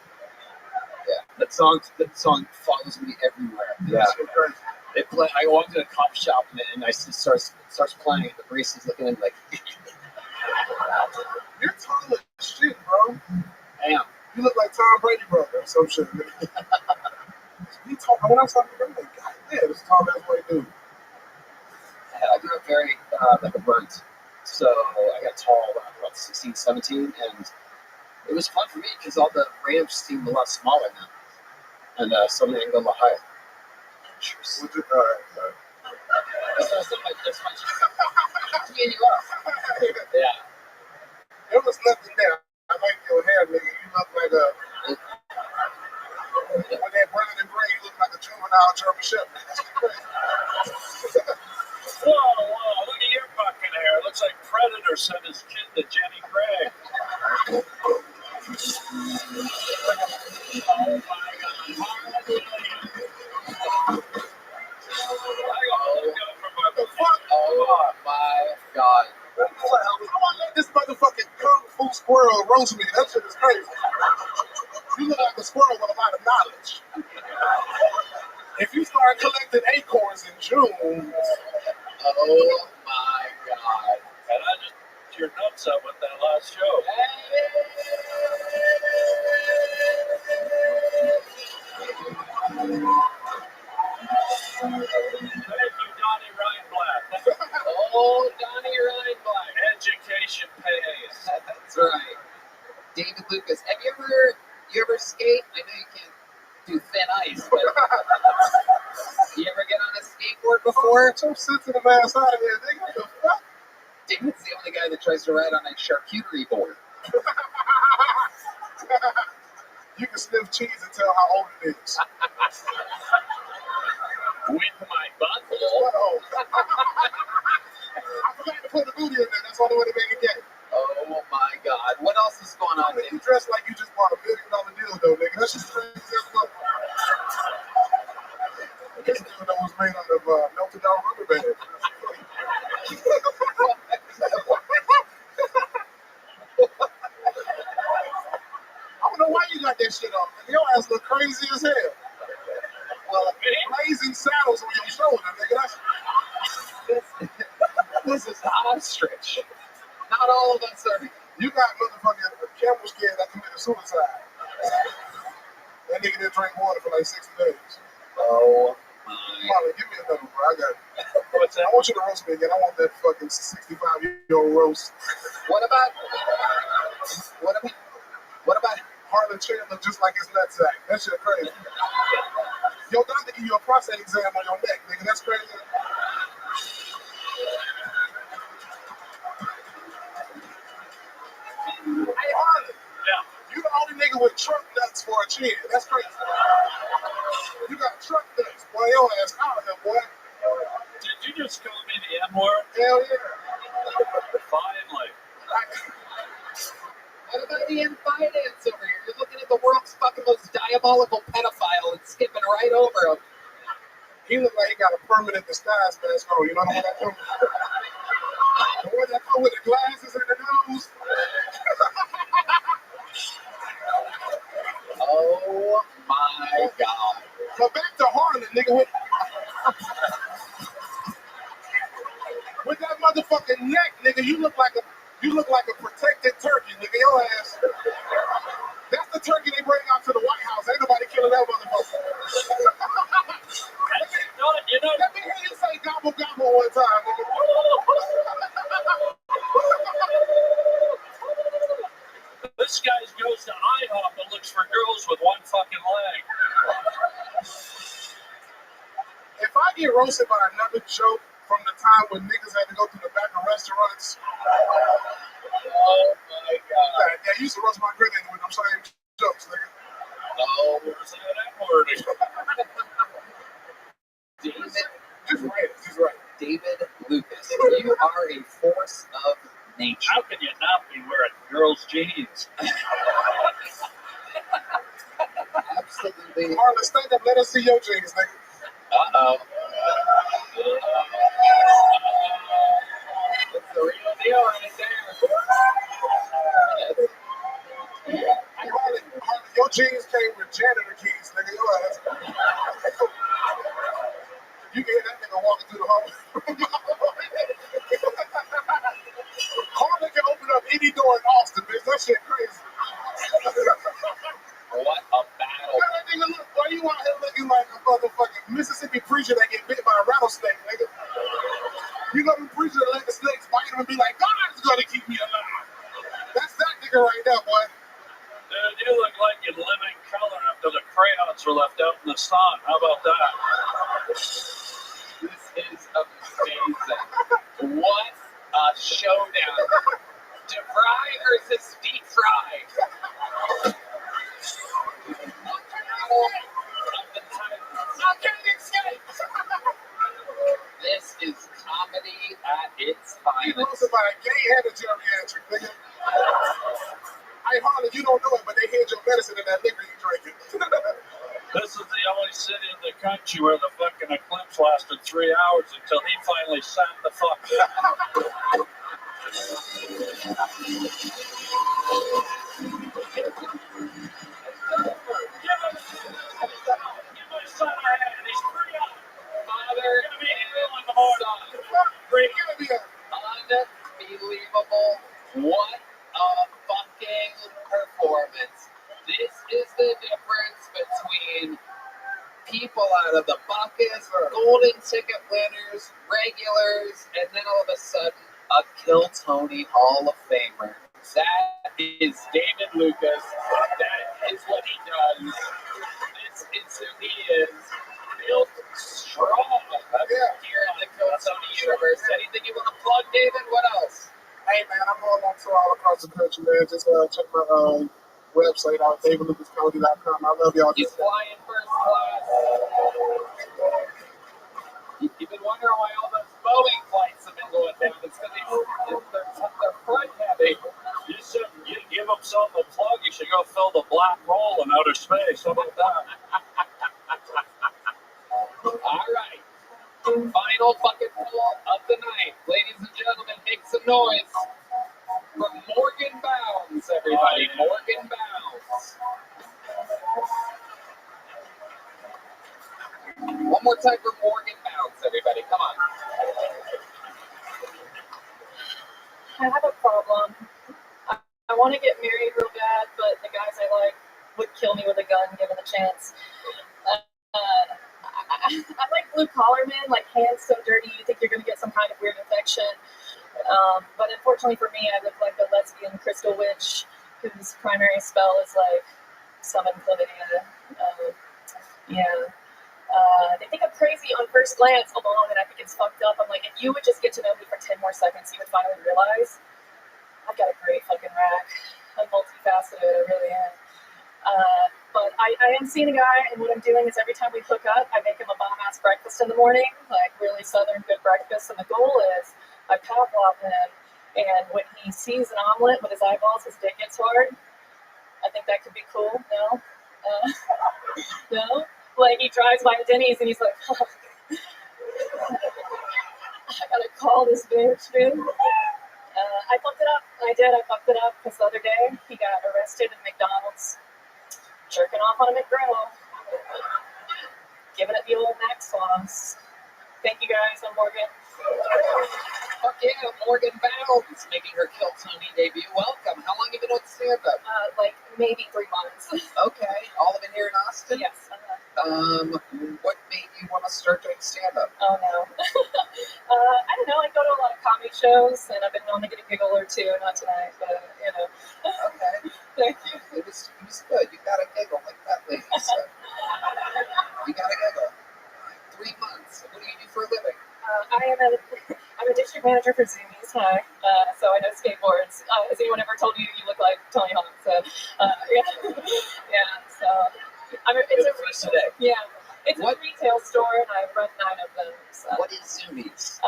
Yeah. That song follows me everywhere. Yeah. So crazy. They play. I walked in a coffee shop and I see starts playing. And the barrista's looking at me like, you're tall as shit, bro. damn. You look like Tom Brady, brother, or some shit. He tall. When I was talking to him, like, God damn, this tall ass white dude. I grew up very like a bird. So I got tall when I was about 16, 17, and it was fun for me because all the ramps seemed a lot smaller now. And suddenly I can go a lot higher. Cheers. All right. That's my teeing you up. Yeah. There was nothing there. I like your hair, nigga. You look like a. When they're burning and gray, you look like a juvenile German Shepherd. Whoa, look at your fucking hair. It looks like Predator sent his kid to Jenny Craig. Oh my God. Oh my God. How I let this motherfucking kung fu squirrel roast me? That shit is crazy. You look like a squirrel with a lot of knowledge. If you start collecting acorns in June. Oh my God. And I just your nuts up with that last show. Thank you, Donnie Reinblatt. Oh, Donnie Reinblatt. Education pays. That's right. David Lucas. Have you ever skate? I know you can't do thin ice, but you ever get on a skateboard before? So sensitive ass out of here, nigga. What the fuck? David's the only guy that tries to ride on a charcuterie board. You can sniff cheese and tell how old it is. With my butthole. I forgot to put the booty in there. That's the only way to make it gay. Oh my God. What else is going on? You dress like you just bought $1 million dildo, nigga. That's just crazy as fuck. This dildo was made out of melted down rubber band. I don't know why you got that shit on. Your ass look crazy as hell. Well, blazing saddles on your shoulder, nigga. This is ostrich. Not all of us are. You got motherfucking camel skin that committed suicide. That nigga didn't drink water for like 60 days. Oh my. Molly, give me another one, bro. I got it. What's that? I want you to roast me again. I want that fucking 65-year-old roast. What about Harlan Chandler just like his nutsack? That shit crazy. Yo, doctor give you a prostate exam on your neck, nigga. That's crazy. Hey, Harlan. Yeah. You the only nigga with truck nuts for a chin. That's crazy. You got truck nuts. Boy, your ass out here, boy. Did you just call me the N-word? Hell yeah. Finally. What about the finance over here? You're looking at the world's fucking most diabolical pedophile and skipping right over him. He look like he got a permanent disguise mask on. You know what I mean? The one that come with the glasses and the nose. Oh my God. But back to Harlan, nigga. With that motherfucking neck, nigga, you look like a protected turkey, nigga. Your ass. That's the turkey they bring out to the White House. Ain't nobody killing that motherfucker. You know. Let me hear you say gobble gobble one time, nigga. This guy goes to IHOP and looks for girls with one fucking leg. If I get roasted by another joke from the time when niggas had to go through the back of restaurants. Oh my God. Yeah, you used to roast my granddaddy with them same jokes, nigga. Oh, where's that wording? David. Just right. David Lucas, you are a force be wearing girls' jeans. Absolutely. Marlon, stand up. Let us see your jeans, nigga. Uh-oh. It's the real deal right there. Hey, Harley, your jeans came with janitor keys, nigga. Your ass. You can hear that nigga walking through the hall. Harley can open up any door in Austin, bitch. That shit crazy. What a battle. That nigga look, why you out here looking like a motherfucking Mississippi preacher that get bit by a rattlesnake, nigga? You know the preacher that let the snakes bite him and be like, God's gonna keep me alive. That's that nigga right there, boy. Dude, you look like you're living color after the crayons were left out in the sun. How about that? This is amazing. What a showdown. Deep fry versus deep fry. This is comedy at its He finest. lost by a gay and a geriatric, nigga. Hey, Harley, you don't know it, but they hid your medicine in that liquor you drinking. This is the only city in the country where the fucking eclipse lasted 3 hours until he finally sat the fuck down. Unbelievable. What a fucking performance. This is the difference between people out of the buckets, golden ticket winners, regulars, and then all of a sudden, a Kill Tony Hall of Famer. That is David Lucas. That is what he does. This is who he is. Built strong here in the Kill Tony universe. Anything you want to plug, David? What else? Hey, man, I'm going on tour all across the country, man. Just check my website out, davidlucascomedy.com. I love y'all. You fly in first class. You've been wondering why all those Boeing flights have been going down. It's because they're front heavy. You should give himself a plug. You should go fill the black hole in outer space. How about that? All right. Final fucking poll of the night. Ladies and gentlemen, make some noise for Morgan Bounds, everybody. Morgan Bounds. One more time for Morgan Bounds, everybody. Come on. I have a problem. I want to get married real bad, but the guys I like would kill me with a gun given the chance. I like blue collar men, like hands so dirty you think you're going to get some kind of weird infection. But unfortunately for me, I look like a lesbian crystal witch whose primary spell is like summon chlamydia. They think I'm crazy on first glance alone, and I think it's fucked up. I'm like, if you would just get to know me for 10 more seconds, you would finally realize I've got a great fucking rack. I'm multifaceted, I really am. But I am seeing a guy, and what I'm doing is every time we hook up, I make him a bomb-ass breakfast in the morning, like really southern good breakfast, and the goal is I Pavlov him, and when he sees an omelet with his eyeballs, his dick gets hard. I think that could be cool, no? No? Like, he drives by Denny's, and he's like, oh, I gotta call this bitch, dude. I fucked it up. I fucked it up, because the other day, he got arrested in McDonald's. Jerking off on a McGriddle. Giving it the old Mac sauce. Thank you guys, I'm Morgan. Fuck yeah, Morgan Bounds making her Kill Tony debut. Welcome. How long have you been doing stand-up? Like maybe 3 months. Okay. All of it here in Austin? Yes. What made you want to start doing stand-up? Oh no. I don't know. I go to a lot of comedy shows, and I've been known to get a giggle or two. Not tonight, but you know. Okay. Thank you. It was good. You got a giggle like that lady said. You got a giggle. 3 months. What do you do for a living? I'm a district manager for Zoomies. Hi. So I know skateboards. Has anyone ever told you you look like Tony Hawk? So yeah. So it's a retail store, and I run 9 of them. So. What is Zoomies?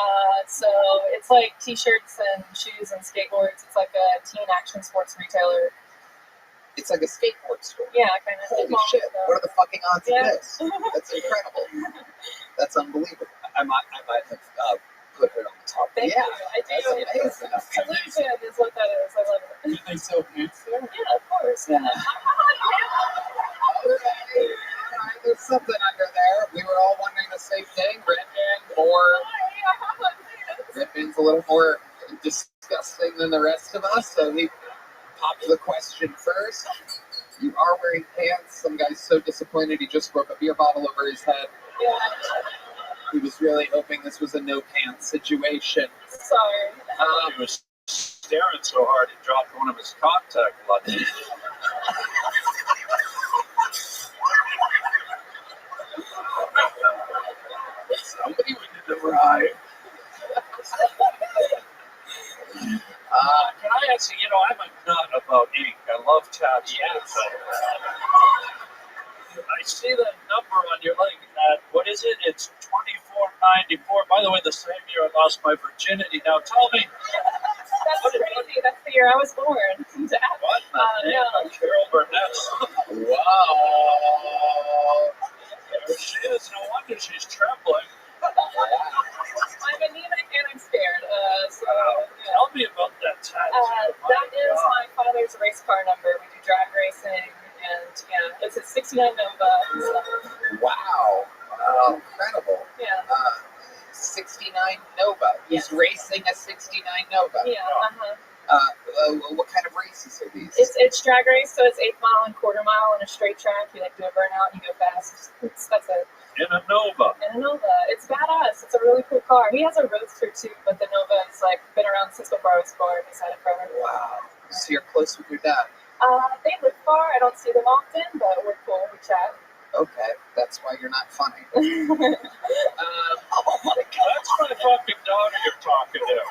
So it's like t-shirts and shoes and skateboards. It's like a teen action sports retailer. It's like a skateboard store. Yeah, kind of. Holy shit! What are the fucking odds of this? That's incredible. That's unbelievable. I might have put it on the top. Thank you. I do. That's amazing. Collusion is what that is. I love it. Do they sell pants there? Yeah, of course. Okay. There's something under there. We were all wondering the same thing. Redman's a little more disgusting than the rest of us, so he popped the question first. You are wearing pants. Some guy's so disappointed he just broke a beer bottle over his head. Yeah. He was really hoping this was a no pants situation. Sorry. He was staring so hard he dropped one of his contact lenses. Somebody went to the ride. Can I ask you, I'm a nut about ink. I love tattoos. Yes. I see that number on your leg. What is it? It's 2494. By the way, the same year I lost my virginity. Now tell me. That's crazy. That's the year I was born. What? No. Carol Burnett. Wow. There she is. No wonder she's trembling. I'm anemic and I'm scared. Tell me about that tattoo. That is my father's race car number. We do drag racing, and yeah, it's a 69 Nova. Wow. Incredible. Yeah. 69 Nova. He's racing a 69 Nova. Yeah. What kind of races are these? It's drag race, so it's 8 mile and quarter mile on a straight track. You do a burnout and you go fast. That's it. In a Nova. It's badass. It's a really cool car. He has a Roadster too, but the Nova is been around since before I was born. He's had it forever. Wow. So you're close with your dad. They live far. I don't see them often, but we're cool. We chat. Okay, that's why you're not funny. Oh my God. That's my fucking daughter you're talking to.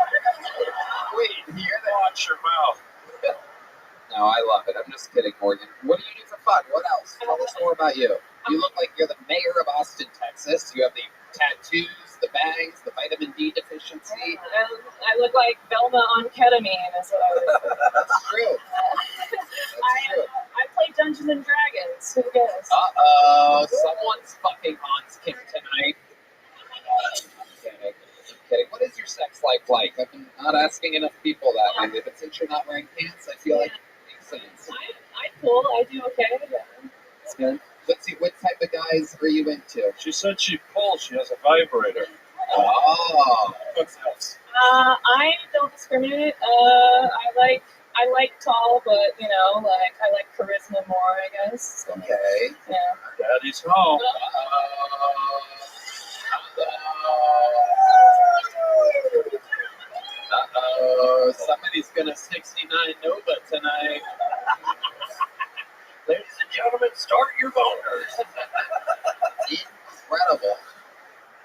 Wait, hear that? Watch your mouth. No, I love it. I'm just kidding, Morgan. What do you do for fun? What else? Tell us more about you. You look like you're the mayor of Austin, Texas. You have the tattoos, the bags, the vitamin D deficiency. I look like Velma on ketamine, is what I was. That's true. I play Dungeons and Dragons. Who guess? Uh-oh. Someone's fucking on Kim tonight. I'm kidding. What is your sex life like? I've been not asking enough people that lately, but since you're not wearing pants, I feel like it makes sense. I'm cool. I do okay. That's good. Let's see, what type of guys are you into? She said she pulls. She has a vibrator. Oh. What's else? I don't discriminate. I like tall, but I like charisma more, I guess. So, okay. Yeah. Daddy's home. Uh-oh. Somebody's gonna 69 Nova tonight. Ladies and gentlemen, start your boners. Incredible.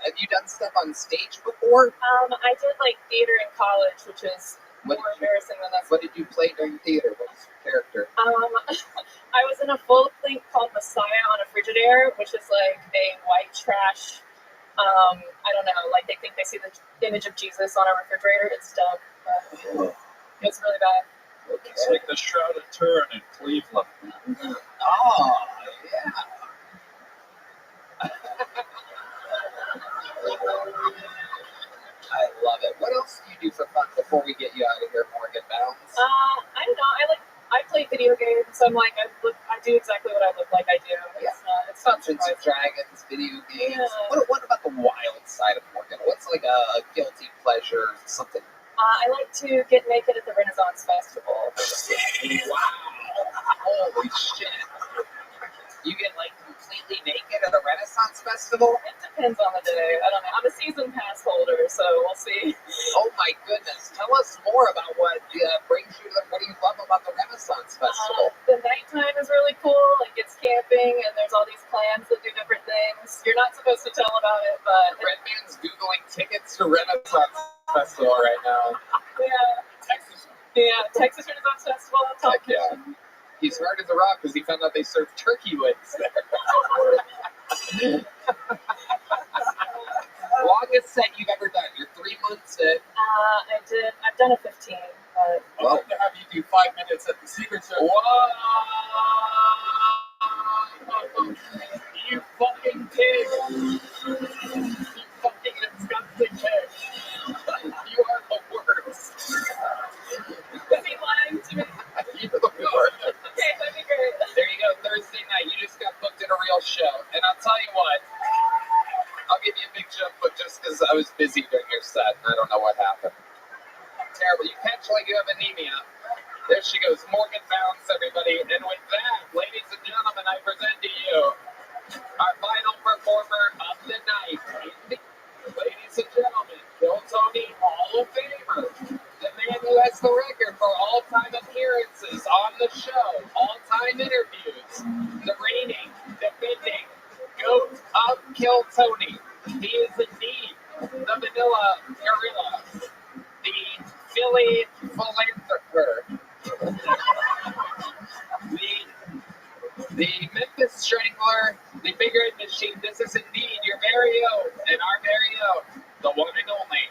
Have you done stuff on stage before? I did theater in college, which is more embarrassing than that. What did you play during theater? What was your character? I was in a full thing called Messiah on a Frigidaire, which is a white trash. I don't know. They think they see the image of Jesus on a refrigerator. It's dumb, but it was really bad. Okay. It's like the Shrouded Turn in Cleveland. Oh, yeah. I love it. What else do you do for fun before we get you out of here, Morgan Bounds? I don't know. I play video games. I'm I do exactly what I look like I do. It's not Dungeons and Dragons, video games. Yeah. What about the wild side of Morgan? What's a guilty pleasure, something? I like to get naked at the Renaissance Festival. Wow. Holy shit. You get completely naked at a Renaissance Festival? It depends on the day. I don't know. I'm a season pass holder, so we'll see. Oh my goodness. Tell us more about what brings you to what do you love about the Renaissance Festival? The nighttime is really cool. It's camping, and there's all these clans that do different things. You're not supposed to tell about it, but... Redman's Googling tickets to Renaissance Festival right now. Yeah. Texas. Yeah, Texas Renaissance Festival. Heck yeah. He's hard as a rock because he found out they serve turkey wings there. Longest set you've ever done? Your 3 month set? I've done a 15. Well, to have you you 5 minutes at the secret show. Whoa! You fucking pig! You fucking disgusting pig! You are the worst. Is he lying to me? You're the worst. Okay, that'd be great. There you go, Thursday night. You just got booked in a real show. And I'll tell you what, I'll give you a big jump, but just because I was busy during your set, and I don't know what happened. Terrible. You catch like you have anemia. There she goes, Morgan Bounce, everybody. And with that, ladies and gentlemen, I present to you our final performer of the night. Ladies and gentlemen, Bill Tony Hall of Famer, the man who has the record for all-time appearances on the show, all-time interviews, the reigning, defending GOAT of Kill Tony. He is indeed the Manila Gorilla, the Philly philanthropist, the Memphis Strangler, the Big Red Machine. This is indeed your very own and our very own, the one and only,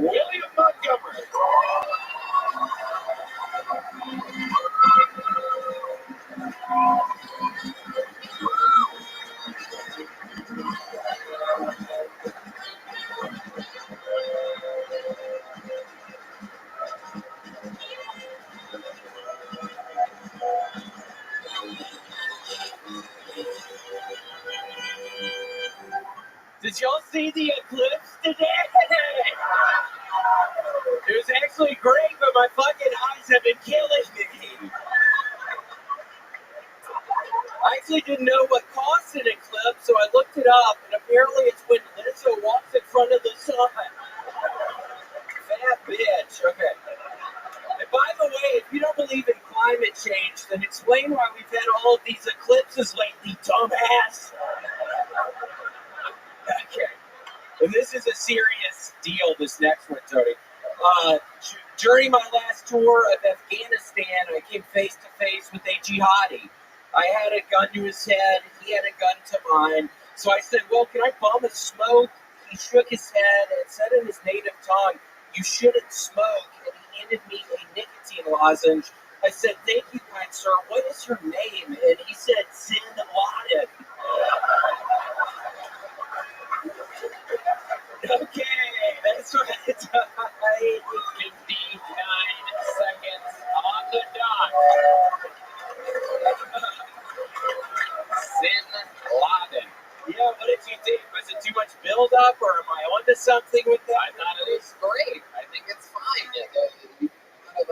William Montgomery. Did y'all see the eclipse today? It was actually great, but my fucking eyes have been killing me. I actually didn't know what caused an eclipse, so I looked it up, and apparently it's when Lizzo walks in front of the sun. That bitch. Okay. And by the way, if you don't believe in climate change, then explain why we've had all of these eclipses lately, dumbass. Okay. And this is a serious deal, this next one, Tony. During my last tour of Afghanistan, I came face to face with a jihadi. I had a gun to his head, he had a gun to mine. So I said, well, can I bum a smoke? He shook his head and said in his native tongue, you shouldn't smoke. And he handed me a nicotine lozenge. I said, thank you, kind sir. What is your name? And he said, Sin Laden. Okay, that's right. 59 seconds on the dot. Sin Laden. Yeah, what did you think? Was it too much build-up, or am I onto something with that? I thought it was great. I think it's fine. You have a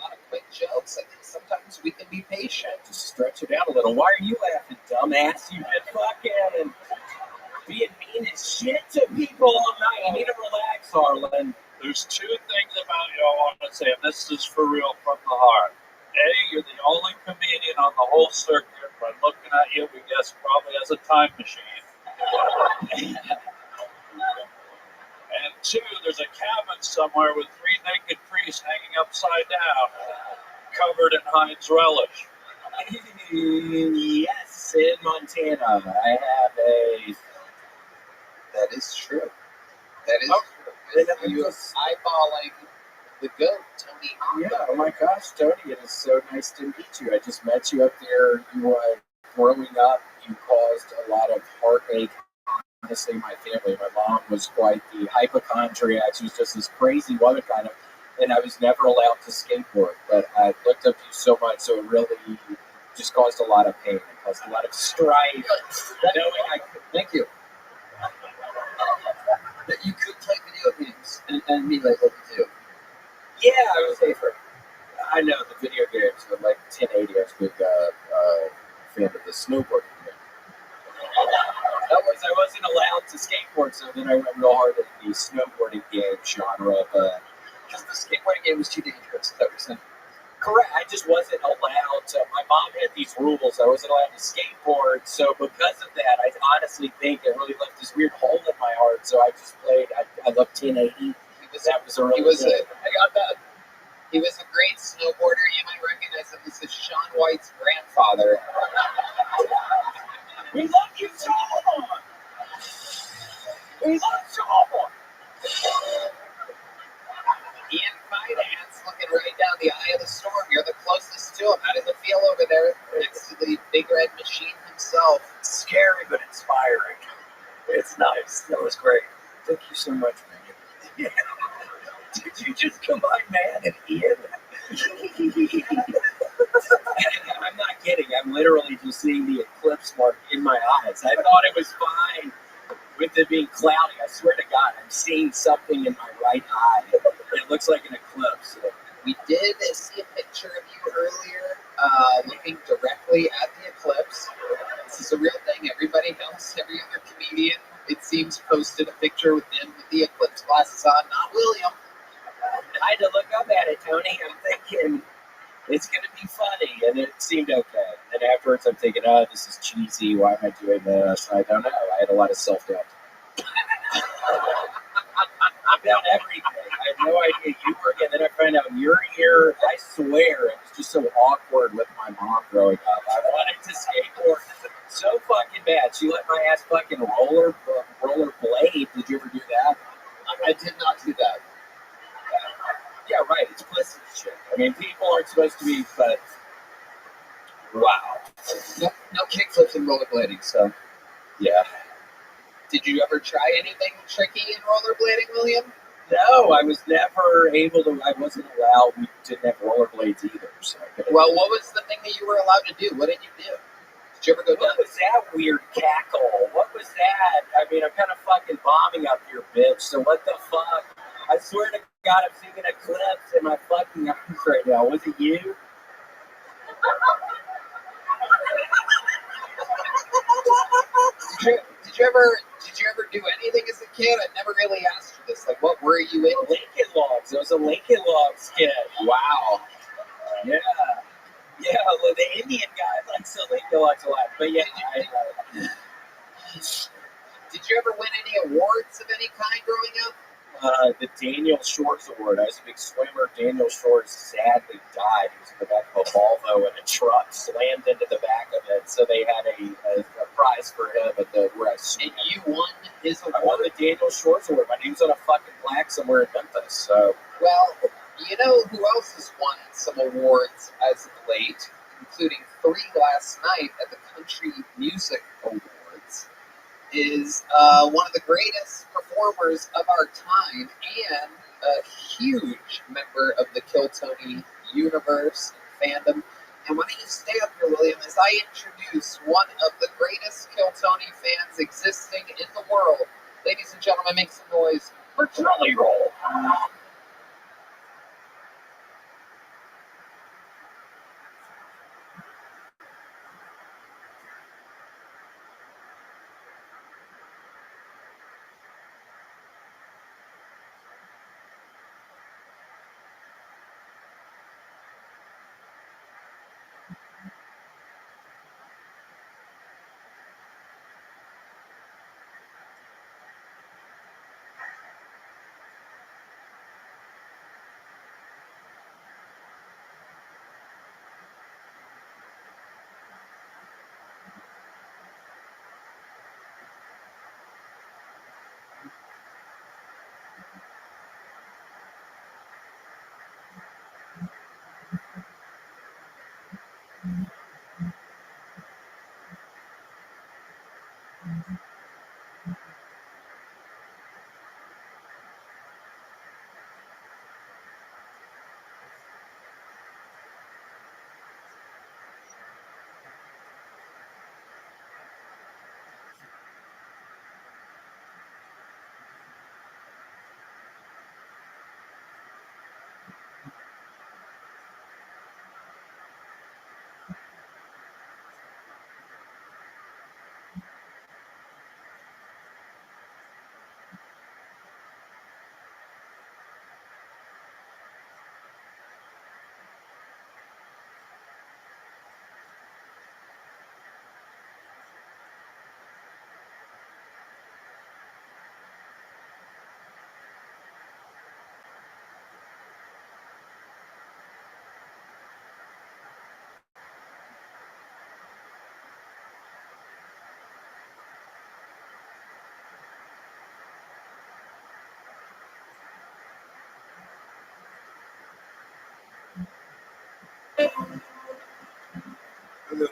lot of quick jokes. I think sometimes we can be patient. Just stretch it out a little. Why are you laughing, dumbass? You've been fucking being mean as shit to people all night. You need to relax, Harlan. There's two things about you I want to say, and this is for real from the heart. A, you're the only comedian on the whole circuit. By looking at you, we guess probably has a time machine. And two, there's a cabin somewhere with 3 naked priests hanging upside down, covered in Heinz relish. Yes, in Montana, I have a... That is true. That is true. You eyeballing the GOAT, Tony Hawk. Yeah, oh my gosh, Tony, it is so nice to meet you. I just met you up there. You growing up, you caused a lot of heartache. Honestly, my family, my mom was quite the hypochondriac. She was just this crazy woman kind of, and I was never allowed to skateboard. But I looked up to you so much, so it really just caused a lot of pain. It caused a lot of strife. Thank you. That you could play video games and be like what you do. Yeah, I was safer. I know the video games, but like 1080, I was a big fan of the snowboarding game. I wasn't allowed to skateboard, so then I went real hard at the snowboarding game genre. Because the skateboarding game was too dangerous. That was it. Correct. I just wasn't allowed to. My mom had these rules. I wasn't allowed to skateboard. So because of that, I honestly think it really left this weird hole in my heart. So I just played. I loved 1080. That was a really I got that. He was a great snowboarder. You might recognize him. This is Shaun White's grandfather. We love you, Shaun. We love Shaun. Ian Finance looking right down the eye of the You're the closest to him. How does it feel over there next to the big red machine himself? It's scary but inspiring. It's nice. That was great. Thank you so much, man. Did you just combine man and Ian? I'm not kidding. I'm literally just seeing the eclipse mark in my eyes. I thought it was fine with it being cloudy. I swear to God, I'm seeing something in my right eye. It looks like an eclipse. We did see a picture of you earlier, looking directly at the eclipse. This is a real thing. Everybody else, every other comedian, it seems, posted a picture with him with the eclipse glasses on, not William. I had to look up at it, Tony. I'm thinking it's going to be funny, and it seemed okay. And then afterwards, I'm thinking, oh, this is cheesy. Why am I doing this? I don't know. I had a lot of self-doubt. About everything. I had no idea you were, and then I find out you're here. I swear, it was just so awkward with my mom growing up. I wanted to skateboard so fucking bad. She let my ass fucking rollerblade. Did you ever do that? I did not do that. Yeah, right. It's pussy shit. I mean, people aren't supposed to be, but wow. No kickflips and rollerblading, so yeah. Did you ever try anything tricky in rollerblading, William? No, I was never able to. I wasn't allowed. We didn't have rollerblades either. So well, what was the thing that you were allowed to do? What did you do? Did you ever go down? What was that weird cackle? What was that? I mean, I'm kind of fucking bombing up here, bitch. So what the fuck? I swear to God, I'm seeing an eclipse in my fucking eyes right now. Was it you? Did you ever do anything as a kid? I never really asked you this. Like, what were you in? Lincoln Logs. It was a Lincoln Logs kid. Wow. Yeah. Yeah, well, the Indian guy likes the Lincoln Logs a lot. But yeah, Did you ever win any awards of any kind growing up? The Daniel Shores Award. I was a big swimmer. Daniel Shores sadly died. He was in the back of a Volvo and a truck slammed into the back of it. So they had a prize for him at where I swam. And you won his award? I won the Daniel Shores Award. My name's on a fucking plaque somewhere in Memphis. So. Well, you know who else has won some awards as of late, including 3 last night at the Country Music Awards, is one of the greatest performers of our time and a huge member of the Kill Tony universe and fandom. And why don't you stay up here, William, as I introduce one of the greatest Kill Tony fans existing in the world. Ladies and gentlemen, make some noise for Trolley Roll.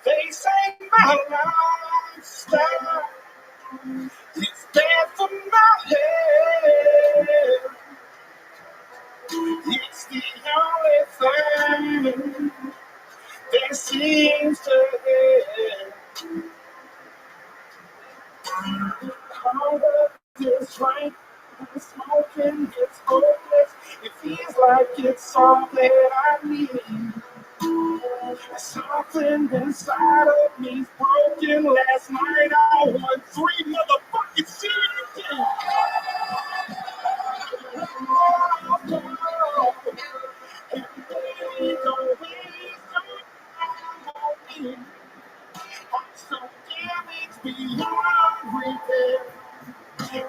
They say my lifestyle is bad for my head. It's the only thing that seems to help. All of this right, smoking gets hopeless. It feels like it's all that I need. Something inside of me's broken. Last night I won 3 motherfucking CDs. I'm so damaged beyond repair.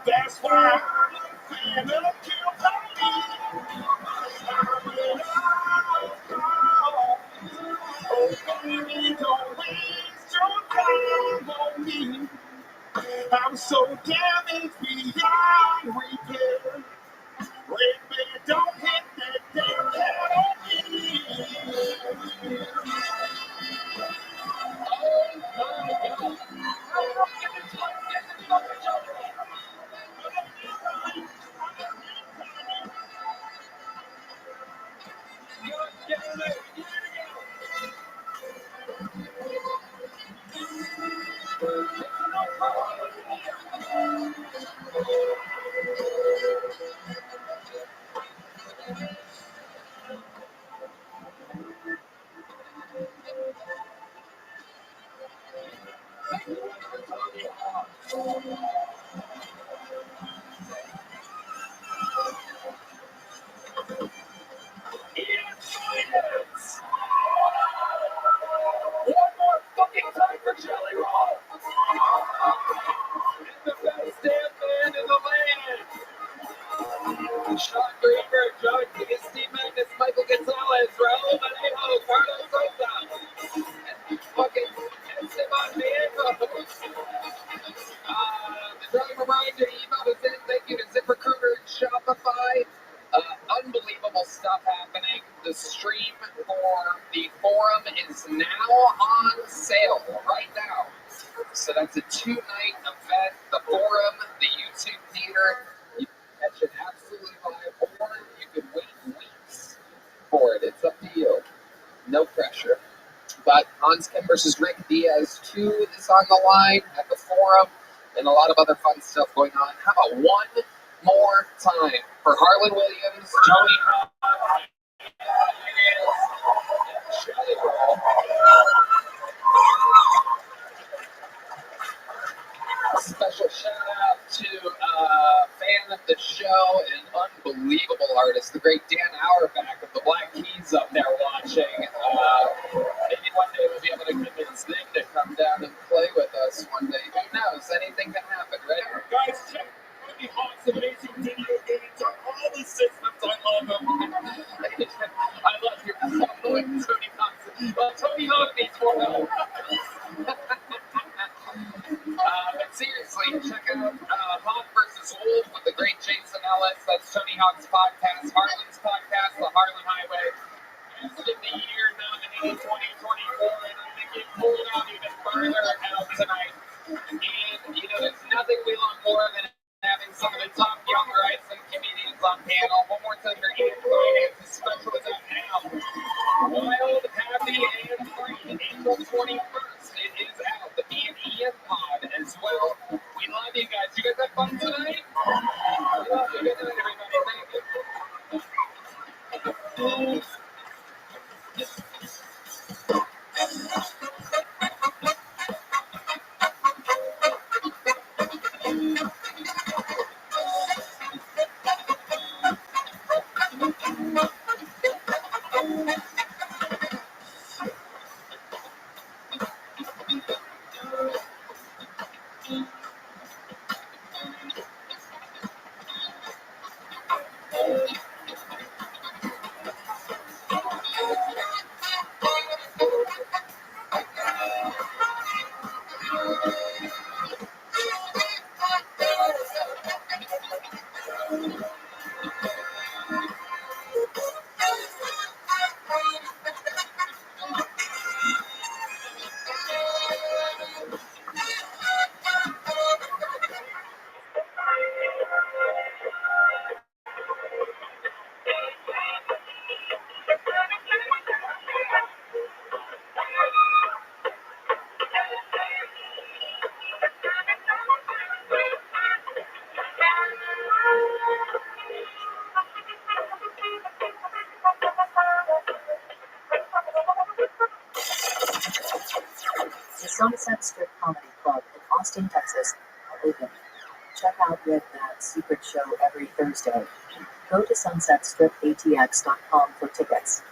That's why I'm a fan of Kill Oh, baby, don't waste your time on me. I'm so damaged beyond repair. Baby, don't hit that damn head on me. One more fucking time for Jelly Roll! And the best damn man in the land! Sean Greenberg, John King, Steve Magnus, Michael Gonzalez, Raul Manejo, Carlos Sosa, and fucking Esteban Diego. The driver reminder email is in. Thank you to ZipRecruiter and Shopify. Unbelievable stuff happening. The stream for the forum is now on sale right now. So that's a 2-night event. The forum, the YouTube theater. You can catch it absolutely live, or you can wait weeks for it. It's up to you. No pressure. But Hans Kim versus Rick Diaz 2 is on the line at the forum, and a lot of other fun stuff going on. How about one more time for Harlan Williams, Tony Hawk, Jelly Roll. A special shout out to a fan of the show, an unbelievable artist, the great Dan Auerbach of the Black Keys up there watching. Maybe one day we'll be able to convince them to come down and play with us one day. Who knows? Anything can happen, right? Guys, check Tony Hawk's amazing video games on all the systems. I love them. I love your following Tony Hawk. Well, Tony Hawk needs more help. But seriously, check out Hawk vs. Wolf with the great Jason Ellis. That's Tony Hawk's podcast, Harlan's podcast, The Harlan Highway. Best of the year nominated 2024, and I'm going to get pulled out even further out tonight. And, you know, there's nothing we love more than having some of the top young writers and comedians on panel. One more time for Ian Finance, the special is out now. Wild, Happy, and Free, April 21st. It is out. The B&E pod as well. We love you guys. You guys have fun tonight? We love you. Good night, everybody. Thank you. Sunset Strip Comedy Club in Austin, Texas, now open. Check out Red Band's secret show every Thursday. Go to sunsetstripatx.com for tickets.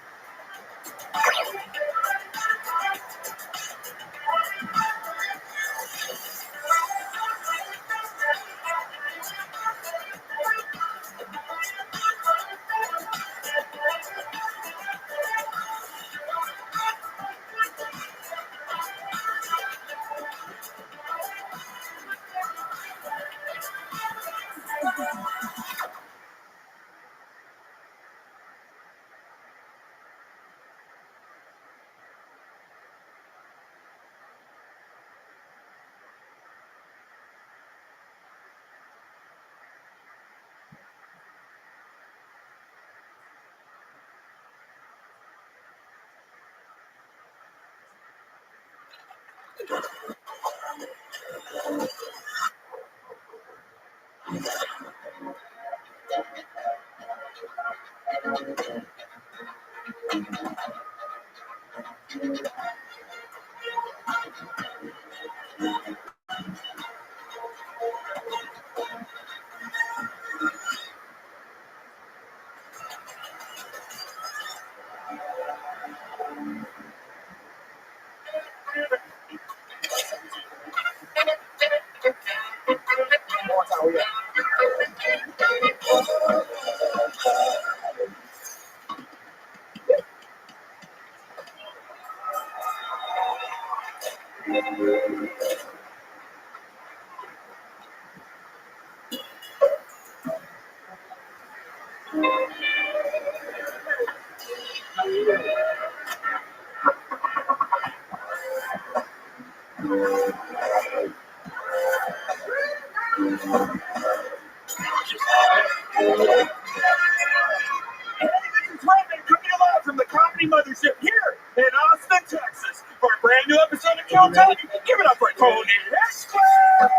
From the Comedy Mothership here in Austin, Texas, for a brand new episode of Kill Tony. Give it up for Tony Hinchcliffe!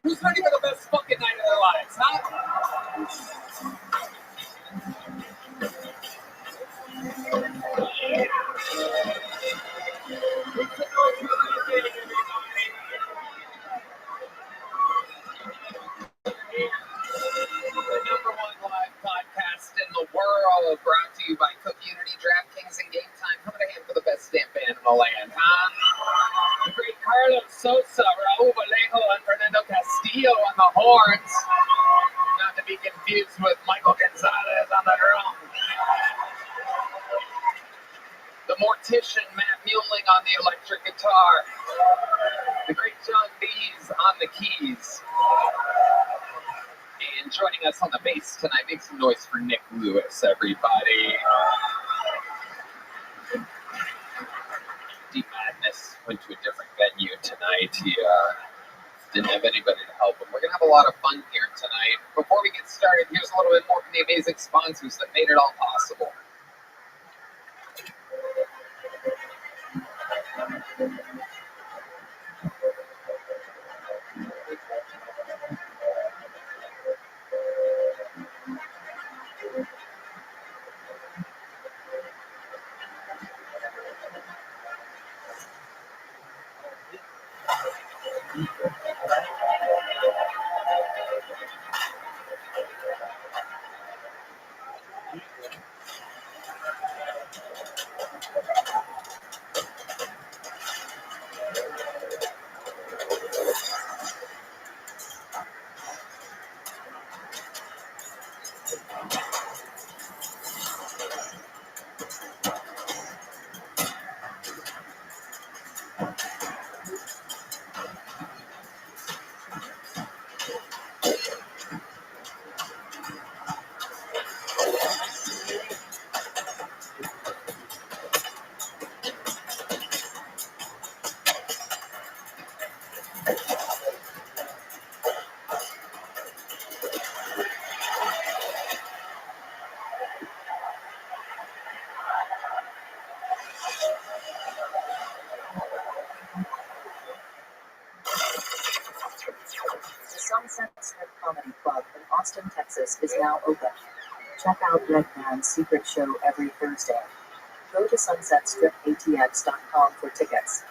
Who's ready for the best fucking night of their lives, huh? The number one live podcast in the world, brought to you by Community DraftKings and Game Time. Coming to hand for the best damn band in the land, huh? The great Carlos Sosa, Raul Vallejo, and Fernando Castillo on the horns. Not to be confused with Michael Gonzalez on the drum. The mortician Matt Muling on the electric guitar. The great John Dees on the keys. And joining us on the bass tonight, make some noise for Nick Lewis, everybody. Deep Madness went to a different venue tonight. He didn't have anybody to help him. We're going to have a lot of fun here tonight. Before we get started, here's a little bit more from the amazing sponsors that made it all possible. Sunset Strip Comedy Club in Austin, Texas is now open. Check out Red Band's secret show every Thursday. Go to sunsetstripatx.com for tickets.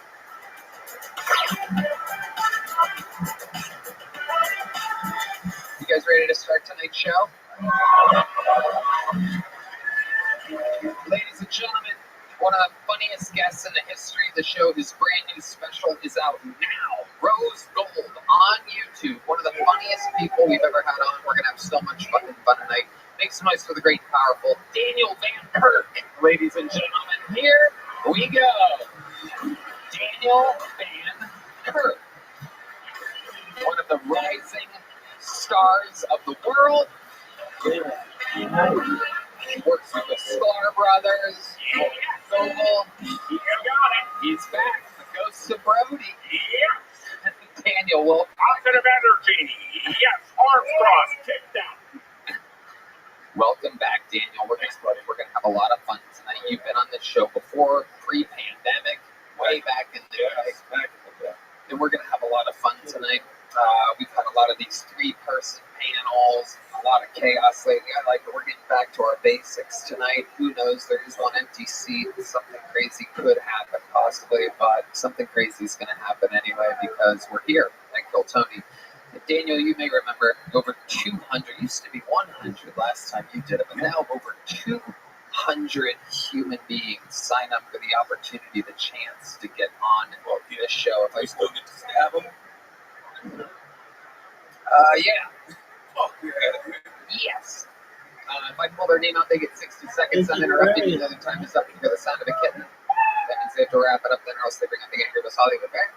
You guys ready to start tonight's show? Ladies and gentlemen, one of the funniest guests in the history of the show, his brand new special is out now. Rose Gold on YouTube. One of the funniest people we've ever had on. We're going to have so much fucking fun tonight. Make some noise for the great, powerful Daniel Van Kirk. Ladies and gentlemen, here we go. Daniel Van Kirk. One of the rising stars of the world. He works with the Sklar Brothers. Google. He's back. The ghost of Brody. Yeah. Daniel, well, Positive energy. Yes, arms crossed. Kick down. Welcome back, Daniel. We're gonna have a lot of fun tonight. You've been on this show before, pre-pandemic, way back in the day. And we're gonna have a lot of fun tonight. We've had a lot of these three-person panels, a lot of chaos lately. I like that we're getting back to our basics tonight. Who knows? There is one empty seat. Something crazy could happen, possibly, but something crazy is going to happen anyway because we're here at Kill Tony. And Daniel, you may remember over 200, used to be 100 last time you did it, but now over 200 human beings sign up for the opportunity, the chance to get on this show. If I still get to stab them? Yeah. Oh, yes. If I pull their name out, they get 60 seconds uninterrupted. You know the time is up. You hear the sound of a kitten. That means they have to wrap it up, then or else they bring up the Angry Birds Hollywood, right?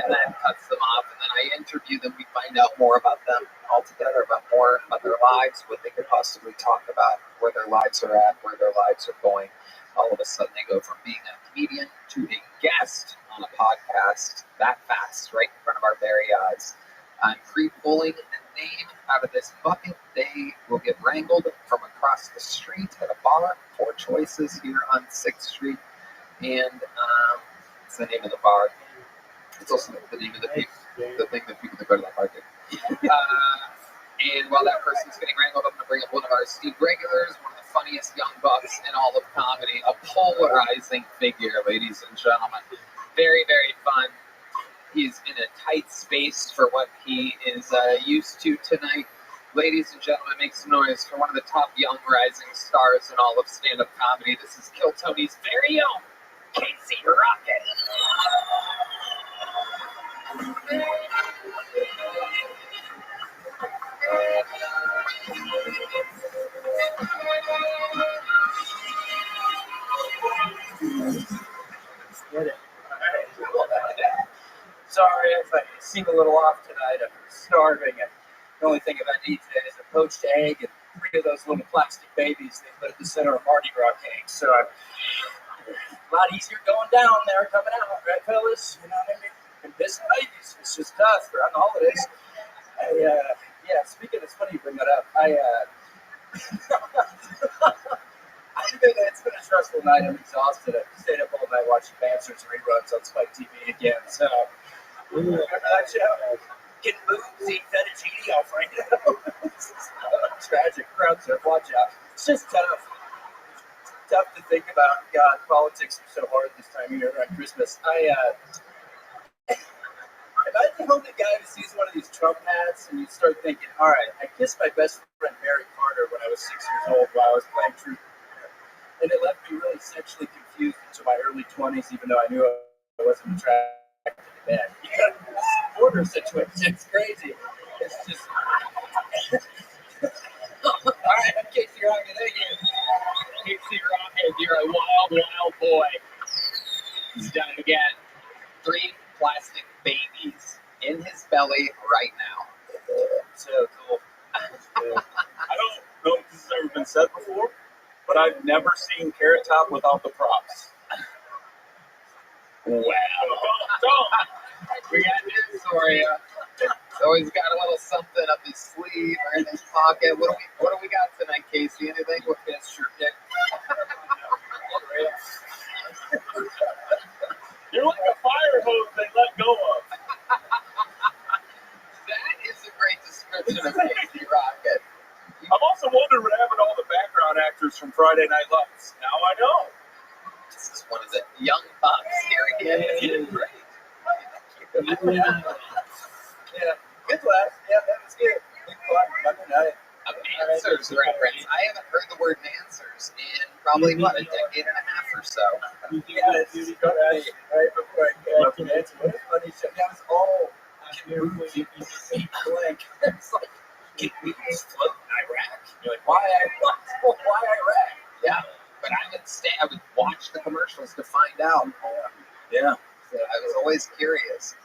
And that cuts them off, and then I interview them. We find out more about them altogether, more about their lives, what they could possibly talk about, where their lives are at, where their lives are going. All of a sudden, they go from being a comedian to a guest on a podcast that fast, right in front of our very eyes. I'm pre-pulling a name out of this bucket. They will get wrangled from across the street at a bar. 4 choices here on 6th Street. And it's the name of the bar. It's also the name of the thing that people that go to that bar do. And while that person's getting wrangled, I'm going to bring up one of our esteemed regulars, one of the funniest young bucks in all of comedy, a polarizing figure, ladies and gentlemen. Very, very fun. He's in a tight space for what he is used to tonight. Ladies and gentlemen, make some noise for one of the top young rising stars in all of stand-up comedy. This is Kill Tony's very own Casey Rocket. Get it. Sorry if I seem a little off tonight. I'm starving, and the only thing I need today is a poached egg and 3 of those little plastic babies they put at the center of Mardi Gras cakes. So I'm a lot easier going down there, coming out, right, fellas? You know what I mean? And missing babies, it's just tough around the holidays. Speaking, it's funny you bring that up. It's been a stressful night. I'm exhausted. I stayed up all night watching Masters reruns on Spike TV again. So, remember that show? Getting boobs, eating fettuccine Alfredo. Tragic. Crowd surf. Watch out. It's just tough. Tough to think about. God, politics are so hard this time of year around Christmas. Imagine holding a guy who sees one of these Trump hats and you start thinking, all right, I kissed my best friend Mary Carter when I was 6 years old while I was playing Truth. And it left me really sexually confused into my early 20s, even though I knew I wasn't attracted to men. This border situation, it's crazy. It's just... All right, I'm Casey Rocket. Thank you. Casey Rocket, you're a wild, wild boy. He's done it again. 3 plastic babies in his belly right now. So cool. I don't know if this has ever been said before, but I've never seen Carrot Top without the props. Wow. We got news for you. So he's got a little something up his sleeve or in his pocket. What do we got tonight, Casey? Anything with this shirt? You're like a fire hose they let go of. That It's gonna make you rocket. I'm also wondering what happened to all the background actors from Friday Night Lights. Now I know. This is one of the young bucks. Here he is. You did great. Yeah. Good class. Yeah, that was good. Good class. Monday night. A Mansers reference. I haven't heard the word Mansers in probably, what, a decade and a half or so. Yeah, dude, right before I got to answer. What a funny show. That was all blank. It's like, can we just float in Iraq? You're like, why Iraq? Yeah, but I would watch the commercials to find out. Yeah. So I was always curious.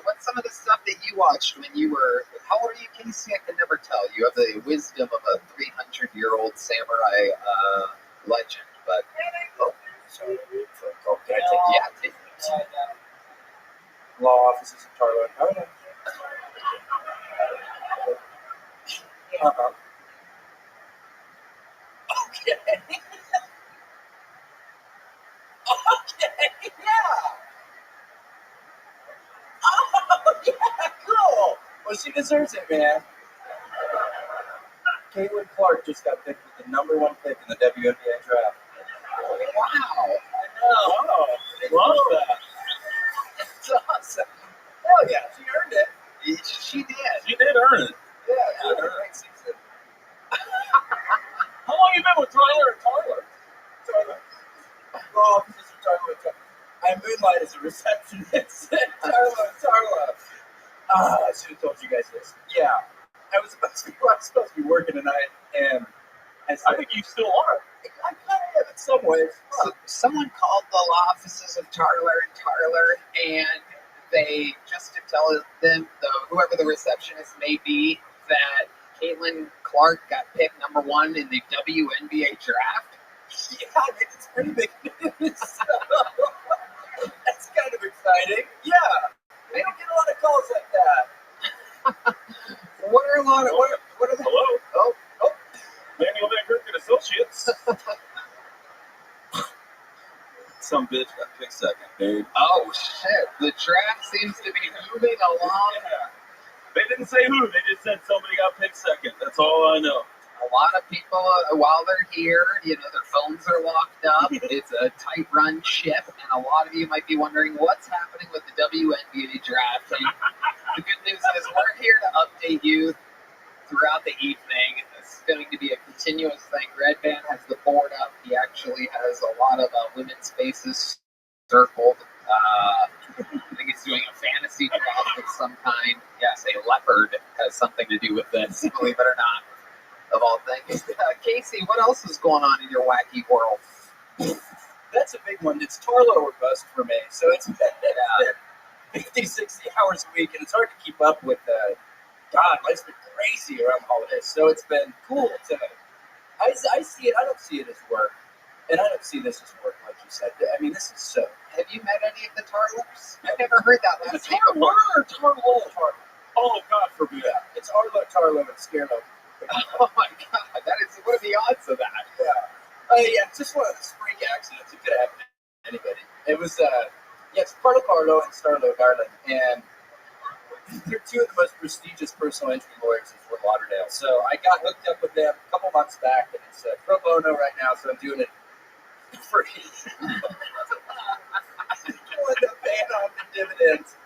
What's some of the stuff that you watched when you were, how old are you, Casey? I can never tell. You have the wisdom of a 300-year-old samurai legend, but, oh, sorry. Can I take law offices in Charlotte? Uh-huh. Okay. Okay, yeah. Oh, yeah, cool. Well, she deserves it, man. Caitlin Clark just got picked with the #1 pick in the WNBA draft. Wow. I know. Love that. It's awesome. Hell yeah, she earned it. She did. She did earn it. Yeah, she had a great season. How long you been with Tyler and Tyler? Oh, this is Tarla. I moonlight as a receptionist. Tarla. I should have told you guys this. Yeah. I was supposed to be working tonight, and I think you still are. I kind of am in some ways. So someone called the law offices of Tarler and Tarler, and they just to tell them, whoever the receptionist may be, that Caitlin Clark got picked #1 in the WNBA draft. Yeah, I mean, it's pretty big news. That's kind of exciting. Yeah. They don't get a lot of calls like that. What are a lot of, what are the, Hello? Oh. Manuel Van Kirk and Associates. Some bitch got picked second, dude. Oh, shit. The draft seems to be moving along. Yeah. They didn't say who. They just said somebody got picked second. That's all I know. A lot of people, while they're here, their phones are locked up. It's a tight run ship, and a lot of you might be wondering what's happening with the WNBA draft. And the good news is we're here to update you throughout the evening. It's going to be a continuous thing. Red Band has the board up. He actually has a lot of women's faces circled. I think he's doing a fantasy draft of some kind. Yes, a leopard has something to do with this, believe it or not. Of all things. Casey, what else is going on in your wacky world? That's a big one. It's Tarlo or bust for me. So it's been 50, 60 hours a week, and it's hard to keep up with. God, life's been crazy around the holidays. So it's been cool to. I see it. I don't see it as work, and I don't see this as work, like you said. I mean, this is so. Have you met any of the Tarlers? I've never heard that last name before. Tarlo. Oh, God forbid. Yeah, it's Tarlo, and Scarlo. Oh my God! What are the odds of that? Yeah. Yeah, it's just one of those freak accidents. It could happen to anybody. It was, it's Carlo Carlo and Starlo Garland, and they're two of the most prestigious personal injury lawyers in Fort Lauderdale. So I got hooked up with them a couple months back, and it's pro bono right now, so I'm doing it free. Pulling the ban off the dividends.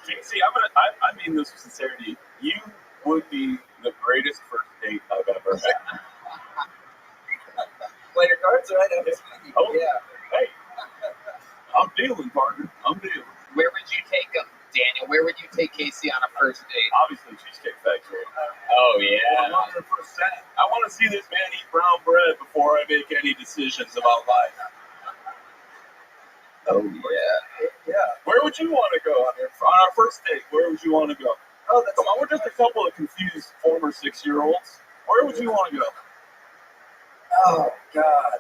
Casey, I mean this with sincerity. You would be the greatest first date I've ever had. Play your cards right now. Oh, yeah. Hey, I'm dealing, partner. I'm dealing. Where would you take them, Daniel? Where would you take Casey on a first date? Obviously, Cheesecake Factory. Oh, yeah. 100%. I want to see this man eat brown bread before I make any decisions about life. Oh, yeah. Yeah. Where would you want to go on our first date? Where would you want to go? Oh, that's Come on, we're just a couple of confused former 6-year-olds. Where would you want to go? Oh, God.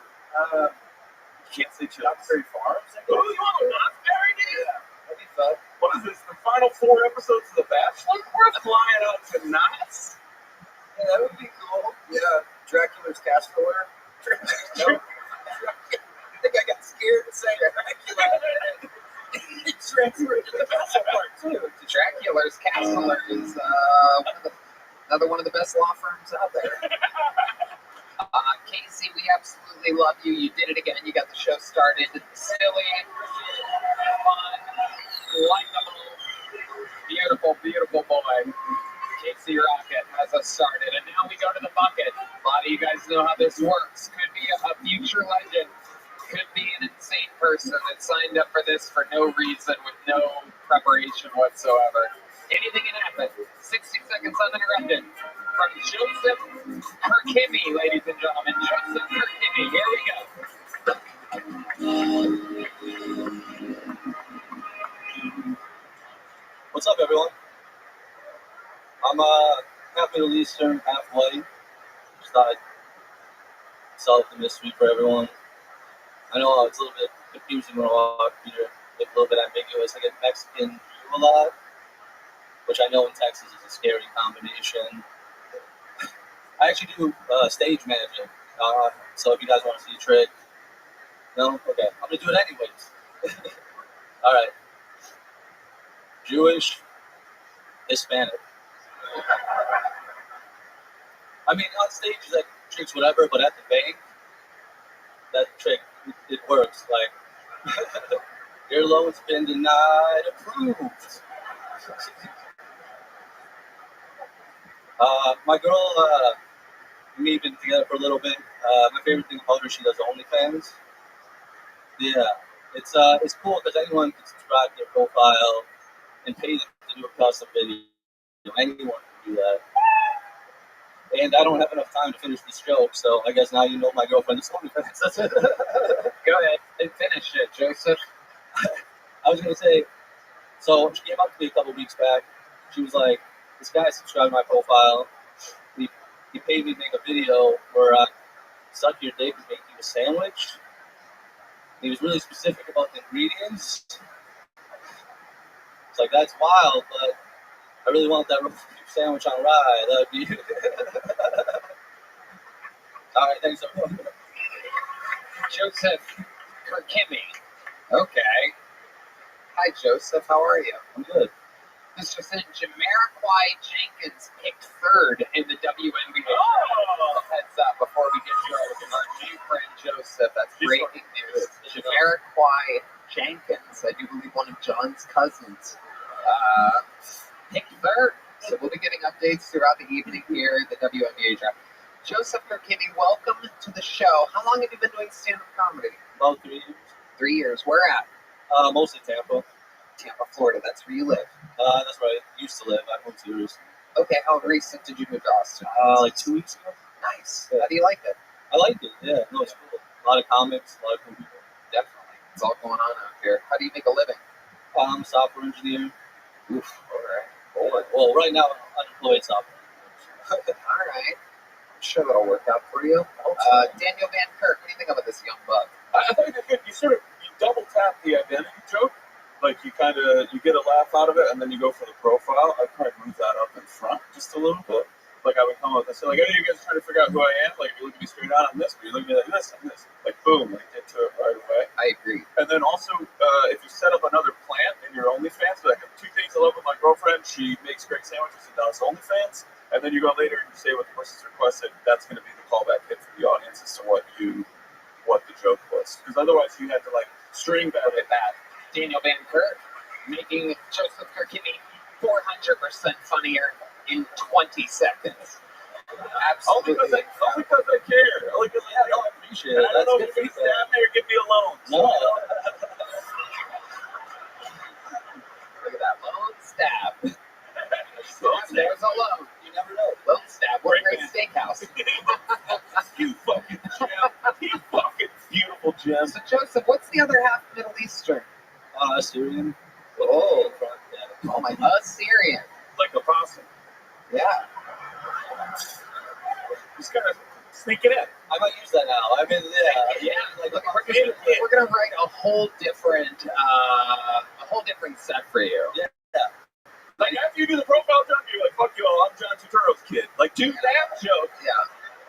Can't say Chili's. Knott's Farms? Oh, you want to Knott's Berry, dude? Yeah, that'd be fun. What is this, the final 4 episodes of The Bachelor? We're flying out to Knott's? Yeah, that would be cool. Yeah, Dracula's Castellar. No. I think I got scared to say Dracula. It transferred to the Bachelor part, too. The Dracula's Castellar is Another one of the best law firms out there. Casey, we absolutely love you. You did it again. You got the show started. Silly, fun, likable, beautiful, beautiful boy. Casey Rocket has us started. And now we go to the bucket. A lot of you guys know how this works. Could be a future legend. Could be an insane person that signed up for this for no reason with no preparation whatsoever. Anything can happen. 60 seconds uninterrupted. From Joseph Kirkimi, ladies and gentlemen. Joseph Kirkimi. Here we go. What's up, everyone? I'm half Middle Eastern, half white. Just thought I'd solve the mystery for everyone. I know it's a little bit confusing when I walk here, like a little bit ambiguous. I get Mexican Jew a lot, which I know in Texas is a scary combination. I actually do stage magic, so if you guys want to see a trick, no? Okay, I'm going to do it anyways. All right. Jewish, Hispanic. I mean, on stage, like, tricks whatever, but at the bank, that trick, it works. Like, your loan's been denied, approved. My girl, we've been together for a little bit. My favorite thing about her, she does OnlyFans. Yeah, it's cool because anyone can subscribe to their profile and pay them to do a custom video. Anyone can do that. And I don't have enough time to finish this joke, so I guess now you know my girlfriend is OnlyFans. That's it. Go ahead and finish it, Joseph. I was going to say, so she came up to me a couple weeks back. She was like, this guy subscribed to my profile. He paid me to make a video where I suck your dick and make you a sandwich. He was really specific about the ingredients. It's like, that's wild, but I really want that sandwich on rye. That would be... All right, thanks, everyone. Joseph Kirkimi. Okay. Hi, Joseph. How are you? I'm good. Mr. St. Jamiroquai Jenkins picked third in the WNBA. Oh! Heads up before we get to our new friend Joseph. That's breaking news. Jamiroquai Jenkins, I do believe one of John's cousins, picked third. So we'll be getting updates throughout the evening here at the WNBA draft. Joseph Kirkimi, welcome to the show. How long have you been doing stand-up comedy? About 3 years. 3 years. Where at? Mostly Tampa. Tampa, Florida. That's where you live. That's where I used to live. I moved here recently. Okay, how recent did you move to Austin? Like 2 weeks ago. Nice. Yeah. How do you like it? I like it, yeah. No, it's cool. A lot of comics, a lot of cool people. Definitely. It's all going on out here. How do you make a living? I'm a software engineer. Oof, all right. Well, right now I'm unemployed software engineer. All right. I'm sure that'll work out for you. Daniel Van Kirk, what do you think about this young buck? I think it's good. You double tap the identity joke. Like you get a laugh out of it, and then you go for the profile. I'd probably move that up in front just a little bit. Like I would come up and say, like, "Hey, you guys trying to figure out who I am? Like, if you look at me straight on this, but you look at me like this and this, like, boom, like get to it right away." I agree. And then also, if you set up another plant in your OnlyFans, like 2 things I love with my girlfriend, she makes great sandwiches and does OnlyFans. And then you go later and you say what the person's requested. That's going to be the callback hit for the audience as to what the joke was. Because otherwise, you had to like string that at that. Daniel Van Kirk making Joseph Kirkimi 400% funnier in 20 seconds. Absolutely. Only because I care. Only because I appreciate it. I don't know if you're going to stab me or give me a loan. No. Look at that. Loan stab. There's a loan. You never know. Loan stab. What a great steakhouse. You fucking gem. You fucking beautiful gem. So, Joseph, what's the other half Middle Eastern? Syrian. Oh. Oh, my God. Syrian. Like a possum. Yeah. Just kind of sneak it in. I might use that now. I mean, yeah. Like, we're gonna write a whole different set for you. Yeah. Like after you do the profile joke, you're like, "Fuck you all, I'm John Turturro's kid." Like, do that joke. Yeah.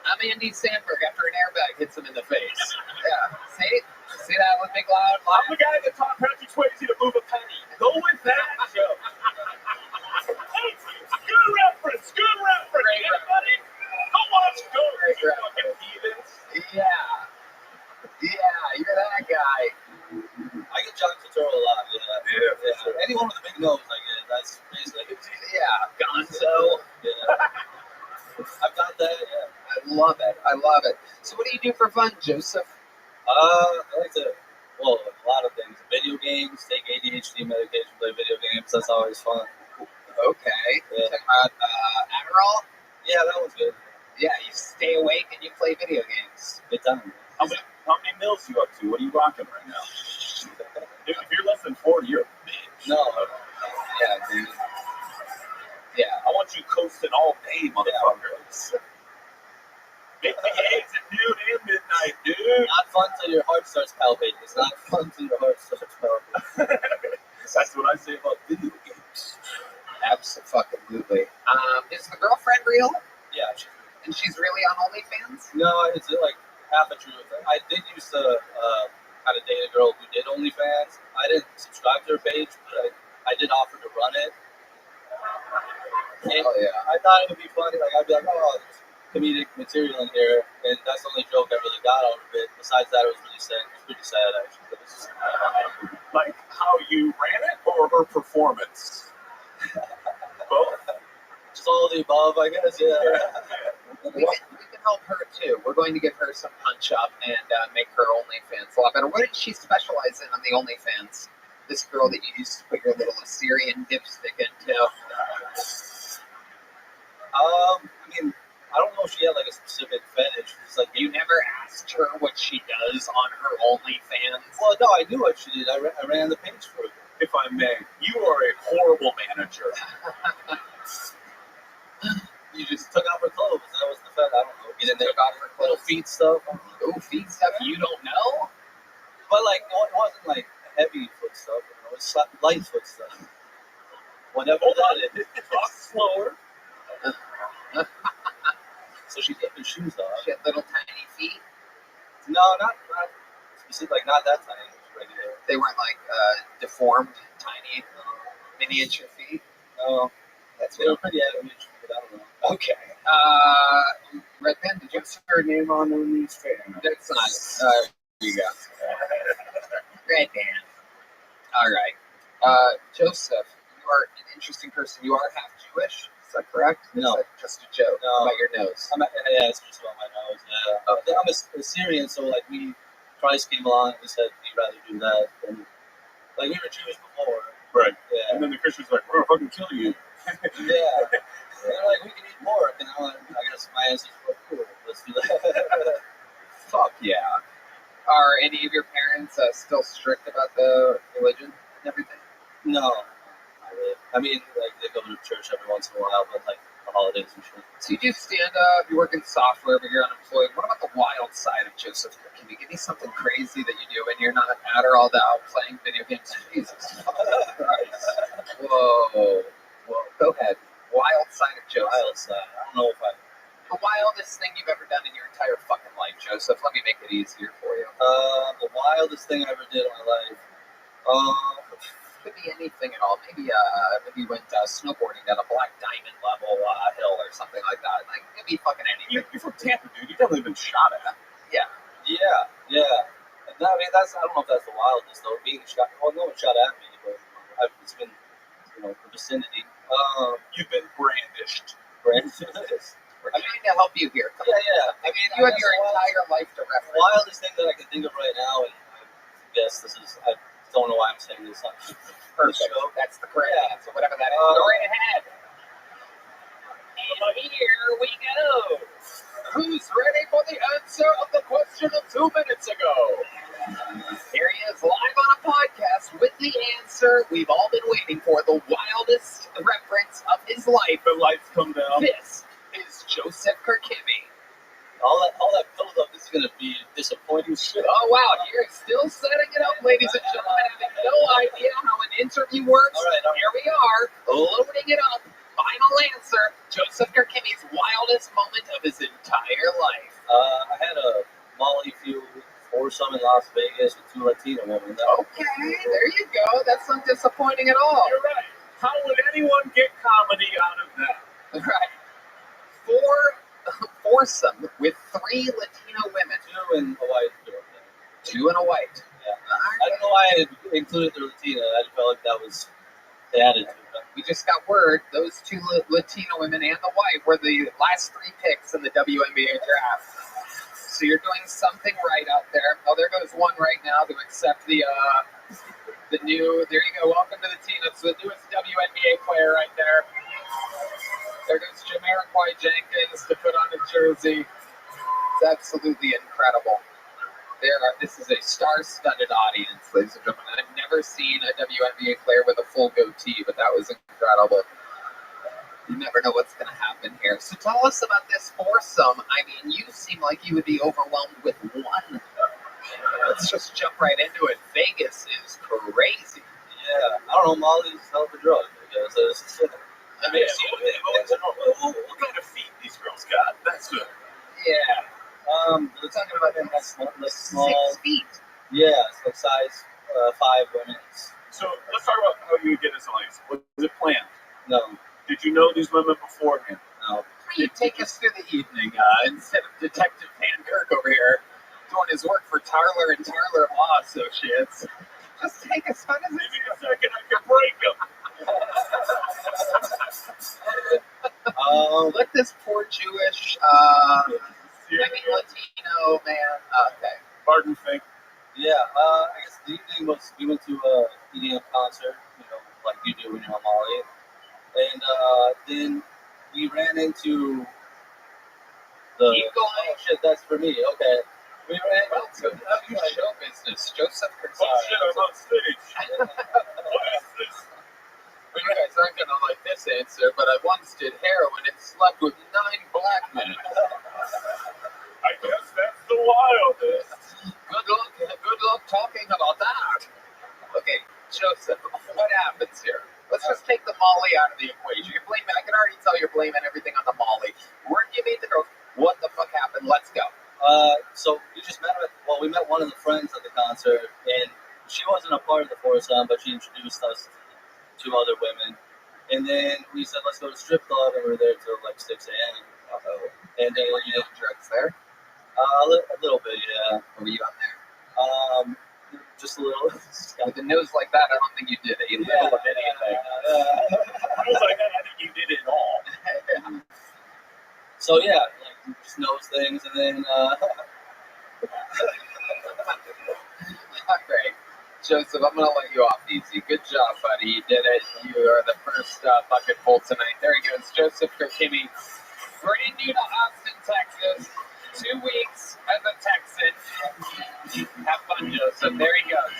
I'm Andy Sandberg after an airbag hits him in the face. Yeah. See that one big loud? I'm the guy that taught Patrick Swayze to move a penny. Go with that joke. Good reference. basically. Yeah, Gonzo. Yeah. I've got that, yeah. I love it. I love it. So what do you do for fun, Joseph? I like to, well, a lot of things. Video games, take ADHD medication, play video games. That's always fun. Okay. Yeah. You talking about Adderall? Yeah, that one's good. Yeah, you stay awake and you play video games. Good time. How many meals you up to? What are you rocking right now? If you're less than 40, you're a bitch. No. Yeah, dude. Yeah. I want you coasting all day, motherfuckers. Big eggs at noon and midnight, dude. Not fun till your heart starts palpitating. It's not fun till your heart starts palpitating. That's what I say about video games. Absolutely. Is the girlfriend real? Yeah. And she's really on OnlyFans? No, it's like half a truth. I did used to kind of date a girl who did OnlyFans. I didn't subscribe to her page, but I did offer to run it. And I thought it would be funny. Like, I'd be like, oh, there's comedic material in here. And that's the only joke I really got out of it. Besides that, it was really sad. It was pretty sad, actually. Like how you ran it or her performance? Both? Just all of the above, I guess, yeah. We can help her too. We're going to give her some punch up and make her OnlyFans a lot better. What did she specialize in on the OnlyFans? This girl that you used to put your little Assyrian dipstick into. I mean, I don't know if she had like a specific fetish. It's like you never asked her what she does on her OnlyFans. Well, no, I knew what she did. I ran the page for her. If I may, you are a horrible manager. You just took off her clothes. That was the fetish. I don't know. You didn't took off her clothes. Little feet stuff. Oh, feet stuff you don't know? But like, it wasn't like heavy foot stuff. You know, it was light foot stuff. Whatever that is. Talk slower. So she took her shoes off. She had little tiny feet? No, not specific, like not that tiny. Right there. They weren't like deformed, tiny, miniature feet? No. They were pretty average, but I don't know. Okay. Red Man, did you What's her name on OnlyFans? That's not. Here you go. Red Man. All right. Joseph, you are an interesting person. You are half Jewish. Is that correct? No. Is that just a joke about your nose? Yeah, it's just about my nose. Yeah. Okay. I'm a Syrian, so like Christ came along and he said we'd rather do that than like we were Jewish before. Right. Yeah. And then the Christian's like, we're gonna fucking kill you. Yeah. And they're like, we can eat more. And I guess my answer is, well, cool, let's do that. Fuck yeah. Are any of your parents still strict about the religion and everything? No. Not really. I mean, like, they go to church every once in a while, but like the holidays and shit. So you do stand-up, you work in software, but you're unemployed. What about the wild side of Joseph? Can you give me something crazy that you do when you're not Adderalled out playing video games? Jesus Christ. Whoa. Go ahead. Wild side of Joseph. Wild side. I don't know if The wildest thing you've ever done in your entire fucking life, Joseph. Let me make it easier for you. The wildest thing I ever did in my life. Could be anything at all. Maybe you went snowboarding down a Black Diamond level hill or something like that. Like, it could be fucking anything. You're from Tampa, dude. You've definitely been shot at. Yeah. Yeah. And I mean, I don't know if that's the wildest, though. Being shot, well, no one shot at me, but it's been, the vicinity. You've been brandished. Brandished? We're trying to help you here. Come on. Yeah. I mean, you have your entire life to reference. The wildest thing that I can think of right now, and I guess I don't know why I'm saying this on Perfect. show. That's the correct answer, whatever that is. Go right ahead. And here we go. Who's ready for the answer of the question of 2 minutes ago? Here he is live on a podcast with the answer we've all been waiting for, the wildest reference of his life. The lights come down. This is Joseph Kirkimi. All that build up is gonna be disappointing shit. Oh wow, you're still setting it up, ladies and gentlemen. Having no idea how an interview works. All right. Here we are, loading it up. Final answer, Joseph Kirkimi's wildest moment of his entire life. I had a Molly fueled foursome in Las Vegas with 2 Latino women. Okay, there you go. That's not disappointing at all. You're right. How would anyone get comedy out of that? Right. Foursome with 3 Latino women. 2 and a white girl. 2 and a white. Yeah. I don't know why I included the Latina. I felt like that was the attitude. We just got word those two Latino women and the white were the last 3 picks in the WNBA draft. So you're doing something right out there. Oh, there goes one right now to accept the new. There you go. Welcome to the team. That's the newest WNBA player right there. There goes Jamiroquai Jenkins to put on a jersey. It's absolutely incredible. This is a star-studded audience, ladies and gentlemen. I've never seen a WNBA player with a full goatee, but that was incredible. You never know what's going to happen here. So tell us about this foursome. I mean, you seem like you would be overwhelmed with one. Let's just jump right into it. Vegas is crazy. Yeah, I don't know, Molly's hell of a drug, I guess. I mean, what kind of feet these girls got? That's good. Yeah. We're talking about them like small. 6 feet. Yeah, it's like size 5 women's. So let's talk about how you get this on ice. Was it planned? No. Did you know these women beforehand? No. Please take us through the evening instead of Detective Van Kirk over here doing his work for Tarler and Tarler Law Associates. Just take us. How does Give me a second, I can break them. Let this poor Jewish, maybe Latino man. Okay. Pardon me. Yeah, I guess the evening was we went to a EDM concert, like you do when you're on Molly. And then we ran into the. Oh shit, that's for me. Okay. We ran into show business. Joseph Kurtzai. Oh shit, I'm on stage. What is this? Well, you guys aren't gonna like this answer, but I once did heroin and slept with 9 black men. I guess that's the wildest. Good luck talking about that. Okay, Joseph, what happens here? Let's just take the Molly out of the equation. You're blaming. I can already tell you're blaming everything on the Molly. Where'd you meet the girls? What the fuck happened? Let's go. So we just met we met one of the friends at the concert, and she wasn't a part of the foursome, but she introduced us to 2 other women. And then we said, let's go to strip club, and we were there till like 6 a.m. And then were you doing drugs there? A little bit, yeah. What were you on there? Just a little. With a nose like that, I don't think you did it. You didn't look at anything. Nose like that, I think you did it all. Yeah. So yeah, like you just knows things, and then. Alright, Joseph, I'm gonna let you off easy. Good job, buddy. You did it. You are the first bucket full tonight. There he goes, Joseph Kurkimi, brand new to Austin, Texas. 2 weeks as a Texan. Have fun, Joseph. There he goes.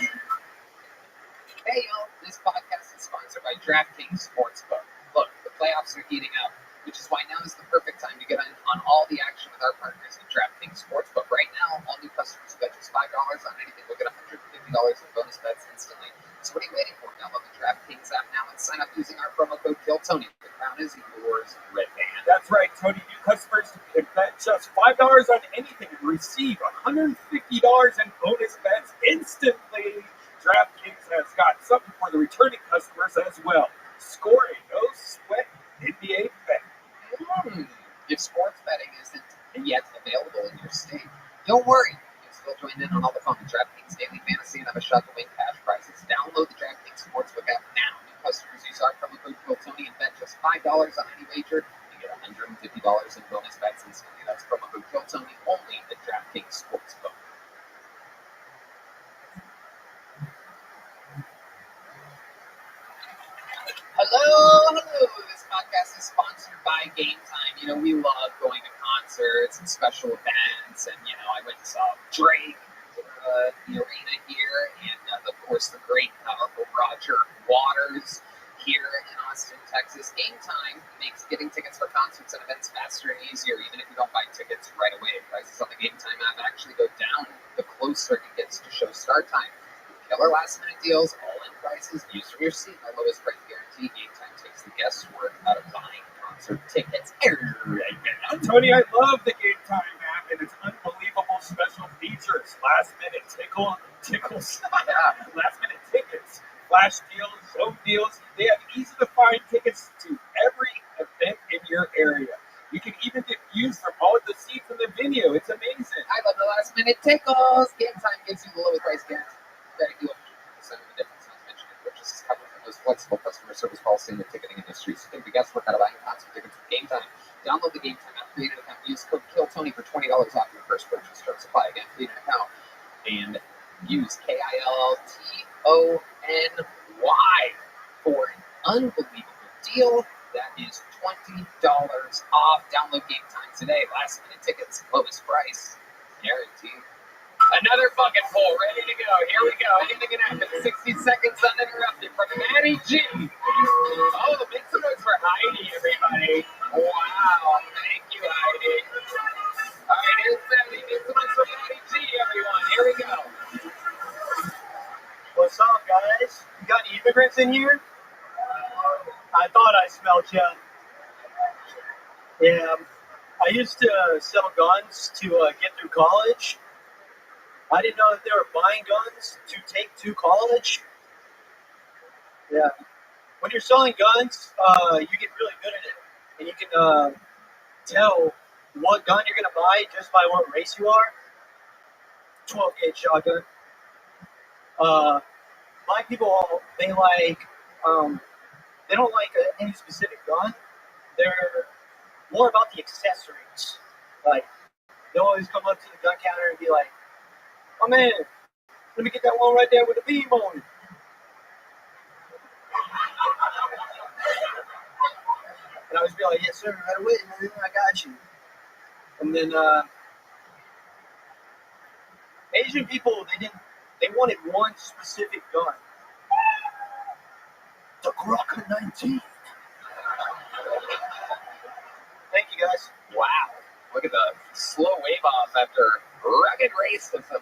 Hey, y'all. This podcast is sponsored by DraftKings Sportsbook. Look, the playoffs are heating up, which is why now is the perfect time to get on all the action with our partners at DraftKings Sportsbook. Right now, all new customers who bet just $5 on anything will get $150 in bonus bets instantly. So what are you waiting for? Download the DraftKings app now and sign up using our promo code KILLTONY. The crown is yours, Red Band. That's right, Tony. New customers can bet just $5 on anything and receive $150 in bonus bets instantly. DraftKings has got something for the returning customers as well. Score a no-sweat NBA bet. If sports betting isn't yet available in your state, don't worry. You can still join in on all the fun with DraftKings Daily Fantasy and have a shot to win cash prizes. Download the DraftKings Sportsbook app now. New customers use our promo code KILLTONY and bet just $5 on any wager. You get $150 in bonus bets instantly. That's promo code KILLTONY only at DraftKings Sportsbook. Hello. This podcast is sponsored by Game Time. You know, we love going to concerts and special events, and I went and saw Drake at the arena here, and of course the great, powerful Roger Waters here in Austin, Texas. Game Time makes getting tickets for concerts and events faster and easier, even if you don't buy tickets right away. Prices on the Game Time app actually go down the closer it gets to show start time. Killer last-minute deals, all-in prices, views from your seat, our lowest price guarantee. Game Time takes the guesswork out of buying concert tickets. Tony, I love the Game Time app and its unbelievable special features. Last-minute tickles, last-minute tickets, flash deals, zone deals. They have easy-to-find tickets to every event in your area. You can even get views from all of the seats in the venue. It's amazing. I love the last-minute tickles. Game Time gives you the lowest price guarantee. Better do 100% of the difference not mentioned. Purchases covered for those flexible customer service policy and the ticketing and guesswork out of buying concert tickets with Game Time. Download the Game Time app, create an account, use code KILLTONY for $20 off your first purchase. Start supply again, create an account, and use KILLTONY for an unbelievable deal. That is $20 off. Download Game Time today. Last minute tickets, lowest price, guaranteed. Another fucking poll ready to go. Here we go. Anything can happen. 60 seconds uninterrupted from Maddie G. Oh, make some noise for Heidi, everybody. Wow. Thank you, Heidi. All right, here's Maddie. Make some noise for Maddie G, everyone. Here we go. What's up, guys? You got any immigrants in here? I thought I smelled you. Yeah, I used to sell guns to get through college. I didn't know that they were buying guns to take to college. Yeah. When you're selling guns, you get really good at it. And you can tell what gun you're going to buy just by what race you are. 12 gauge shotgun. Black people, they like, they don't like any specific gun. They're more about the accessories. Like, they'll always come up to the gun counter and be like, "Oh man, let me get that one right there with the beam on it." And I always be like, "Yes, sir, right away, man. I got you." And then Asian people, they wanted one specific gun. The Glock 19. Thank you, guys. Wow. Look at the slow wave off after rugged racism.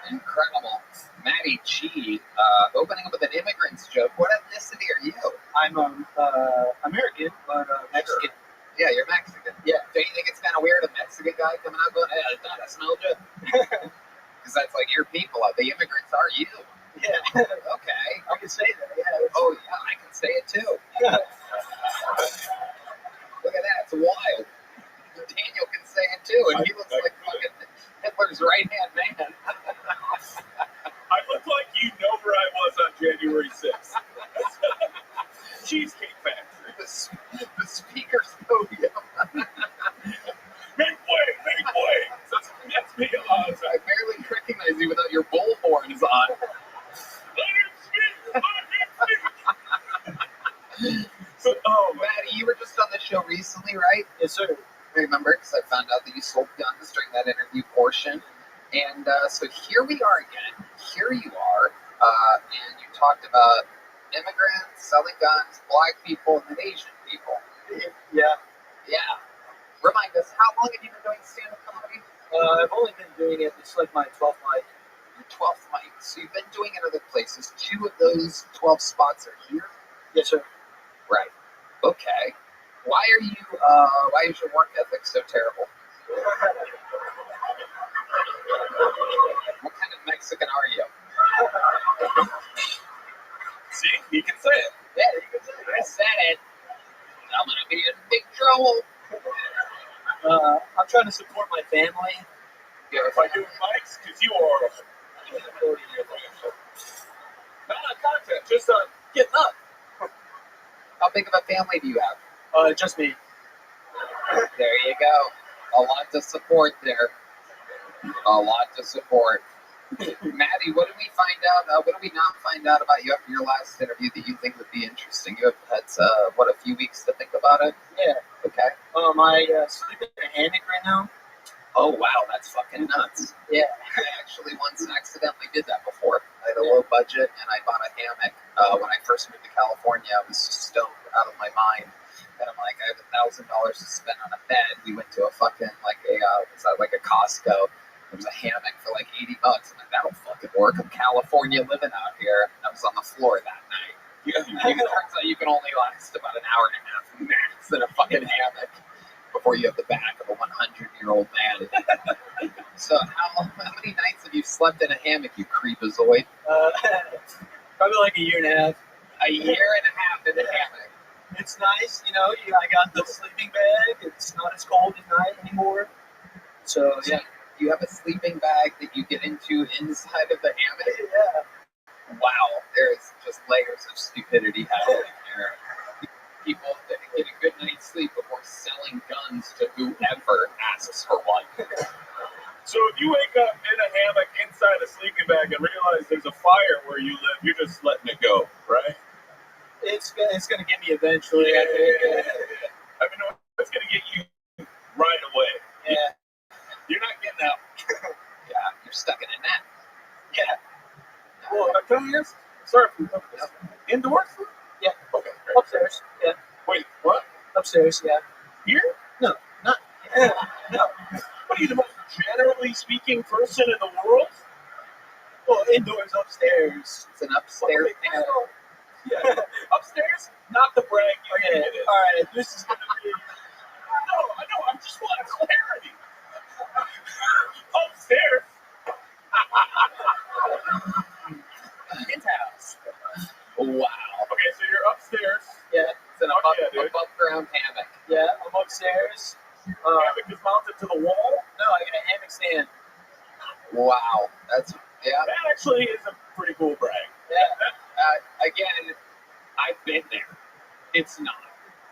Incredible. Maddie G, opening up with an immigrant's joke. What ethnicity are you? I'm American, but Mexican. Yeah, you're Mexican. Yeah. Don't you think it's kind of weird, a Mexican guy coming out going, "Hey, I thought I smelled you"? Because that's like your people. The immigrants are you. Yeah. Okay. I can say that. Yeah. Oh, yeah, I can say it too. Look at that. It's wild. Daniel can say it too, and he looks like fucking Hitler's right-hand man. I look like you know where I was on January 6th. Cheesecake Factory. The speaker's podium. Make way, make way. That's me. I barely recognize you without your bullhorns on. So, Maddie, you were just on the show recently, right? Yes, sir. I remember, because I found out that you sold guns during that interview portion. And so here we are again. Here you are. And you talked about immigrants, selling guns, black people, and Asian people. Yeah. Yeah. Remind us, how long have you been doing stand-up comedy? I've only been doing it. It's like my 12th mic. Your 12th mic. So you've been doing it other places. 2 of those 12 spots are here? Yes, sir. Right. Okay. Why is your work ethic so terrible? What kind of Mexican are you? See, he can say it. Yeah, you can say it. I said it. I'm gonna be in big trouble. I'm trying to support my family. Yeah, if I do mics, because you are not on content, just on getting up. How big of a family do you have? Just me. There you go. A lot to support there. A lot to support. Maddie, what did we find out? What did we not find out about you after your last interview that you think would be interesting? You have had, a few weeks to think about it? Yeah. Okay. I sleep in a hammock right now. Oh, wow, that's fucking nuts. Yeah. I actually once accidentally did that before. I had a low budget, and I bought a hammock. When I first moved to California, I was stoned out of my mind. And I'm like, I have $1,000 to spend on a bed. We went to a fucking, like a Costco. There was a hammock for like $80. I'm like, that'll fucking work. I'm California living out here. And I was on the floor that night. It turns out you can only last about an hour and a half max in a fucking hammock before you have the back of a 100-year-old man. So how many nights have you slept in a hammock, you creepazoid? Probably like a year and a half. A year and a half in a hammock. It's nice, you know. I got the sleeping bag. It's not as cold at night anymore. So yeah. You have a sleeping bag that you get into inside of the hammock? Yeah. Wow, there's just layers of stupidity happening here. people that get a good night's sleep before selling guns to whoever asks for one. So if you wake up in a hammock inside a sleeping bag and realize there's a fire where you live, you're just letting it go, right? It's gonna get me eventually. Yeah, I think. I mean, it's gonna get you right away. Yeah. You're not getting out. Yeah, you're stuck in a net. Yeah. Well, can I ask? Sorry for indoors? Yeah. Okay. Upstairs. Yeah. Wait, what? Upstairs. Yeah. Here? No, not. No. What are you, the most generally speaking person in the world? Well, indoors, upstairs. It's an upstairs panel. Yeah. Upstairs? Not the brag you Okay. think it is. All right. This is gonna be. No, I know. I just want clarity. Upstairs. Penthouse. Wow. Okay, so you're upstairs. Yeah. It's an above ground hammock. Yeah. I'm upstairs. Hammock is mounted to the wall. No, I got a hammock stand. Wow. That's yeah. That actually is a pretty cool brag. Yeah. Again, I've been there. It's not.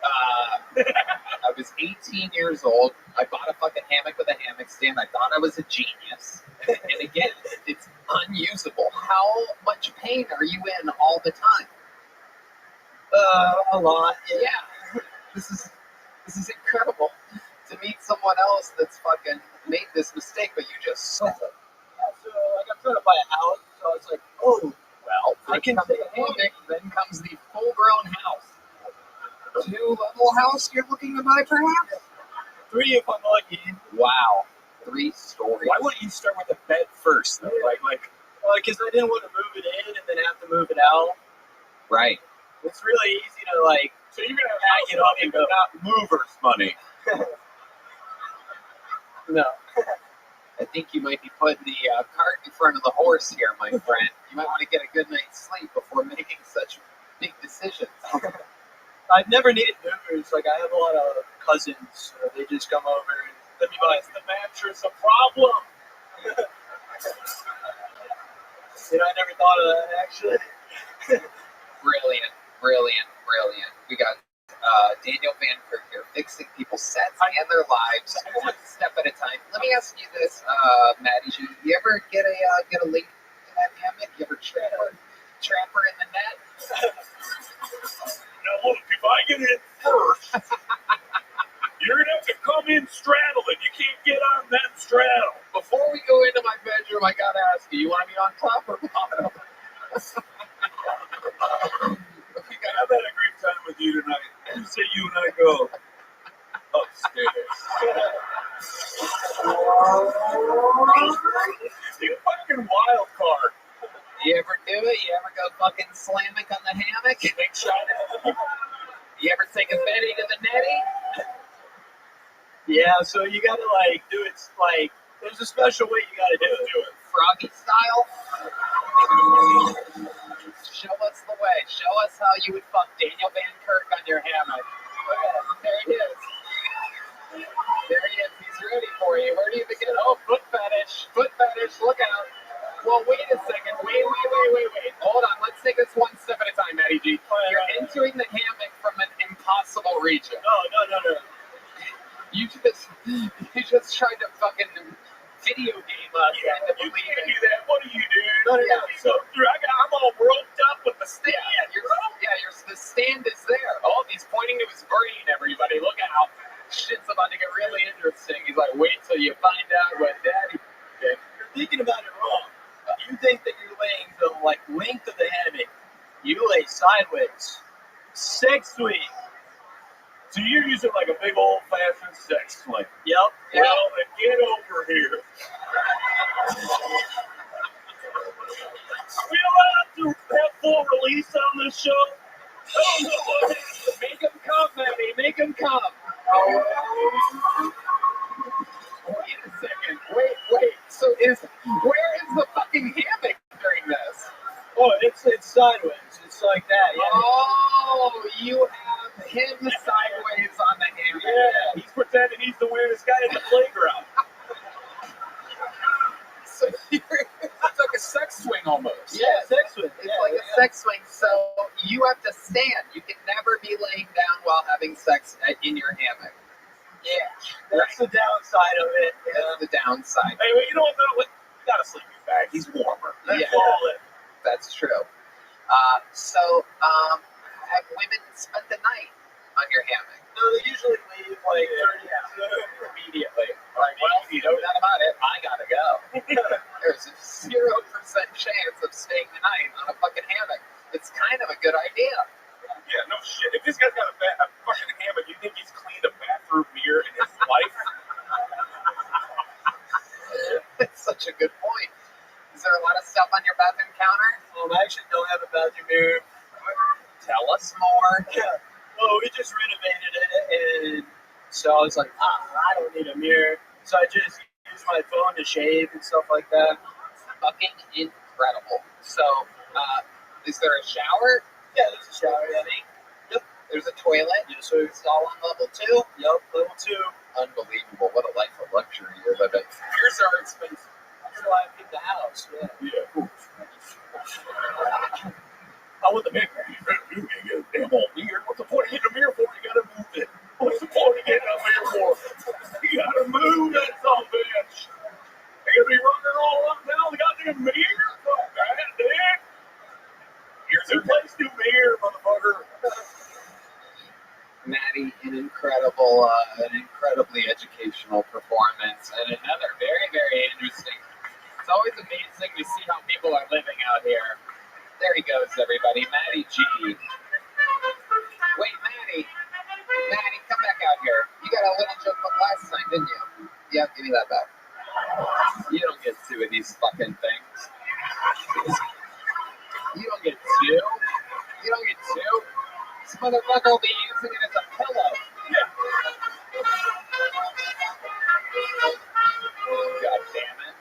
I was 18 years old. I bought a fucking hammock with a hammock stand. I thought I was a genius. And again, it's unusable. How much pain are you in all the time? A lot. Yeah. This is incredible to meet someone else that's fucking made this mistake, but you just said it. Yeah, so like I'm trying to buy a house, so it's like, oh, Well, I can comes stay the at home. hammock, then comes the full-grown house. 2-level house you're looking to buy, perhaps? 3 if I'm lucky. Wow. 3 stories. Why wouldn't you start with a bed first, though? Because I didn't want to move it in and then have to move it out. Right. It's really easy to like. So you're gonna have pack it house up money, and but go. not movers money. No. I think you might be putting the cart in front of the horse here, my friend. You might want to get a good night's sleep before making such big decisions. I've never needed movers. Like I have a lot of cousins. They just come over and let me buy. Is the mattress a problem? I never thought of that actually. Brilliant, brilliant, brilliant. We got Daniel Van Kirk here, fixing people's sets and their lives, one step at a time. Let me ask you this, Maddie G. You ever get a link in that hammock? You ever trap her in the net? Now look, if I get in first, you're gonna have to come in straddling. You can't get on that straddle. Before we go into my bedroom, I gotta ask you, you want to be on top or bottom? I've had a great time with you tonight. You say you and I go upstairs. You fucking wild card. You ever do it? You ever go fucking slamming on the hammock? Big shot. You ever take a Betty to the netty? Yeah, so you gotta like do it like there's a special way you gotta do it. Froggy style? Show us the way. Show us how you would fuck Daniel Van Kirk on your hammock. There he is. There he is. He's ready for you. Where do you begin? Oh, foot fetish. Foot fetish. Look out. Well, wait a second. Wait. Hold on. Let's take this one step at a time, Maddie G. You're entering the hammock from an impossible region. No. You just tried to fucking video game us. Yeah, you can't do that. What do you do? No. So, I'm all roped up with the stand. The stand is there. Oh, he's pointing to his brain, everybody. Look out. Shit's about to get really interesting. He's like, wait till you find out what daddy did. You're thinking about it wrong. You think that you're laying the length of the hammock. You lay sideways. 6 feet. So you're using like a big old-fashioned sex swing. Yep. Well, then get over here. Are we allowed to have full release on this show? Oh, make him come, Maddie. Make him come. Wait a second. Wait. So where is the fucking hammock during this? Oh, it's sideways. It's like that. Yeah. Oh, you have him sideways on the hammock. Yeah, he's pretending he's the weirdest guy in the playground. So it's like a sex swing almost. Yeah, sex swing. It's like a sex swing. So you have to stand. You can never be laying down while having sex in your hammock. Yeah, that's the downside of it. That's the downside. Hey, well, you know what though? You got a sleeping bag. He's warmer. That's all it. That's true. Have women spent the night on your hammock? No, they usually leave like 30 hours immediately. Like, well, you know that about it. I gotta go. There's a 0% chance of staying the night on a fucking hammock. It's kind of a good idea. Yeah, no shit. If this guy's got a fucking hammock, you think he's cleaned a bathroom mirror in his life? That's such a good point. Is there a lot of stuff on your bathroom counter? I actually don't have a bathroom mirror. Tell us more. Yeah. Well, we just renovated it, and so I was like, I don't need a mirror. So I just use my phone to shave and stuff like that. Fucking incredible. So, is there a shower? Yeah, there's a shower. Yeah. Yep. There's a toilet. Yes, sir. It's all on level 2. Yep, level 2. Unbelievable. What a life of luxury you're living. Yours are expensive. That's why I picked the house. Yeah. I want the mirror. You can't get a damn old mirror. What's the point of getting a mirror for? You gotta move it. What's the point of getting a mirror for? You gotta move that son of a bitch. You're gonna be running all up and down the goddamn mirror? Fuck that, dude. Here's your place to mirror, motherfucker. Maddie, an incredibly educational performance, and another very, very interesting. It's always amazing to see how people are living out here. There he goes, everybody. Maddie G. Wait, Maddie, come back out here. You got a little joke from last night, didn't you? Yeah, give me that back. You don't get 2 of these fucking things. You don't get 2. You don't get 2. This motherfucker will be using it as a pillow. God damn it.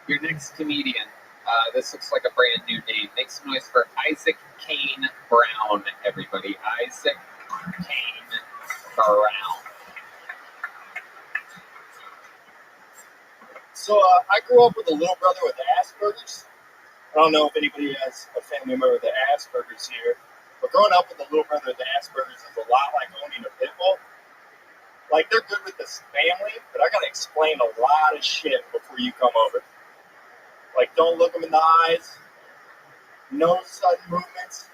Your next comedian. This looks like a brand new name. Make some noise for Isaac Kane Brown, everybody. Isaac Kane Brown. So I grew up with a little brother with Asperger's. I don't know if anybody has a family member with Asperger's here, but growing up with a little brother with Asperger's is a lot like owning a pit bull. Like, they're good with this family, but I gotta explain a lot of shit before you come over. Like, don't look them in the eyes, no sudden movements.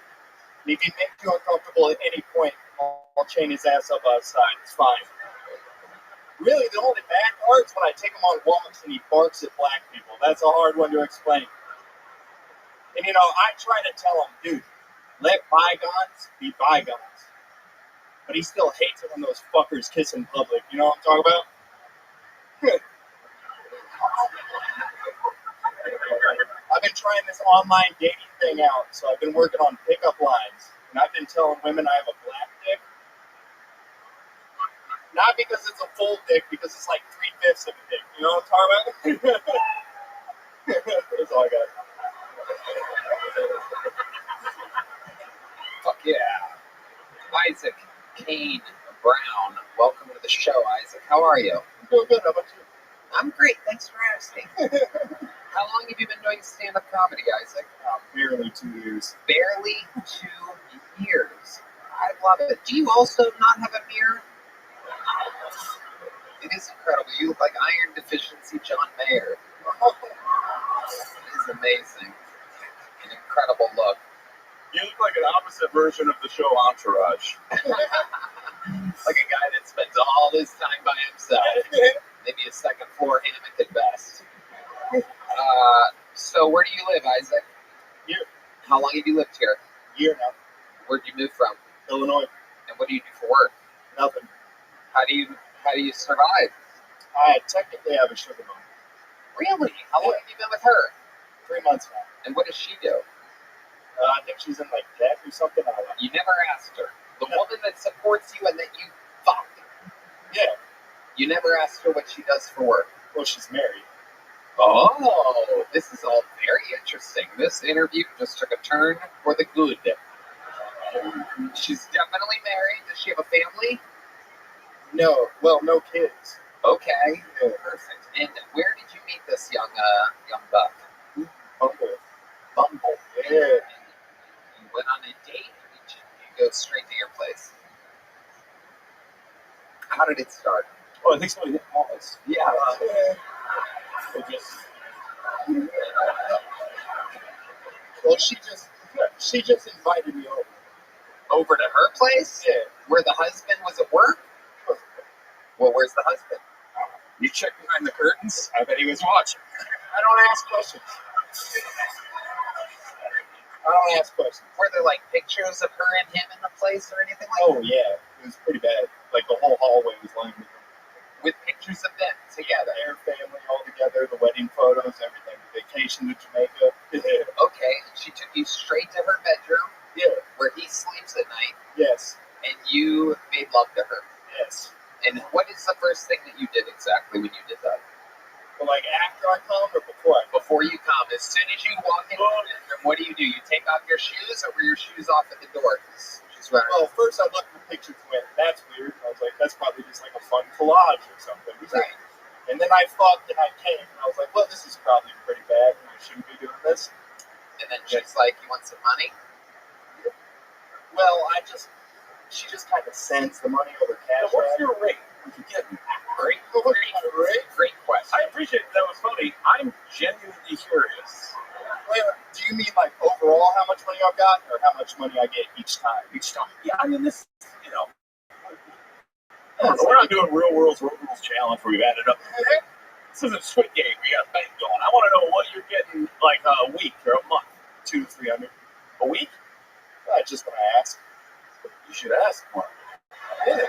And if he makes you uncomfortable at any point, I'll chain his ass up outside. It's fine. Really, the only bad part is when I take him on walks and he barks at black people. That's a hard one to explain. And, you know, I try to tell him, dude, let bygones be bygones. But he still hates it when those fuckers kiss in public. You know what I'm talking about? I've been trying this online dating thing out, so I've been working on pickup lines. And I've been telling women I have a black dick. Not because it's a full dick, because it's like 3/5 of a dick. You know what I'm talking about? That's all I got. Fuck yeah. Isaac Kane Brown, welcome to the show, Isaac. How are you? I'm doing good. How about you? I'm great. Thanks for asking. How long have you been doing stand-up comedy, Isaac? Barely 2 years. Barely 2 years. I love it. Do you also not have a mirror? It is incredible. You look like iron deficiency John Mayer. It is amazing. An incredible look. You look like an opposite version of the show Entourage. Like a guy that spends all his time by himself. Maybe a second floor hammock at best. So where do you live, Isaac? Here. How long have you lived here? Year now. Where'd you move from? Illinois. And what do you do for work? Nothing. How do you survive? I technically have a sugar mom. Really? How long have you been with her? 3 months now. And what does she do? I think she's in like debt or something. I don't know. You never asked her. The woman that supports you and that you fuck. Yeah. You never asked her what she does for work. Well, she's married. Oh, this is all very interesting. This interview just took a turn for the good. She's definitely married. Does she have a family? No. Well, no kids. Okay. Yeah. Perfect. And where did you meet this young buck? Bumble. Bumble. Yeah. went on a date, or did you go straight to your place? How did it start? Well, I think somebody hit pause. Yeah. It just, Well, she just invited me over. Over to her place? Yeah. Where the husband was at work? Well, where's the husband? you check behind the curtains. I bet he was watching. I don't ask questions. I don't ask questions. Were there like pictures of her and him in the place or anything like Oh yeah, it was pretty bad. Like the whole hallway was lined with them. With pictures of them together? Their family all together, the wedding photos, everything. The vacation to Jamaica. Okay, she took you straight to her bedroom. Yeah. Where he sleeps at night. Yes. And you made love to her. Yes. And what is the first thing that you did exactly when you did that? Well, like after I come or before? Before you come. As soon as you walk into the bedroom, what do? You take off your shoes, or were your shoes off at the door? Well, first I looked at the pictures and went, that's weird. I was like, that's probably just like a fun collage or something. Right. And then I thought that I came, and I was like, well, this is probably pretty bad, and I shouldn't be doing this. And then she's like, you want some money? Well, she just kind of sends the money over cash. What's your rate? What you getting? Great question. I appreciate that. Was funny. I'm genuinely curious. Wait, do you mean like overall how much money I've got, or how much money I get each time? Each time. Yeah, I mean this. We're not doing real rules challenge where we've added up. This isn't Squid Game. We got a bank going. I want to know what you're getting like a week or a month. 200 to 300 a week. Just when I ask. You should ask more. Yeah.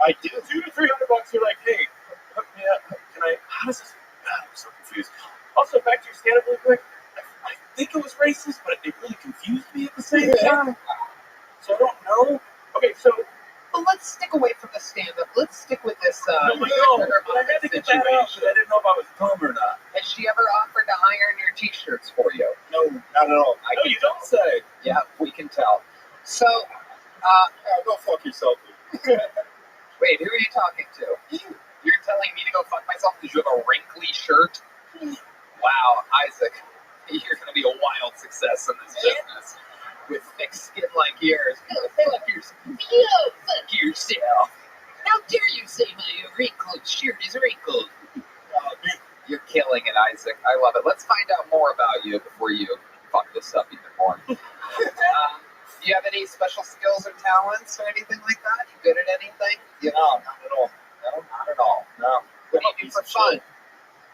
I do. $200 to $300. You're like, hey, hook me up. Can I? How does this? I'm so confused. Also, back to your stand-up really quick. I think it was racist, but it really confused me at the same time. So I don't know. Okay, so. Well, let's stick away from the stand-up. Let's stick with this. But I had to get that out because I didn't know if I was dumb or not. Has she ever offered to iron your T-shirts for you? No, not at all. No, you don't say. Yeah, we can tell. So, go fuck yourself. Wait, who are you talking to? You're telling me to go fuck myself because you have a wrinkly shirt? Wow, Isaac, you're going to be a wild success in this business. With thick skin like yours. Go fuck yourself. Go fuck yourself. How dare you say my wrinkled shirt is wrinkled? You're killing it, Isaac. I love it. Let's find out more about you before you fuck this up even more. Do you have any special skills or talents or anything like that? You good at anything? No, not at all. No, not at all. No. What do you do for fun?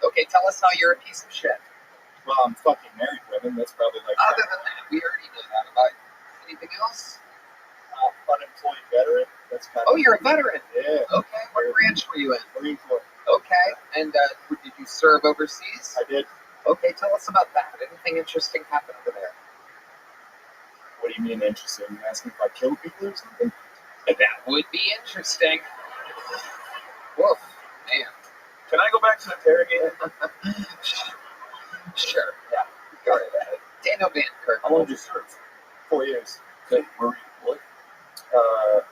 Okay, tell us how you're a piece of shit. Well, I'm fucking married women. That's probably like. Other than that, we already knew that. About anything else? Unemployed veteran. That's kind Oh, you're a veteran. Yeah. Okay. What branch were you in? Marine Corps. Okay. And did you serve overseas? I did. Okay, tell us about that. Anything interesting happen over there? What do you mean interesting? You asking if I kill people or something? That would be interesting. Woof, man. Can I go back to the interrogate? Sure. Yeah. Go right ahead. Daniel Van Kirk. How long did you serve? 4 years. Okay. Where were you deployed?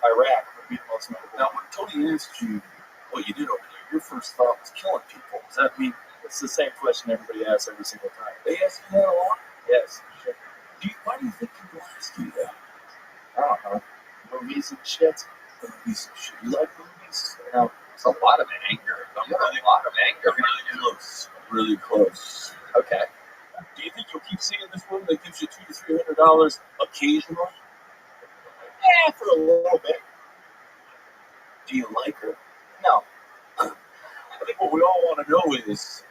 Iraq would be the most notable. Now, when Tony asked you what you did over there, your first thought was killing people. Does that mean It's the same question everybody asks every single time. they ask you that a lot? Yes. Sure. Why do you think people ask you that? I don't know. Movies and shit. Movies and shit. You like movies? No. It's a lot of anger. You have a lot of anger. Really close. Really close. Okay. Do you think you'll keep seeing this woman that gives you $200 to $300 occasionally? Yeah, for a little bit. Do you like her? No. I think what we all want to know is,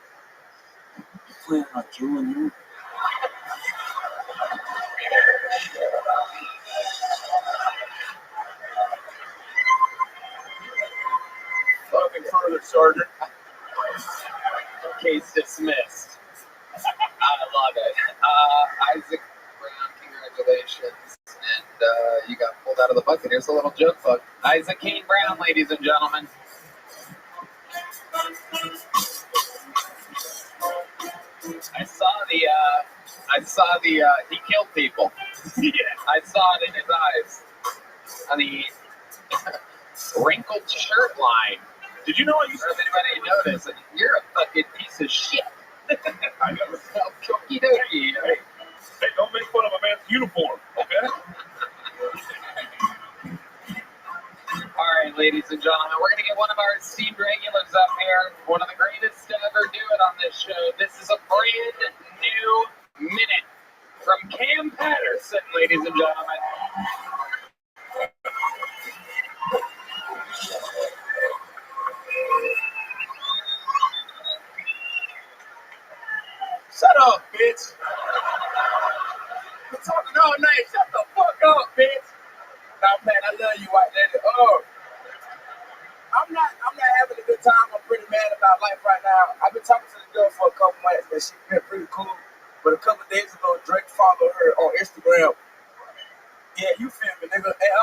you plan on killing her? Nothing further, Sergeant. Case dismissed. I love it. Isaac Brown, congratulations. And you got pulled out of the bucket. Here's a little joke book. Isaac Kane Brown, ladies and gentlemen. I saw the he killed people. Yeah. I saw it in his eyes. On the wrinkled shirt line. Did you know I used to... Anybody notice? You're a fucking piece of shit. I never... Okie dokie. Hey, Hey, don't make fun of a man's uniform, okay? All right, ladies and gentlemen, we're going to get one of our esteemed regulars up here, one of the greatest to ever do it on this show. This is a brand new minute from Cam Patterson, ladies and gentlemen. Shut up, bitch. Been talking all night. Shut the fuck up, bitch. Nah, man, I love you, white lady. Oh, I'm not having a good time. I'm pretty mad about life right now. I've been talking to the girl for a couple months, and she's been pretty cool. But a couple days ago, Drake followed her on Instagram. Yeah, you feel me, nigga? And,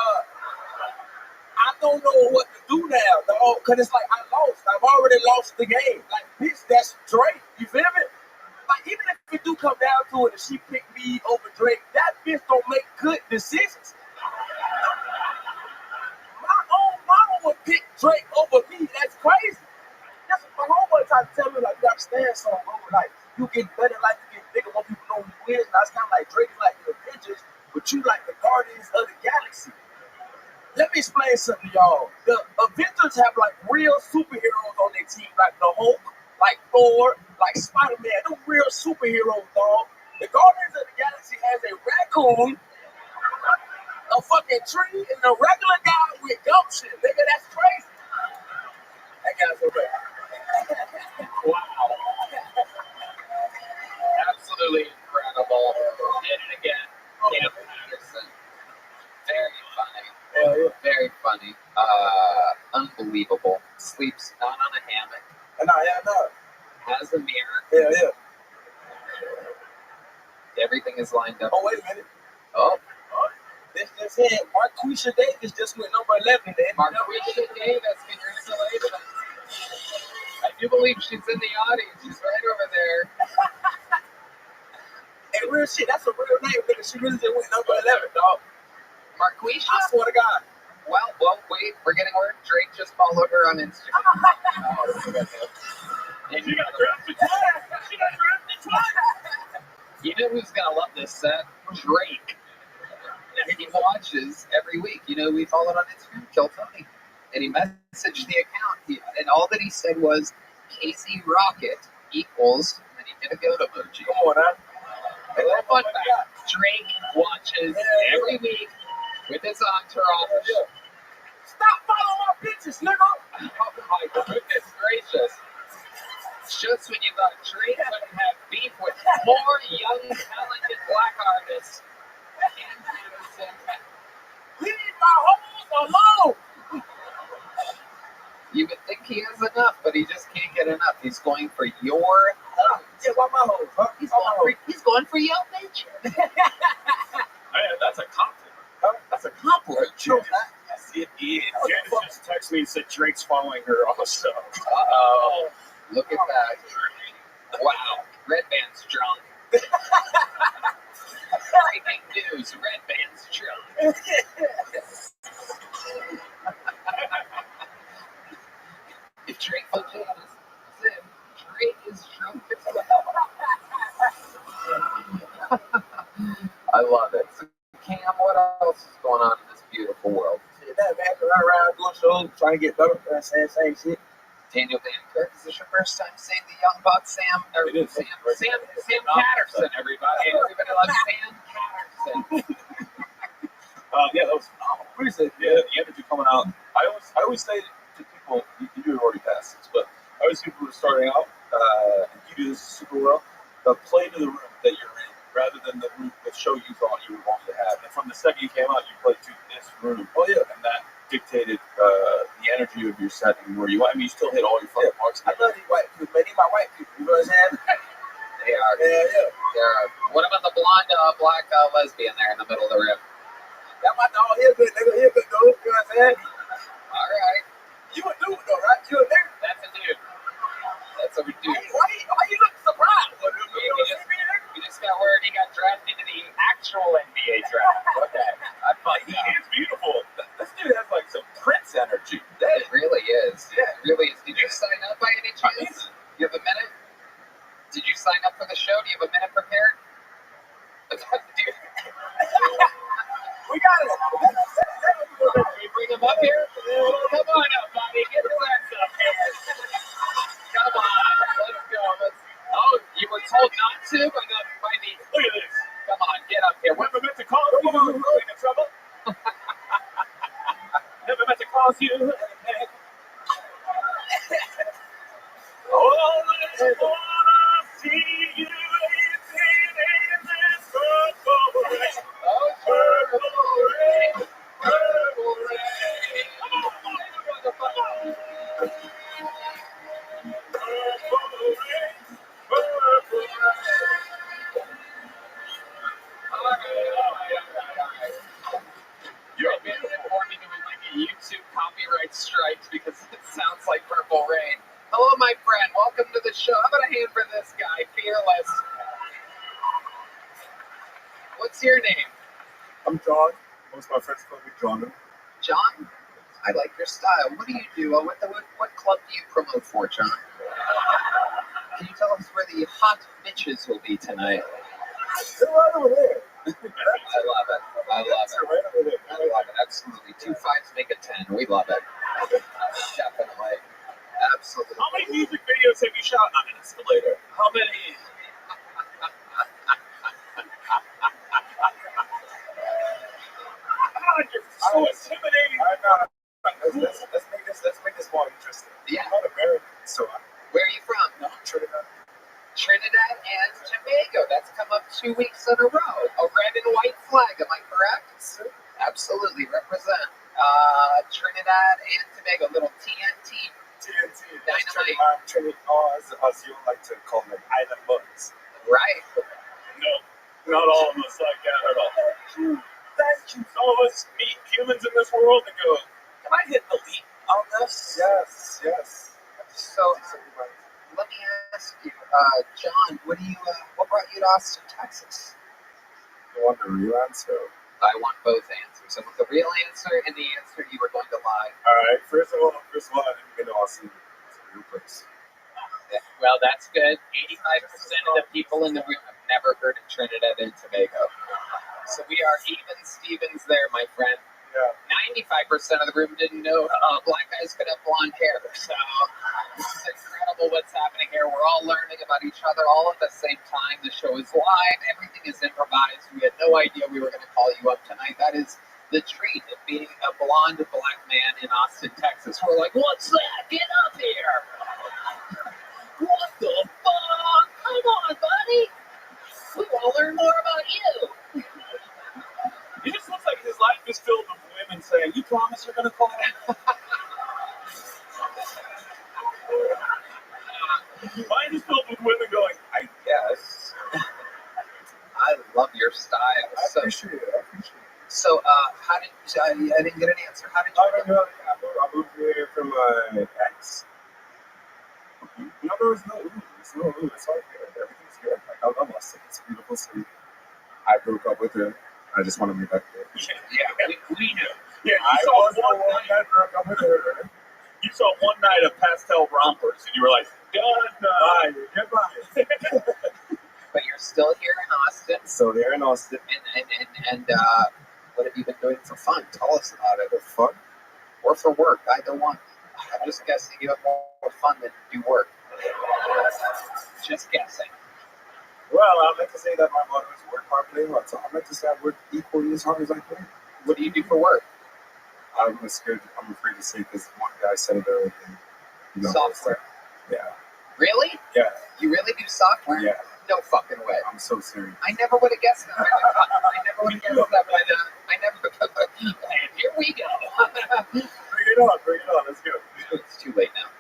I don't know what to do now, dog. Cause it's like I lost. I've already lost the game. Like, bitch, that's Drake. You feel me? Like, even if it do come down to it and she picked me over Drake, that bitch don't make good decisions. My own mama would pick Drake over me. That's crazy. That's what my homeboy tried to tell me, like, you gotta stand something, bro. Like, you get better, like, you get bigger, more people know who you is. Now, it's kind of like Drake is like the Avengers, but you like the Guardians of the Galaxy. Let me explain something, y'all. The Avengers have, like, real superheroes on their team, like the Hulk, like Thor, like Spider-Man. They're real superheroes, dog. The Guardians of the Galaxy has a raccoon, a fucking tree, and a regular guy with gumption. Nigga, that's crazy. That guy's a rap. Wow. Absolutely incredible. Did it again. Cam Patterson. Very funny. Very funny. Unbelievable. Sleeps not on a hammock. No. Has a mirror. Yeah. Everything is lined up. Oh, wait a minute. Oh. This just hit. Marquisha Davis just went number 11. Marquisha Davis, congratulations. I do believe she's in the audience. She's right over there. Hey, real shit, that's a real name, nigga. She really just went number 11, dog. Marquisha? I swear to God. Well, wait. We're getting word. Drake just followed her on Instagram. And She got drafted twice. She got drafted twice. You know who's gonna love this set? Drake. He watches every week. You know who we followed on Instagram? Kill Tony. And he messaged the account. And all that he said was, Casey Rocket equals, and he did a goat emoji. Come on, huh? A little fun fact. Drake watches every week with his entourage. Stop following my bitches, nigga. Oh my goodness gracious. Just when you thought Drake wouldn't have beef with more young, talented black artists. Leave my hoes alone. You would think he has enough, but he just can't get enough. He's going for your hoes. Yeah, why my hoes, huh? He's going for your bitch. Man, that's a compliment. Huh? That's a compliment. Yes, it is. Janice just texted me and said Drake's following her also. Uh-oh. Look at that. Wow. Red Band's drunk. Breaking news. Red Band's drunk. If Drake for Janice, Drake is drunk as well. I love it. So, Cam, what else is going on in this beautiful world? Shit, that man can run around doing shows, trying to get better, saying same shit. Daniel Van Kirk, is this your first time saying the Young Buck Sam? Or It is. Sam Patterson, everybody. Everybody loves Sam Patterson. Yeah, that was phenomenal. Appreciate the energy coming out. I always say to people, you already passed this, but I always say to people who are starting out, and you do this super well, play to the room that you're in, rather than the show you thought you were going to have. And from the second you came out, you played to this room. Oh yeah, and that dictated the energy of your set and where you went. I mean, you still hit all your fucking marks. I love these white people, man. These my white people. You know what I'm saying? They are. Yeah. They're, what about the blonde, black lesbian there in the middle of the room? That my dog. He a good nigga. He a good dude. You know what I'm saying? All right. You a dude though, right? You a nigga. That's a dude. That's a dude. Why you look surprised? We just got word he got drafted into the actual NBA draft. Okay. I thought He is beautiful. This dude has like some Prince energy. It really is. Yeah, it really is. Did you sign up by any chance? You have a minute? Did you sign up for the show? Do you have a minute prepared? Okay. We got it. Can we bring him up here? Come on up, buddy. Get your ass up here. Come on. Let's go. Oh, you were told not to by the. Look at this. Come on, get up here. Never meant to cause you any trouble. Never meant to cause you. Oh, I wanna see you in this purple rain. Oh, purple rain, purple rain. Come on, motherfucker. Purple rain, purple rain. All right. You're being warning me like a YouTube copyright strike because it sounds like Purple Rain. Hello, my friend. Welcome to the show. How about a hand for this guy, Fearless? What's your name? I'm John. Most of my friends call me John. John? I like your style. What do you do? What club do you promote for, John? Can you tell us where the hot bitches will be tonight? They're right over there. I love it. I love it. They're right over there. I love it. Absolutely. 2 5s make a 10. We love it. Definitely. Absolutely. How many music videos have you shot on an escalator? How many? God, you're so intimidating. Let's make this more interesting. Yeah. I'm not American, so where are you from? No, Trinidad. Trinidad and Tobago. That's come up 2 weeks in a row. A red and white flag. Am I correct? Absolutely. Represent Trinidad and Tobago. Little TNT. Dynamite. As you like to call them, island bugs. Right. No, not all of us like that at all. Thank you. Some of us meet humans in this world and go, can I hit delete on this? Yes. So, let me ask you, John, what brought you to Austin, Texas? You want the real answer? I want both answers. I want the real answer and the answer you were going to lie. All right. First of all, I didn't get to Austin. It's a real place. Well, that's good. 85% of the people in the room have never heard of Trinidad and Tobago. So we are even Stevens there, my friend. Yeah. 95% of the room didn't know black guys could have blonde hair. So this is incredible what's happening here. We're all learning about each other all at the same time. The show is live. Everything is improvised. We had no idea we were going to call you up tonight. That is the treat of being a blonde black man in Austin, Texas. We're like, what's that? Get up here. What the fuck? Come on, buddy. We want to learn more about you. He just looks like his life is filled with women saying, you promise you're going to call him? Mine is filled with women going, I guess. I love your style. I appreciate it. So, how did I didn't get an answer. How did you? I moved here from my ex. No, there was no ooh. It's no ooh. It's all good. Everything's good. Like, I love Austin. It's a beautiful city. I broke up with her. I just want to be back there. Yeah, we knew. Yeah, I was the one that broke up with her. You saw one night of pastel rompers, and you were like, Goodbye. But you're still here in Austin. So here in Austin. And what have you been doing for fun? Tell us about it. For fun? Or for work? Either one. I'm just guessing you have more fun than do work. Just guessing. Well, I like to say that my motto is work hard, play hard. So I like to say I work equally as hard as I play. What do you do for work? I'm afraid to say because one guy said it earlier. Software. Yeah. Really? Yeah. You really do software? Yeah. No fucking way. I'm so serious. I never would have guessed that. I never would have guessed that. I never. And here we go. Bring it on. Let's go. It's too late now.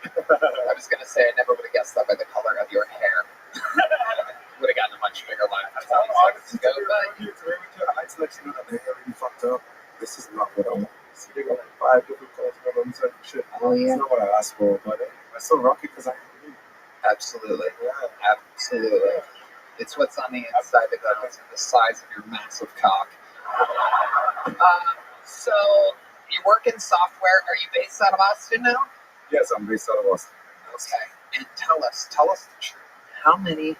I was gonna say I never would have guessed that by the color of your hair. Would have gotten a much bigger laugh 20 seconds ago. I like to let you know that they already fucked up. This is not what I want. See, they got like 5 different calls about them type of shit. Oh yeah. It's not what I asked for, but I still rock it because I agree. Absolutely. Yeah. Absolutely. It's what's on the inside that goes the size of your massive cock. So you work in software. Are you based out of Austin now? Yes, I'm based out of Austin. Okay. And tell us the truth. How many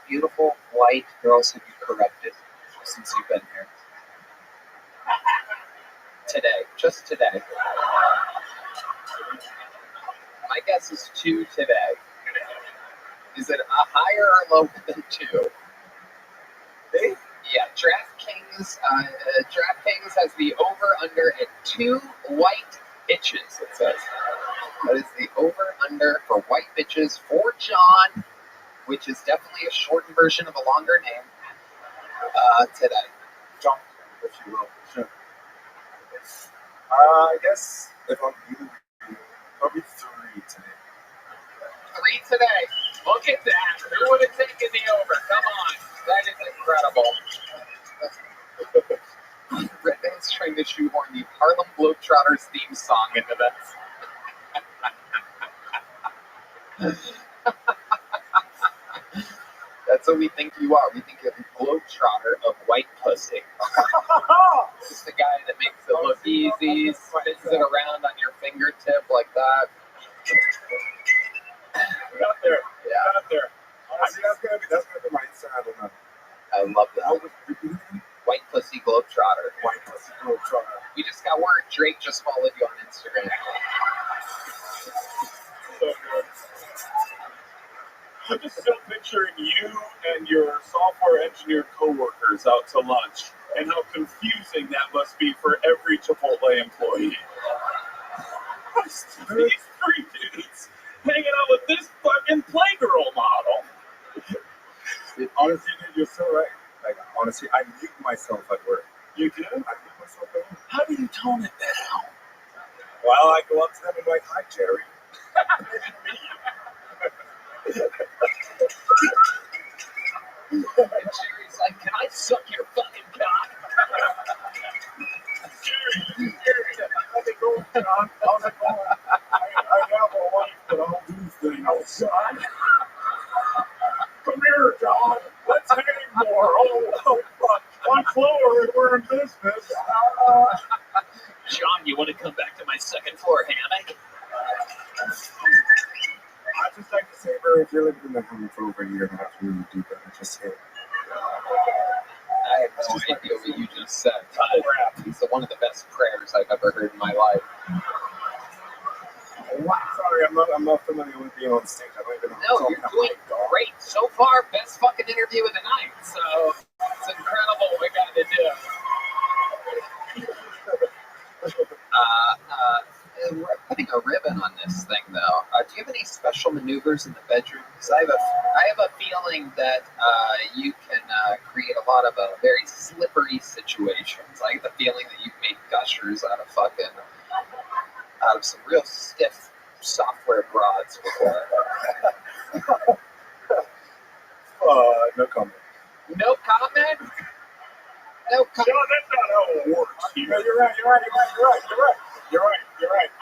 beautiful white girls have you corrupted since you've been here? Today, just today. My guess is 2 today. Is it a higher or lower than 2? Yeah, DraftKings has the over-under at 2 white bitches, it says. That is the over-under for white bitches for John, which is definitely a shortened version of a longer name, today. John, if you will. Sure. I guess if I'm really, probably 3 today. 3 today. Look at that. Who would have taken the over? Come on. That is incredible. Redman's trying to shoehorn the Harlem Globetrotters theme song into this. That's what we think you are. We think you're the Globetrotter of white pussy. Just the guy that makes it look easy, spins it around on your fingertip like that. We got there. Yeah. We got there. Honestly, that's gonna be my Insta handle now. I love that. White pussy Globetrotter. White pussy Globetrotter. We just got word Drake just followed you on Instagram. So good. I'm just still picturing you and your software engineer coworkers out to lunch, and how confusing that must be for every Chipotle employee. These 3 dudes hanging out with this fucking Playgirl model. Honestly, dude, you're so right. Like, honestly, I mute myself at work. You do? I mute myself at work. How do you tone it down? Well, I go up to them and like, hi, Jerry. And Jerry's like, can I suck your fucking cock? Jerry, how's it going, John? How's it going? I have a wife, but I don't do things. Oh, son. Come here, John. Let's hang more. Oh, fuck. On floor, we're in business. John, you want to come back to my second floor hammock? I just like to say, bro, if you're living in the hammock for over a year and a half, you really do better. Just say it. I have no idea what you just said. It's one of the best prayers I've ever heard in my life. Wow. Sorry, I'm not familiar with being on stage. I don't even know. No, you're doing great. So far, best fucking interview of the night. So, it's incredible what we got to do. We're putting a ribbon on this thing, though. Do you have any special maneuvers in the bedroom? Because I have a feeling that you can create a lot of very slippery situations. I have the feeling that you've made gushers out of some real stiff software broads before. No comment. No comment? No comment. John, that's not how it works. No, you're right.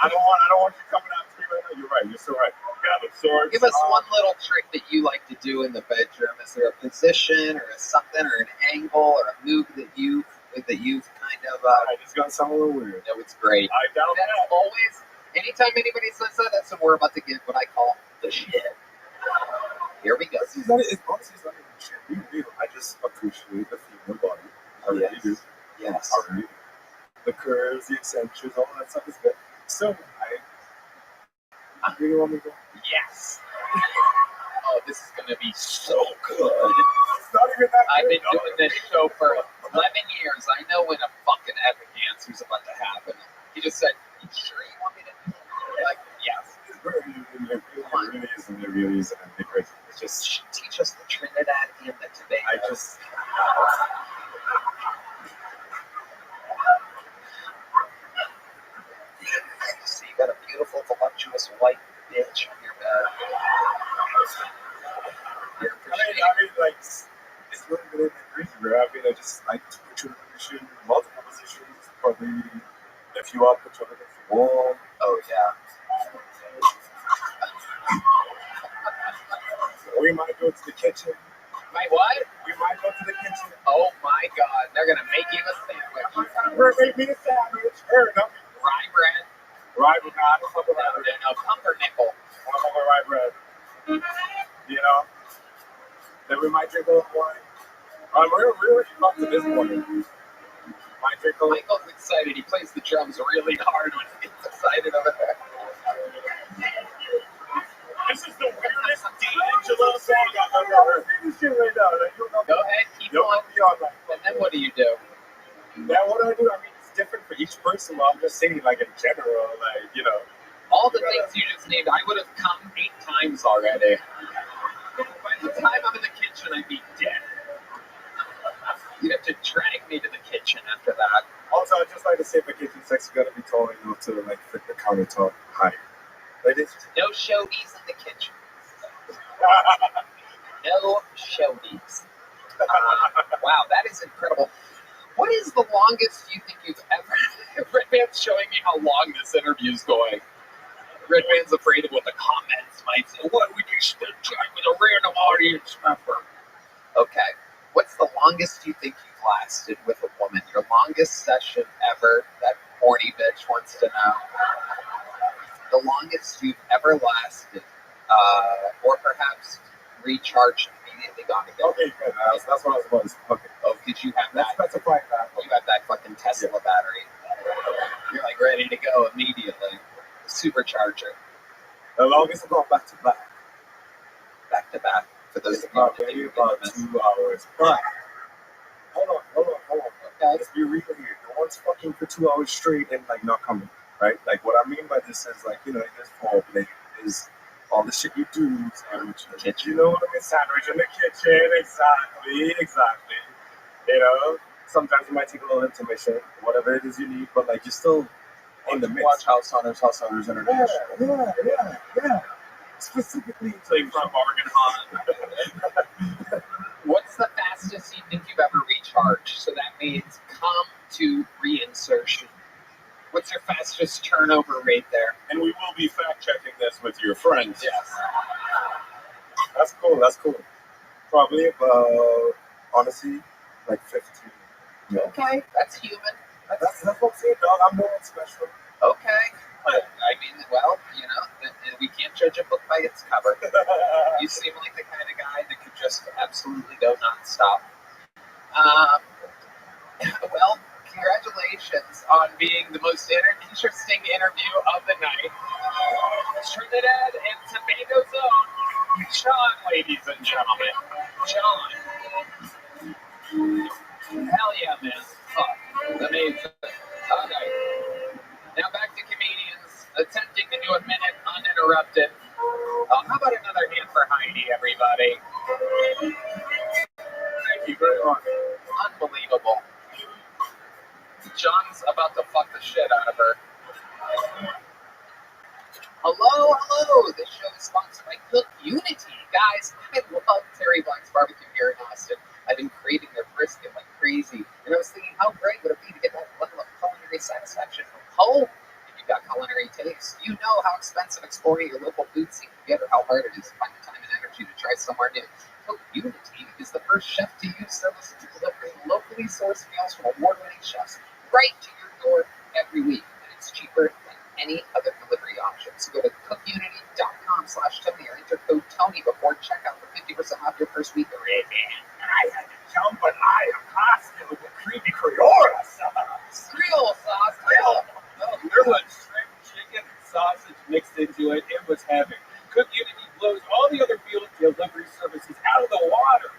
I don't want you coming out to me right now. You're right. You're so right. Got the sword. Give us one little trick that you like to do in the bedroom. Is there a position or a something or an angle or a move that you've kind of? It's gonna sound a little weird. No, it's great. I doubt That's that. always. Anytime anybody says that, that's when we're about to get what I call the shit. Here we go. It's honestly not even shit. Real. I just appreciate the female body. I really do. Yes. I really do. The curves, the eccentrics, all that stuff is good. So I really want to go. Yes. Oh, this is going to be so good. It's not even that I've good. been doing this show for 11 years. I know when a fucking epic answer is about to happen. He just said, "You sure you want me to?" Like, yes. It really isn't anything crazy. It's just Teach us the Trinidad and the Tobago. So you got a beautiful, voluptuous white bitch on your bed. I mean, like, it's really good crazy, bro. I mean, I just like to put you in a position, multiple positions, probably if you up, put you against the wall. Oh, yeah. We might go to the kitchen. My what? We might go to the kitchen. Oh my God, they're gonna make you a sandwich. Make me a sandwich. Fair enough. Rye bread. Rye bread. I don't fuck with rye bread. No, pumpernickel. I don't fuck with rye bread. You know? Then we might drink a little wine. I'm really up to this point. Michael's excited. He plays the drums really hard when he gets excited over there. This is the weirdest D'Angelo song I've ever heard. Go ahead, keep going. And then what do you do? Now, what do I do? I mean, it's different for each person. But I'm just saying, like, in general, like, you know. All the things you just named, I would have come 8 times already. By the time I'm in the kitchen, I'd be dead. You'd have to drag me to the kitchen after that. Also, I'd just like to say, for kitchen sex, you gotta be tall enough to, like, fit the countertop height. Like, it's no showies in the kitchen. No showies. Wow, that is incredible. What is the longest you think you've ever... Redman's showing me how long this interview's going. Redman's afraid of what the comments might say. What would you spend time with a random audience member? Okay. What's the longest you think you've lasted with a woman? Your longest session ever? That horny bitch wants to know. The longest you've ever lasted, or perhaps recharged immediately gone again. Okay, good. That's what I was about to say. Okay. Oh, did you have that? Let's specify that. You have that fucking Tesla battery. You're like ready to go immediately. Supercharger. The longest I've gone back to back. Back to back. For those about 2 hours. But hold on. Okay. Let's be real here. No one's fucking for 2 hours straight and like not coming, right? Like what I mean by this is like, you know, there's foreplay, there's all the shit you do, sandwich in the kitchen, you know what I mean? Sandwich in the kitchen, exactly. You know, sometimes you might take a little intermission, whatever it is you need, but like you're still in the mix. Watch House Hunters International. Yeah. Specifically playing from Bargain Hunt. What's the fastest you think you've ever recharged? So that means come to reinsertion. What's your fastest turnover rate there? And we will be fact checking this with your friends. Yes. That's cool. Probably about, honestly, like 15. Yeah. Okay, that's human. That's what I'm saying, dog. I'm no one special. Okay. I mean, well, you know, we can't judge a book by its cover. You seem like the kind of guy that could just absolutely go nonstop. Well, congratulations on being the most interesting interview of the night. Trinidad and Tobago's own John, ladies and gentlemen. John. Hell yeah, man. Fuck. Amazing. Okay. Now back to comedians attempting to do a minute uninterrupted. How about another hand for Heidi, everybody? Thank you very much. Unbelievable. John's about to fuck the shit out of her. Hello. This show is sponsored by Cook Unity. Guys, I love Terry Black's barbecue here in Austin. I've been craving their brisket like crazy. And I was thinking, how great would it be to get that level of culinary satisfaction from home? If you've got culinary taste, you know how expensive exploring your local food scene can get or how hard it is to find the time and energy to try somewhere new. Cook Unity is the first chef to use service to deliver locally sourced meals from award-winning chefs right to your door every week. And it's cheaper than any other delivery option. So go to cookunity.com/Tony or enter code Tony before checkout for 50% off your first week. And I had to jambalaya pasta with the creamy Creole sauce. Creole sauce. There was shrimp, chicken, and sausage mixed into it. It was heaven. Cook Unity blows all the other meal delivery services out of the water.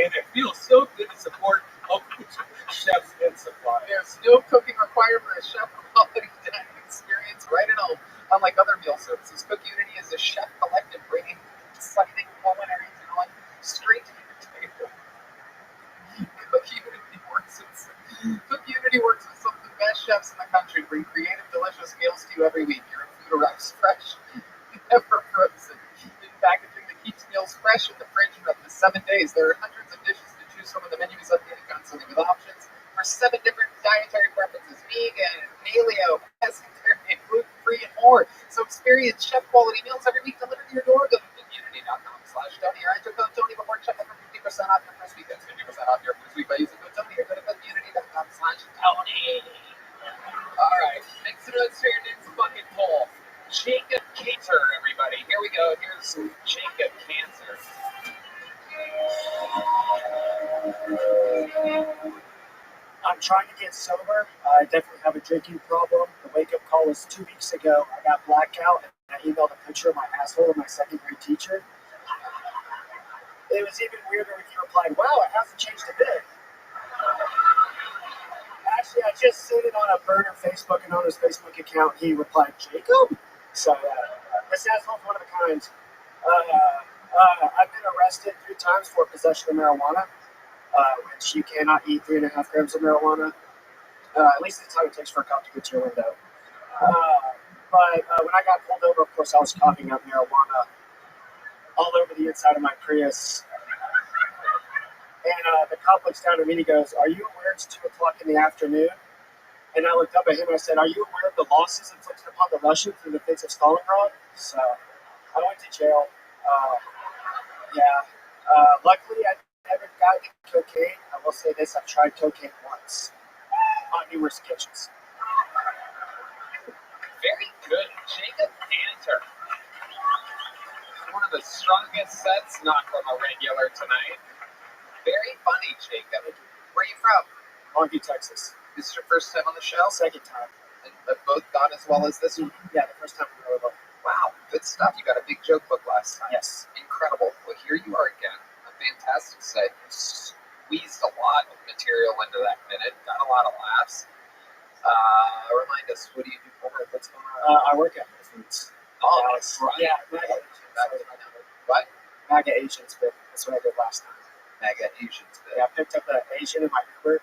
And it feels so good to support local chefs and suppliers. There's no cooking required for a chef quality dining experience right at home. Unlike other meal services, Cook Unity is a chef collective bringing exciting culinary talent straight to your table. Cook Unity works with some of the best chefs in the country to bring creative, delicious meals to you every week. Your food arrives fresh, never frozen. In packaging that keeps meals fresh in the fridge for up to 7 days. There are hundreds of dishes to choose from, and the menu is updated constantly with options for 7 different dietary preferences: vegan, paleo, pescatarian, gluten-free, and more. So experience chef-quality meals every week delivered to your door. Go to cookunity.com/Tony or enter code Tony before checkout for 50% off your first week. That's 50% off your first week by using code Tony or go to cookunity.com/Tony. All right, next to us here, next fucking poll. Jacob Cantor, everybody. Here we go. Here's Jacob Cantor. I'm trying to get sober. I definitely have a drinking problem. The wake-up call was 2 weeks ago. I got blackout, and I emailed a picture of my asshole to my second grade teacher. It was even weirder when he replied, "Wow, it hasn't changed a bit." Actually, I just sent it on a burner Facebook, and on his Facebook account, he replied, "Jacob?" So, this asshole's one of a kind. I've been arrested 3 times for possession of marijuana, which you cannot eat 3.5 grams of marijuana. At least that's how it takes for a cop to get to your window. But when I got pulled over, of course, I was coughing up marijuana all over the inside of my Prius. And the cop looks down at me and he goes, "Are you aware it's 2 o'clock in the afternoon?" And I looked up at him and I said, "Are you aware of the losses inflicted upon the Russians in the defense of Stalingrad?" So I went to jail. Luckily, I never got into cocaine. I will say this, I've tried cocaine once on numerous occasions. Very good, Jacob Cantor. One of the strongest sets, not from a regular tonight. Very funny, Jacob. Where are you from? Longview, Texas. This is your first time on the show? Second time. And both gone as well as this one? Yeah, the first time we really well. Wow, good stuff. You got a big joke book last time. Yes. Incredible. Well, here you are again. A fantastic set. You squeezed a lot of material into that minute. Got a lot of laughs. Remind us, what do you do for work? What's going on? I work at Whole Foods. Oh, that's right. Yeah, MAGA. What? MAGA Asians bit. That's what I did last time. MAGA Asians bit. Yeah, I picked up an Asian in my Uber.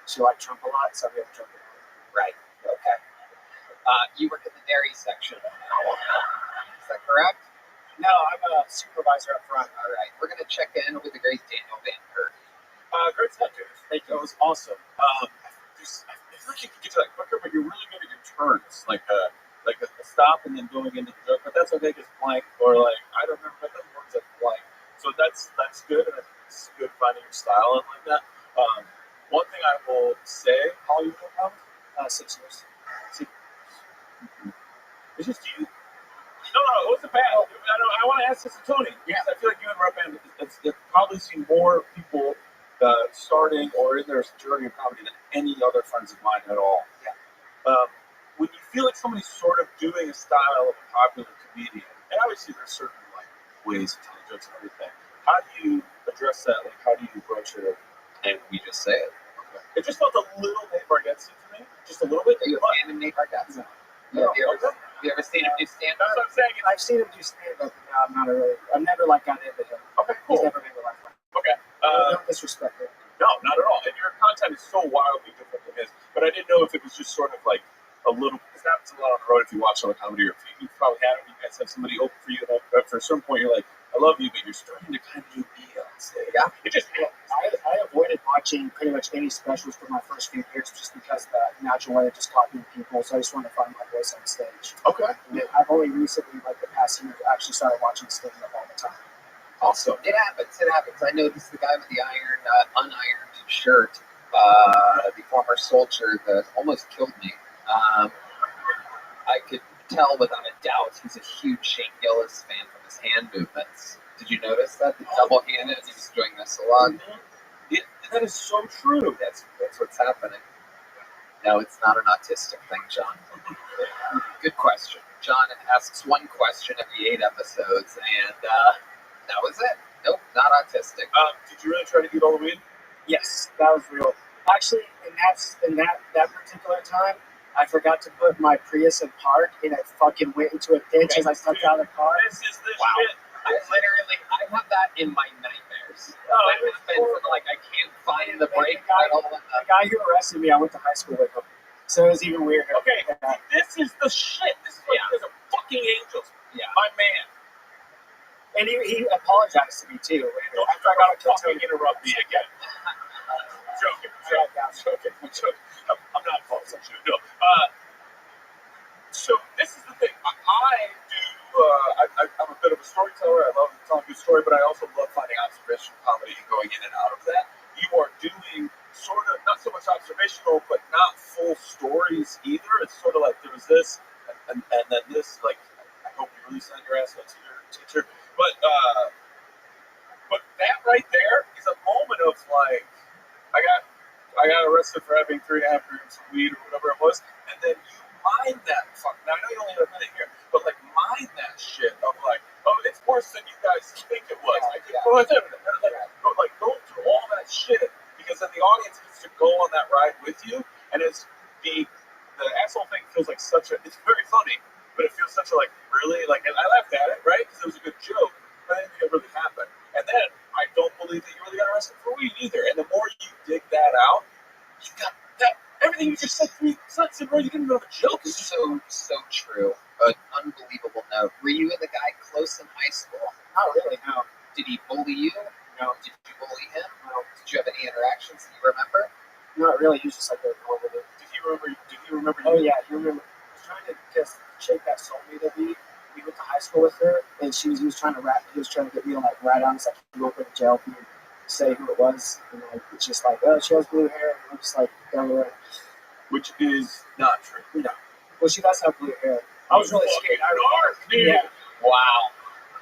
She liked Trump a lot, so I got Trump. Right. Okay. You work in the dairy section. Is that correct? No, I'm a supervisor up front. All right. We're going to check in with the great Daniel Van Kirk. Great stuff, dude. Thank you. That was awesome. I feel like you could get to that quicker, but you're really good at your turns, like a stop and then going into the joke. But that's okay, because blank or like I don't remember what that words at blank. So that's good, and it's good finding your style and like that. One thing I will say, how you been around? 6 years. It's just you. No, it wasn't bad. I want to ask this to Tony. Yeah, I feel like you and Rabbi have probably seen more people starting or in their journey of comedy than any other friends of mine at all. Yeah. When you feel like somebody's sort of doing a style of a popular comedian, and obviously there's certain like ways to tell jokes and everything, how do you address that? Like, how do you approach it? And we just say it. Okay. It just felt a little Nate Bargatze to me, just a little bit. Are you a fan of Nate Bargatze? No. Have you ever seen him do stand-up? That's what I'm saying. I've seen him do stand-up, but no, I'm not really. I've never got into him. Okay, cool. He's never made me laugh. Okay. No disrespect him. No, not at all. And your content is so wildly different than his. But I didn't know if it was just sort of like a little. Because that happens a lot on the road if you watch other comedy, or if you've probably had it. You guys have somebody open for you, and after a certain point, you're like, "I love you," but you're starting to kind of do B on stage. Yeah. It just happens. I avoided watching pretty much any specials for my first few years just because of the natural way of just copying people. So I just wanted to find my voice on stage. Okay. And I've only recently, like the past year, actually started watching stand-up all the time. Also, it happens. I noticed the guy with the unironed shirt, the former soldier that almost killed me. I could tell without a doubt he's a huge Shane Gillis fan from his hand movements. Did you notice that? The double-handed, he's doing this a lot. Yeah, that is so true. That's what's happening. No, it's not an autistic thing, John. Good question. John asks one question every 8 episodes, and that was it. Nope, not autistic. Did you really try to eat all the weed? Yes, that was real. Actually, in that particular time, I forgot to put my Prius in park, and it fucking went into a ditch as I stepped out of the car. This is the Wow. shit. I have that in my nightmares. That happens, like I can't find the brake pedal. The guy who arrested me, I went to high school with him, so it was even weirder. Okay, this is the shit. This is like you guys are fucking angels. Yeah, my man. And he apologized to me too. After I got a fucking interrupt me again. Joking. I'm not close. I'm sure. No. So this is the thing. I'm a bit of a storyteller. I love telling a good story, but I also love finding observational comedy and going in and out of that. You are doing sort of not so much observational, but not full stories either. It's sort of like there was this, and then this. Like I hope you really sent your ass to your teacher, but that right there is a moment of like I got I got arrested for having 3.5 grams of weed or whatever it was, and then you mine that fuck. Now I know you only have a minute here, but like mine that shit of like, oh, it's worse than you guys think it was. Like go through all that shit because then the audience gets to go on that ride with you, and it's the asshole thing feels like such a. It's very funny, but it feels such a like really like. And I laughed at it, right? Because it was a good joke, but I didn't think it really happened. And then I don't believe that you really got arrested for weed either. And the more you dig that out, you got that everything you just said 3 seconds ago. You didn't know the joke. It's so true. An unbelievable note. Were you and the guy close in high school? Not really, no. Did he bully you? No. Did you bully him? No. Did you have any interactions that you remember? Not really. He was just like a normal dude. Did he remember? Oh yeah, he remember. I was trying to get chick that sold me the weed. We went to high school with her, and he was trying to rap. He was trying to get me to like write on. It's like he won't go to jail for you. Say who it was, and like it's just like, oh, she has blue hair. And I'm just like down the road. Which is not true. No. Well, she does have blue hair. I was really scared. Yeah. Wow.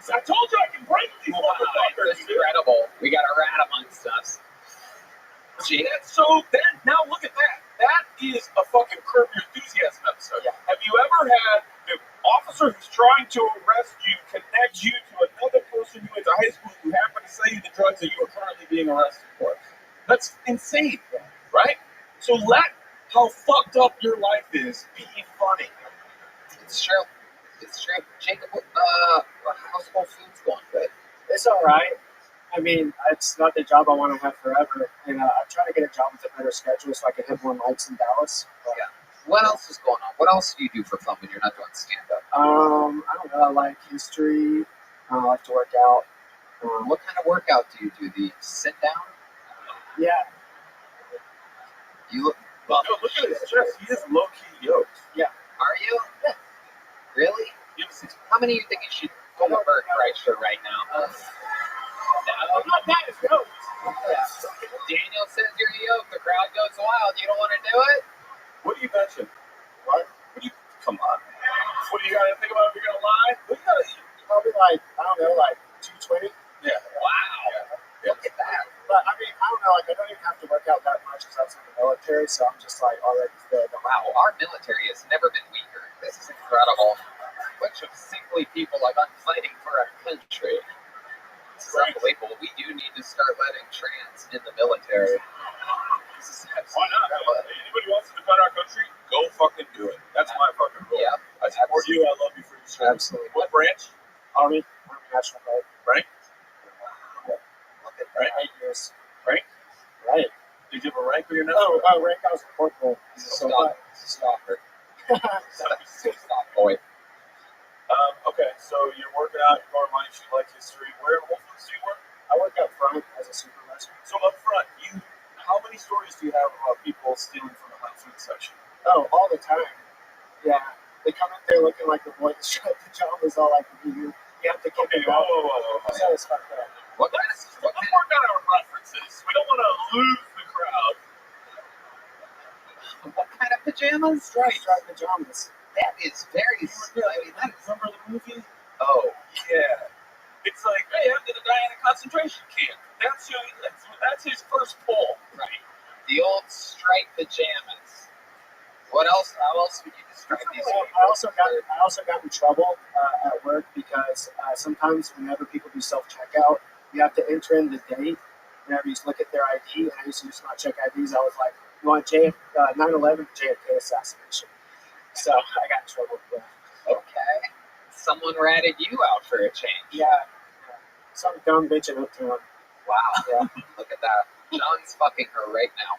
I told you I can break these motherfuckers. It's incredible. We got a rat amongst us. See, that's so. Now look at that. That is a fucking Curb Your Enthusiasm episode. Yeah. Have you ever had the officer who's trying to arrest you connect you to another person who went to high school who happened to sell you the drugs that you are currently being arrested for? That's insane, right? So let how fucked up your life is be funny. It's true. It's true. Jacob, how's Whole Foods going? Good. It's all right. I mean, it's not the job I want to have forever, and I'm trying to get a job with a better schedule so I can hit more mics in Dallas. But, yeah. What else is going on? What else do you do for fun when you're not doing stand-up? I don't know. I like history. I like to work out. What kind of workout do you do? The sit-down? Yeah. You look. Well, no, look at his chest. He is low-key yoked. Yeah. Are you? Yeah. Really? How many do you think you should pull a Bert Kreischer right now? I'm not that yoked. Daniel says you're yoked. The crowd goes wild. You don't want to do it? What do you mention? What? Come on. What do you got to think about if you're going to lie? What do you got to eat? Probably like, I don't know, like 220. Yeah. Wow. Yeah. Look at that. But I mean, I don't know, like I don't even have to work out that much because I was in the military, so I'm just like already fit. Wow, our military has never been weaker. This is incredible. A bunch of sickly people like I'm fighting for our country. This is unbelievable. We do need to start letting trans in the military. Why not? Anybody wants to defend our country? Go fucking do it. That's my fucking rule. Yeah. I support you. I love you for your service. Absolutely. What branch? Army National Guard. Rank? Look at Right? 8 years. Rank? Right. Did you have a rank when you're Oh, rank I was a corporal. So stalker. Stop, boy. Okay, so you're working out, you're going mine, you like history. Where in Whole Foods do you work? I work up front as a supervisor. So up front, how many stories do you have about people stealing from the hot food section? Oh, all the time. Yeah. They come in there looking like the boy in the striped pajamas, all like you have to kick it out. Whoa. So it's fucked up. What kind of Let's work on our references. We don't want to lose the crowd. What kind of pajamas? Striped pajamas. That is very. Remember the movie? Oh. Yeah. It's like, hey, I'm gonna die in a concentration camp. That's his first pull. Right. The old striped pajamas. What else? How else would you describe these? I also got in trouble at work because sometimes whenever people do self-checkout, you have to enter in the date. Whenever you look at their ID, and I used to just not check IDs, I was like, you want 9/11 JFK assassination. So I got in trouble with that. Okay. Someone ratted you out for a change. Yeah. Some dumb bitch in Uptown. Wow. Yeah. Look at that. John's fucking her right now.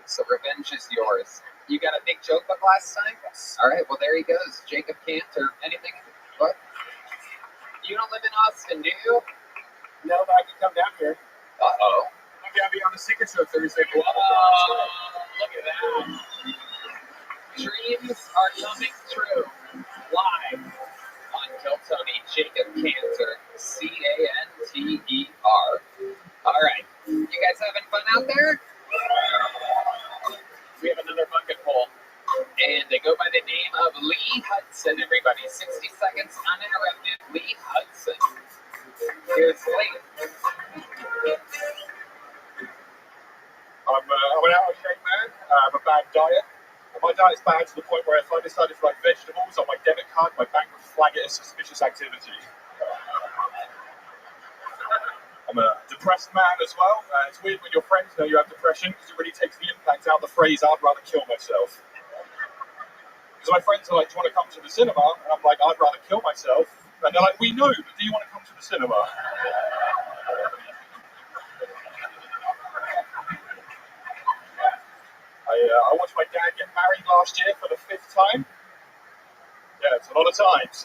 So revenge is yours. You got a big joke book last time? Yes. All right. Well, there he goes. Jacob Cantor. Anything? What? You don't live in Austin, do you? No, but I can come down here. Uh-oh. I'm gonna be on the Secret Show Thursday. Look at that. Dreams are coming true. Live on Kill Tony, Jacob Cantor, Canter. All right. You guys having fun out there? We have another bucket poll. And they go by the name of Lee Hudson, everybody. 60 seconds uninterrupted. Lee Hudson. Here's Lee. I'm an out of shape man. I have a bad diet. My diet's bad to the point where if I decided to like vegetables on my debit card, my bank would flag it as suspicious activity. I'm a depressed man as well. It's weird when your friends know you have depression because it really takes the impact out of the phrase, I'd rather kill myself. Because my friends are like, do you want to come to the cinema? And I'm like, I'd rather kill myself. And they're like, we know, but do you want to come to the cinema? I watched my dad get married last year for the 5th time. Yeah, it's a lot of times.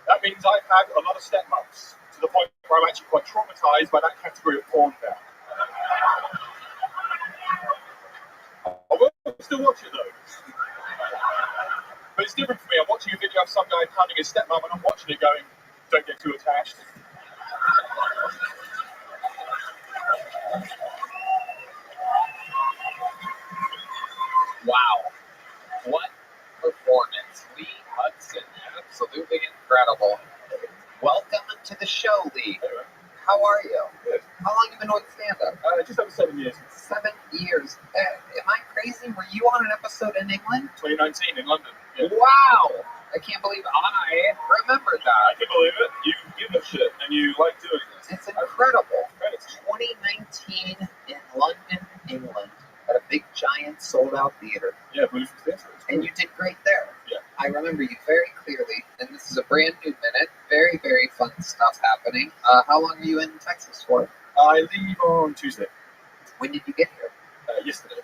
That means I've had a lot of stepmoms, to the point where I'm actually quite traumatized by that category of porn now. I will still watch it though. But it's different for me. I'm watching a video of some guy pounding his stepmom and I'm watching it going, don't get too attached. Wow. What performance. Lee Hudson. Absolutely incredible. Welcome to the show, Lee. How are you? Good. How long have you been with stand-up? Just over 7 years. 7 years. Am I crazy? Were you on an episode in England? 2019 in London. Yeah. Wow. I can't believe I remembered that. I can believe it. You give a shit and you like doing this. It's incredible. 2019 in London, England, at a big, giant, sold-out theater. Yeah, Blues Theatre. And you did great there. Yeah. I remember you very clearly, and this is a brand new minute. Very, very fun stuff happening. How long are you in Texas for? I leave on Tuesday. When did you get here? Yesterday.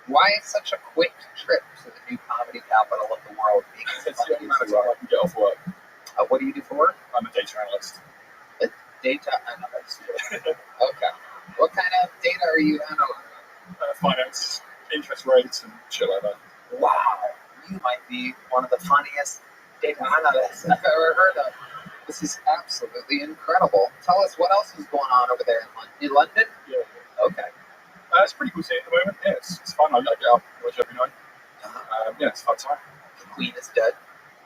Why such a quick trip to the new comedy capital of the world? It's the only amount of time I can get off work. What do you do for work? I'm a data analyst. A data analyst. Okay. What kind of data are you analyzing? Finance, interest rates, and shit like that. Wow. You might be one of the funniest data analysts I've ever heard of. This is absolutely incredible. Tell us what else is going on over there in London? Yeah. Okay. It's pretty cool scene at the moment. Yeah, it's fun. I get out watch every night. Yeah, it's a fun time. The Queen is dead.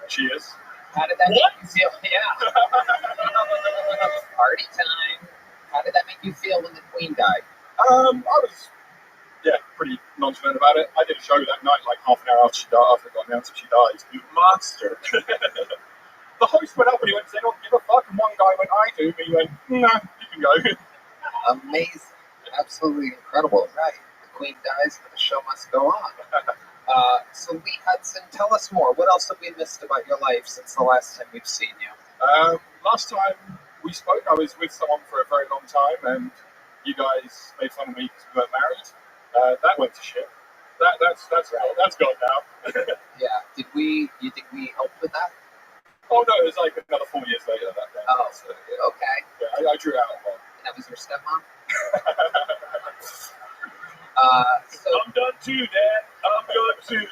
She is. How did that make you feel? Yeah. Party time. How did that make you feel when the Queen died? I was, pretty nonchalant about it. I did a show that night, like half an hour after she died. After it got announced that she died. You monster. The host went up and he went, "They don't give a fuck." And one guy went, "I do." And he went, "No, you can go." Amazing. Absolutely incredible. Right. The Queen dies, but the show must go on. So Lee Hudson, tell us more. What else have we missed about your life since the last time we've seen you? Last time we spoke, I was with someone for a very long time, and you guys made fun of me because we weren't married. That went to shit. That's gone now. Yeah. You think we helped with that? Oh no, it was like another 4 years later that day. Oh, so, yeah. Okay. Yeah, I drew out a lot. And that was your stepmom? I'm done too, Dad. I'm done too.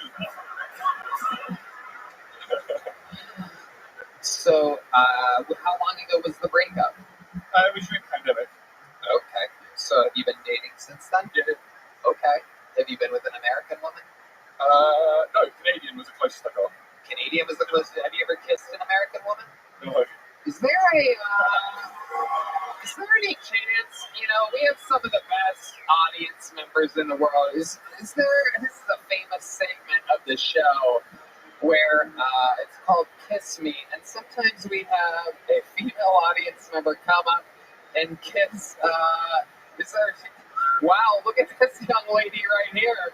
So, how long ago was the breakup? It was during the pandemic. Okay. So, have you been dating since then? Yeah. Okay. Have you been with an American woman? No, Canadian was the closest I got. Canadian was the closest. Have you ever kissed an American woman? No. Is there any chance, we have some of the best audience members in the world. This is a famous segment of the show where it's called Kiss Me, and sometimes we have a female audience member come up and kiss, wow, look at this young lady right here.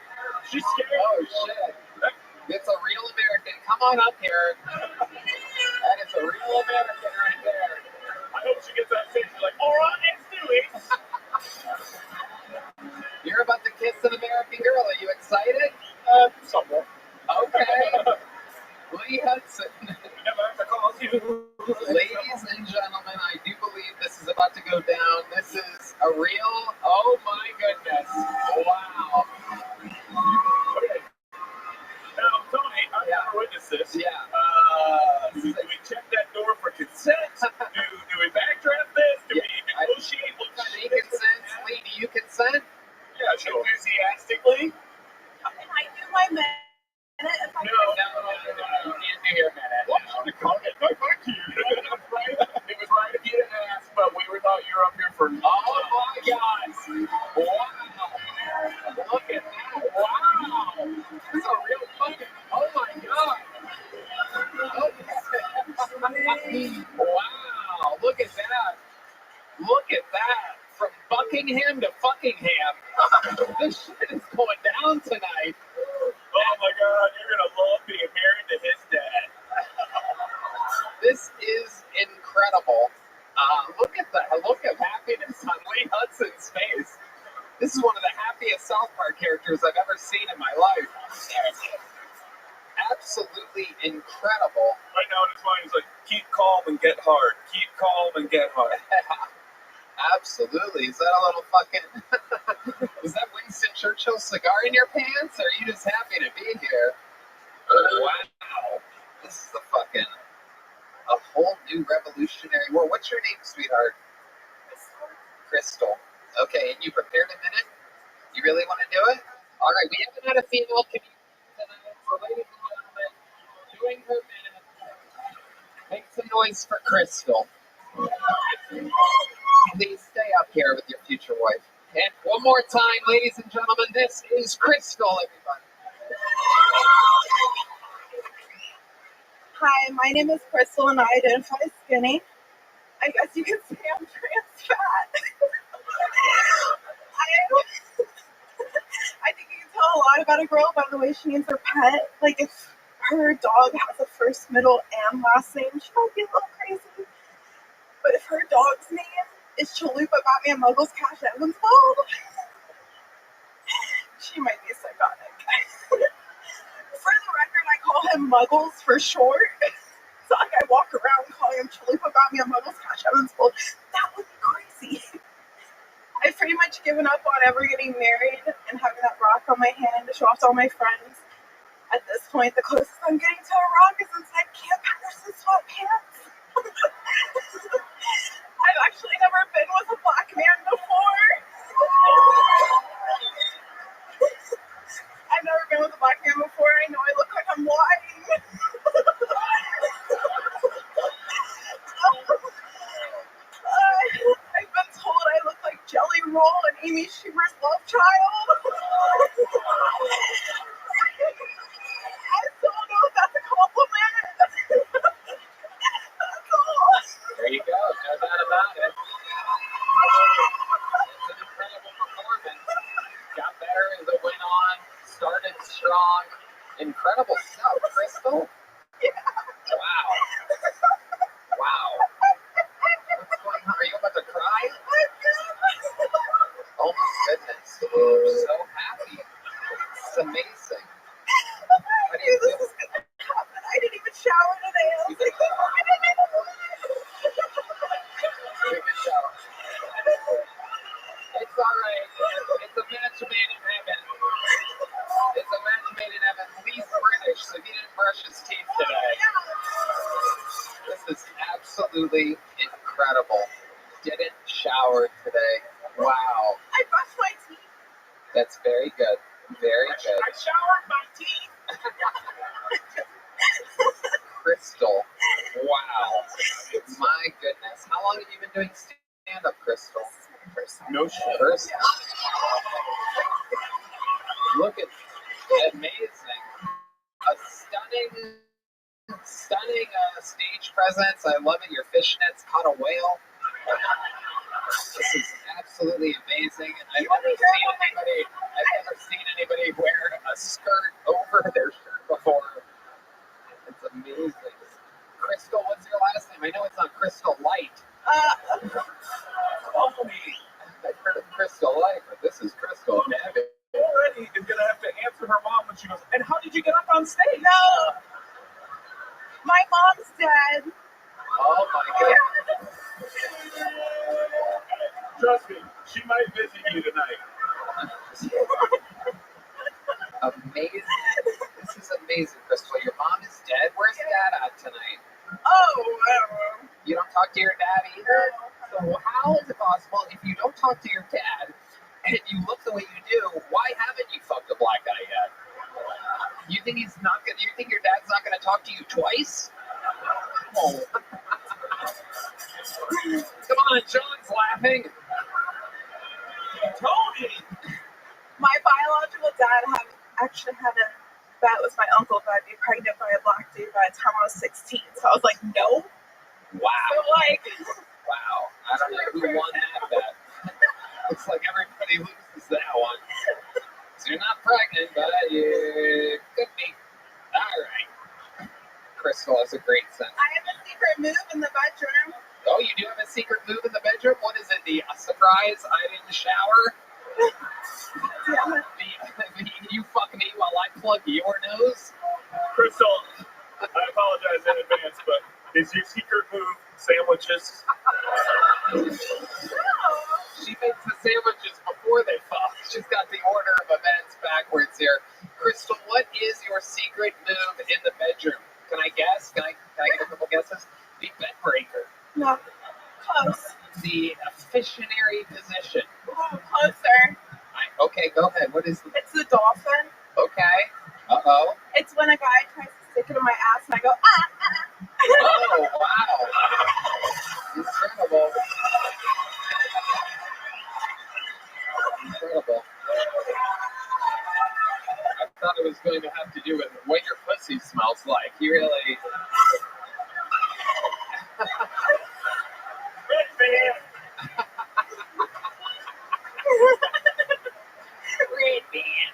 She's scared. Oh, shit. It's a real American. Come on up here. That is a real American right there. I hope she gets that face. She's like, all right, let's do it. You're about to kiss an American girl. Are you excited? Somewhat. Okay. Lee Hudson. Ladies and gentlemen, I do believe this is about to go down. This is a real, oh my goodness. Wow. Okay. Now, Tony, I never witnessed this. Yeah. Do we check that door for consent? Do we backdraft this? Do we negotiate? She consents. Lee, do you consent? Yeah, sure. Enthusiastically? down tonight. Oh my God, you're gonna love being married to his dad. This is incredible. Look at the look of happiness on Lee Hudson's face. This is one of the happiest South Park characters I've ever seen in my life. Absolutely incredible. Right now in his mind, he's like, keep calm and get hard. Keep calm and get hard. Absolutely. Is that a little fucking... Is that Winston Churchill's cigar in your pants? Or are you just happy to be here? Wow. This is a whole new revolutionary world. What's your name, sweetheart? Crystal. Okay, and you prepared a minute? You really want to do it? All right, we haven't had a female comedian tonight, so ladies and gentlemen, doing her minute. Make some noise for Crystal. Please stay up here with your future wife. And one more time, ladies and gentlemen, this is Crystal, everybody. Hi, my name is Crystal and I identify as skinny. I guess you could say I'm trans fat. I think you can tell a lot about a girl by the way she names her pet. Like if her dog has a first, middle, and last name, she might be a little crazy. But if her dog's name is Chalupa Batman Muggles Cash Evansville, she might be psychotic. For the record, I call him Muggles for short. So like I walk around calling him Chalupa Batman Muggles Cash Evansville. That would be crazy. I've pretty much given up on ever getting married and having that rock on my hand to show off to all my friends. At this point, the closest I'm getting to a rock is inside Camp Henderson sweatpants. I've actually never been with a black man before. I've never been with a black man before. I know I look like I'm lying. I've been told I look like Jelly Roll and Amy Schumer's love child. I still don't know if that's a compliment. That's all. There you go. No doubt about it. It's an incredible performance. Got better as it went on. Started strong. Incredible stuff, Crystal. Yeah. Wow. Wow. What's going on? Are you about to cry? Oh my goodness. I'm so happy. It's amazing. I knew this was going to happen. I didn't even shower today. I was like, Take a shower. It's alright. It's a match made in heaven. It's a match made in heaven. Lee's British, so he didn't brush his teeth today. This is absolutely incredible. Didn't shower today. Wow. I brushed my teeth. That's very good. Very good. I showered my teeth. Crystal. Wow. My goodness. How long have you been doing stand-up, Crystal? No shit. First. Look at amazing. A stunning stage presence. I love it. Your fishnets caught a whale. This is absolutely amazing. And I've never seen anybody wear a skirt over their shirt before. It's amazing. Crystal, what's your last name? I know it's not Crystal Light. I've heard of Crystal Light, but this is Crystal Heavy. Already is gonna have to answer her mom when she goes, and how did you get up on stage? No. My mom's dead. Oh my goodness. Trust me, she might visit you tonight. Amazing. This is amazing, Crystal. Your mom is dead. Where's Dad at tonight? Oh, I don't know. You don't talk to your dad either? So how is it possible if you don't talk to your dad and you look the way you do, why haven't you fucked a black guy yet? You think he's not gonna you think your dad's not gonna talk to you twice? Oh. Come on, John's laughing. Tony! My biological dad actually had a bet with my uncle that I'd be pregnant by a black dude by the time I was 16. So I was like, no. Wow. So like, wow. I don't know who won that bet. Looks like everybody loses that one. So you're not pregnant, but you could be. All right. Crystal has a great sense. I have a secret move in the bedroom. Oh, you do have a secret move in the bedroom? What is it? The surprise I'm in the shower? Yeah. You fuck me while I plug your nose? Crystal, I apologize in advance, but is your secret move sandwiches? She makes the sandwiches before they fuck. She's got the order of events backwards here. Crystal, what is your secret move in the bedroom? Can I guess? Can I get a couple guesses? The bed breaker. No. Close. The officiatory position. Ooh, closer. Okay, go ahead. What is the... It's the dolphin. Okay. Uh-oh. It's when a guy tries to stick it in my ass and I go, ah, ah. Oh, wow. Incredible. Incredible. I thought it was going to have to do with what your pussy smells like. You really... Red band. Red band.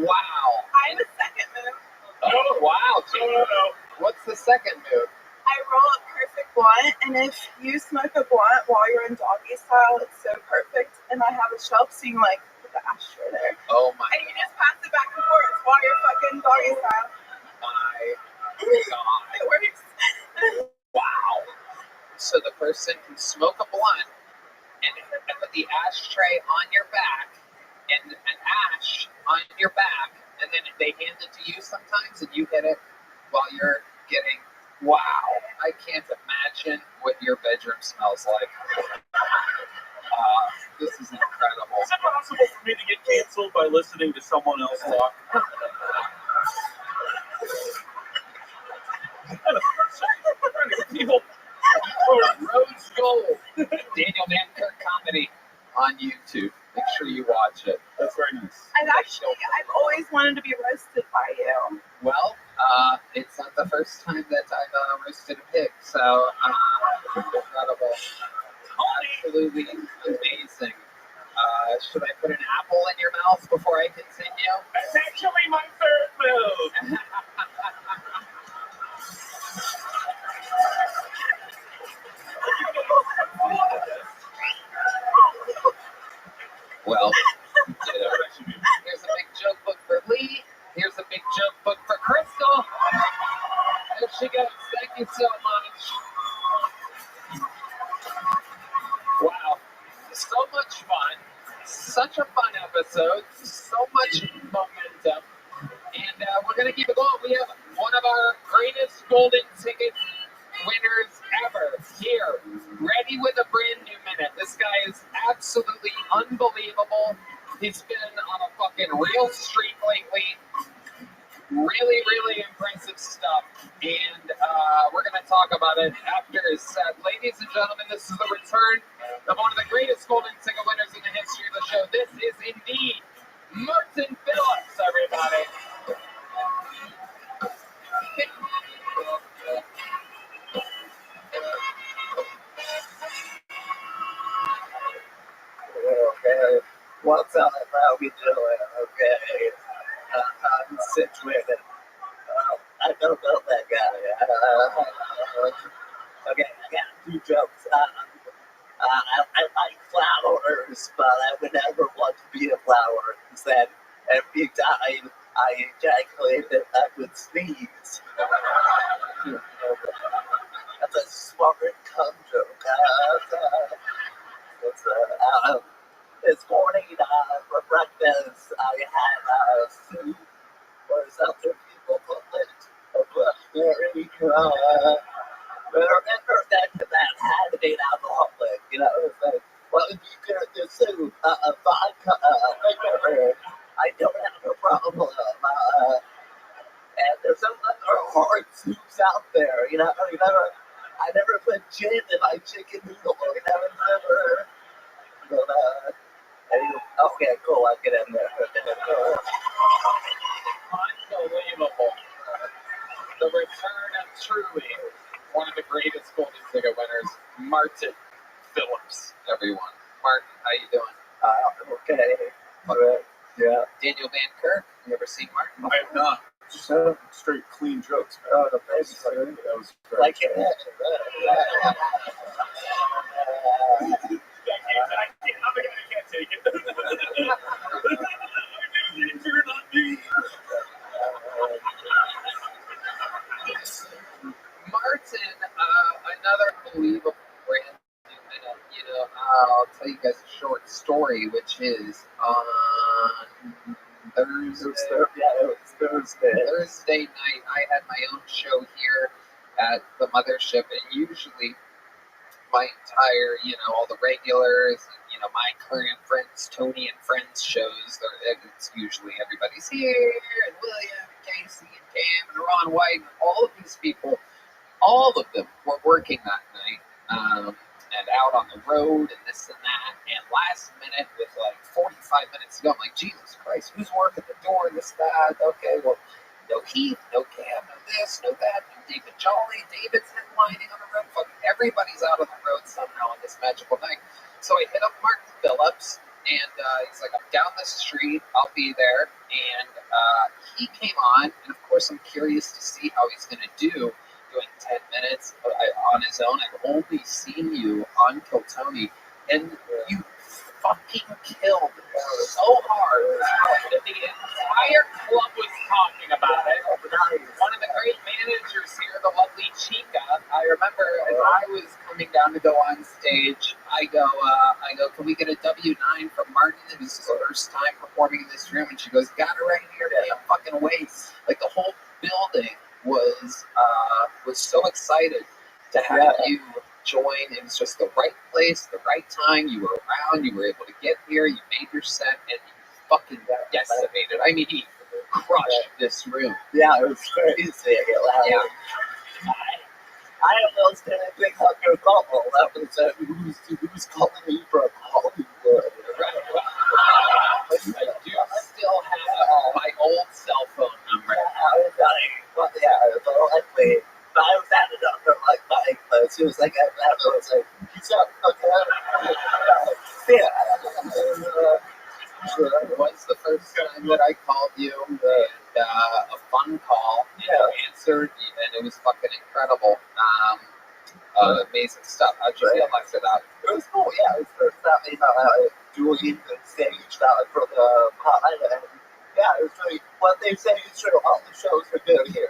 Wow. I have a second move. Oh, wow. No. What's the second move? I roll a perfect blunt, and if you smoke a blunt while you're in doggy style, it's so perfect. And I have a shelf so you can, like, put the ashtray there. Oh, my And you just pass it back and forth while you're fucking doggy style. My God. It works. Wow. So the person can smoke a blunt and put the ashtray on your back and an ash on your back, and then they hand it to you sometimes and you hit it while you're getting... Wow. I can't imagine what your bedroom smells like. This is incredible. Is it possible for me to get canceled by listening to someone else talk? People, Rose Gold, Daniel Van Kirk comedy on YouTube. Make sure you watch it. That's very nice. I've always wanted to be roasted by you. Well, it's not the first time that I've roasted a pig, so incredible. Absolutely amazing. Should I put an apple in your mouth before I continue? That's actually my third move. Well, here's a big joke book for Lee. Here's a big joke book for Crystal. There she goes. Thank you so much. Wow. So much fun. Such a fun episode. So much momentum. And we're going to keep it going. We have one of our greatest golden ticket winners ever here, ready with a brand new minute. This guy is absolutely unbelievable. He's been on a fucking real streak lately. Really, really impressive stuff. And we're going to talk about it after his set. Ladies and gentlemen, this is the return of one of the greatest golden ticket winners in the history of the show. This is indeed Martin Phillips, everybody. Okay, what's up? How we doing? Okay, I'm situated. I don't know that guy. Okay, I got two jokes. I like flowers, but I would never want to be a flower. Instead, every time I ejaculated, I would sneeze. That's a smart cum joke. This morning for breakfast, I had soup or something people call it a blackberry. Remember that had to be alcoholic, you know? It's like, well, if you get the soup, vodka, liquor, I don't have a problem. And there's some other hard soups out there, you know? I never put gin in my chicken noodle, you know? But, anyway, okay, cool, I'll get in there. Unbelievable. The return of truly one of the greatest golden ticket winners, Martin Phillips, everyone. Martin, how you doing? Okay. All right. Yeah. Kirk. You ever seen Martin? I have not. Just straight clean jokes. Oh, That was great. Like it. I can't take it. You're not me. Martin, another believable brand new minute. I'll tell you guys a short story, which is on Thursday night. I had my own show here at the mothership, and usually my entire, all the regulars, my current friends, Tony and Friends shows, it's usually everybody's here, and William, and Casey, and Cam, and Ron White, and all of these people, all of them were working that night, and out on the road, and this and that, and last minute, with like 45 minutes to go, I'm like, Jesus Christ, who's working the door, this, that, okay, well, no Heath, no Cam, no this, no that, no David Jolly, David's headlining on the road, fucking everybody's out on the road somehow on this magical night. So I hit up Martin Phillips, and he's like, I'm down the street, I'll be there, and he came on, and of course I'm curious to see how he's going to do doing 10 minutes on his own. I've only seen you on Kill Tony, and you fucking killed so hard that the entire club was talking about it. One of the great managers here, the lovely Chica, I remember as I was coming down to go on stage, I go, can we get a W9 from Martin? It was his first time performing in this room, and she goes, got it right here, damn fucking wait. Like the whole building was so excited to have you join. It was just the right place, the right time. You were around, you were able to get here, you made your set, and you fucking decimated. I mean, he crushed this room. Yeah, it was crazy. Yeah. I almost had a big hugger call. That was who's calling me from Hollywood. I do still have my old cell phone number. I was at it under like my clothes. It was like I was like, he's up, okay. It was the first time that I called you, and a fun call. You answered, and it was fucking incredible. Amazing stuff. How'd you feel after that? It was cool, yeah. It was the first time, doing the stage for the pilot. And yeah, it was really what they say is true. All the shows are good here.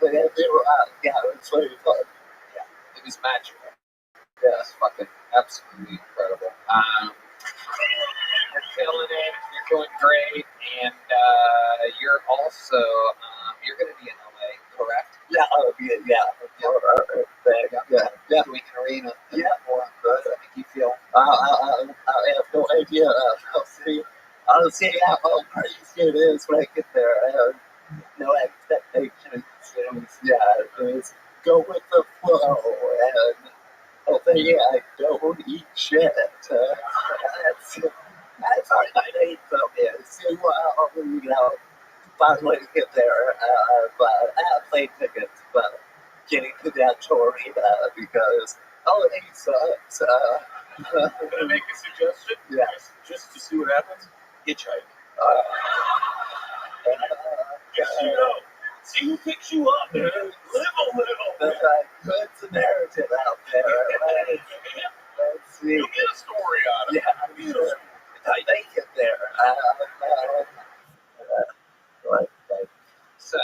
They were, yeah, it was really fun. Yeah, it was magical. Yeah, it's fucking absolutely incredible. You're killing it. You're doing great, and you're also you're going to be in LA, correct? Yeah, Doing an arena. Yeah, more good. I think you feel. I have no idea. I'll see how crazy it is when I get there. I have no expectations. It was go with the flow, and hopefully I don't eat shit. That's all I need from it. So, finally get there. But I have plane tickets, but getting to that tour because he sucks. Can I make a suggestion? Yeah. Just to see what happens? Hitchhike. Just see who picks you up, man. Live a little. There's a good Samaritan out there. Right? Let's see. You'll get a story out of it. Yeah, sure. I make it there. So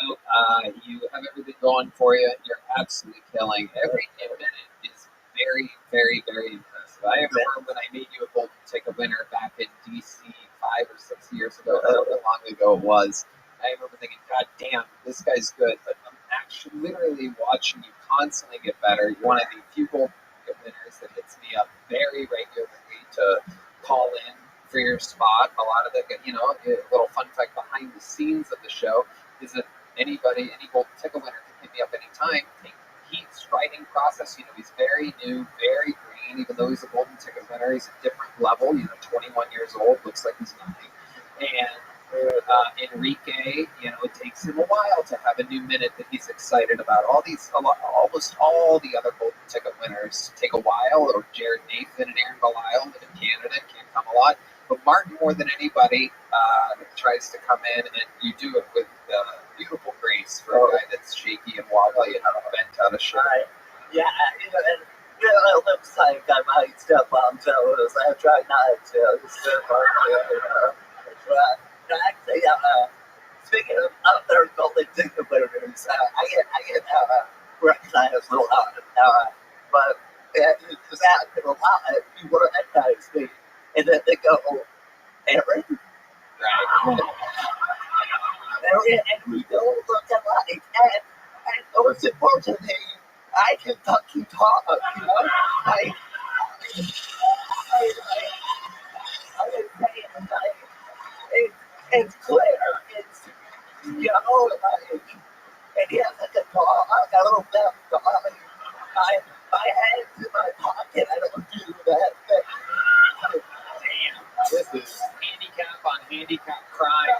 you have everything going for you. You're absolutely killing. Every minute is very, very, very impressive. I remember when I made you a golden ticket winner back in DC 5 or 6 years ago, however long ago it was. I remember thinking, God damn, this guy's good. But I'm actually literally watching you constantly get better. You're one of the few golden ticket winners that hits me up very regularly to call in for your spot. A lot of the, a little fun fact behind the scenes of the show is that any golden ticket winner can hit me up anytime. He's writing process, he's very new, very green, even though he's a golden ticket winner, he's a different level, 21 years old, looks like he's 9. And Enrique, it takes him a while to have a new minute that he's excited about. Almost all the other golden ticket winners take a while, or Jared Nathan and Aaron Belisle that in Canada can't come a lot. But Martin, more than anybody, tries to come in, and you do it with beautiful grace for a guy that's shaky and wobbly and bent out of shape. Yeah, and it looks like I might step on toes. I try not to step on toes. But actually, speaking of other golden ticket winners, I get recognized a lot. But it's happened a lot. People recognize me, and then they go, Aaron? Right. And we don't look alike. And most importantly, I can fucking talk, you know? It's clear. It's, you know, and yes, I can talk. I got a little bit of talk. My hands in my pocket. I don't do that thing. Damn, this is handicap on handicap crime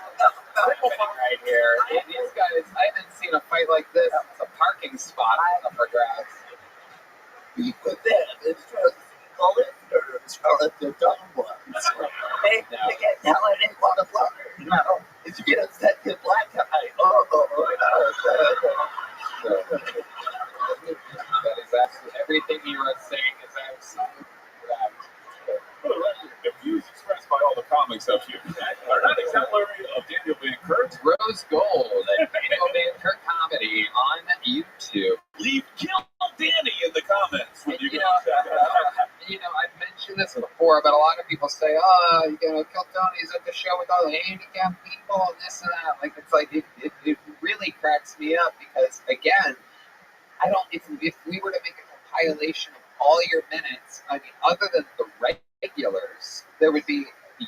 right here. These guys, I haven't seen a fight like this. It's a parking spot up for grabs. But then, it's just the listeners are the dumb ones. They get now and they want to learn. You know, if you get a second black guy, That is absolutely everything you are saying is absolutely correct. The views expressed by all the comics up here are not exemplary of Daniel Van Kurt. Rose Gold and Daniel Van Kurt comedy on YouTube. Leave Kill Danny in the comments when you go. I've mentioned this before, but a lot of people say, "Oh, Kill Tony's at the show with all the handicapped people and this and that." Like it's like it really cracks me up because again, I don't. If we were to make a compilation of all your minutes, I mean, other than the regulars, there would be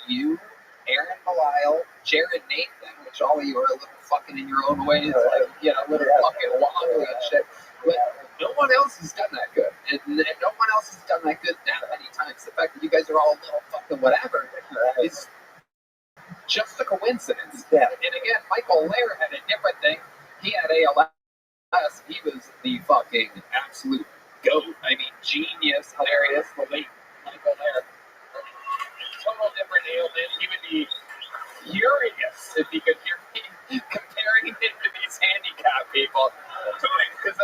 you, Aaron Belial, Jared Nathan, which all of you are a little fucking in your own ways, like little fucking wobbly and shit. But no one else has done that good, and no one else has done that good that many times. The fact that you guys are all a little fucking whatever is just a coincidence. Yeah. And again, Michael Lair had a different thing. He had ALS. He was the fucking absolute GOAT. I mean, genius, hilarious, the late Michael Lair. Total different ailment. He would be furious if he could hear me comparing him to these handicapped people. Because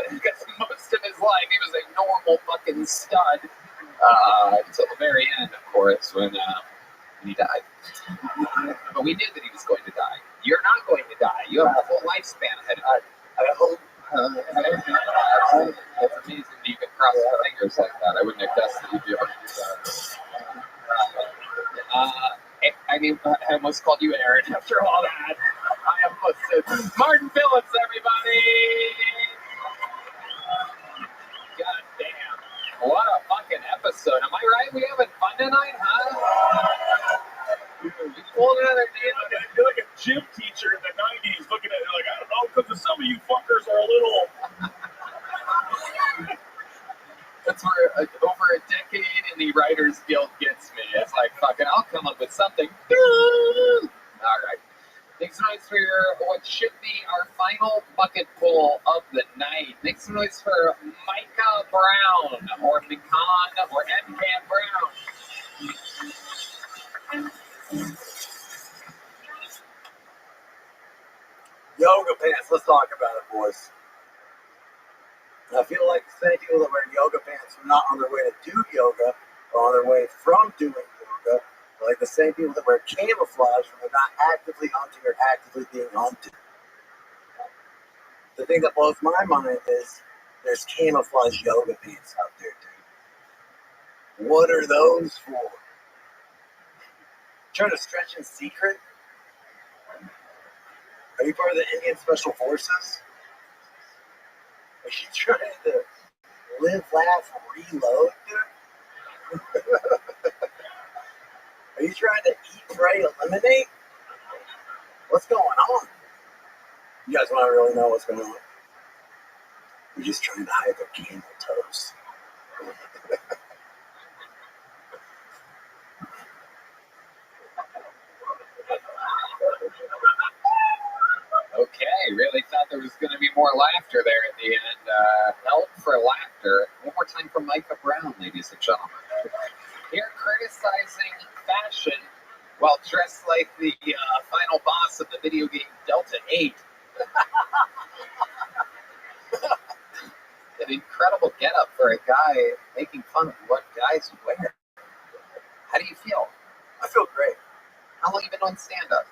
most of his life he was a normal fucking stud until the very end, of course, when he died. But we knew that he was going to die. You're not going to die. You have a full lifespan ahead of you. I hope. That's amazing that you can cross your fingers like that. I wouldn't have guessed that you'd be able to do that. I mean, I almost called you Aaron after all that. I almost said Martin Phillips, everybody! God damn. What a fucking episode. Am I right? We having fun tonight, huh? You pulled another deal. You're like a gym teacher in the 90s looking at it like, I don't know, because some of you fuckers are a little... That's where over a decade in the Writers Guild gets me. It's like, fucking, I'll come up with something. All right. Make some noise for what should be our final bucket pull of the night. Make some noise for Micah Brown, or Mikan, or MK Brown. Yoga pants, let's talk about it, boys. I feel like the same people that wear yoga pants are not on their way to do yoga, or on their way from doing yoga, are like the same people that wear camouflage when they're not actively hunting or actively being hunted. The thing that blows my mind is there's camouflage yoga pants out there, dude. What are those for? Trying to stretch in secret? Are you part of the Indian Special Forces? Are you trying to live, laugh, reload, dude? Are you trying to eat, pray, eliminate? What's going on? You guys want to really know what's going on? We're just trying to hide their camel toes. Okay, really thought there was going to be more laughter there at the end. Help for laughter. One more time for Micah Brown, ladies and gentlemen. Here criticizing fashion Well, dressed like the final boss of the video game Delta 8. An incredible getup for a guy making fun of what guys wear. How do you feel? I feel great. How long have you been on stand-up?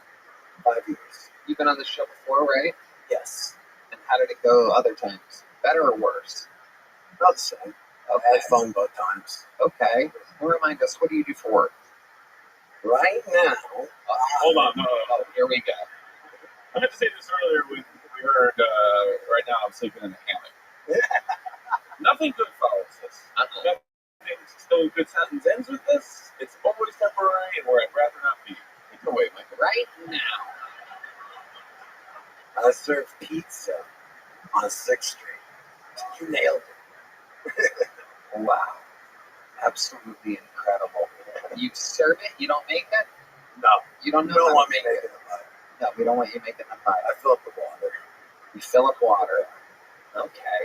5 years. You've been on the show before, right? Yes. And how did it go other times? Better or worse? About the same. I had fun both times. Okay. Well, remind us, what do you do for work? Right now. Hold on. No. Oh, here we go. I meant to say this earlier when we heard, right now I'm sleeping in the hammock. Nothing good follows this. Nothing still good sentence ends with this. It's always temporary and where I'd rather not be. Take it away, Michael. Right now. I serve pizza on 6th Street. You nailed it. Wow. Absolutely incredible. You serve it? You don't make it? No. You don't know We don't how want to me make making it? the pie. No, we don't want you making the pie. I fill up the water. You fill up water. Okay.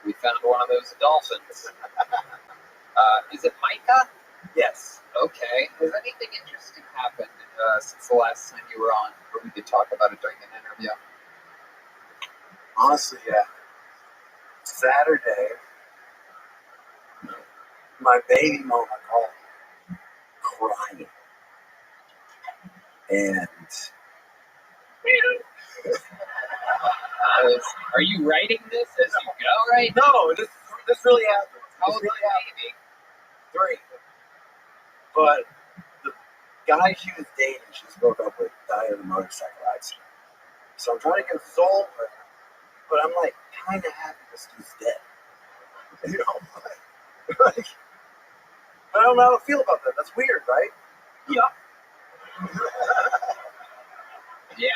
We found one of those dolphins. Is it Micah? Yes. Okay. Has anything interesting happened since the last time you were on, or we could talk about it during an interview? Honestly, yeah. Saturday, my baby mama called me crying. And Are you writing this as you go right now? no, this really happened. How This old is really your happened. baby? 3. But the guy she was dating, she just broke up with, died in a motorcycle accident. So I'm trying to console her, but I'm like kind of happy this dude's dead. You know, like, I don't know how to feel about that. That's weird, right? Yeah. Yeah.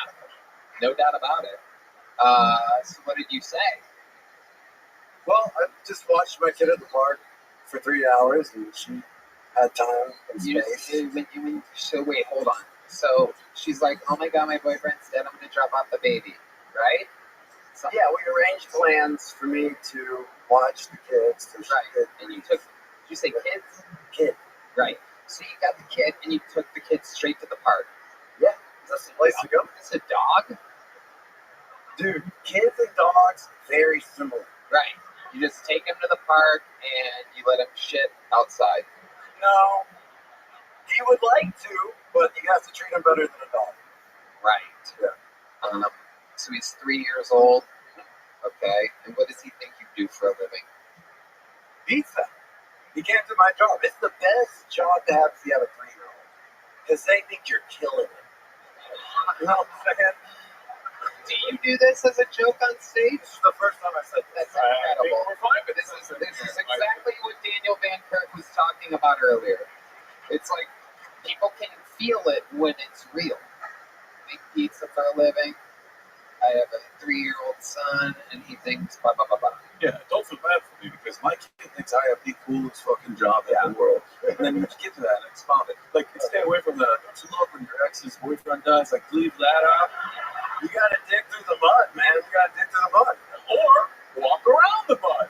No doubt about it. So what did you say? Well, I just watched my kid at the park for 3 hours, and she had time and space. So wait, hold on. So she's like, "Oh my God, my boyfriend's dead. I'm gonna drop off the baby," right? So, Yeah, we arranged plans for me to watch the kids. So right. And you took. Did you say kids? Kid. Right. So you got the kid, and you took the kid straight to the park. Yeah, that's the place to go. It's a dog. Dude, kids and dogs very similar. Right. You just take him to the park and you let him shit outside. No, he would like to, but you have to treat him better than a dog. Right. Yeah. So he's 3 years old. Okay. And what does he think you do for a living? Pizza. He can't do my job. It's the best job to have if you have a 3-year-old. Because they think you're killing it. You know what I'm saying? Do you do this as a joke on stage? This is the first time I said That's incredible. This is exactly what Daniel Van Kirk was talking about earlier. It's like people can feel it when it's real. I make pizza for a living. I have a 3-year-old son, and he thinks blah blah blah blah. Yeah, don't feel bad for me because my kid thinks I have the coolest fucking job in the world. And then you get to that and expound it. Like, stay away from the, don't you love when your ex's boyfriend does? Like, leave that out. You gotta dig through the mud, man. You gotta dig through the mud. Or walk around the mud.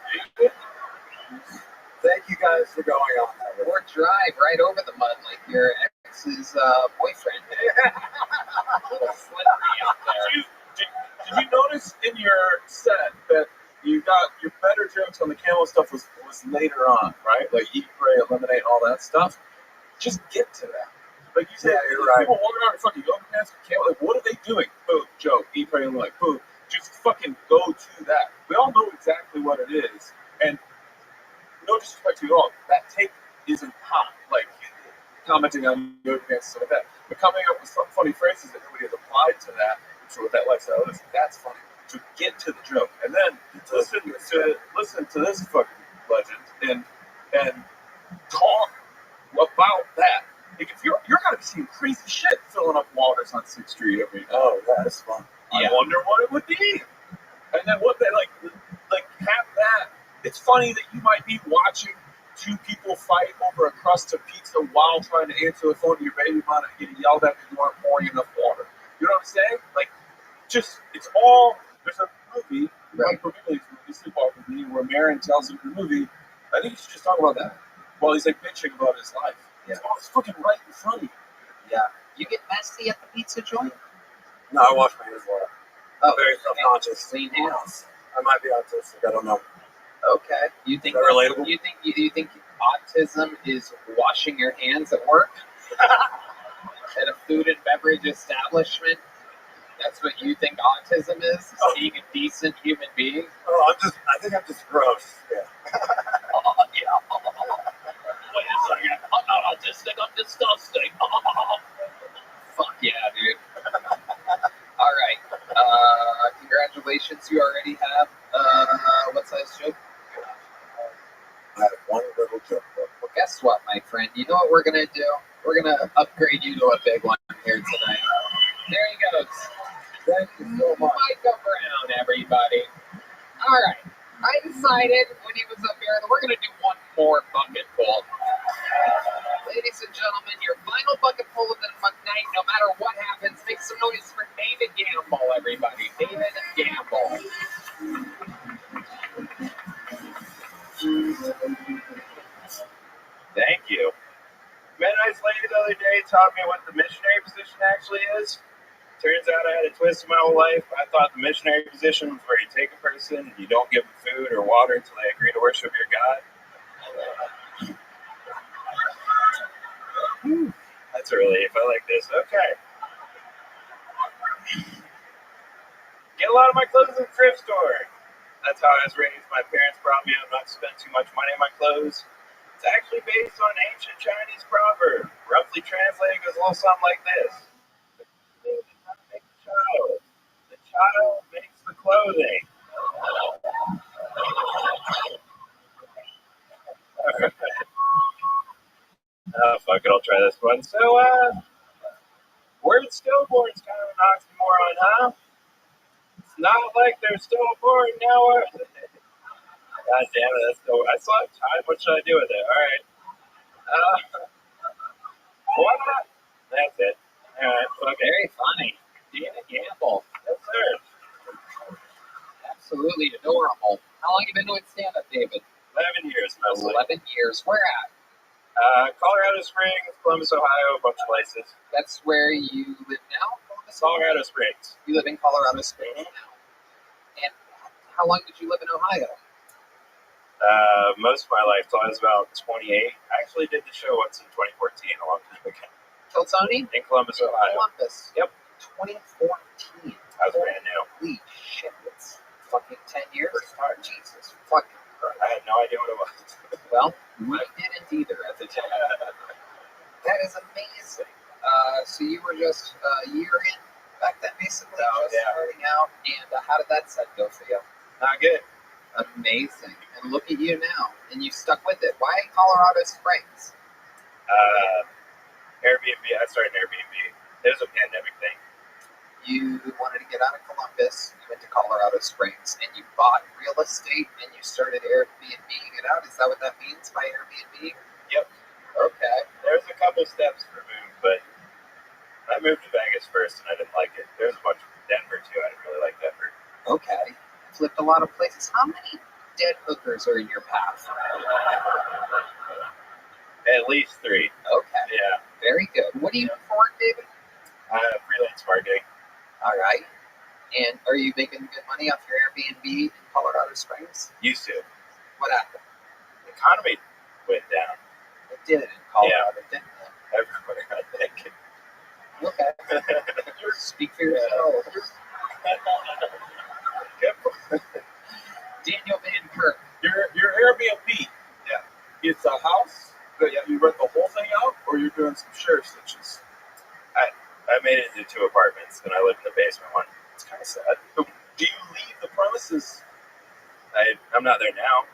Thank you guys for going on that. Or drive right over the mud like your ex's boyfriend did. A little slippery out there. Did you notice in your set that you got your better jokes on the camel stuff was later on, right? Like eat, pray, eliminate, all that stuff. Just get to that. Like you said, yeah, you're right. People walking around in fucking yoga pants with camel. Like, what are they doing? Boom, joke, eat, pray, eliminate, boom. Just fucking go to that. We all know exactly what it is, and no disrespect to you all, that take isn't hot. Like commenting on yoga pants and stuff like that, but coming up with some funny phrases that nobody has applied to that. So what that lifestyle is, that's funny. To get to the joke, and then listen to this fucking legend and talk about that. Like if you're gonna be seeing crazy shit filling up waters on 6th Street every night. Oh, that's fun. I wonder what it would be. And then what they like have that. It's funny that you might be watching 2 people fight over a crust of pizza while trying to answer the phone to your baby mama and getting yelled at because you aren't pouring enough water. You know what I'm saying? Like, just, it's all, there's a movie, right? Movie, Sleepwalk with Me, where Marin tells him in the movie, I think you should just talk about that while he's like bitching about his life. Yeah. It's fucking right in front of you. Yeah. You get messy at the pizza joint? No, I wash my hands a lot. Oh, very self-conscious. Clean hands. I might be autistic. I don't know. Okay. You think Is that relatable? You think autism is washing your hands at work? At a food and beverage establishment? That's what you think autism is? Being a decent human being? Oh, I think I'm just gross. Yeah. Yeah. Wait a second. I'm not autistic. I'm disgusting. Fuck yeah, dude. All right. Congratulations, you already have what size joke? I have one little joke. Well, guess what, my friend? You know what we're gonna do? We're gonna upgrade you to a big one here tonight. There he goes. Thank you so much. Micah Brown, everybody. All right. I decided when he was up here that we're gonna do one more bucket full. Ladies and gentlemen, your final bucket full of the night, no matter what happens, make some noise for David Gamble, everybody. David Gamble. Thank you. Met a nice lady the other day, taught me what the missionary position actually is. Turns out I had a twist in my whole life. I thought the missionary position was where you take a person and you don't give them food or water until they agree to worship your God. That's a relief. I like this. Okay. Get a lot of my clothes in the thrift store. That's how I was raised. My parents brought me up not to spend too much money on my clothes. It's actually based on an ancient Chinese proverb. Roughly translated, goes a little something like this. The child. The child makes the clothing. Oh, fuck it, I'll try this one. So, word stillborn's kind of an oxymoron, huh? It's not like they're stillborn now, are they? God damn it, that's no. I still have time. What should I do with it? All right. What? That's it. All right. Fuck it. Very funny. David Gamble. Yes, sir. Absolutely adorable. How long have you been doing stand-up, David? 11 years, mostly. 11 years. Where at? Colorado Springs, Columbus, Ohio, a bunch of places. That's where you live now? Colorado Springs. You live in Colorado Springs now. And how long did you live in Ohio? Most of my life till I was about 28. I actually did the show once in 2014, a long time ago. Kill Tony? In Columbus, Ohio. Columbus. Yep. 2014. I was brand new. Holy shit, it's fucking 10 years? Oh, Jesus. Fucking Christ. I had no idea what it was. Well, we didn't either at the time. That is amazing. So you were just a year in back then, basically, starting out. And how did that set go for you? Not good. Amazing. And look at you now. And you stuck with it. Why Colorado Springs? Airbnb. I started an Airbnb. It was a pandemic thing. You wanted to get out of Columbus, you went to Colorado Springs, and you bought real estate, and you started Airbnb-ing it out. Is that what that means by Airbnb? Yep. Okay. There's a couple steps removed, but I moved to Vegas first, and I didn't like it. There's a bunch of Denver, too. I didn't really like Denver. Okay. Flipped a lot of places. How many dead hookers are in your path? At least 3. Okay. Yeah. Very good. What do you do for work, David? Freelance marketing. All right. And are you making good money off your Airbnb in Colorado Springs? Used to. What happened? The economy went down. It did in Colorado, didn't it? Everywhere, I think. Okay. Speak for yourself. Daniel Van Kirk. Your Airbnb. Yeah. It's a house that you rent the whole thing out, or you're doing some share stitches. I made it into 2 apartments, and I live in the basement one. It's kind of sad. Do you leave the premises? I'm not there now.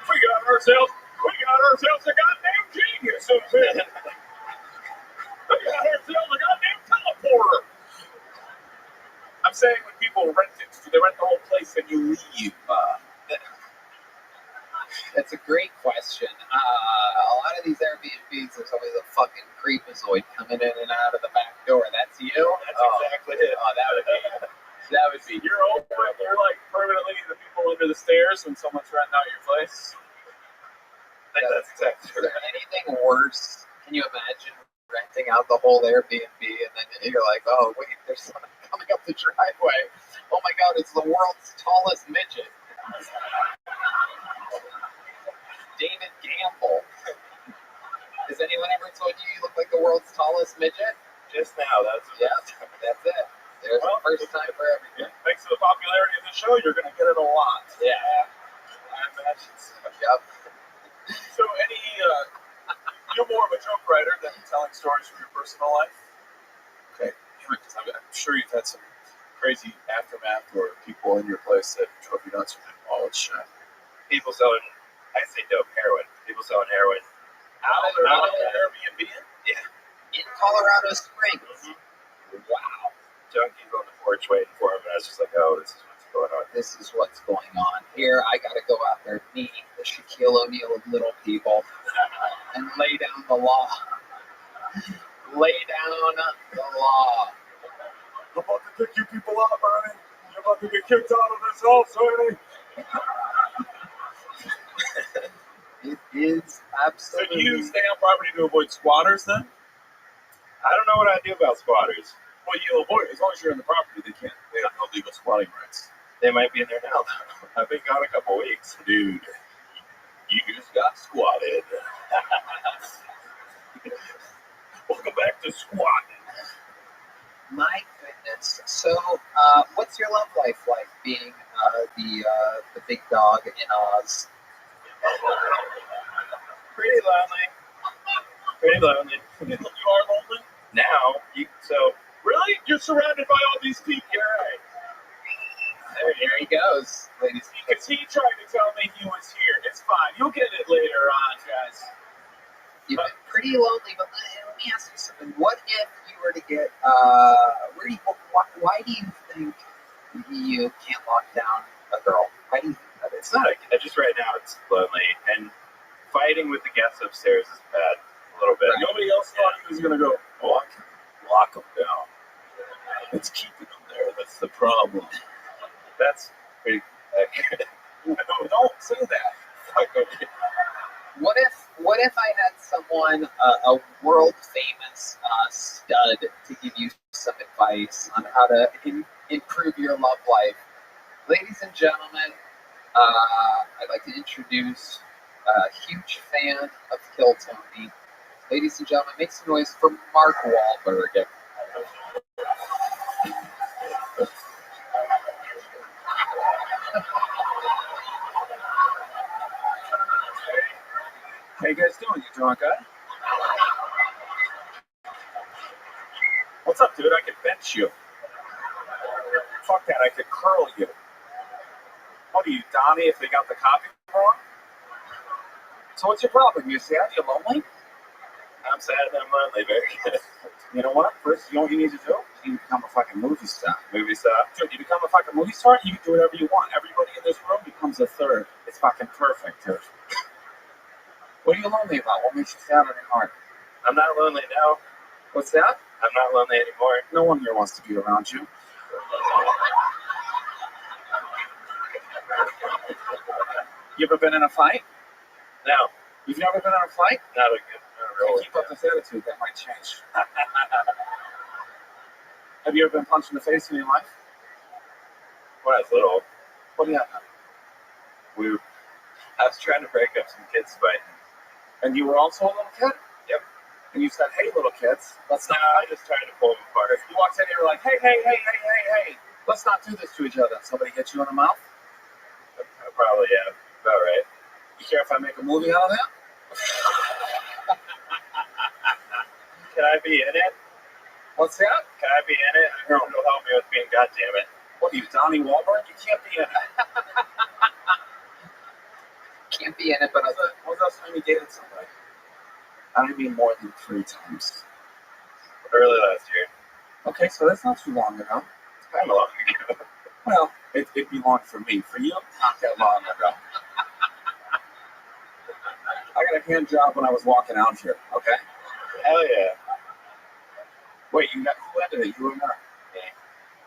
We got ourselves a goddamn genius up here. We got ourselves a goddamn teleporter. I'm saying when people rent it, do they rent the whole place and you leave? That's a great question. A lot of these Airbnbs, there's always a fucking creepazoid coming in and out of the back door. That's you? That's exactly it. Oh, that would be. You're like permanently the people under the stairs when someone's renting out your place. I think that's worse. Can you imagine renting out the whole Airbnb and then you're like, oh wait, there's someone coming up the driveway. Oh my God, it's the world's tallest midget. David Gamble. Has anyone ever told you you look like the world's tallest midget? Just now, that's That's it. There's a first time for everything. Thanks to the popularity of the show, you're going to get it a lot. Yeah. I imagine so. Yep. So, you're more of a joke writer than telling stories from your personal life? Okay. Yeah, because I'm sure you've had some crazy aftermath or people in your place that drove you nuts. Oh, it's shit. People selling, I say dope heroin. People selling heroin out of Airbnb? Yeah. In Colorado Springs. Wow. Junkies on the porch waiting for him, and I was just like, oh, this is what's going on. This is what's going on here. I got to go out there, meet the Shaquille O'Neal of little people, and lay down the law. Lay down the law. I'm about to kick you people out, Bernie. You're about to get kicked out of this house, Ernie. It is absolutely. So do you stay on property to avoid squatters then? I don't know what I do about squatters. Well, you avoid, as long as you're in the property, they have no legal squatting rights. They might be in there now. I've been gone a couple weeks. Dude, you just got squatted. Welcome back to squatting. My goodness. So, what's your love life like being the big dog in Oz? Pretty lonely. Pretty lonely. You are lonely? Now, really? You're surrounded by all these people. Right. There he goes, ladies. Because he tried to tell me he was here. It's fine. You'll get it later on, guys. You've been pretty lonely, but let me ask you something. What if you were to get, why do you think you can't lock down a girl? Why do you think that is? It's not, just right now it's lonely, and fighting with the guests upstairs is bad, a little bit. Right. Nobody else thought he was going to go, oh, I can lock them down. It's keeping them there, that's the problem. That's pretty accurate. No, don't say that. Okay. What if I had someone, a world famous stud, to give you some advice on how to improve your love life? Ladies and gentlemen, I'd like to introduce a huge fan of Kill Tony. Ladies and gentlemen, make some noise for Mark Wahlberg. How you guys doing? You doing good? What's up, dude? I could bench you. Fuck that, I could curl you. What are you, Donnie, if they got the copy wrong? So what's your problem? You sad? You lonely? I'm sad and I'm lonely, very good. You know what? First, you know what you need to do? You need to become a fucking movie star. Movie star? Dude, you become a fucking movie star, you can do whatever you want. Everybody in this room becomes a third. It's fucking perfect, dude. What are you lonely about? What makes you sad in your heart? I'm not lonely now. What's that? I'm not lonely anymore. No one here wants to be around you. You ever been in a fight? No. You've never been in a fight? Not really. Keep up this attitude, that might change. Have you ever been punched in the face in your life? When I was little. What do you have? I was trying to break up some kids fighting. And you were also a little kid? Yep. And you said, hey, little kids, let's not. I just tried to pull them apart. You walked in here like, hey, let's not do this to each other. Somebody hit you in the mouth? Probably, yeah. About right. You care if I make a movie out of that? Can I be in it? What's that? Can I be in it? I heard you'll help me with being goddammit. What are you, Donnie Wahlberg? You can't be in it. Can't be in it, but when's the last time you dated somebody? I don't mean more than 3 times. Early last year. Okay, so that's not too long ago. It's kind of long ago. Well, it'd be long for me. For you, not that long ago. I got a hand job when I was walking out here, okay? Hell yeah. Wait, who ended it? You or her? Me.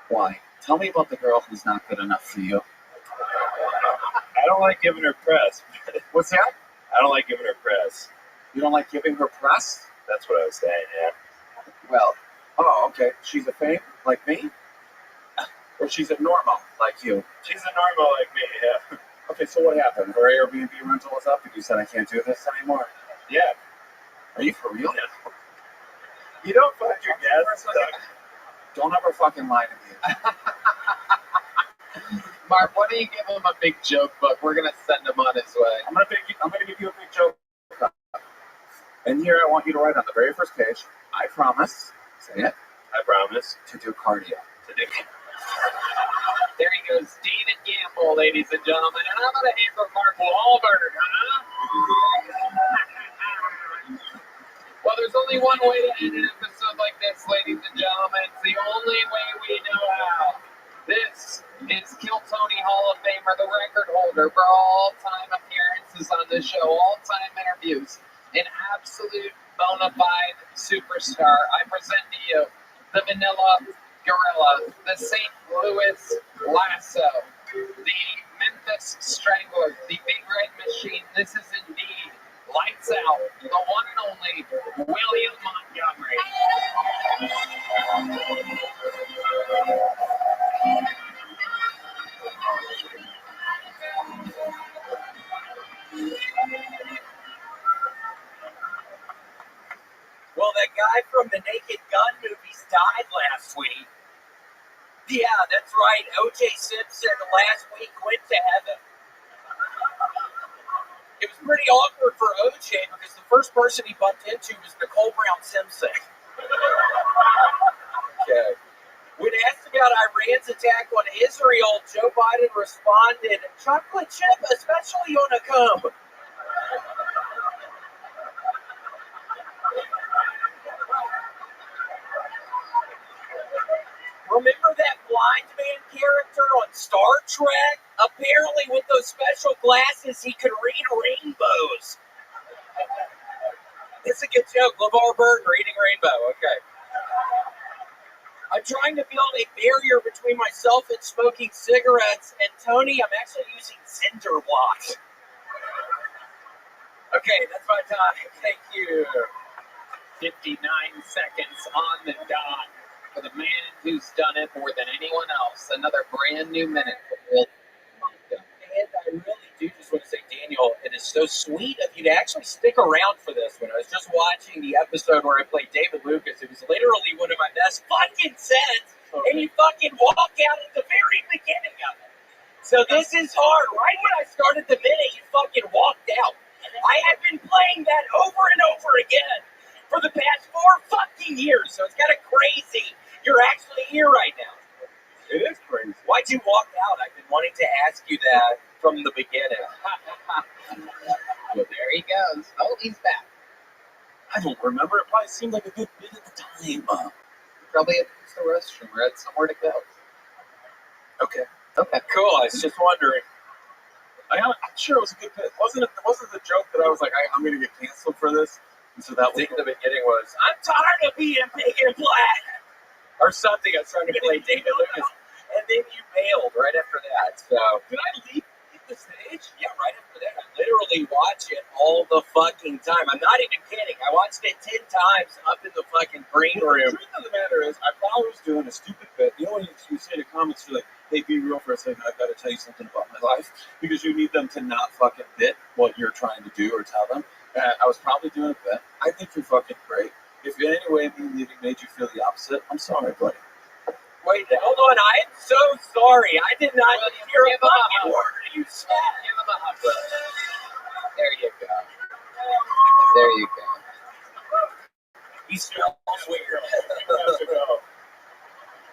Why? Tell me about the girl who's not good enough for you. I don't like giving her press. What's that? I don't like giving her press. You don't like giving her press? That's what I was saying, yeah. Well, Oh, okay. She's a fame like me? Or she's a normal like you? She's a normal like me, yeah. Okay, so what happened? Her Airbnb rental was up and you said I can't do this anymore? Yeah. Are you for real? You don't find your guests, Don't ever fucking lie to me. Mark, why don't you give him a big joke book? We're gonna send him on his way. I'm gonna give you a big joke. And here I want you to write on the very first page, I promise, say it, I promise, to do cardio. There he goes, Dean and Gamble, ladies and gentlemen. And I'm gonna aim for Mark Wahlberg, huh? Well, there's only one way to end an episode like this, ladies and gentlemen. It's the only way we know how. This is Kill Tony Hall of Famer, the record holder for all-time appearances on the show, all-time interviews, an absolute bona fide superstar. I present to you the Vanilla Gorilla, the St. Louis Lasso, the Memphis Strangler, the Big Red Machine. This is indeed Lights Out, the one and only William Montgomery. Well, that guy from the Naked Gun movies died last week. Yeah, that's right. O.J. Simpson last week went to heaven. It was pretty awkward for O.J. because the first person he bumped into was Nicole Brown Simpson. Okay. When asked about Iran's attack on Israel, Joe Biden responded, chocolate chip, especially on a cumb. Remember that blind man character on Star Trek? Apparently with those special glasses, he could read rainbows. It's a good joke. LeVar Burton reading rainbow. Okay. I'm trying to build a barrier between myself and smoking cigarettes. And Tony, I'm actually using cinder blocks. Okay, that's my time. Thank you. 59 seconds on the dot for the man who's done it more than anyone else. Another brand new minute for Will. And I really do just want to say, Daniel, it is so sweet of you to actually stick around for this one. I was just watching the episode where I played David Lucas. It was literally one of my best fucking sets. And you fucking walk out at the very beginning of it. So this is hard. Right when I started the minute, you fucking walked out. I have been playing that over and over again for the past 4 fucking years. So it's kind of crazy. You're actually here right now. It is crazy. Why'd you walk out? I've been wanting to ask you that from the beginning. Well, there he goes. Oh, he's back. I don't remember. It probably seemed like a good bit at the time. Probably at the restroom or had somewhere to go. Okay. Cool. I was just wondering. I'm sure it was a good bit. Wasn't the joke that I was like, I'm going to get canceled for this? And so that I think the beginning was, I'm tired of being big and black. Or something. I was trying to play David Lucas. And then you bailed right after that. So did I leave the stage? Yeah, right after that. I literally watch it all the fucking time. I'm not even kidding. I watched it 10 times up in the fucking green room. The truth of the matter is, I thought I was doing a stupid bit. You know when you say to comments, you're like, hey, be real for a second. I've got to tell you something about my life. Because you need them to not fucking bit what you're trying to do or tell them. I was probably doing a bit. I think you're fucking great. If in any way me leaving made you feel the opposite, I'm sorry, buddy. Wait, hold on. I am so sorry. I did not hear a fucking word you said. Give him a hug. There you go. There you go. He smells weird.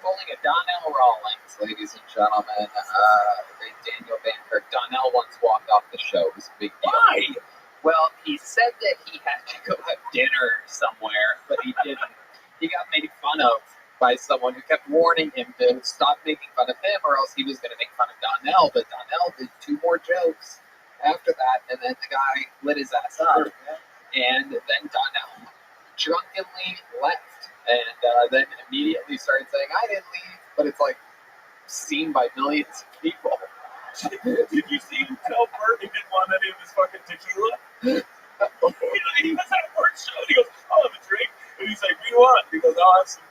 Pulling a Donnell Rawlings, ladies and gentlemen. Great Daniel Van Kirk. Donnell once walked off the show. It was a big deal. Why? Well, he said that he had to go have dinner somewhere, but he didn't. He got made fun of by someone who kept warning him to stop making fun of him or else he was going to make fun of Donnell. But Donnell did 2 more jokes after that, and then the guy lit his ass up. And then Donnell drunkenly left and then immediately started saying, I didn't leave. But it's like seen by millions of people. Did you see him tell Bert he didn't want any of his fucking tequila? He was at a work show. And he goes, I'll have a drink. And he's like, what do you want? He goes, I'll have some,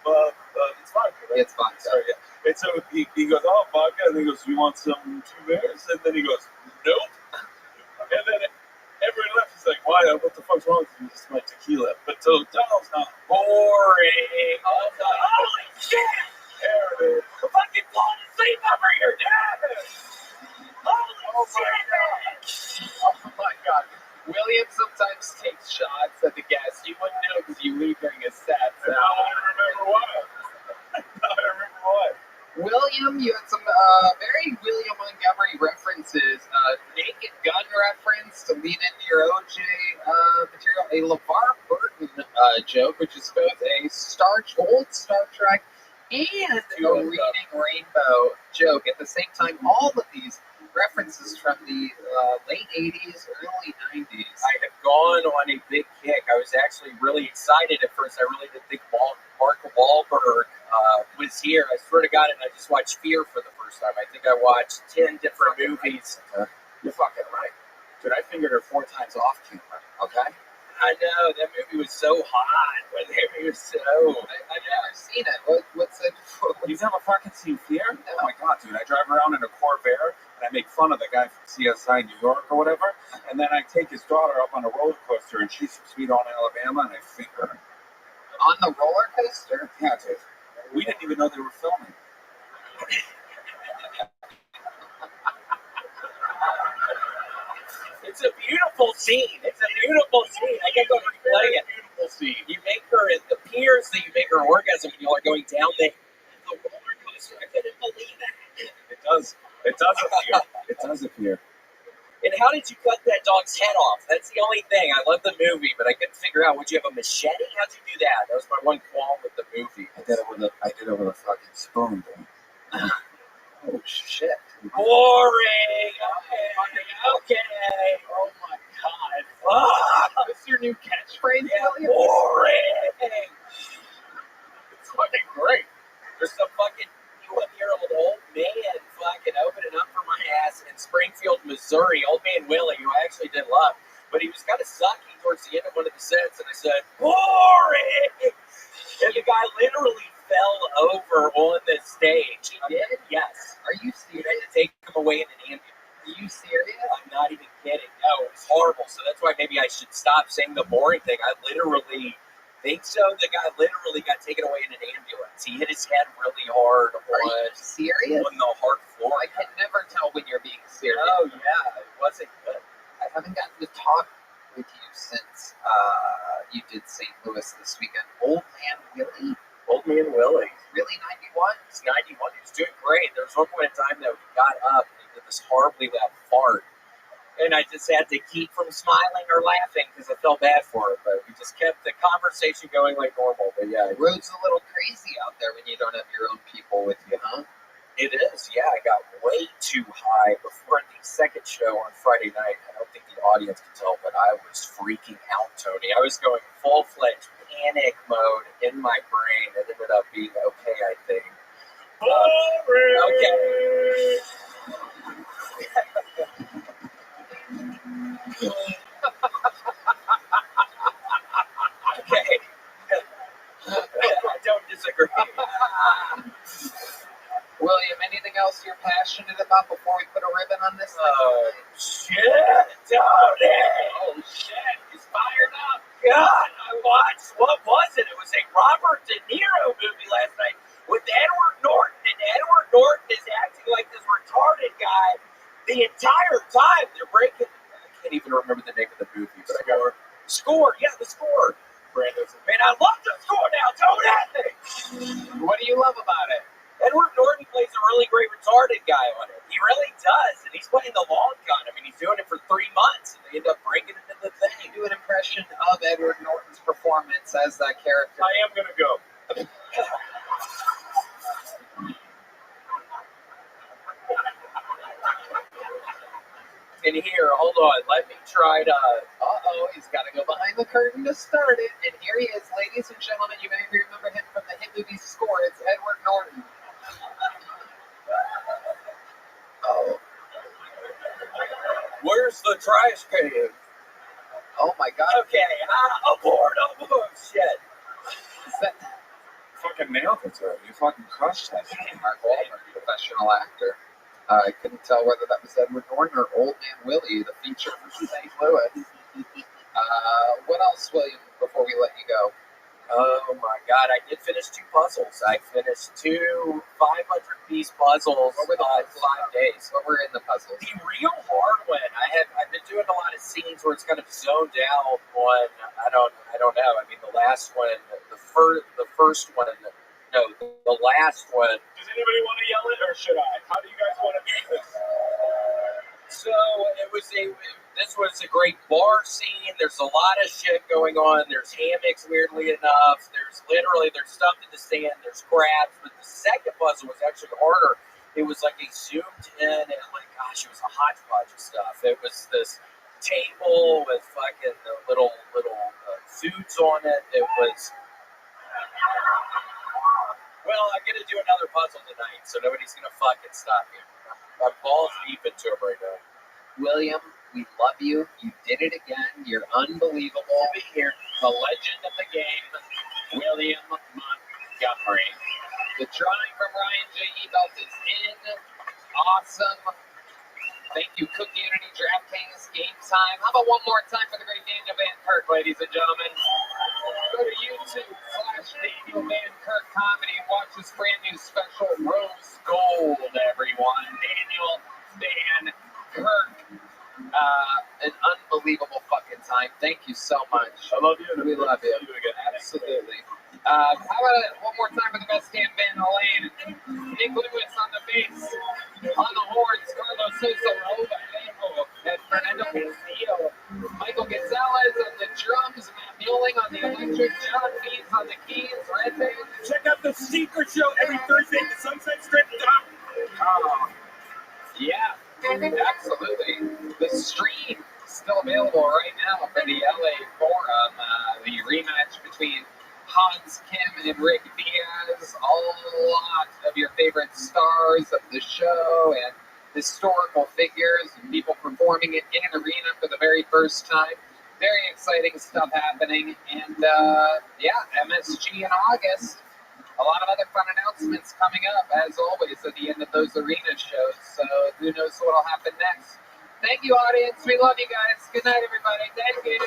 it's vodka, right? It's vodka. Sorry, yeah. And so he goes, oh, vodka. And he goes, you want some 2 bears? And then he goes, nope. And then everyone left. He's like, why? What the fuck's wrong with you? This is my tequila. But so Donald's not boring. Oh, holy shit! There it is. I'm fucking falling asleep over here, damn it! Holy shit! Oh my god. William sometimes takes shots at the guests. You wouldn't know because you leave during his set. So. I remember why. William, you had some very William Montgomery references. Naked gun reference to lead into your OJ material. A LeVar Burton joke, which is both a old Star Trek and a Reading Rainbow joke. At the same time, all of these references from the late 80s, early 90s. I have gone on a big kick. I was actually really excited at first. I really didn't think Mark Wahlberg was here. I swear to God, and I just watched Fear for the first time. I think I watched 10 different movies. You're fucking right. Dude, I fingered her 4 times off camera, okay? I know, that movie was so hot. That movie was so... I've never seen it. What's it? You've never fucking seen Fear? Oh my god, dude. I drive around in a Corvair and I make fun of the guy from CSI New York or whatever, and then I take his daughter up on a roller coaster and she's from Sweet Home, Alabama, and I finger her. On the roller coaster? Yeah, dude. We didn't even know they were filming. It's a beautiful scene. It's a beautiful scene. I can't go replay it. Beautiful scene. You make her, it appears that you make her orgasm when you are going down the roller coaster. I couldn't believe that. It does. It does appear. It does appear. And how did you cut that dog's head off? That's the only thing. I love the movie, but I couldn't figure out. Would you have a machete? How'd you do that? That was my one qualm with the movie. I did it with a fucking spoon, dude. Oh shit. Boring. Okay. Oh my god. Fuck. Is this your new catchphrase, Yeah, William? boring. It's fucking great. There's some fucking 21-year-old old man fucking opening up for my ass in Springfield, Missouri. Old man Willie, who I actually did love. But he was kind of sucky towards the end of one of the sets, and I said, boring! And the guy literally fell over on the stage. He did? Yes. Are you You serious? had to take him away in an ambulance. Are you serious? I'm not even kidding. No, it was horrible. So that's why maybe I should stop saying the boring thing. I literally think so. The guy literally got taken away in an ambulance. He hit his head really hard Are you serious? on the hard floor. I can never tell when you're being serious. Oh, yeah. It wasn't good. I haven't gotten to talk with you since you did St. Louis this weekend. Old man Willie? Old man Willie. Really 91? He's 91. He was doing great. There was one point in time, though, he got up and he did this horribly loud fart. And I just had to keep from smiling or laughing because I felt bad for him. But we just kept the conversation going like normal. But yeah, The road's a little crazy out there when you don't have your own people with you, huh? it is. Yeah, I got way too high before the second show on Friday night. I don't think the audience can tell, but I was freaking out, Tony. I was going full-fledged panic mode in my brain. It ended up being okay, I think. Okay. Okay. I don't disagree. William, anything else you're passionate about before we put a ribbon on this thing? Shit, Tony. Oh, shit. He's fired up. God, I watched, what was it? It was a Robert De Niro movie last night with Edward Norton, and Edward Norton is acting like this retarded guy the entire time. They're breaking, I can't even remember the name of the movie, but I got Score, yeah, The Score. Brandon, man, I love The Score now, Tony, that thing. What do you love about it? Edward Norton plays a really great retarded guy on it. He really does, and he's playing the long gun. I mean, he's doing it for 3 months, and they end up breaking it in the thing. Do an impression of Edward Norton's performance as that character. I am going to go. And here, hold on, let me try to... Uh-oh, he's got to go behind the curtain to start it. And here he is, ladies and gentlemen. You may remember him from the hit movie Score. It's Edward Norton. Where's the trash can? Oh, my God. fucking nailed it, sir. You fucking crushed that. Mark Wahlberg, professional actor. I couldn't tell whether that was Edward Norton or Old Man Willie, the feature from St. Louis. What else, William, before we let you go? Oh my God, I did finish 2 puzzles. I finished 2 500-piece puzzles What were the in puzzles 5 days. What were in the puzzles? The real hard one, I've been doing a lot of scenes where it's kind of zoned out on, I don't know. I mean, the last one, the first one, no, the last one. Does anybody want to yell it, or should I? How do you guys want to do this? So this was a great bar scene. There's a lot of shit going on. There's hammocks, weirdly enough. There's stuff in the sand. There's crabs. But the second puzzle was actually harder. It was like they zoomed in and it was a hodgepodge of stuff. It was this table with fucking little foods on it. It was. Well, I'm gonna do another puzzle tonight, so nobody's gonna fucking stop me. I'm balls deep into it right now. William, we love you. You did it again. You're unbelievable. To be here. The legend of the game, William Montgomery. The drawing from Ryan J. Ebelt is in. Awesome. Thank you, Cook Unity, DraftKings, Game Time. How about one more time for the great Daniel Van Kirk, ladies and gentlemen? Go to YouTube/Daniel Van Kirk Comedy and watch this brand new special, Rose Gold, everyone. Daniel Van Kirk. An unbelievable fucking time. Thank you so much. I love you. We love you. Absolutely. How about one more time for the best damn band in the land? Nick Lewis on the bass. On the horns, Carlos Sosa, Raúl Vallejo, and Fernando Castillo. Michael Gonzalez on the drums, Matt Muelling on the electric, John Beans on the keys, Red Band. Check out the Secret Show every Thursday at the Sunset Strip. Yeah, absolutely. The stream is still available right now for the LA Forum. The rematch between Hans Kim and Rick Diaz. A lot of your favorite stars of the show and historical figures and people performing it in an arena for the very first time. Very exciting stuff happening. And MSG in August. A lot of other fun announcements coming up, as always, at the end of those arena shows. So who knows what will happen next. Thank you, audience. We love you guys. Good night, everybody. Thank you.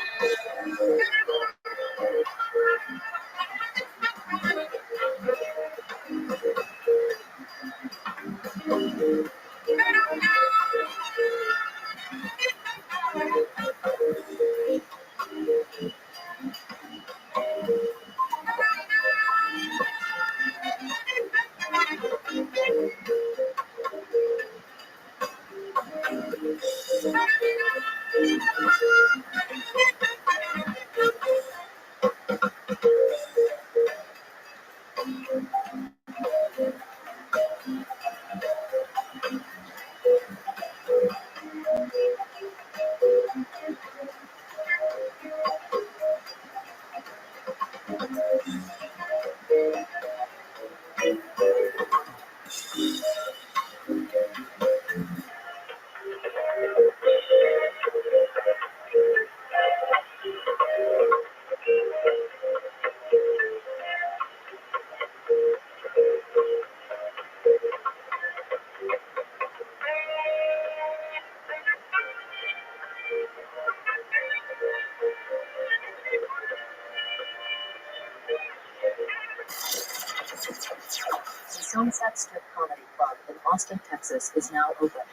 The Sunset Strip Comedy Club in Austin, Texas is now open.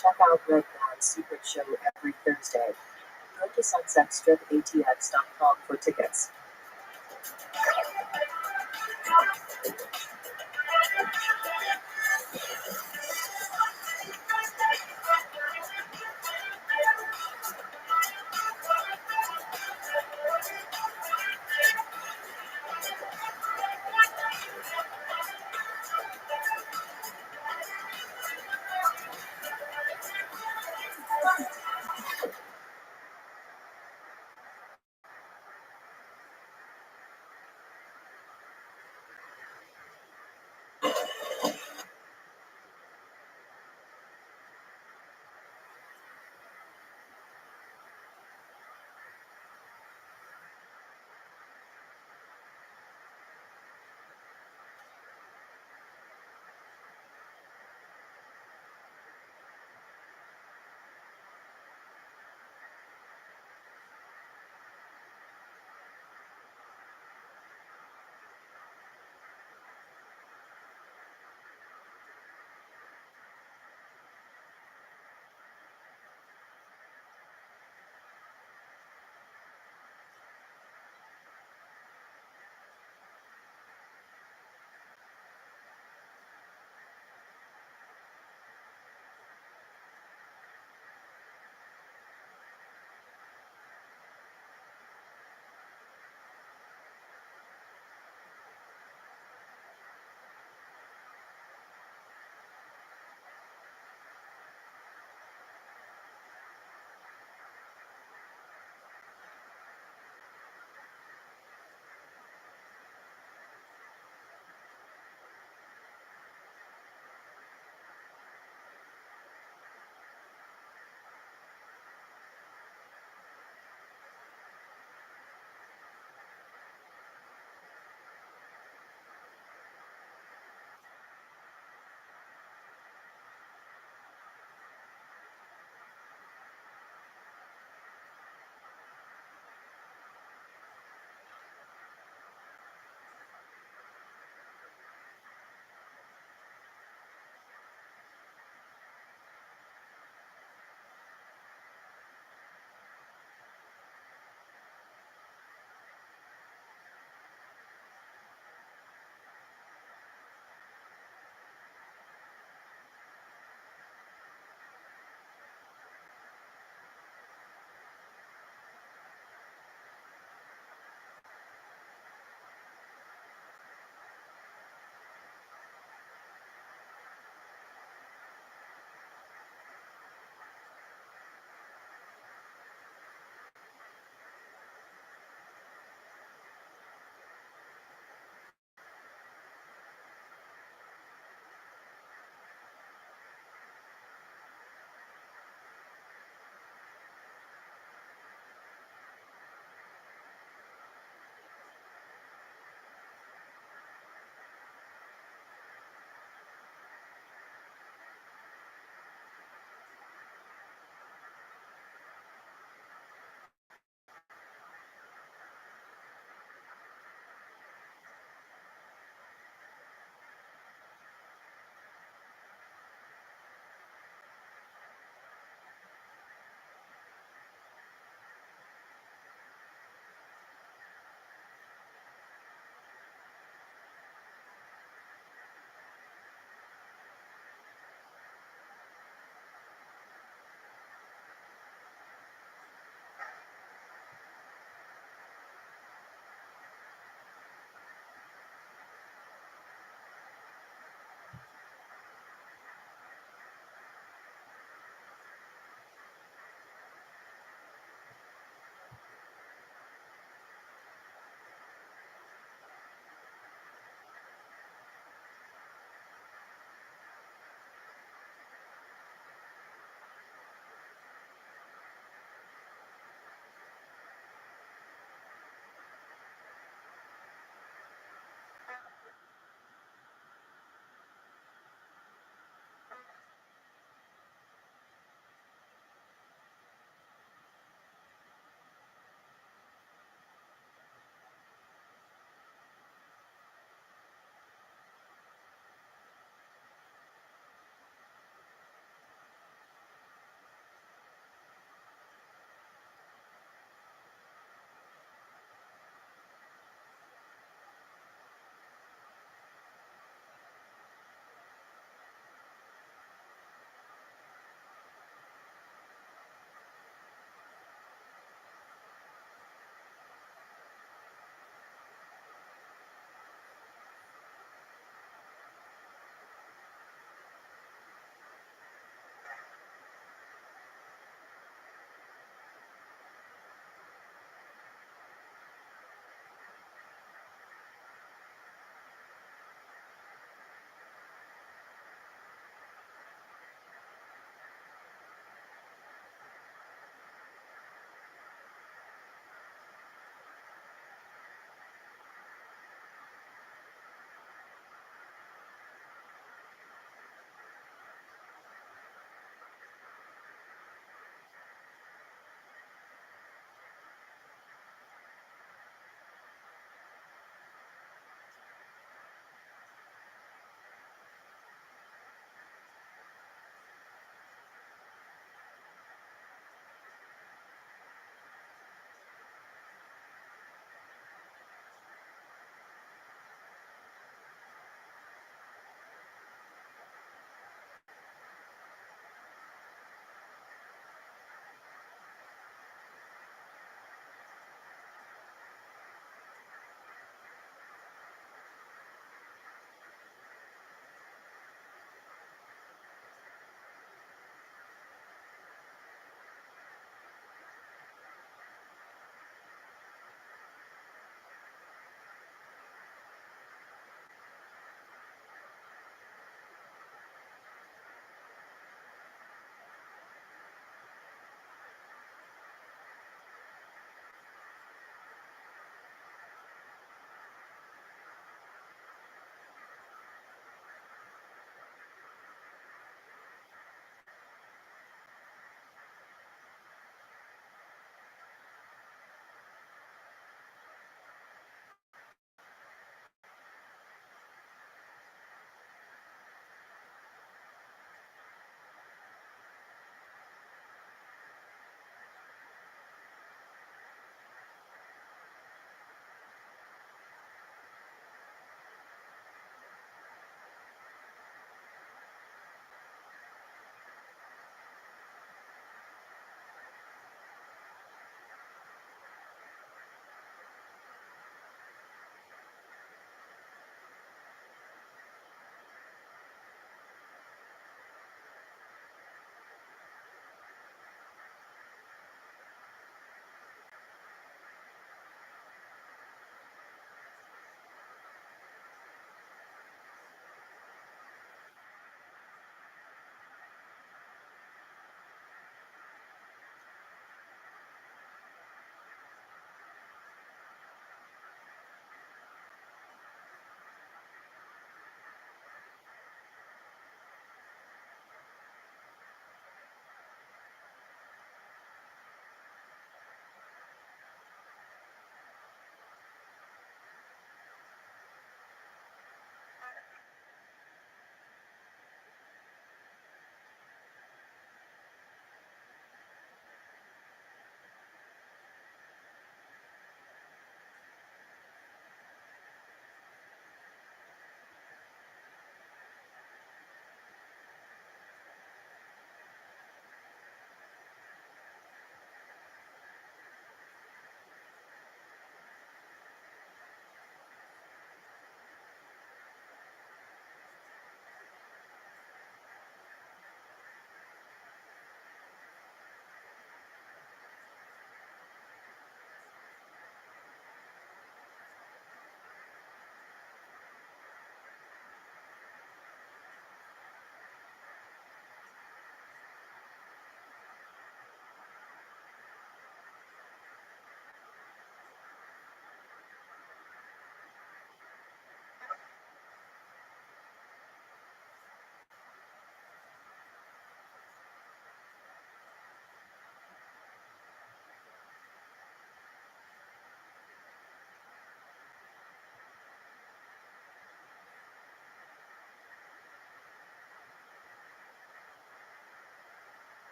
Check out Red Band's secret show every Thursday. Go to sunsetstripatx.com for tickets.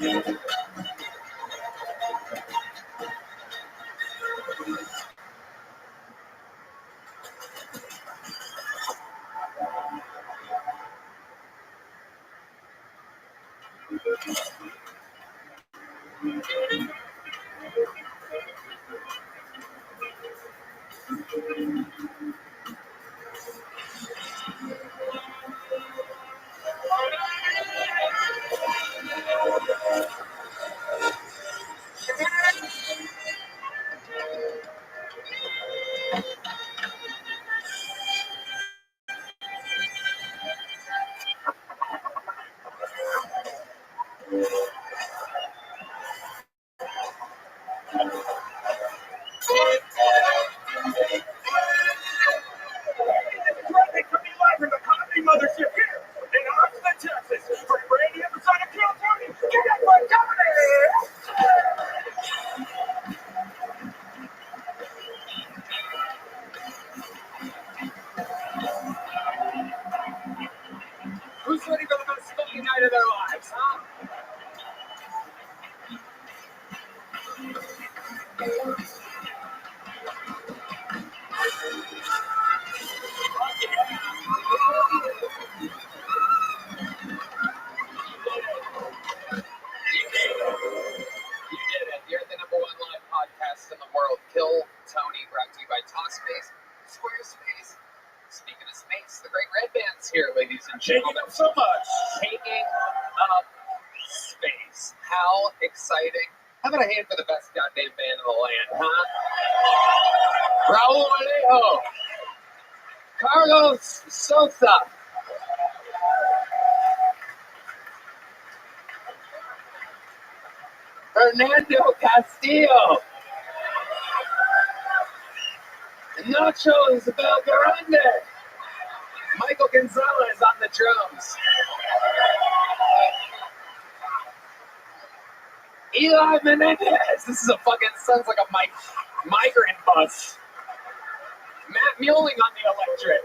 Live from the Comedy Mothership here in Austin, Texas, for a brand new episode of Kill Tony. Get up for comedy! Who's ready for the most funny night of their lives, huh? You did it. You're the #1 live podcast in the world. Kill Tony, brought to you by Talkspace, Squarespace. Speaking of space, the Great Red Band's here, ladies and gentlemen. Thank you so much. Taking up space. How exciting. How about a hand for the best goddamn band in the land, huh? Raul Alejo, Carlos Sosa, Fernando Castillo, Nacho Belgrande, Michael Gonzalez on the drums, Eli Menendez. This is a fucking, sounds like a migrant bus. Matt Muelling on the electric.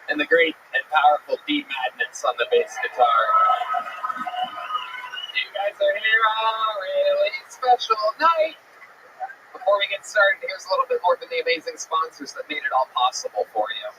And the great and powerful D Madness on the bass guitar. You guys are here on a really special night. Before we get started, here's a little bit more from the amazing sponsors that made it all possible for you.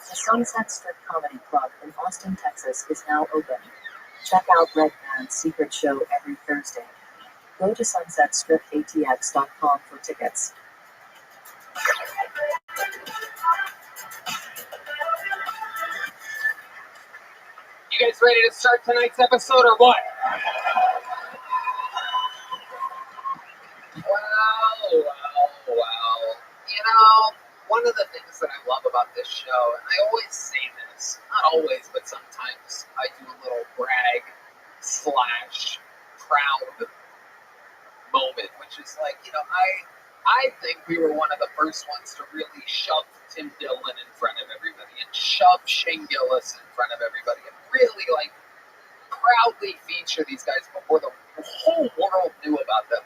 The Sunset Strip Comedy Club in Austin, Texas is now open. Check out Red Band's secret show every Thursday. Go to sunsetstripatx.com for tickets. You guys ready to start tonight's episode or what? Well. You know, one of the things that I love about this show, and I always say this, not always, but sometimes I do a little brag / proud moment, which is like, you know, I think we were one of the first ones to really shove Tim Dillon in front of everybody and shove Shane Gillis in front of everybody and really like proudly feature these guys before the whole world knew about them.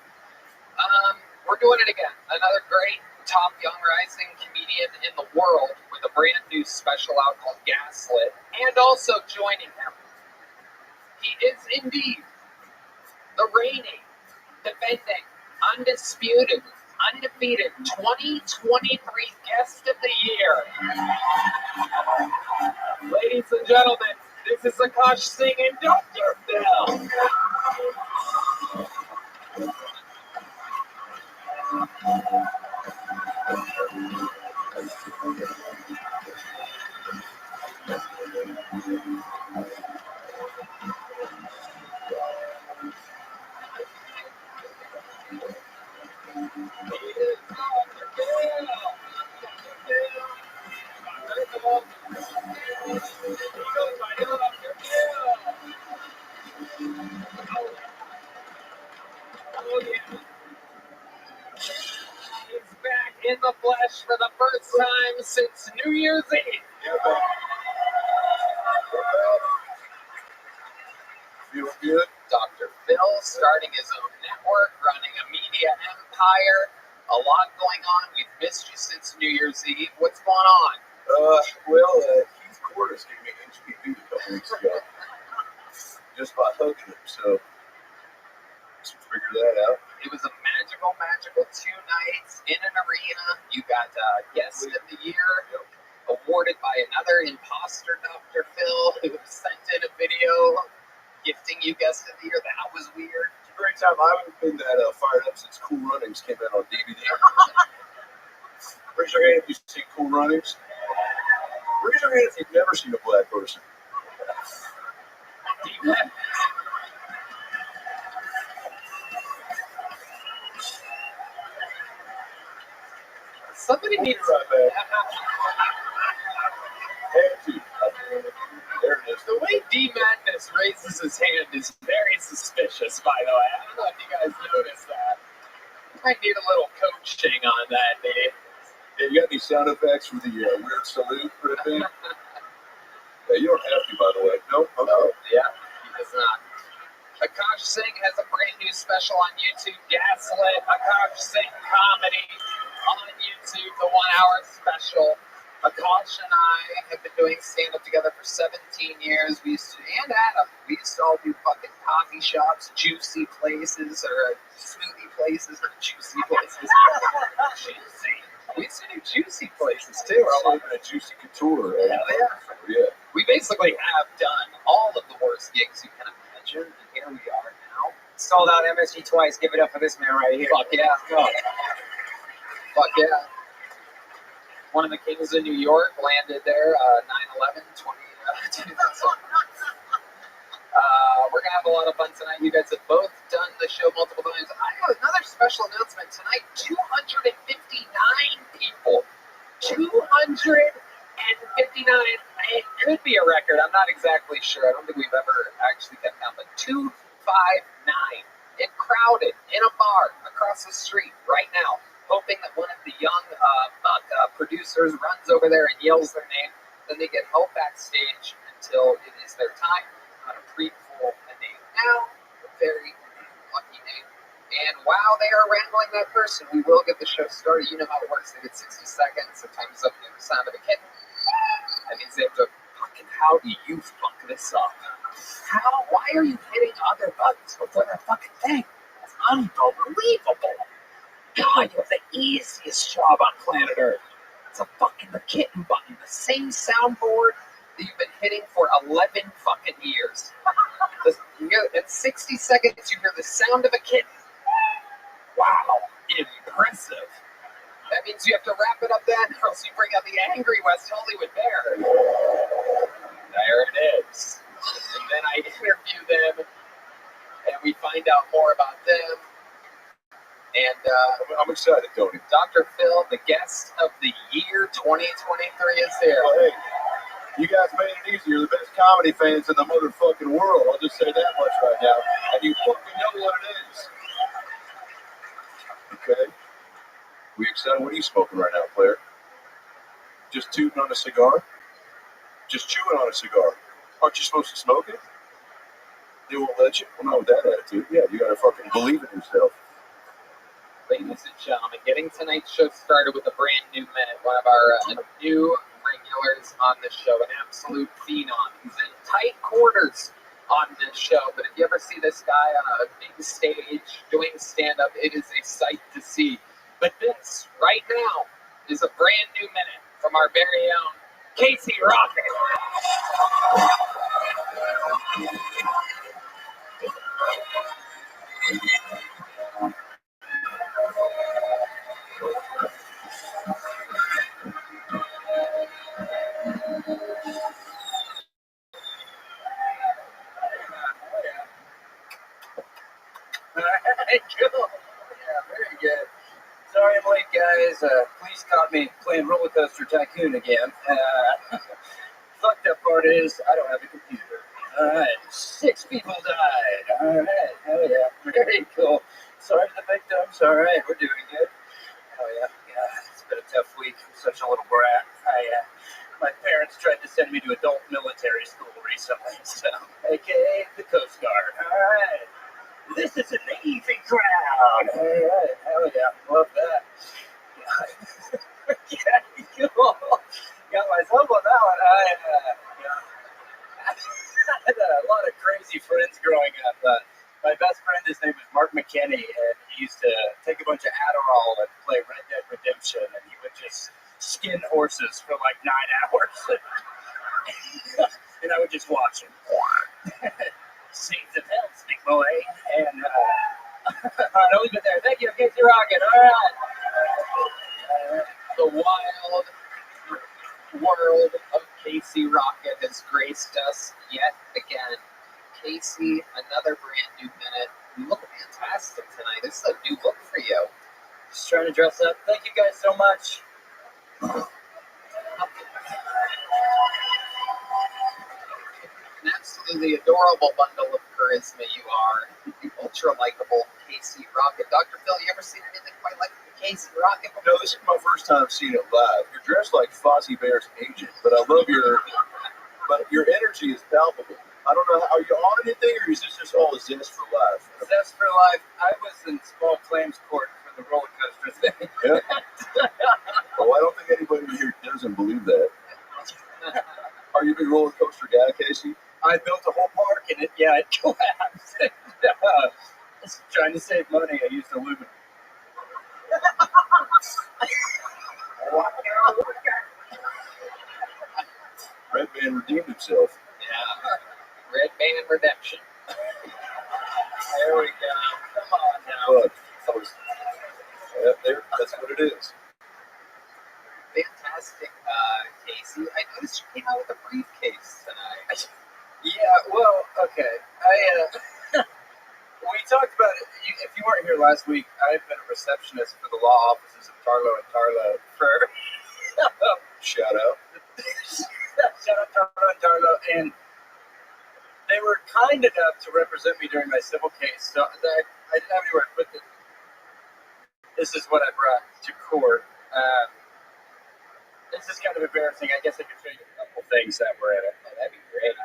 We're doing it again. Another great top young rising comedian in the world with a brand new special out called Gaslit. And also joining him, he is indeed the reigning, defending, undisputed, undefeated 2023 Guest of the Year. Ladies and gentlemen, this is Akash Singh and Dr. Phil. He's back in the flesh for the first time since New Year's Eve. Feel good? Dr. Phil starting his own network, running a media empire. A lot going on. We've missed you since New Year's Eve. What's going on? Keith Quarters gave me HPV a couple weeks ago. Just by hugging him, so let's figure that out. It was a magical 2 nights in an arena. You got Guest of the Year, awarded by another imposter, Dr. Phil, who sent in a video gifting you Guest of the Year. That was weird. It's a great time. I haven't been that fired up since Cool Runnings came out on DVD. Raise your hand if you've seen Cool Runnings. Raise your hand if you've never seen a black person. Somebody needs right back. There it is. The way D Madness raises his hand is very suspicious, by the way. I don't know if you guys noticed that. Might need a little coaching on that, Dave. Yeah, you got any sound effects for the weird salute for the thing? Yeah, you don't have to, by the way. Nope. Okay. Oh, yeah, he does not. Akash Singh has a brand new special on YouTube, Gaslit. Akash Singh Comedy on YouTube, the 1 hour special. Akash and I have been doing stand-up together for 17 years. And Adam, we used to all do fucking coffee shops, juicy places, or smoothie places, or juicy places. Juicy. We used to do juicy places too. We're all living a juicy couture. Right? Yeah. We basically have done all of the worst gigs you can imagine, and here we are now. Sold out MSG twice. Give it up for this man right here. Fuck yeah. Go. Fuck yeah. One of the kings of New York landed there, 9/11, 2000. We're going to have a lot of fun tonight. You guys have both done the show multiple times. I have another special announcement tonight. 259 people. 259. It could be a record. I'm not exactly sure. I don't think we've ever actually kept count, but 259. And crowded in a bar across the street right now, hoping that one of the young producers runs over there and yells their name. Then they get held backstage until it is their time. I'm going to pre-pull the name now. A very lucky name. And while they are wrangling that person, we will get the show started. You know how it works. They get 60 seconds. Sometimes up to the sound of a kitten. That means they have to, fucking, how do you fuck this up? How? Why are you hitting other buttons before that fucking thing? That's unbelievable. God, you have the easiest job on planet Earth. It's a fucking the kitten button, the same soundboard that you've been hitting for 11 fucking years. At 60 seconds, you hear the sound of a kitten. Wow, impressive. That means you have to wrap it up then, or else you bring out the angry West Hollywood Bear. There it is. And then I interview them, and we find out more about them. And I'm excited, Tony. Dr. Phil, the Guest of the Year 2023 is here. Well, hey, you guys made it easy. You're the best comedy fans in the motherfucking world. I'll just say that much right now. And you fucking know what it is. Okay? We excited? What are you smoking right now, player? Just tooting on a cigar? Just chewing on a cigar? Aren't you supposed to smoke it? They won't let you? Well, not with that attitude. Yeah, you gotta fucking believe in yourself. Ladies ladies and gentlemen, getting tonight's show started with a brand new minute. One of our new regulars on the show, an absolute phenom. He's in tight quarters on this show, but if you ever see this guy on a big stage doing stand-up, it is a sight to see. But this, right now, is a brand new minute from our very own Casey Rocket. Cool. Yeah, very good. Sorry I'm late, guys. Police caught me playing Roller Coaster Tycoon again. Fucked up part is I don't have a computer. Alright, 6 people died. Alright, hell yeah. Very cool. Sorry to the victims. Alright, we're doing good. Oh yeah, it's been a tough week. I'm such a little brat. My parents tried to send me to adult military school recently, so aka the Coast Guard. Alright. This is a Navy crowd. Alright, hell yeah, love that. Yeah, cool. Got myself on that one. I had a lot of crazy friends growing up. My best friend, his name was Mark McKinney, and he used to take a bunch of Adderall and play Red Dead Redemption, and he would just skin horses for like 9 hours. And I would just watch him. Scenes of hell, big boy. And I'll leave it there. Thank you, Casey Rocket. All right. The wild world of Casey Rocket has graced us yet again. Casey, another brand new minute. You look fantastic tonight. This is a new look for you. Just trying to dress up. Thank you guys so much. An absolutely adorable bundle of charisma you are. Ultra likable Casey Rocket. Dr. Phil, you ever seen anything quite like Casey Rocket before? No, this is my first time seeing it live. You're dressed like Fozzie Bear's agent, but I love your energy is palpable. I don't know, are you on anything, or is this just all a zest for life? Zest for life. I was in small claims court for the roller coaster thing. Yeah. Well, I don't think anybody here doesn't believe that. Are you a big roller coaster guy, Casey? I built a whole park in it. Yeah, it collapsed. Just trying to save money, I used aluminum. Red Man redeemed himself. Yeah. Red Man Redemption. There we go. Come on now. But there, that's what it is. Fantastic, Casey. I noticed you came out with a briefcase tonight. Yeah, well, okay. We talked about it. If you weren't here last week, I've been a receptionist for the law offices of Tarlo and Tarlo for Shout out. Shout out Tarlo and Tarlo, and they were kind enough to represent me during my civil case. So I didn't have anywhere to put this. This is what I brought to court. This is kind of embarrassing. I guess I could show you a couple things that were in it. Oh, that'd be great.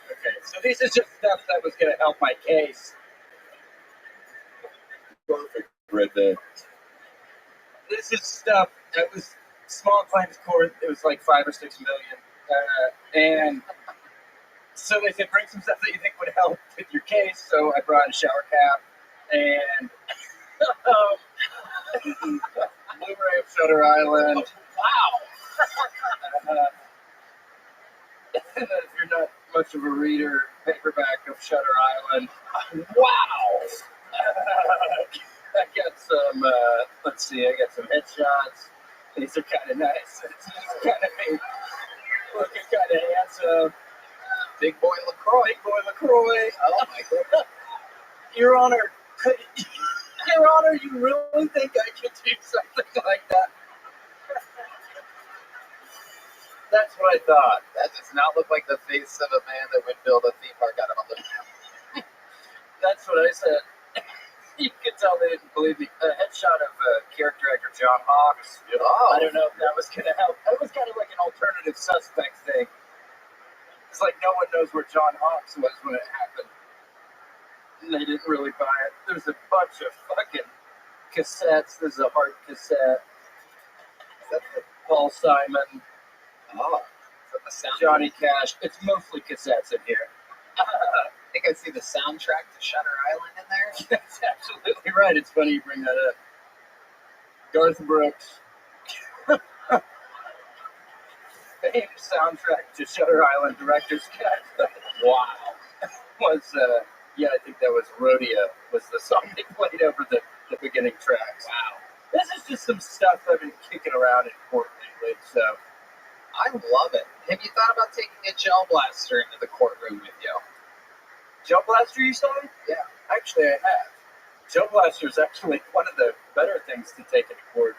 Okay, so this is just stuff that was going to help my case. Perfect, Red Man. This is stuff that was small claims court. It was like 5 or 6 million, and so they said bring some stuff that you think would help with your case. So I brought a shower cap and Blu-ray of Shutter Island. Wow. If you're not much of a reader, paperback of Shutter Island. Wow. I got some, let's see, I got some headshots. These are kind of nice. It's kind of me looking kind of handsome. Big Boy LaCroix. Big Boy LaCroix. Oh, my God. Your Honor, you really think I could do something like that? That's what I thought. That does not look like the face of a man that would build a theme park out of a living room. That's what I said. You could tell they didn't believe me. A headshot of character actor John Hawkes. Oh. I don't know if that was going to help. It was kind of like an alternative suspect thing. It's like no one knows where John Hawkes was when it happened. And they didn't really buy it. There's a bunch of fucking cassettes. This is a hard cassette. Paul Simon. Oh, is that the sound? Johnny Cash. It's mostly cassettes in here. I think I see the soundtrack to Shutter Island in there. That's absolutely right. It's funny you bring that up. Garth Brooks. Famed soundtrack to Shutter Island director's cut. Wow. Was yeah, I think that was Rodeo was the song they played over the beginning tracks. Wow. This is just some stuff I've been kicking around in court lately, so I love it. Have you thought about taking a gel blaster into the courtroom with you? Gel blaster, you say? Yeah. Actually, I have. Gel blaster is actually one of the better things to take into court.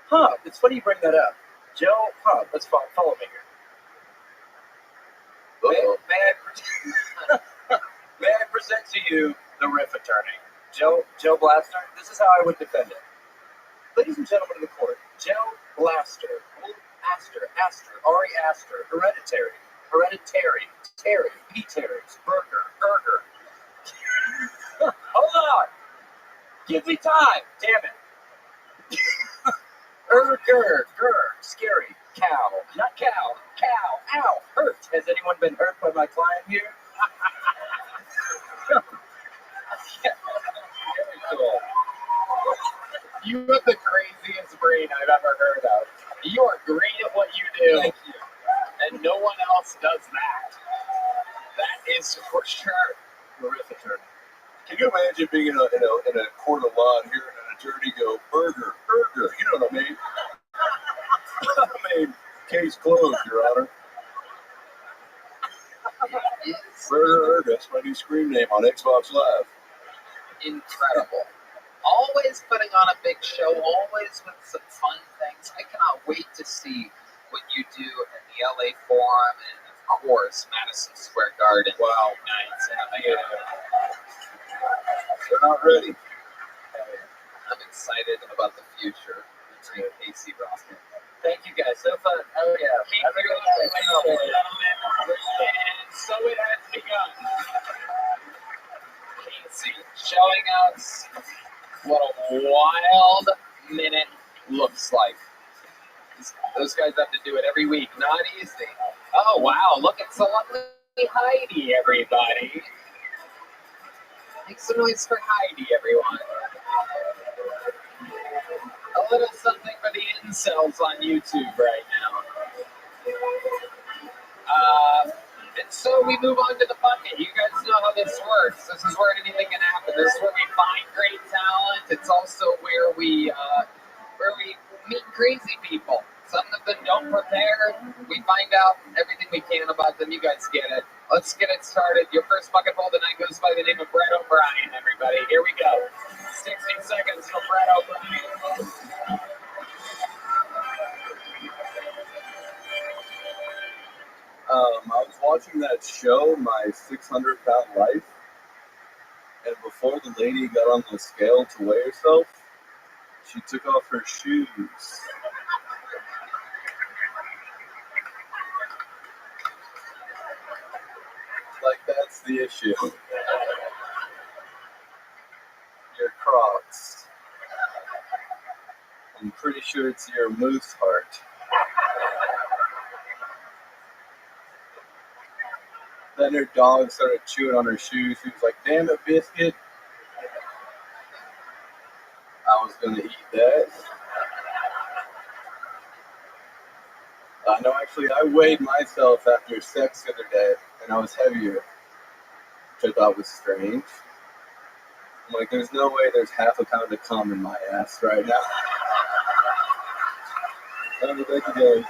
Huh, it's funny you bring that up. Gel, let's follow me here. May I present to you the riff attorney, Joe Blaster? This is how I would defend it. Ladies and gentlemen of the court, Joe Blaster, Aster, Ari Aster, Hereditary, Terry, P-Terry's, Burger. Hold on! Give me time! Damn it! Scary, cow, not cow, ow, hurt. Has anyone been hurt by my client here? Very cool. You have the craziest brain I've ever heard of. You are great at what you do. Thank you. And no one else does that. That is for sure. Horrific attorney. Can you imagine being in a court of law and hearing an attorney go, burger, you know what I mean? I mean, case closed, Your Honor. Burger, that's my new screen name on Xbox Live. Incredible. Always putting on a big show, always with some fun things. I cannot wait to see what you do at the LA Forum and, of course, Madison Square Garden. Wow. Nights. They're not ready. I'm excited about the future featuring Casey Rocket. Thank you guys. So fun. Oh yeah. Thank you, ladies and gentlemen. And so it has begun. Casey showing us what a wild minute looks like. Those guys have to do it every week. Not easy. Oh, wow. Look at so lovely Heidi, everybody. Make some noise for Heidi, everyone. A little something for the incels on YouTube right now. And so we move on to the bucket. You guys know how this works. This is where anything can happen. This is where we find great talent. It's also where we meet crazy people. Some of them don't prepare. We find out everything we can about them. You guys get it. Let's get it started. Your first bucket ball tonight goes by the name of Brett O'Brien, everybody. Here we go. 60 seconds from Brett O'Brien. I was watching that show, My 600-Pound Life, and before the lady got on the scale to weigh herself, she took off her shoes. Like, that's the issue. Your Crocs. I'm pretty sure it's your moose heart. Then her dog started chewing on her shoes. She was like, damn it, Biscuit. I was going to eat that. No, actually, I weighed myself after sex the other day, and I was heavier, which I thought was strange. I'm like, there's no way there's half a pound of cum in my ass right now. Thank you guys.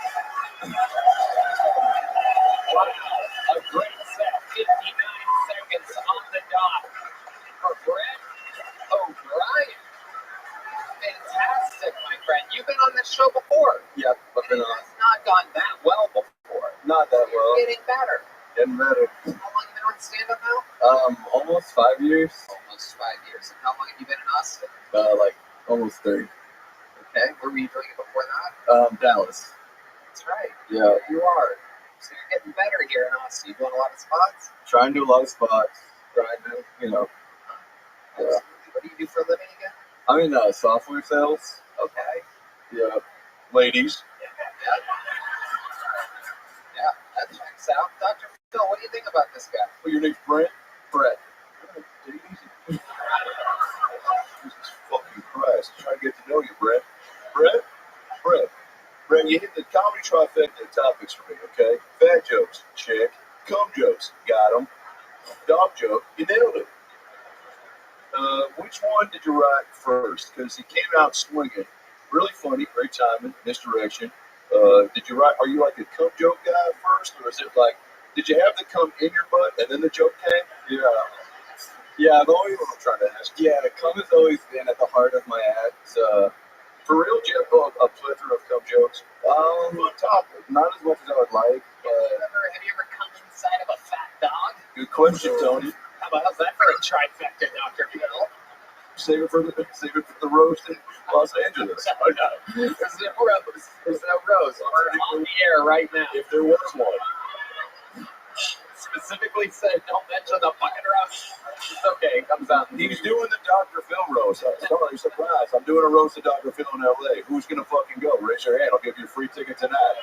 Wow, a great set. 59 seconds on the dot for Brett O'Brien. Fantastic, my friend. You've been on this show before. Yep, I've been It on. has not gone that well before. Not that well. You're getting better. Getting better. How long have you been on stand-up now? Almost 5 years. Almost 5 years. And how long have you been in Austin? Like almost 30. Okay. Where were you doing it before that? Dallas. That's right. Yeah. You are. So you're getting better here in Austin. You doing a lot of spots? Trying to do a lot of spots. Trying to, Absolutely. What do you do for a living again? I'm in software sales. Okay. Yeah. Ladies. Yeah, that checks out. Dr. Phil, what do you think about this guy? Well, your name's Brent? Brett. Take it easy. Jesus fucking Christ. Trying to get to know you, Brett. Brett, you hit the comedy trifecta topics for me, okay? Fat jokes, check. Cum jokes, got them. Dog joke, you nailed it. Which one did you write first? Because he came out swinging. Really funny, great timing, misdirection. Did you write, are you like a cum joke guy first? Or is it like, did you have the cum in your butt and then the joke came? Yeah, I've always, That's what I'm trying to ask. yeah, cum has always been at the heart of my act. For real, do you have a plethora of cum jokes? Fun topic. Not as much as I would like, but Have you ever come inside of a fat dog? Good question, Tony. How's that for a trifecta, Dr. Phil? Save it for the roast in Los Angeles. Oh, no. There's no rose. There's no rose. We're on the air right now. If there was one. Specifically said, don't mention the fucking roast. It's okay, it comes out. He's doing the Dr. Phil roast. Sorry, surprise. I'm doing a roast of Dr. Phil in LA. Who's going to fucking go? Raise your hand. I'll give you a free ticket tonight.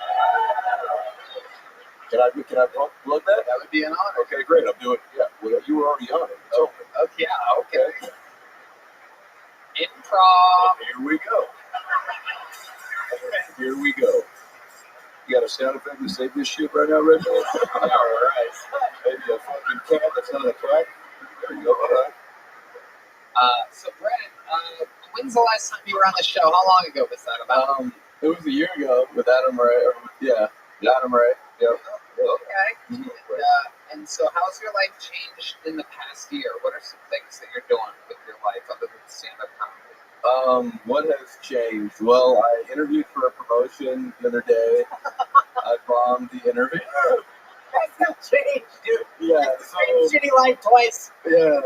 Can I plug that? That would be an honor. Okay, great. I'm doing, yeah. Well, you were already on it. It's open. Okay, yeah, okay. Improv. Here we go. Here we go. You got a sound effect to save this shit right now, Reggie? All right. Maybe a fucking cat that's not a cat. There you go. All right. So, Brett, when's the last time you were on the show? How long ago was that? About? it was a year ago with Adam Ray. Adam Ray. Yep. Okay. And so, how's your life changed in the past year? What are some things that you're doing with your life other than stand-up comedy? What has changed? Well, I interviewed for a promotion the other day. I bombed the interview. That's not changed, dude. Yeah, Same shitty life twice. Yeah.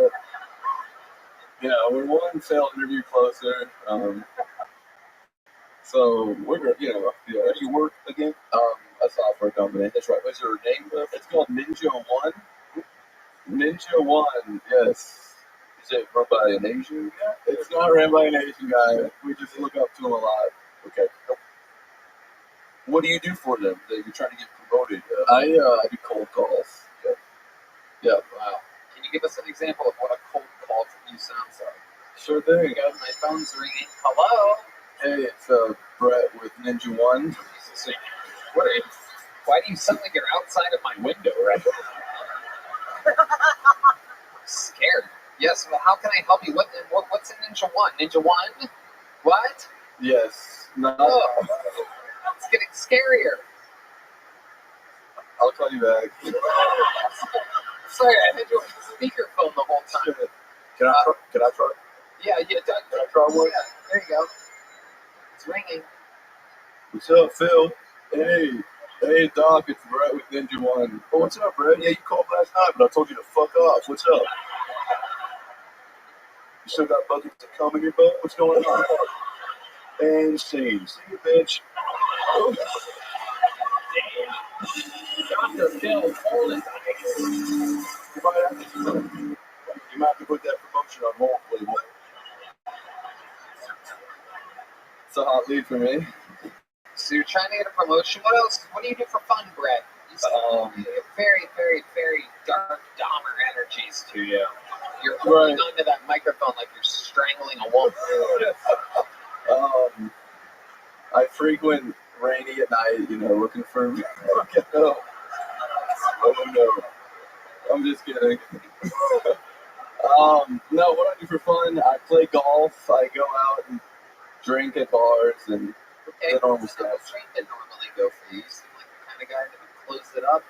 Yeah, we're one failed interview closer. So we're where do you work again? A software company. That's right. What's your name? It's called Ninja One. Ninja One, yes. Is it run by an Asian guy? It's not ran by an Asian guy. We just look up to him a lot. Okay. What do you do for them that you're trying to get promoted? I do cold calls. Yeah. Wow. Can you give us an example of what a cold call from you sounds like? Sure thing. Go, my phone's ringing. Hello? Hey, it's Brett with Ninja One. Why do you sound like you're outside of my window right now? Scared. Yes, well, how can I help you? What's in Ninja One? Ninja One? What? Yes. No. Oh, it's getting scarier. I'll call you back. Sorry, I had you on speakerphone the whole time. Can I try? Yeah, Can I try one? Yeah, there you go. It's ringing. What's up, Phil? Hey, Doc, it's Brett with Ninja One. Oh, what's up, Brett? Yeah, you called last night, but I told you to fuck off. What's up? You still got buckets of cum in your butt? What's going on? And scene. See you, bitch. Dr. Phil, hold it. You might have to put that promotion on hold, Playboy. It's a hot lead for me. So you're trying to get a promotion. What else? What do you do for fun, Brett? You have very, very, very dark Dahmer energies to you. You're holding onto that microphone like you're strangling a wolf. I frequent Rainy at night, looking for me. Oh, no. I'm just kidding. No, what I do for fun, I play golf, I go out and drink at bars and the normal stuff. What's drink that normally go for you? You seem like the kind of guy that would close it up.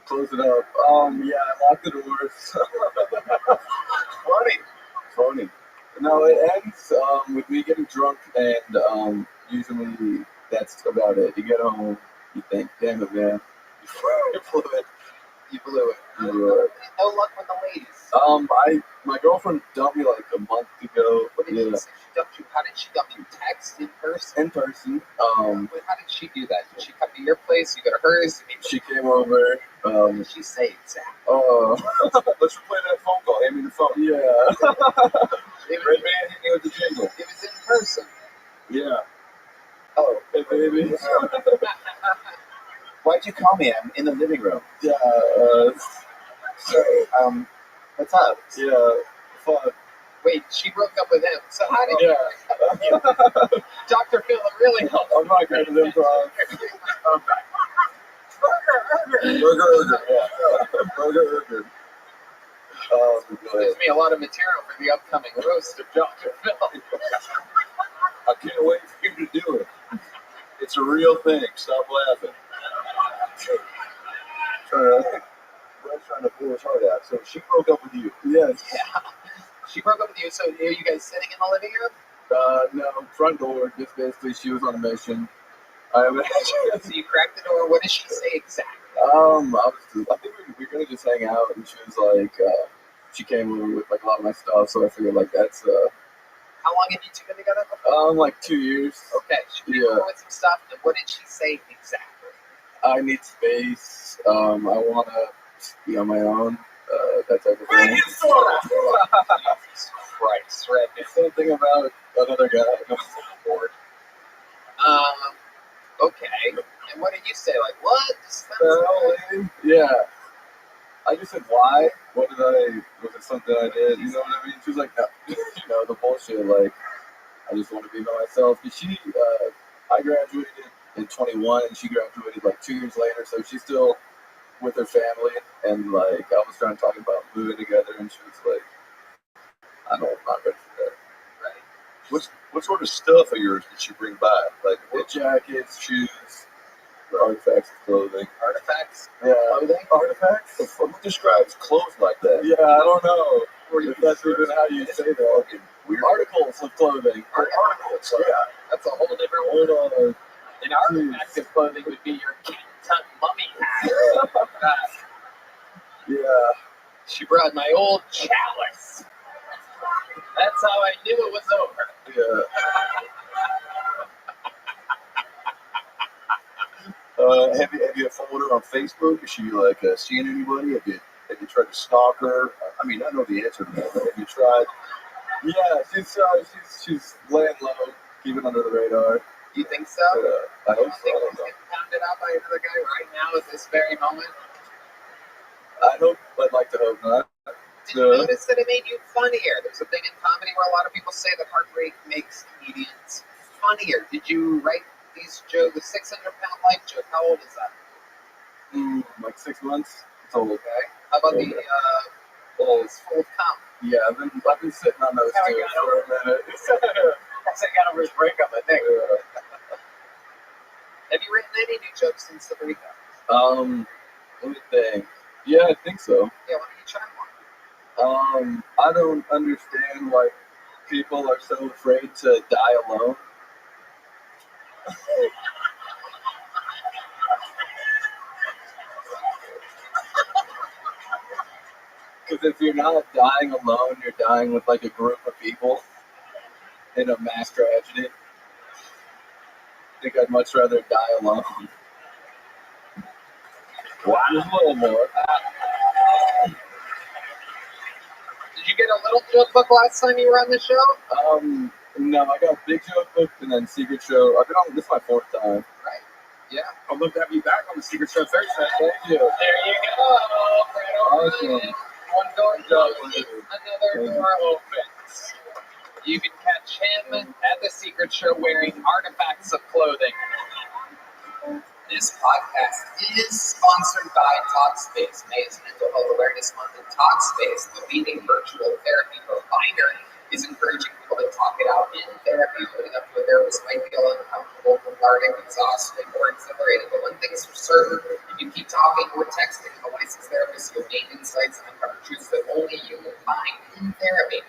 Close it up. Yeah, I lock the doors. Funny. No, it ends with me getting drunk, and usually that's about it. You get home, you think, damn it, man. You blew it. No luck with the ladies. My girlfriend dumped me like a month ago. What did she say? She dumped you? How did she dump you? Text? In person? In person. How did she do that? Did she come to your place? You go to hers? She came over. What did she say exactly? Let's replay that phone call. Hand me the phone. Yeah. Red man hit me heard the jingle. It was in person. Yeah. Oh, Hey, baby. Why'd you call me? I'm in the living room. Yeah. Sorry. What's up? Yeah. Fun. Wait, she broke up with him. So how did Yeah. you? Dr. Phil, it really helped. I'm not good at improv. Burger. Yeah. Burger. Gives me a lot of material for the upcoming roast of Dr. Phil. I can't wait for you to do it. It's a real thing. Stop laughing. Trying to pull his heart out. So she broke up with you. Yes. Yeah. She broke up with you, so are you guys sitting in the living room? No, front door. Just basically, she was on a mission. I So you cracked the door. What did she say exactly? I think we were gonna just hang out, and she was like, she came over with like a lot of my stuff, so I figured like that's How long have you two been together? like 2 years. Okay, she came over with some stuff, and what did she say exactly? I need space. I wanna be on my own. That type of thing. Jesus Christ, right? Something about another guy. Bored. Okay. And what did you say? Like, what? Yeah. I just said, why? Was it something I did? You know what I mean? She was like, no, the bullshit. Like, I just want to be by myself. Because I graduated in 21, and she graduated like 2 years later, so she's still with her family. And like, I was trying to talk about moving together, and she was like, I'm not ready for that. Right. What sort of stuff of yours did she bring back? Like, jackets, shoes, artifacts of clothing. Artifacts? Yeah. Clothing? Artifacts? Who describes clothes like that? Yeah, I don't know. If that's even how you say that. Weird. Articles of clothing. Articles, yeah. That's a whole different word. An artifact of clothing would be your King Tut mummy hat. Yeah. She brought my old chalice. That's how I knew it was over. Yeah. Have you followed her on Facebook? Is she like seeing anybody? Have you tried to stalk her? I mean, I know the answer to that, but have you tried? Yeah, she's laying low, keeping under the radar. You think so? I hope so. You think she's getting pounded out by another guy right now at this very moment? I'd like to hope not. Did you notice that it made you funnier? There's a thing in comedy where a lot of people say that heartbreak makes comedians funnier. Did you write these jokes, the 600-pound life joke? How old is that? Like 6 months. It's old. Okay. How about the it's full of cum? Yeah, I've been sitting on those two for a minute. Once I got over his breakup, I think. Have you written any new jokes since the breakup? Let me think. Yeah, I think so. Yeah, why don't you try one? I don't understand why people are so afraid to die alone. Because if you're not dying alone, you're dying with like a group of people in a mass tragedy. I think I'd much rather die alone. Wow. Just a little more. Did you get a little joke book last time you were on the show? No, I got Big Joke Book and then Secret Show. I've been on this is my 4th time. Right. Yeah. I'd love to have you back on the Secret Show Thursday. Thank you. There you go. Awesome. One door closes, another door opens. You can catch him at the Secret Show wearing artifacts of clothing. This podcast is sponsored by Talkspace. May is Mental Health Awareness Month, and Talkspace, the leading virtual therapy provider, is encouraging people to talk it out in therapy. Putting up to a therapist might feel uncomfortable, cathartic, exhausting, or exhilarating, but one thing's for certain, if you keep talking or texting with a licensed therapist, you'll gain insights and uncover truths that only you will find in therapy.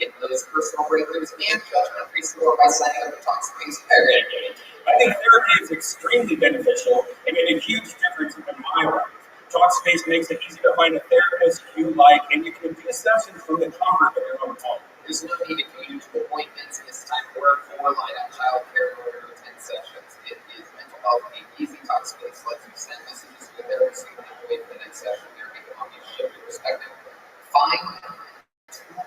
Get those personal breakthroughs and judgment-free support by signing up for Talkspace today. I think therapy is extremely beneficial and made a huge difference in my life. Talkspace makes it easy to find a therapist you like, and you can do sessions from the comfort of your own home. There's no need to commute to appointments, miss time work, or rely on childcare in order to attend sessions. It is mental health made easy. Talkspace lets you send messages to the therapist so you don't have to wait for the next session. Therapy can help you shift your perspective. Find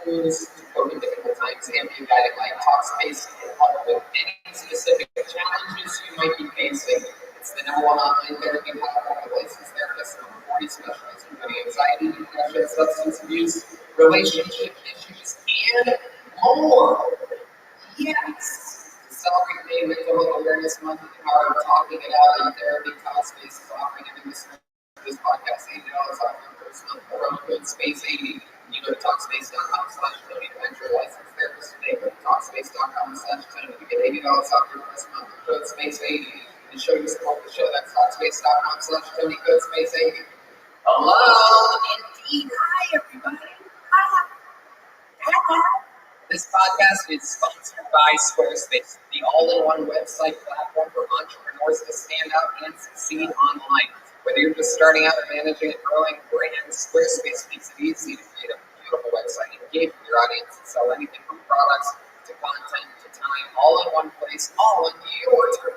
tools to cope with difficult times and be a guiding light Talkspace can help with any specific challenges you might be facing. It's the #1 online therapy platform with licensed therapists from 40 specialists, including anxiety, depression, substance abuse, relationship issues, and more. Yes! To celebrate May Mental Health Awareness Month and the power of talking it out in therapy, Talkspace is offering a new this podcast $80 off your first month promo code SPACE80. You go to Talkspace.com/Tony to enter your licensed therapist today. Go to Talkspace.com/Tony to get $80 off your first month code SPACE80 and show your support the show. That's Talkspace.com/Tony, code SPACE80. Hello, indeed. Hi, everybody. Hi. This podcast is sponsored by Squarespace, the all-in-one website platform for entrepreneurs to stand out and succeed online. Whether you're just starting out or managing a growing brand, Squarespace makes it easy to create a beautiful website, engage with your audience, and sell anything from products to content to time, all in one place, all in your terms.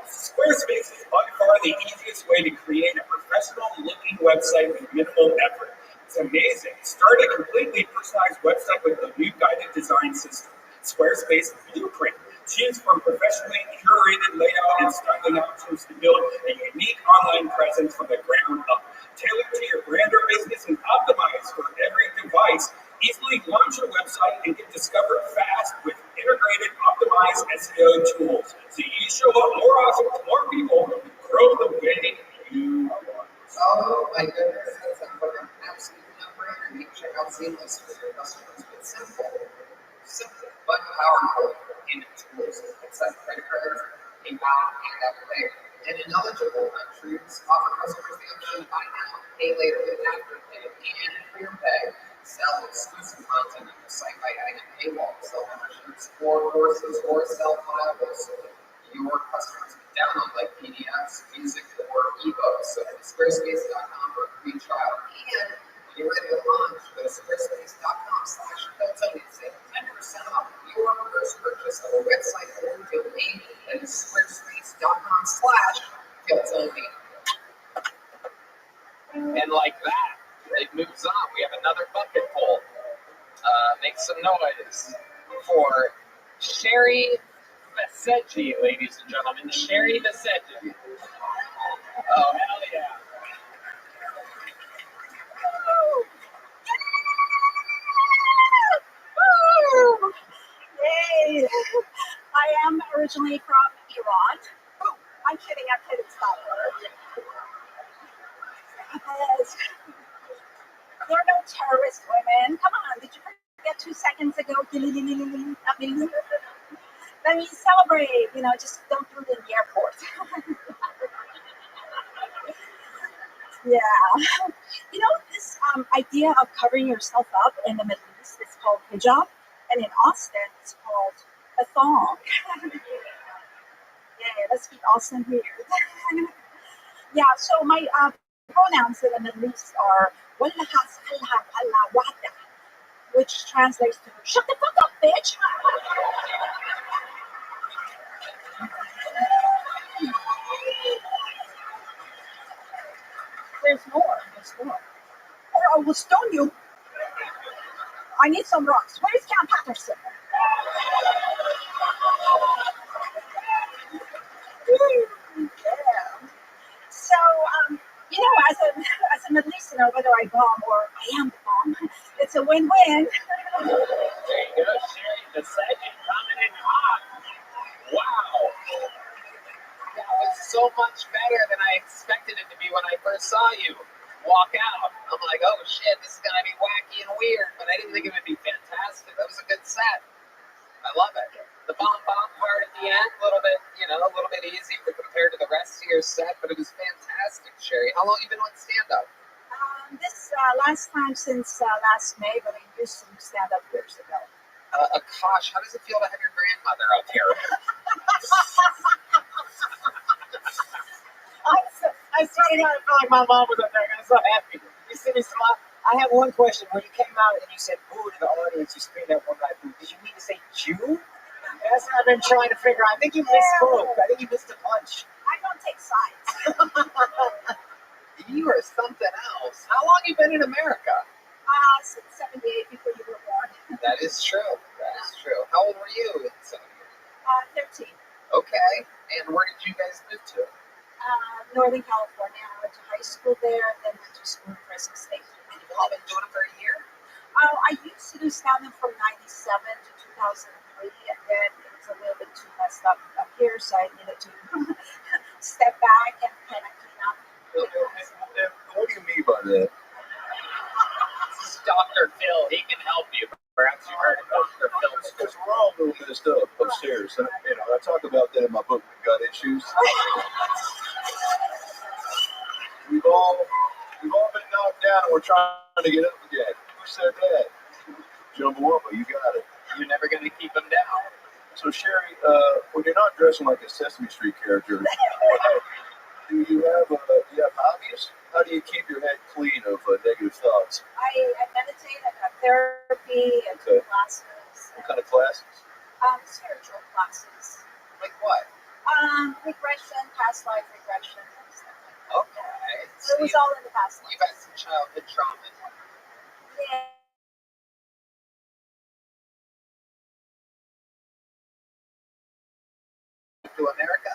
Squarespace is by far the easiest way to create a professional-looking website with minimal effort. It's amazing. Start a completely personalized website with the new guided design system, Squarespace Blueprint. Choose from professionally curated layout and styling options to build a unique online presence from the ground up. Tailored to your brand or business and optimized for every device. Easily launch your website and get discovered fast with integrated, optimized SEO tools. So you show up more often to more people, grow the way you want. Oh my goodness, that sounds like an absolute no-brainer. You can check out Seamless for your customers. It's simple but powerful in tools. Accept credit cards, PayPal, and Apple Pay. And ineligible countries offer customers the option to buy now, pay later with After Pay and Clear Pay. Sell exclusive content on your site by adding a paywall, sell memberships or courses, or sell files so that your customers can download like PDFs, music, or ebooks. So head to squarespace.com for a free trial. And when you're ready to launch, go to squarespace.com/Tony to save 10% off your first purchase of a website or domain. That is squarespace.com/Tony. And like that, it moves on. We have another bucket full. Make some noise for Sherry Vaseggi, ladies and gentlemen. Sherry Vaseggi. Oh, hell yeah. Yay! I am originally from Iran. Oh, I'm kidding, stop her. Yes. There are no terrorist women. Come on, did you forget 2 seconds ago? Let me celebrate, just don't do it in the airport. Yeah. This idea of covering yourself up in the Middle East is called hijab, and in Austin it's called a thong. Yeah, let's keep Austin weird. Yeah, so my pronouns in the Middle East are which translates to shut the fuck up, bitch. There's more. Or I will stone you. I need some rocks. Where's Camp Patterson? Yeah. So, as a Middle Easterner, whether I bomb or I am the bomb, it's a win-win. There you go, Sherry Vaseggi coming in hot. Wow. That was so much better than I expected it to be when I first saw you walk out. I'm like, oh shit, this is going to be wacky and weird, but I didn't think it would be fantastic. That was a good set. I love it. The bomb part at the end, a little bit easy compared to the rest of your set, but it was fantastic, Sherry. How long have you been on stand-up? This last time since last May, but I used to stand up years ago. Akash, how does it feel to have your grandmother up here? I started out, I felt like my mom was up there. I'm so happy. You see me smile. I have one question. When you came out and you said boo to the audience, you screamed at one guy, boo. Did you mean to say Jew? That's what I've been trying to figure out. I think you misspoke. I think you missed a punch. I don't take sides. You are something else. How long have you been in America? Since 78, before you were born. That is true. That is true. How old were you? 13. Okay. And where did you guys move to? Northern California. I went to high school there, and then went to school in Fresno State. And you've only been doing it for a year? I used to do stand-up from 97 to 2003, and then it was a little bit too messed up here, so I needed to step back and kind of clean up. What do you mean by that? This is Dr. Phil. He can help you. Perhaps you heard of Dr. Phil. Because we're all a little messed up upstairs. And, I talk about that in my book, We've Got Issues. We've all been knocked down and we're trying to get up again. Who said that? Jumbo, you got it. You're never going to keep him down. So, Sherry, when you're not dressing like a Sesame Street character, do you have hobbies? How do you keep your head clean of negative thoughts? I meditate, I got therapy, I do classes. What kind of classes? Spiritual classes. Like what? Regression, past life regression, and stuff like that. Okay. So it was all in the past life. You've had some childhood trauma. Yeah. To America?